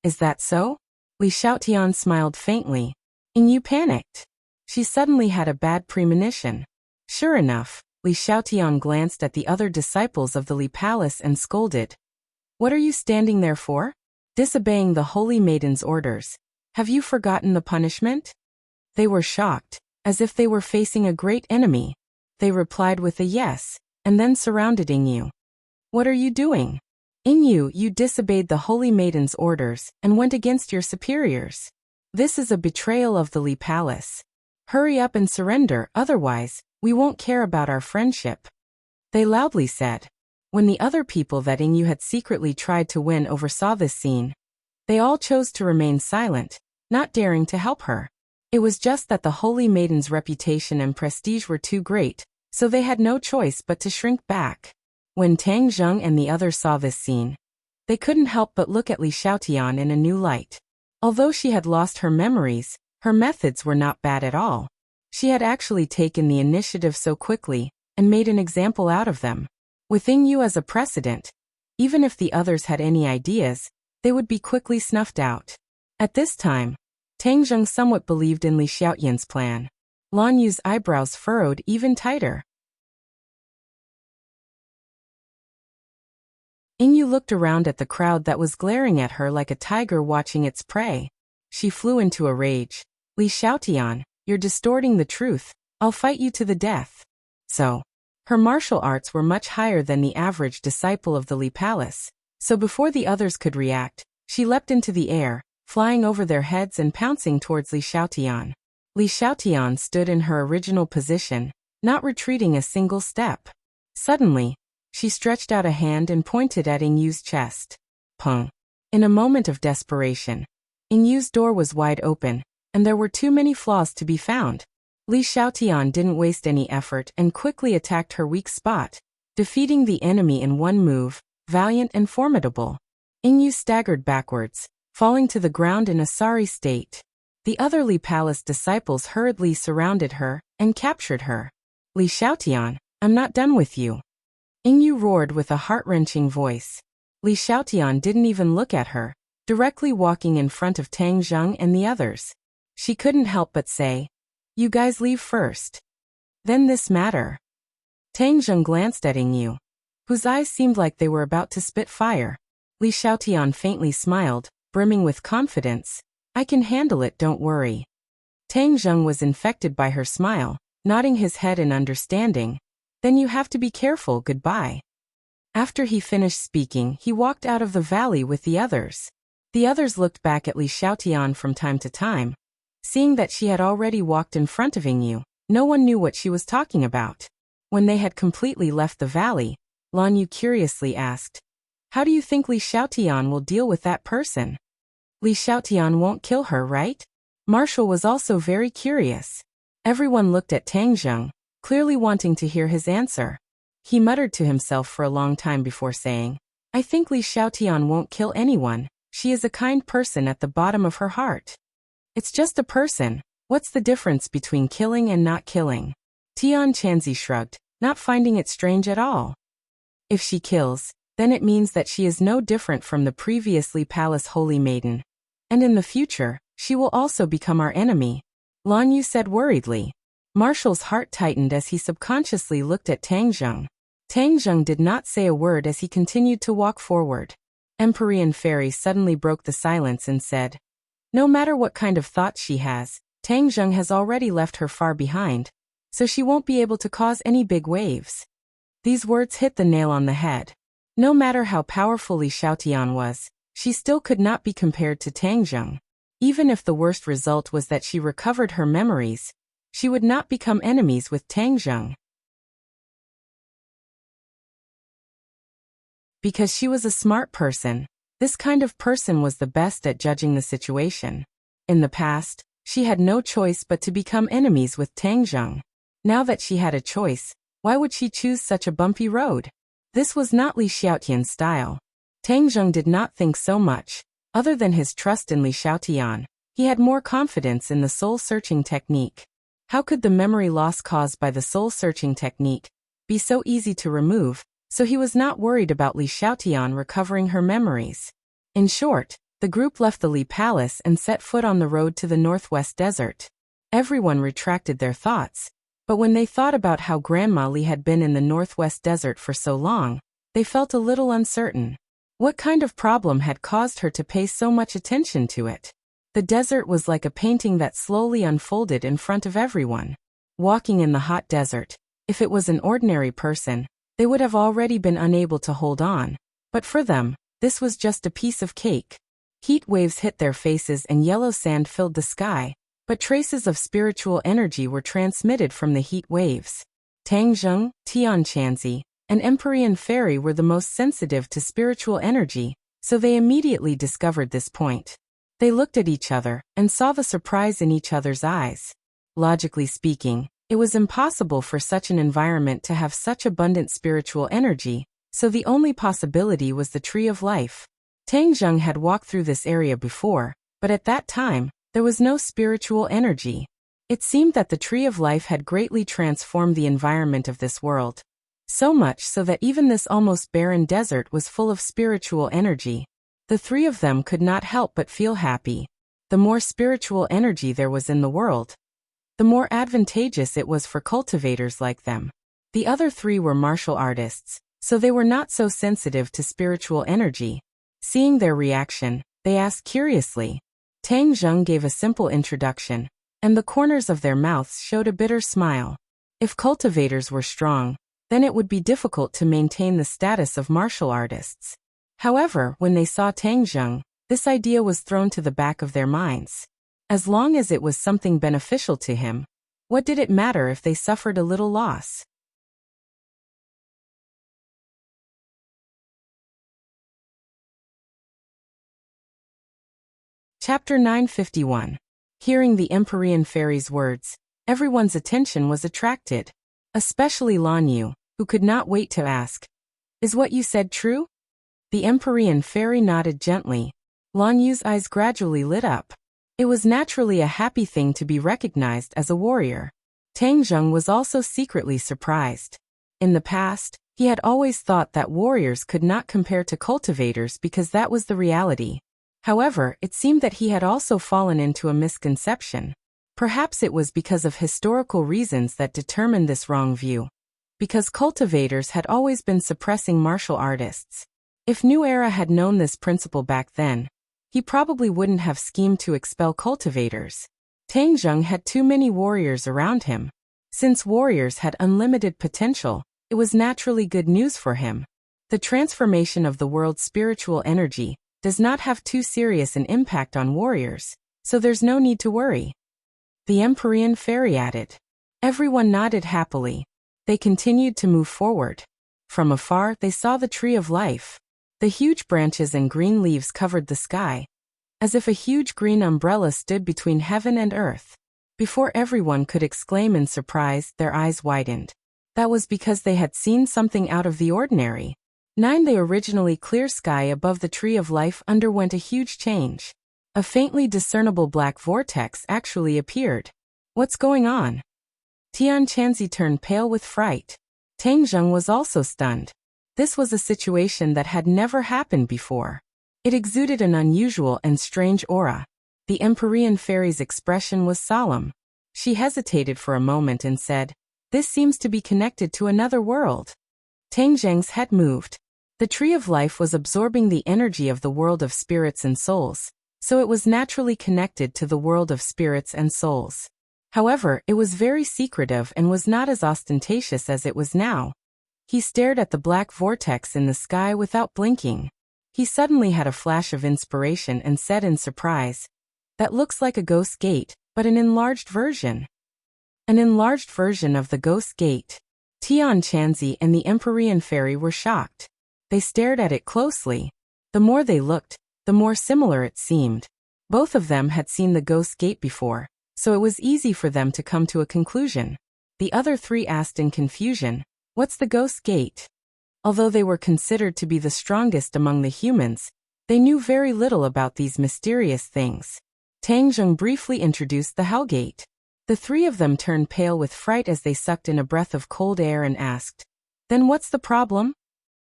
Is that so? Li Xiaotian smiled faintly. Yu panicked. She suddenly had a bad premonition. Sure enough, Li Xiaotian glanced at the other disciples of the Li Palace and scolded. What are you standing there for? Disobeying the Holy Maiden's orders. Have you forgotten the punishment? They were shocked, as if they were facing a great enemy. They replied with a yes, and then surrounded Yu. What are you doing? Yu, you disobeyed the Holy Maiden's orders and went against your superiors. This is a betrayal of the Li Palace. Hurry up and surrender, otherwise, we won't care about our friendship. They loudly said. When the other people that Yu had secretly tried to win oversaw this scene, they all chose to remain silent, not daring to help her. It was just that the Holy Maiden's reputation and prestige were too great, so they had no choice but to shrink back. When Tang Zheng and the others saw this scene, they couldn't help but look at Li Xiaotian in a new light. Although she had lost her memories, her methods were not bad at all. She had actually taken the initiative so quickly and made an example out of them. With Yu as a precedent, even if the others had any ideas, they would be quickly snuffed out. At this time, Tang Zheng somewhat believed in Li Xiaoyan's plan. Lan Yu's eyebrows furrowed even tighter. Yu looked around at the crowd that was glaring at her like a tiger watching its prey. She flew into a rage. Li Xiaotian, you're distorting the truth. I'll fight you to the death. So, her martial arts were much higher than the average disciple of the Li Palace. So before the others could react, she leapt into the air, flying over their heads and pouncing towards Li Xiaotian. Li Xiaotian stood in her original position, not retreating a single step. Suddenly, she stretched out a hand and pointed at Yu's chest. Pung. In a moment of desperation, Yu's door was wide open, and there were too many flaws to be found. Li Xiaotian didn't waste any effort and quickly attacked her weak spot, defeating the enemy in one move, valiant and formidable. Yingyu staggered backwards, falling to the ground in a sorry state. The other Li Palace disciples hurriedly surrounded her and captured her. Li Xiaotian, I'm not done with you. Yingyu roared with a heart-wrenching voice. Li Xiaotian didn't even look at her, directly walking in front of Tang Zheng and the others. She couldn't help but say, "You guys leave first. Then this matter." Tang Zheng glanced at Yingyu, whose eyes seemed like they were about to spit fire. Li Xiaotian faintly smiled, brimming with confidence. "I can handle it, don't worry." Tang Zheng was infected by her smile, nodding his head in understanding. "Then you have to be careful, goodbye." After he finished speaking, he walked out of the valley with the others. The others looked back at Li Xiaotian from time to time. Seeing that she had already walked in front of Yingyu, no one knew what she was talking about. When they had completely left the valley, Lan Yu curiously asked, "How do you think Li Xiaotian will deal with that person?" "Li Xiaotian won't kill her, right?" Marshall was also very curious. Everyone looked at Tang Zheng, clearly wanting to hear his answer. He muttered to himself for a long time before saying, "I think Li Xiaotian won't kill anyone. She is a kind person at the bottom of her heart." "It's just a person. What's the difference between killing and not killing?" Tian Chanzi shrugged, not finding it strange at all. "If she kills, then it means that she is no different from the previously Palace Holy Maiden. And in the future, she will also become our enemy," Lan Yu said worriedly. Marshall's heart tightened as he subconsciously looked at Tang Zheng. Tang Zheng did not say a word as he continued to walk forward. Empyrean Fairy suddenly broke the silence and said, "No matter what kind of thoughts she has, Tang Zheng has already left her far behind, so she won't be able to cause any big waves." These words hit the nail on the head. No matter how powerful Li Xiaotian was, she still could not be compared to Tang Zheng. Even if the worst result was that she recovered her memories, she would not become enemies with Tang Zheng. Because she was a smart person, this kind of person was the best at judging the situation. In the past, she had no choice but to become enemies with Tang Zheng. Now that she had a choice, why would she choose such a bumpy road? This was not Li Xiaotian's style. Tang Zheng did not think so much. Other than his trust in Li Xiaotian, he had more confidence in the soul-searching technique. How could the memory loss caused by the soul-searching technique be so easy to remove? So he was not worried about Li Xiaotian recovering her memories. In short, the group left the Li Palace and set foot on the road to the Northwest Desert. Everyone retracted their thoughts, but when they thought about how Grandma Li had been in the Northwest Desert for so long, they felt a little uncertain. What kind of problem had caused her to pay so much attention to it? The desert was like a painting that slowly unfolded in front of everyone. Walking in the hot desert, if it was an ordinary person, they would have already been unable to hold on, but for them, this was just a piece of cake. Heat waves hit their faces and yellow sand filled the sky, but traces of spiritual energy were transmitted from the heat waves. Tang Zheng, Tian Chanzi, and Empyrean Fairy were the most sensitive to spiritual energy, so they immediately discovered this point. They looked at each other and saw the surprise in each other's eyes. Logically speaking, it was impossible for such an environment to have such abundant spiritual energy, so the only possibility was the Tree of Life. Tang Zheng had walked through this area before, but at that time, there was no spiritual energy. It seemed that the Tree of Life had greatly transformed the environment of this world. So much so that even this almost barren desert was full of spiritual energy. The three of them could not help but feel happy. The more spiritual energy there was in the world, the more advantageous it was for cultivators like them. The other three were martial artists, so they were not so sensitive to spiritual energy. Seeing their reaction, they asked curiously. Tang Zheng gave a simple introduction, and the corners of their mouths showed a bitter smile. If cultivators were strong, then it would be difficult to maintain the status of martial artists. However, when they saw Tang Zheng, this idea was thrown to the back of their minds. As long as it was something beneficial to him, what did it matter if they suffered a little loss? Chapter 951. Hearing the Empyrean Fairy's words, everyone's attention was attracted. Especially Lan Yu, who could not wait to ask, "Is what you said true?" The Empyrean fairy nodded gently. Lan Yu's eyes gradually lit up. It was naturally a happy thing to be recognized as a warrior. Tang Zheng was also secretly surprised. In the past, he had always thought that warriors could not compare to cultivators because that was the reality. However, it seemed that he had also fallen into a misconception. Perhaps it was because of historical reasons that determined this wrong view. Because cultivators had always been suppressing martial artists. If New Era had known this principle back then, he probably wouldn't have schemed to expel cultivators. Tang Zheng had too many warriors around him. Since warriors had unlimited potential, it was naturally good news for him. The transformation of the world's spiritual energy does not have too serious an impact on warriors, so there's no need to worry. The Empyrean fairy added. Everyone nodded happily. They continued to move forward. From afar, they saw the tree of life. The huge branches and green leaves covered the sky, as if a huge green umbrella stood between heaven and earth. Before everyone could exclaim in surprise, their eyes widened. That was because they had seen something out of the ordinary. The originally clear sky above the tree of life underwent a huge change. A faintly discernible black vortex actually appeared. What's going on? Tian Chanzi turned pale with fright. Tang Zheng was also stunned. This was a situation that had never happened before. It exuded an unusual and strange aura. The Empyrean fairy's expression was solemn. She hesitated for a moment and said, "This seems to be connected to another world." Tang Zheng's head moved. The tree of life was absorbing the energy of the world of spirits and souls, so it was naturally connected to the world of spirits and souls. However, it was very secretive and was not as ostentatious as it was now. He stared at the black vortex in the sky without blinking. He suddenly had a flash of inspiration and said in surprise, "That looks like a ghost gate, but an enlarged version." An enlarged version of the ghost gate. Tian Chanzi and the Empyrean fairy were shocked. They stared at it closely. The more they looked, the more similar it seemed. Both of them had seen the ghost gate before, so it was easy for them to come to a conclusion. The other three asked in confusion, "What's the ghost gate?" Although they were considered to be the strongest among the humans, they knew very little about these mysterious things. Tang Zheng briefly introduced the Hellgate. The three of them turned pale with fright as they sucked in a breath of cold air and asked, "Then what's the problem?"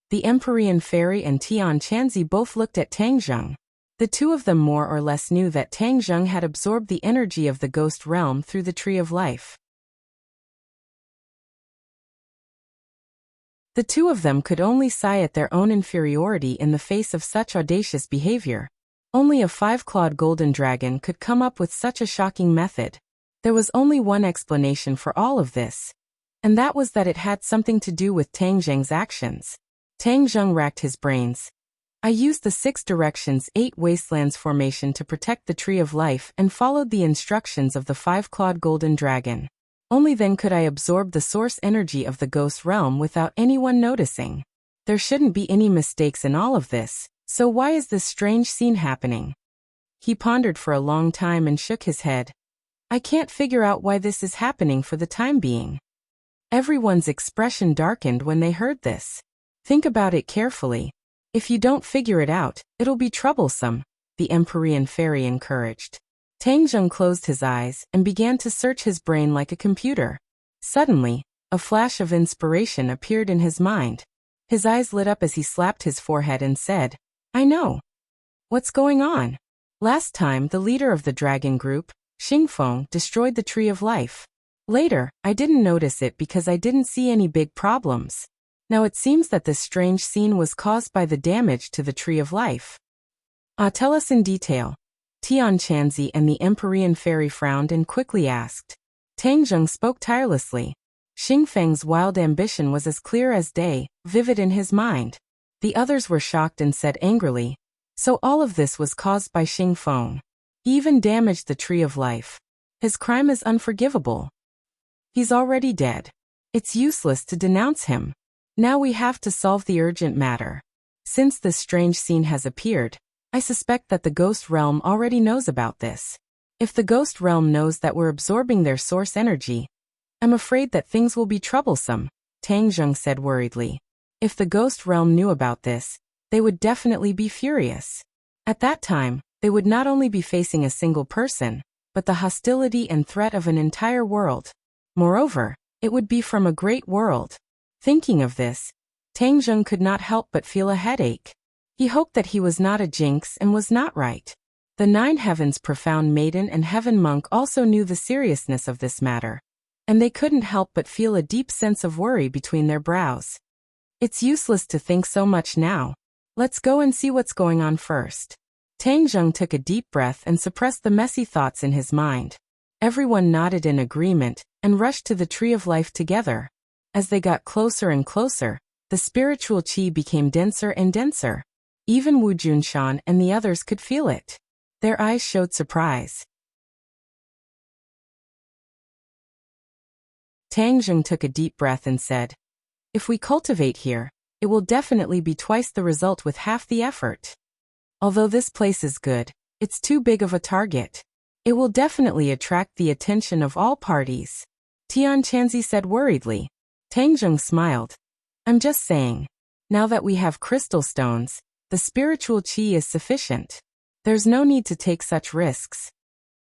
The Empyrean fairy and Tian Chanzi both looked at Tang Zheng. The two of them more or less knew that Tang Zheng had absorbed the energy of the ghost realm through the tree of life. The two of them could only sigh at their own inferiority in the face of such audacious behavior. Only a five-clawed golden dragon could come up with such a shocking method. There was only one explanation for all of this, and that was that it had something to do with Tang Zheng's actions. Tang Zheng racked his brains. "I used the 6 directions 8 wastelands formation to protect the tree of life and followed the instructions of the 5-clawed golden dragon. Only then could I absorb the source energy of the ghost realm without anyone noticing. There shouldn't be any mistakes in all of this, so why is this strange scene happening?" He pondered for a long time and shook his head. "I can't figure out why this is happening for the time being." Everyone's expression darkened when they heard this. "Think about it carefully. If you don't figure it out, it'll be troublesome," the Empyrean fairy encouraged. Tang Zheng closed his eyes and began to search his brain like a computer. Suddenly, a flash of inspiration appeared in his mind. His eyes lit up as he slapped his forehead and said, "I know. What's going on? Last time, the leader of the dragon group, Xingfeng, destroyed the tree of life. Later, I didn't notice it because I didn't see any big problems. Now it seems that this strange scene was caused by the damage to the tree of life." Tell us in detail." Tian Chanzi and the Empyrean fairy frowned and quickly asked. Tang Zheng spoke tirelessly. Xingfeng's wild ambition was as clear as day, vivid in his mind. The others were shocked and said angrily, "So all of this was caused by Xingfeng. He even damaged the tree of life. His crime is unforgivable. He's already dead. It's useless to denounce him. Now we have to solve the urgent matter. Since this strange scene has appeared, I suspect that the ghost realm already knows about this. If the ghost realm knows that we're absorbing their source energy, I'm afraid that things will be troublesome," Tang Zheng said worriedly. "If the ghost realm knew about this, they would definitely be furious. At that time, they would not only be facing a single person, but the hostility and threat of an entire world. Moreover, it would be from a great world. Thinking of this, Tang Zheng could not help but feel a headache. He hoped that he was not a jinx and was not right. The Nine Heavens profound maiden and heaven monk also knew the seriousness of this matter, and they couldn't help but feel a deep sense of worry between their brows. It's useless to think so much now. Let's go and see what's going on first. Tang Zheng took a deep breath and suppressed the messy thoughts in his mind. Everyone nodded in agreement and rushed to the Tree of Life together. As they got closer and closer, the spiritual qi became denser and denser. Even Wu Junshan and the others could feel it. Their eyes showed surprise. Tang Zheng took a deep breath and said, "If we cultivate here, it will definitely be twice the result with half the effort. Although this place is good, it's too big of a target. It will definitely attract the attention of all parties." Tian Chanzi said worriedly. Tang Zheng smiled. "I'm just saying. Now that we have crystal stones, the spiritual qi is sufficient. There's no need to take such risks."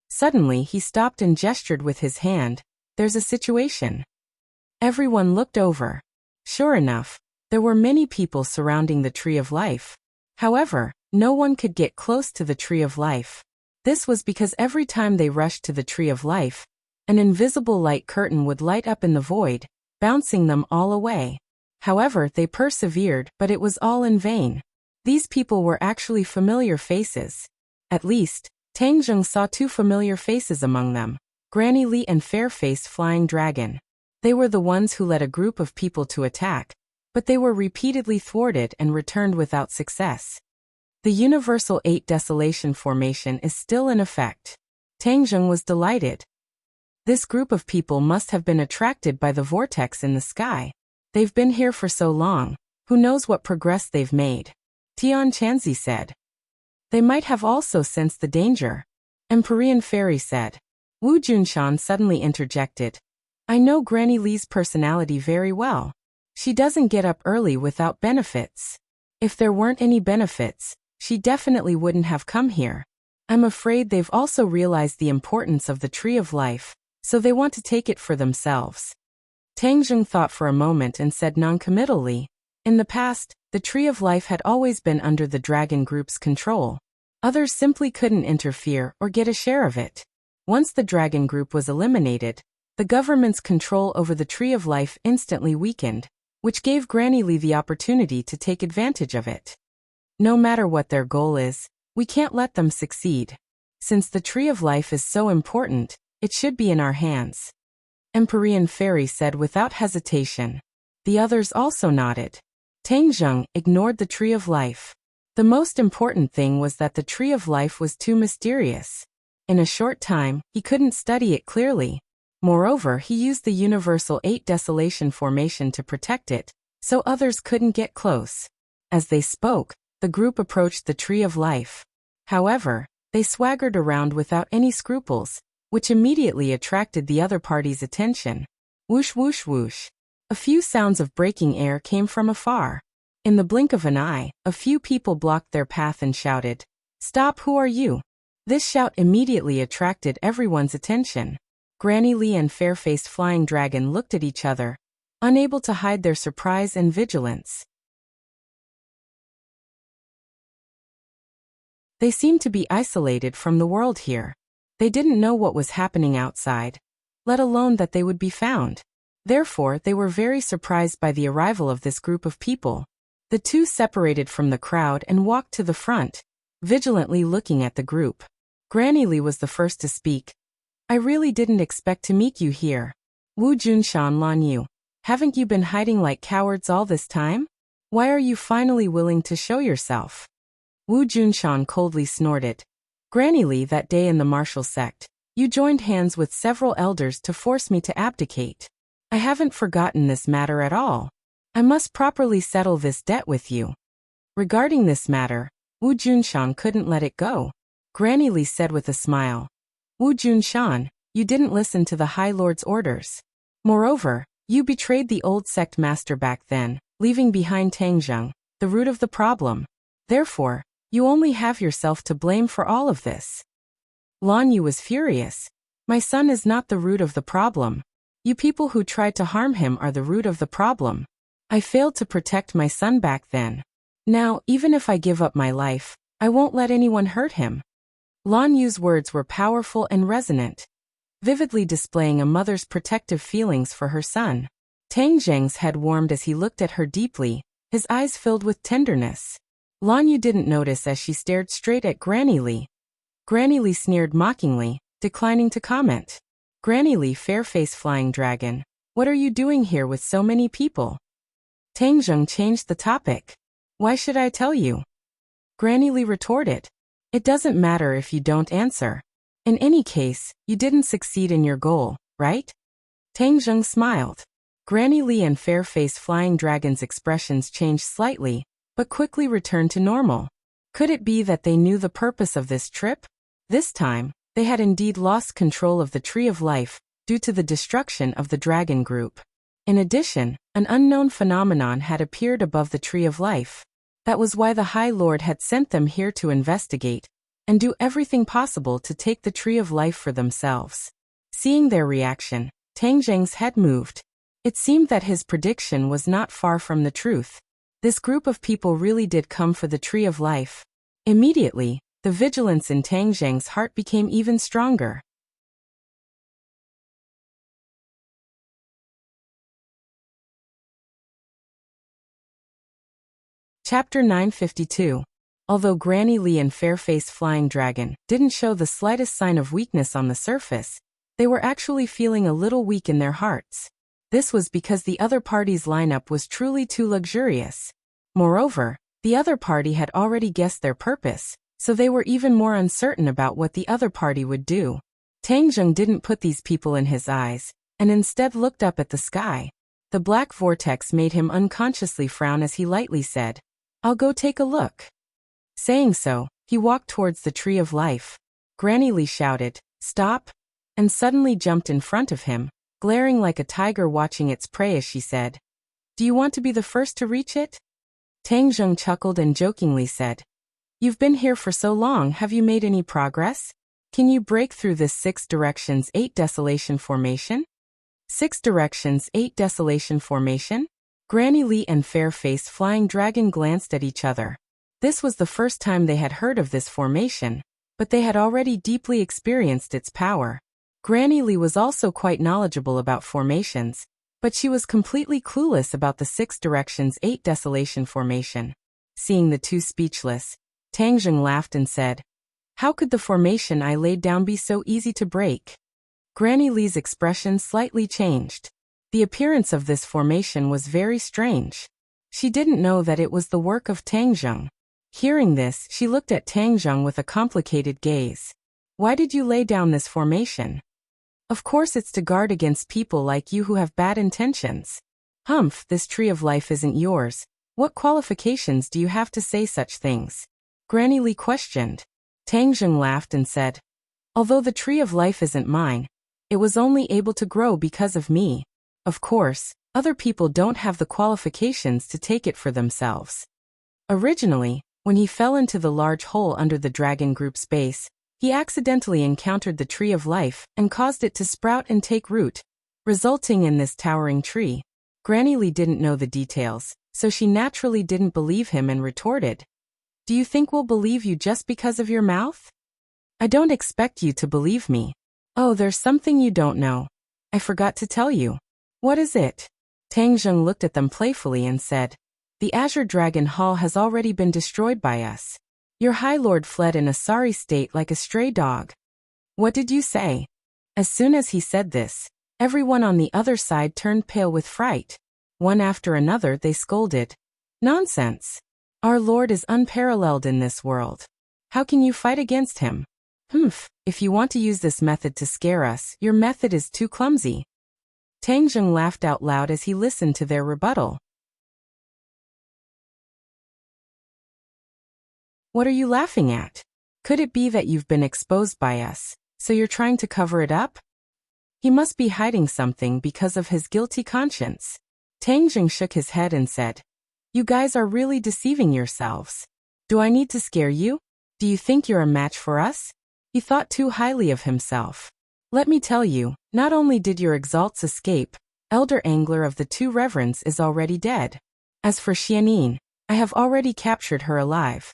Suddenly he stopped and gestured with his hand. "There's a situation." Everyone looked over. Sure enough, there were many people surrounding the Tree of Life. However, no one could get close to the Tree of Life. This was because every time they rushed to the Tree of Life, an invisible light curtain would light up in the void, bouncing them all away. However, they persevered, but it was all in vain. These people were actually familiar faces. At least, Tang Zheng saw two familiar faces among them, Granny Li and Fairface Flying Dragon. They were the ones who led a group of people to attack, but they were repeatedly thwarted and returned without success. The Universal 8 Desolation Formation is still in effect. Tang Zheng was delighted. This group of people must have been attracted by the vortex in the sky. They've been here for so long, who knows what progress they've made. Tian Chanzi said. They might have also sensed the danger. Empyrean Fairy said. Wu Junshan suddenly interjected. I know Granny Li's personality very well. She doesn't get up early without benefits. If there weren't any benefits, she definitely wouldn't have come here. I'm afraid they've also realized the importance of the Tree of Life, so they want to take it for themselves. Tang Zheng thought for a moment and said noncommittally, in the past, the Tree of Life had always been under the Dragon Group's control. Others simply couldn't interfere or get a share of it. Once the Dragon Group was eliminated, the government's control over the Tree of Life instantly weakened, which gave Granny Li the opportunity to take advantage of it. No matter what their goal is, we can't let them succeed. Since the Tree of Life is so important, it should be in our hands. Empyrean Fairy said without hesitation. The others also nodded. Tang Zheng ignored the Tree of Life. The most important thing was that the Tree of Life was too mysterious. In a short time, he couldn't study it clearly. Moreover, he used the Universal 8 Desolation Formation to protect it, so others couldn't get close. As they spoke, the group approached the Tree of Life. However, they swaggered around without any scruples, which immediately attracted the other party's attention. Whoosh whoosh whoosh. A few sounds of breaking air came from afar. In the blink of an eye, a few people blocked their path and shouted, "Stop, who are you?" This shout immediately attracted everyone's attention. Granny Li and Fairface Flying Dragon looked at each other, unable to hide their surprise and vigilance. They seemed to be isolated from the world here. They didn't know what was happening outside, let alone that they would be found. Therefore, they were very surprised by the arrival of this group of people. The two separated from the crowd and walked to the front, vigilantly looking at the group. Granny Li was the first to speak. I really didn't expect to meet you here. Wu Junshan Lan Yu. Haven't you been hiding like cowards all this time? Why are you finally willing to show yourself? Wu Junshan coldly snorted. Granny Li, that day in the martial sect, you joined hands with several elders to force me to abdicate. I haven't forgotten this matter at all. I must properly settle this debt with you. Regarding this matter, Wu Junshan couldn't let it go. Granny Li said with a smile. Wu Junshan, you didn't listen to the High Lord's orders. Moreover, you betrayed the old sect master back then, leaving behind Tang Zheng, the root of the problem. Therefore, you only have yourself to blame for all of this. Lan Yu was furious. My son is not the root of the problem. You people who tried to harm him are the root of the problem. I failed to protect my son back then. Now, even if I give up my life, I won't let anyone hurt him. Lan Yu's words were powerful and resonant, vividly displaying a mother's protective feelings for her son. Tang Zheng's head warmed as he looked at her deeply, his eyes filled with tenderness. Lan Yu didn't notice as she stared straight at Granny Li. Granny Li sneered mockingly, declining to comment. Granny Li, fair-faced flying dragon, what are you doing here with so many people? Tang Zheng changed the topic. Why should I tell you? Granny Li retorted. It doesn't matter if you don't answer. In any case, you didn't succeed in your goal, right? Tang Zheng smiled. Granny Li and fair-faced flying dragon's expressions changed slightly, but quickly returned to normal. Could it be that they knew the purpose of this trip? This time, they had indeed lost control of the Tree of Life, due to the destruction of the dragon group. In addition, an unknown phenomenon had appeared above the Tree of Life. That was why the High Lord had sent them here to investigate, and do everything possible to take the Tree of Life for themselves. Seeing their reaction, Tang Zheng's head moved. It seemed that his prediction was not far from the truth. This group of people really did come for the Tree of Life. Immediately, the vigilance in Tang Zheng's heart became even stronger. Chapter 952. Although Granny Li and fair-faced flying dragon didn't show the slightest sign of weakness on the surface, they were actually feeling a little weak in their hearts. This was because the other party's lineup was truly too luxurious. Moreover, the other party had already guessed their purpose, so they were even more uncertain about what the other party would do. Tang Zheng didn't put these people in his eyes, and instead looked up at the sky. The black vortex made him unconsciously frown as he lightly said, "I'll go take a look." Saying so, he walked towards the Tree of Life. Granny Li shouted, "Stop!" and suddenly jumped in front of him, glaring like a tiger watching its prey as she said, "Do you want to be the first to reach it?" Tang Zheng chuckled and jokingly said, "You've been here for so long, have you made any progress? Can you break through this 6 directions 8 desolation formation?" 6 directions 8 desolation formation? Granny Li and fair-faced flying dragon glanced at each other. This was the first time they had heard of this formation, but they had already deeply experienced its power. Granny Li was also quite knowledgeable about formations, but she was completely clueless about the 6 directions 8 desolation formation. Seeing the two speechless, Tang Zheng laughed and said, "How could the formation I laid down be so easy to break?" Granny Li's expression slightly changed. The appearance of this formation was very strange. She didn't know that it was the work of Tang Zheng. Hearing this, she looked at Tang Zheng with a complicated gaze. "Why did you lay down this formation?" "Of course it's to guard against people like you who have bad intentions." "Humph, this Tree of Life isn't yours. What qualifications do you have to say such things?" Granny Li questioned. Tang Zheng laughed and said, "Although the Tree of Life isn't mine, it was only able to grow because of me. Of course, other people don't have the qualifications to take it for themselves." Originally, when he fell into the large hole under the dragon group's base, he accidentally encountered the Tree of Life and caused it to sprout and take root, resulting in this towering tree. Granny Li didn't know the details, so she naturally didn't believe him and retorted, "Do you think we'll believe you just because of your mouth? I don't expect you to believe me. Oh, there's something you don't know. I forgot to tell you." "What is it?" Tang Zheng looked at them playfully and said, "The Azure Dragon Hall has already been destroyed by us. Your High Lord fled in a sorry state like a stray dog." "What did you say?" As soon as he said this, everyone on the other side turned pale with fright. One after another they scolded, "Nonsense! Our Lord is unparalleled in this world. How can you fight against him? Humph, if you want to use this method to scare us, your method is too clumsy." Tang Zheng laughed out loud as he listened to their rebuttal. "What are you laughing at? Could it be that you've been exposed by us, so you're trying to cover it up? He must be hiding something because of his guilty conscience." Tang Zheng shook his head and said, "You guys are really deceiving yourselves. Do I need to scare you? Do you think you're a match for us? He thought too highly of himself. Let me tell you, not only did your exalts escape, elder angler of the two reverends is already dead. As for Xianyin, I have already captured her alive.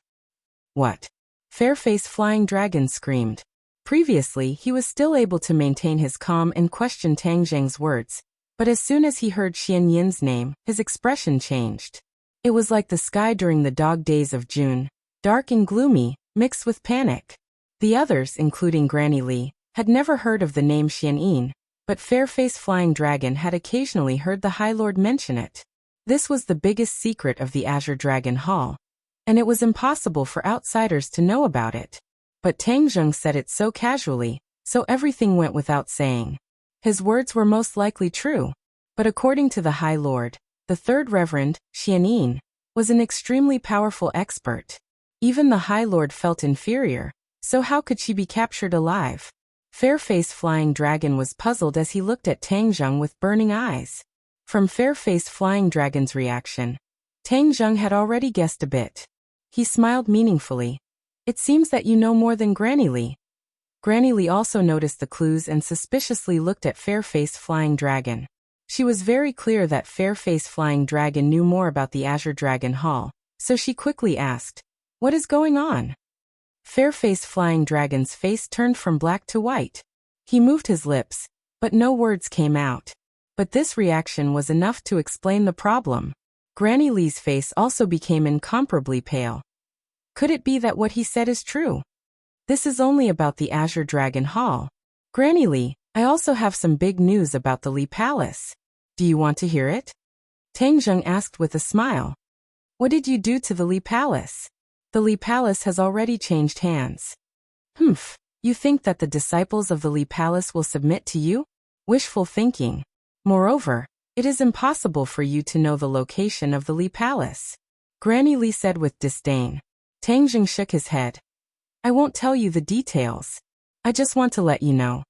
What? Fairface Flying Dragon screamed. Previously, he was still able to maintain his calm and question Tang Zheng's words, but as soon as he heard Xianyin's name, his expression changed. It was like the sky during the dog days of June, dark and gloomy, mixed with panic. The others, including Granny Li, had never heard of the name Xianyin, but Fairface Flying Dragon had occasionally heard the High Lord mention it. This was the biggest secret of the Azure Dragon Hall, and it was impossible for outsiders to know about it. But Tang Zheng said it so casually, so everything went without saying. His words were most likely true, but according to the High Lord, the third Reverend, Xianyin, was an extremely powerful expert. Even the High Lord felt inferior, so how could she be captured alive? Fairface Flying Dragon was puzzled as he looked at Tang Zheng with burning eyes. From Fairface Flying Dragon's reaction, Tang Zheng had already guessed a bit. He smiled meaningfully. It seems that you know more than Granny Li. Granny Li also noticed the clues and suspiciously looked at Fairface Flying Dragon. She was very clear that Fairface Flying Dragon knew more about the Azure Dragon Hall, so she quickly asked, "What is going on?" Fairface Flying Dragon's face turned from black to white. He moved his lips, but no words came out. But this reaction was enough to explain the problem. Granny Li's face also became incomparably pale. Could it be that what he said is true? This is only about the Azure Dragon Hall. Granny Li, I also have some big news about the Li Palace. Do you want to hear it? Tang Zheng asked with a smile. What did you do to the Li Palace? The Li Palace has already changed hands. Humph, you think that the disciples of the Li Palace will submit to you? Wishful thinking. Moreover, it is impossible for you to know the location of the Li Palace. Granny Li said with disdain. Tang Zheng shook his head. I won't tell you the details. I just want to let you know.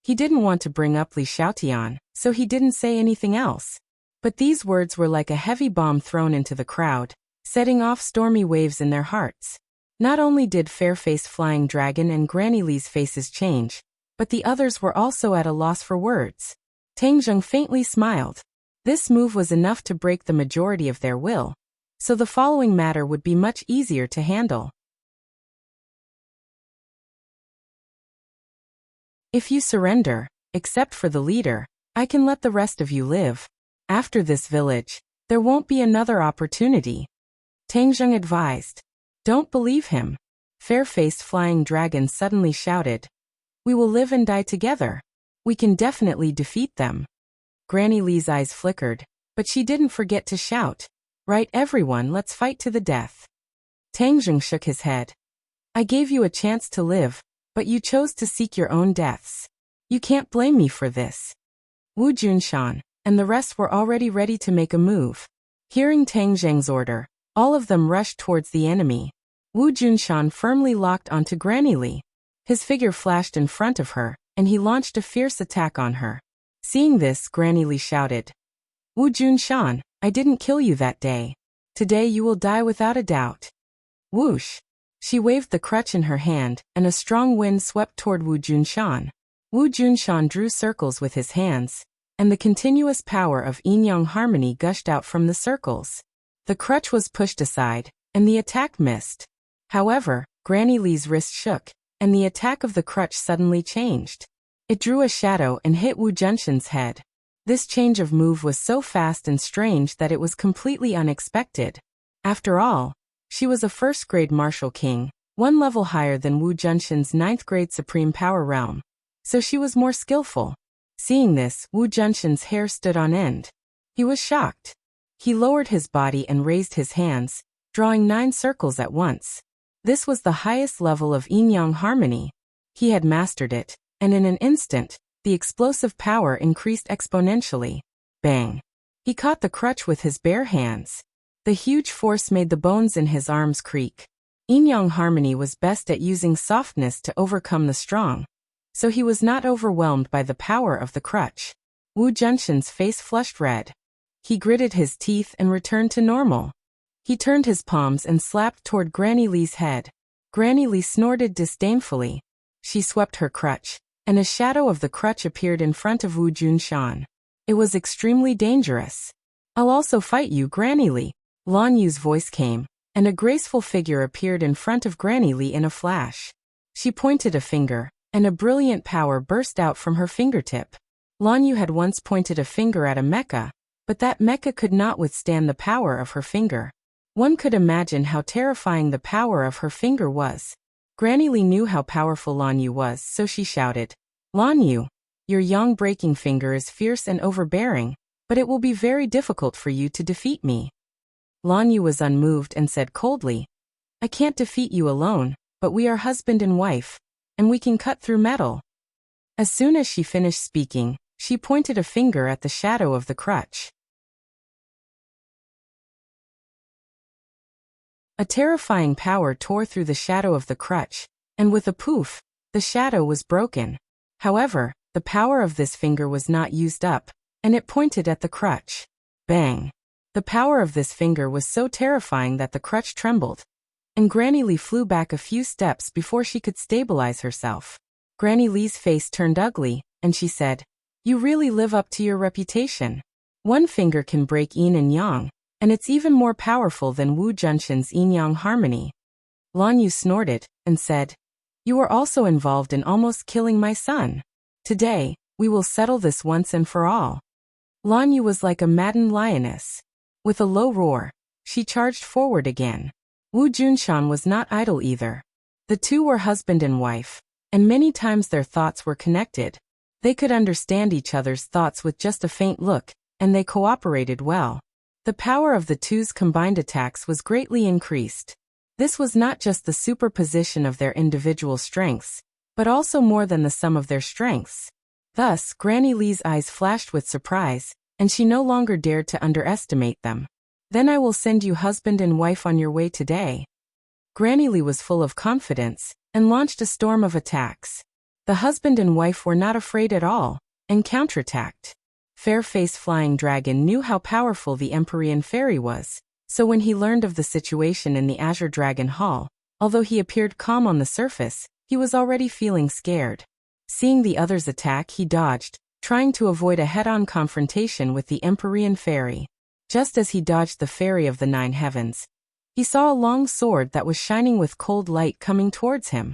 He didn't want to bring up Li Xiaotian, so he didn't say anything else. But these words were like a heavy bomb thrown into the crowd, setting off stormy waves in their hearts. Not only did Fairface Flying Dragon and Granny Li's faces change, but the others were also at a loss for words. Tang Zheng faintly smiled. This move was enough to break the majority of their will, so the following matter would be much easier to handle. If you surrender, except for the leader, I can let the rest of you live. After this village, there won't be another opportunity. Tang Zheng advised. Don't believe him. Fair-faced Flying Dragon suddenly shouted. We will live and die together. We can definitely defeat them. Granny Li's eyes flickered, but she didn't forget to shout. Right everyone, let's fight to the death. Tang Zheng shook his head. I gave you a chance to live, but you chose to seek your own deaths. You can't blame me for this. Wu Junshan and the rest were already ready to make a move. Hearing Tang Zheng's order, all of them rushed towards the enemy. Wu Junshan firmly locked onto Granny Li. His figure flashed in front of her, and he launched a fierce attack on her. Seeing this, Granny Li shouted, Wu Junshan, I didn't kill you that day. Today you will die without a doubt. Whoosh! She waved the crutch in her hand, and a strong wind swept toward Wu Junshan. Wu Junshan drew circles with his hands, and the continuous power of yin-yang harmony gushed out from the circles. The crutch was pushed aside, and the attack missed. However, Granny Li's wrist shook, and the attack of the crutch suddenly changed. It drew a shadow and hit Wu Junshan's head. This change of move was so fast and strange that it was completely unexpected. After all, she was a first-grade martial king, one level higher than Wu Junshan's 9th-grade supreme power realm. So she was more skillful. Seeing this, Wu Junshan's hair stood on end. He was shocked. He lowered his body and raised his hands, drawing 9 circles at once. This was the highest level of yin-yang harmony. He had mastered it, and in an instant, the explosive power increased exponentially. Bang! He caught the crutch with his bare hands. The huge force made the bones in his arms creak. Yin-yang harmony was best at using softness to overcome the strong, so he was not overwhelmed by the power of the crutch. Wu Junshan's face flushed red. He gritted his teeth and returned to normal. He turned his palms and slapped toward Granny Li's head. Granny Li snorted disdainfully. She swept her crutch, and a shadow of the crutch appeared in front of Wu Junshan. It was extremely dangerous. I'll also fight you, Granny Li. Lan Yu's voice came, and a graceful figure appeared in front of Granny Li in a flash. She pointed a finger, and a brilliant power burst out from her fingertip. Lan Yu had once pointed a finger at a mecha, but that mecha could not withstand the power of her finger. One could imagine how terrifying the power of her finger was. Granny Li knew how powerful Lan Yu was, so she shouted, "Lan Yu, your yang-breaking finger is fierce and overbearing, but it will be very difficult for you to defeat me." Lan Yu was unmoved and said coldly, "I can't defeat you alone, but we are husband and wife, and we can cut through metal." As soon as she finished speaking, she pointed a finger at the shadow of the crutch. A terrifying power tore through the shadow of the crutch, and with a poof, the shadow was broken. However, the power of this finger was not used up, and it pointed at the crutch. Bang! The power of this finger was so terrifying that the crutch trembled, and Granny Li flew back a few steps before she could stabilize herself. Granny Li's face turned ugly, and she said, "You really live up to your reputation. One finger can break yin and yang, and it's even more powerful than Wu Junshan's yin-yang harmony." Lan Yu snorted, and said, "You were also involved in almost killing my son. Today, we will settle this once and for all." Lan Yu was like a maddened lioness. With a low roar, she charged forward again. Wu Junshan was not idle either. The two were husband and wife, and many times their thoughts were connected. They could understand each other's thoughts with just a faint look, and they cooperated well. The power of the two's combined attacks was greatly increased. This was not just the superposition of their individual strengths, but also more than the sum of their strengths. Thus, Granny Li's eyes flashed with surprise, and she no longer dared to underestimate them. "Then I will send you husband and wife on your way today." Granny Li was full of confidence, and launched a storm of attacks. The husband and wife were not afraid at all, and counterattacked. Fair-Face Flying Dragon knew how powerful the Empyrean Fairy was, so when he learned of the situation in the Azure Dragon Hall, although he appeared calm on the surface, he was already feeling scared. Seeing the others attack, he dodged, trying to avoid a head-on confrontation with the Empyrean Fairy. Just as he dodged the Fairy of the Nine Heavens, he saw a long sword that was shining with cold light coming towards him.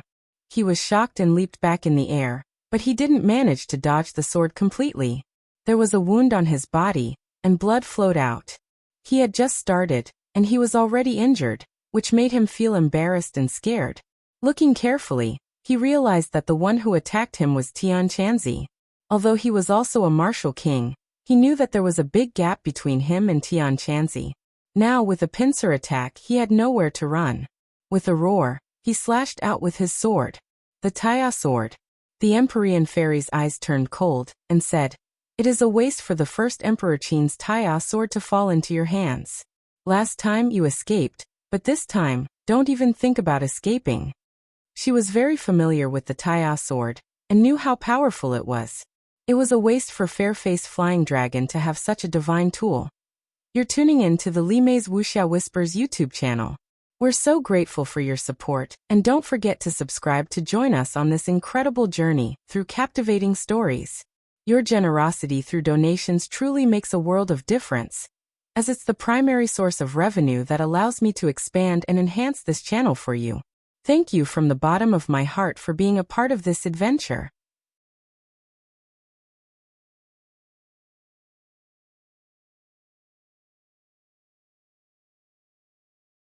He was shocked and leaped back in the air, but he didn't manage to dodge the sword completely. There was a wound on his body, and blood flowed out. He had just started, and he was already injured, which made him feel embarrassed and scared. Looking carefully, he realized that the one who attacked him was Tian Chanzi. Although he was also a martial king, he knew that there was a big gap between him and Tian Chanzi. Now, with a pincer attack, he had nowhere to run. With a roar, he slashed out with his sword. The Taya sword. The Empyrean Fairy's eyes turned cold, and said, "It is a waste for the first Emperor Qin's Taya sword to fall into your hands. Last time you escaped, but this time, don't even think about escaping." She was very familiar with the Taya sword, and knew how powerful it was. It was a waste for Fair-Face Flying Dragon to have such a divine tool. You're tuning in to the Limei's Wuxia Whispers YouTube channel. We're so grateful for your support, and don't forget to subscribe to join us on this incredible journey through captivating stories. Your generosity through donations truly makes a world of difference, as it's the primary source of revenue that allows me to expand and enhance this channel for you. Thank you from the bottom of my heart for being a part of this adventure.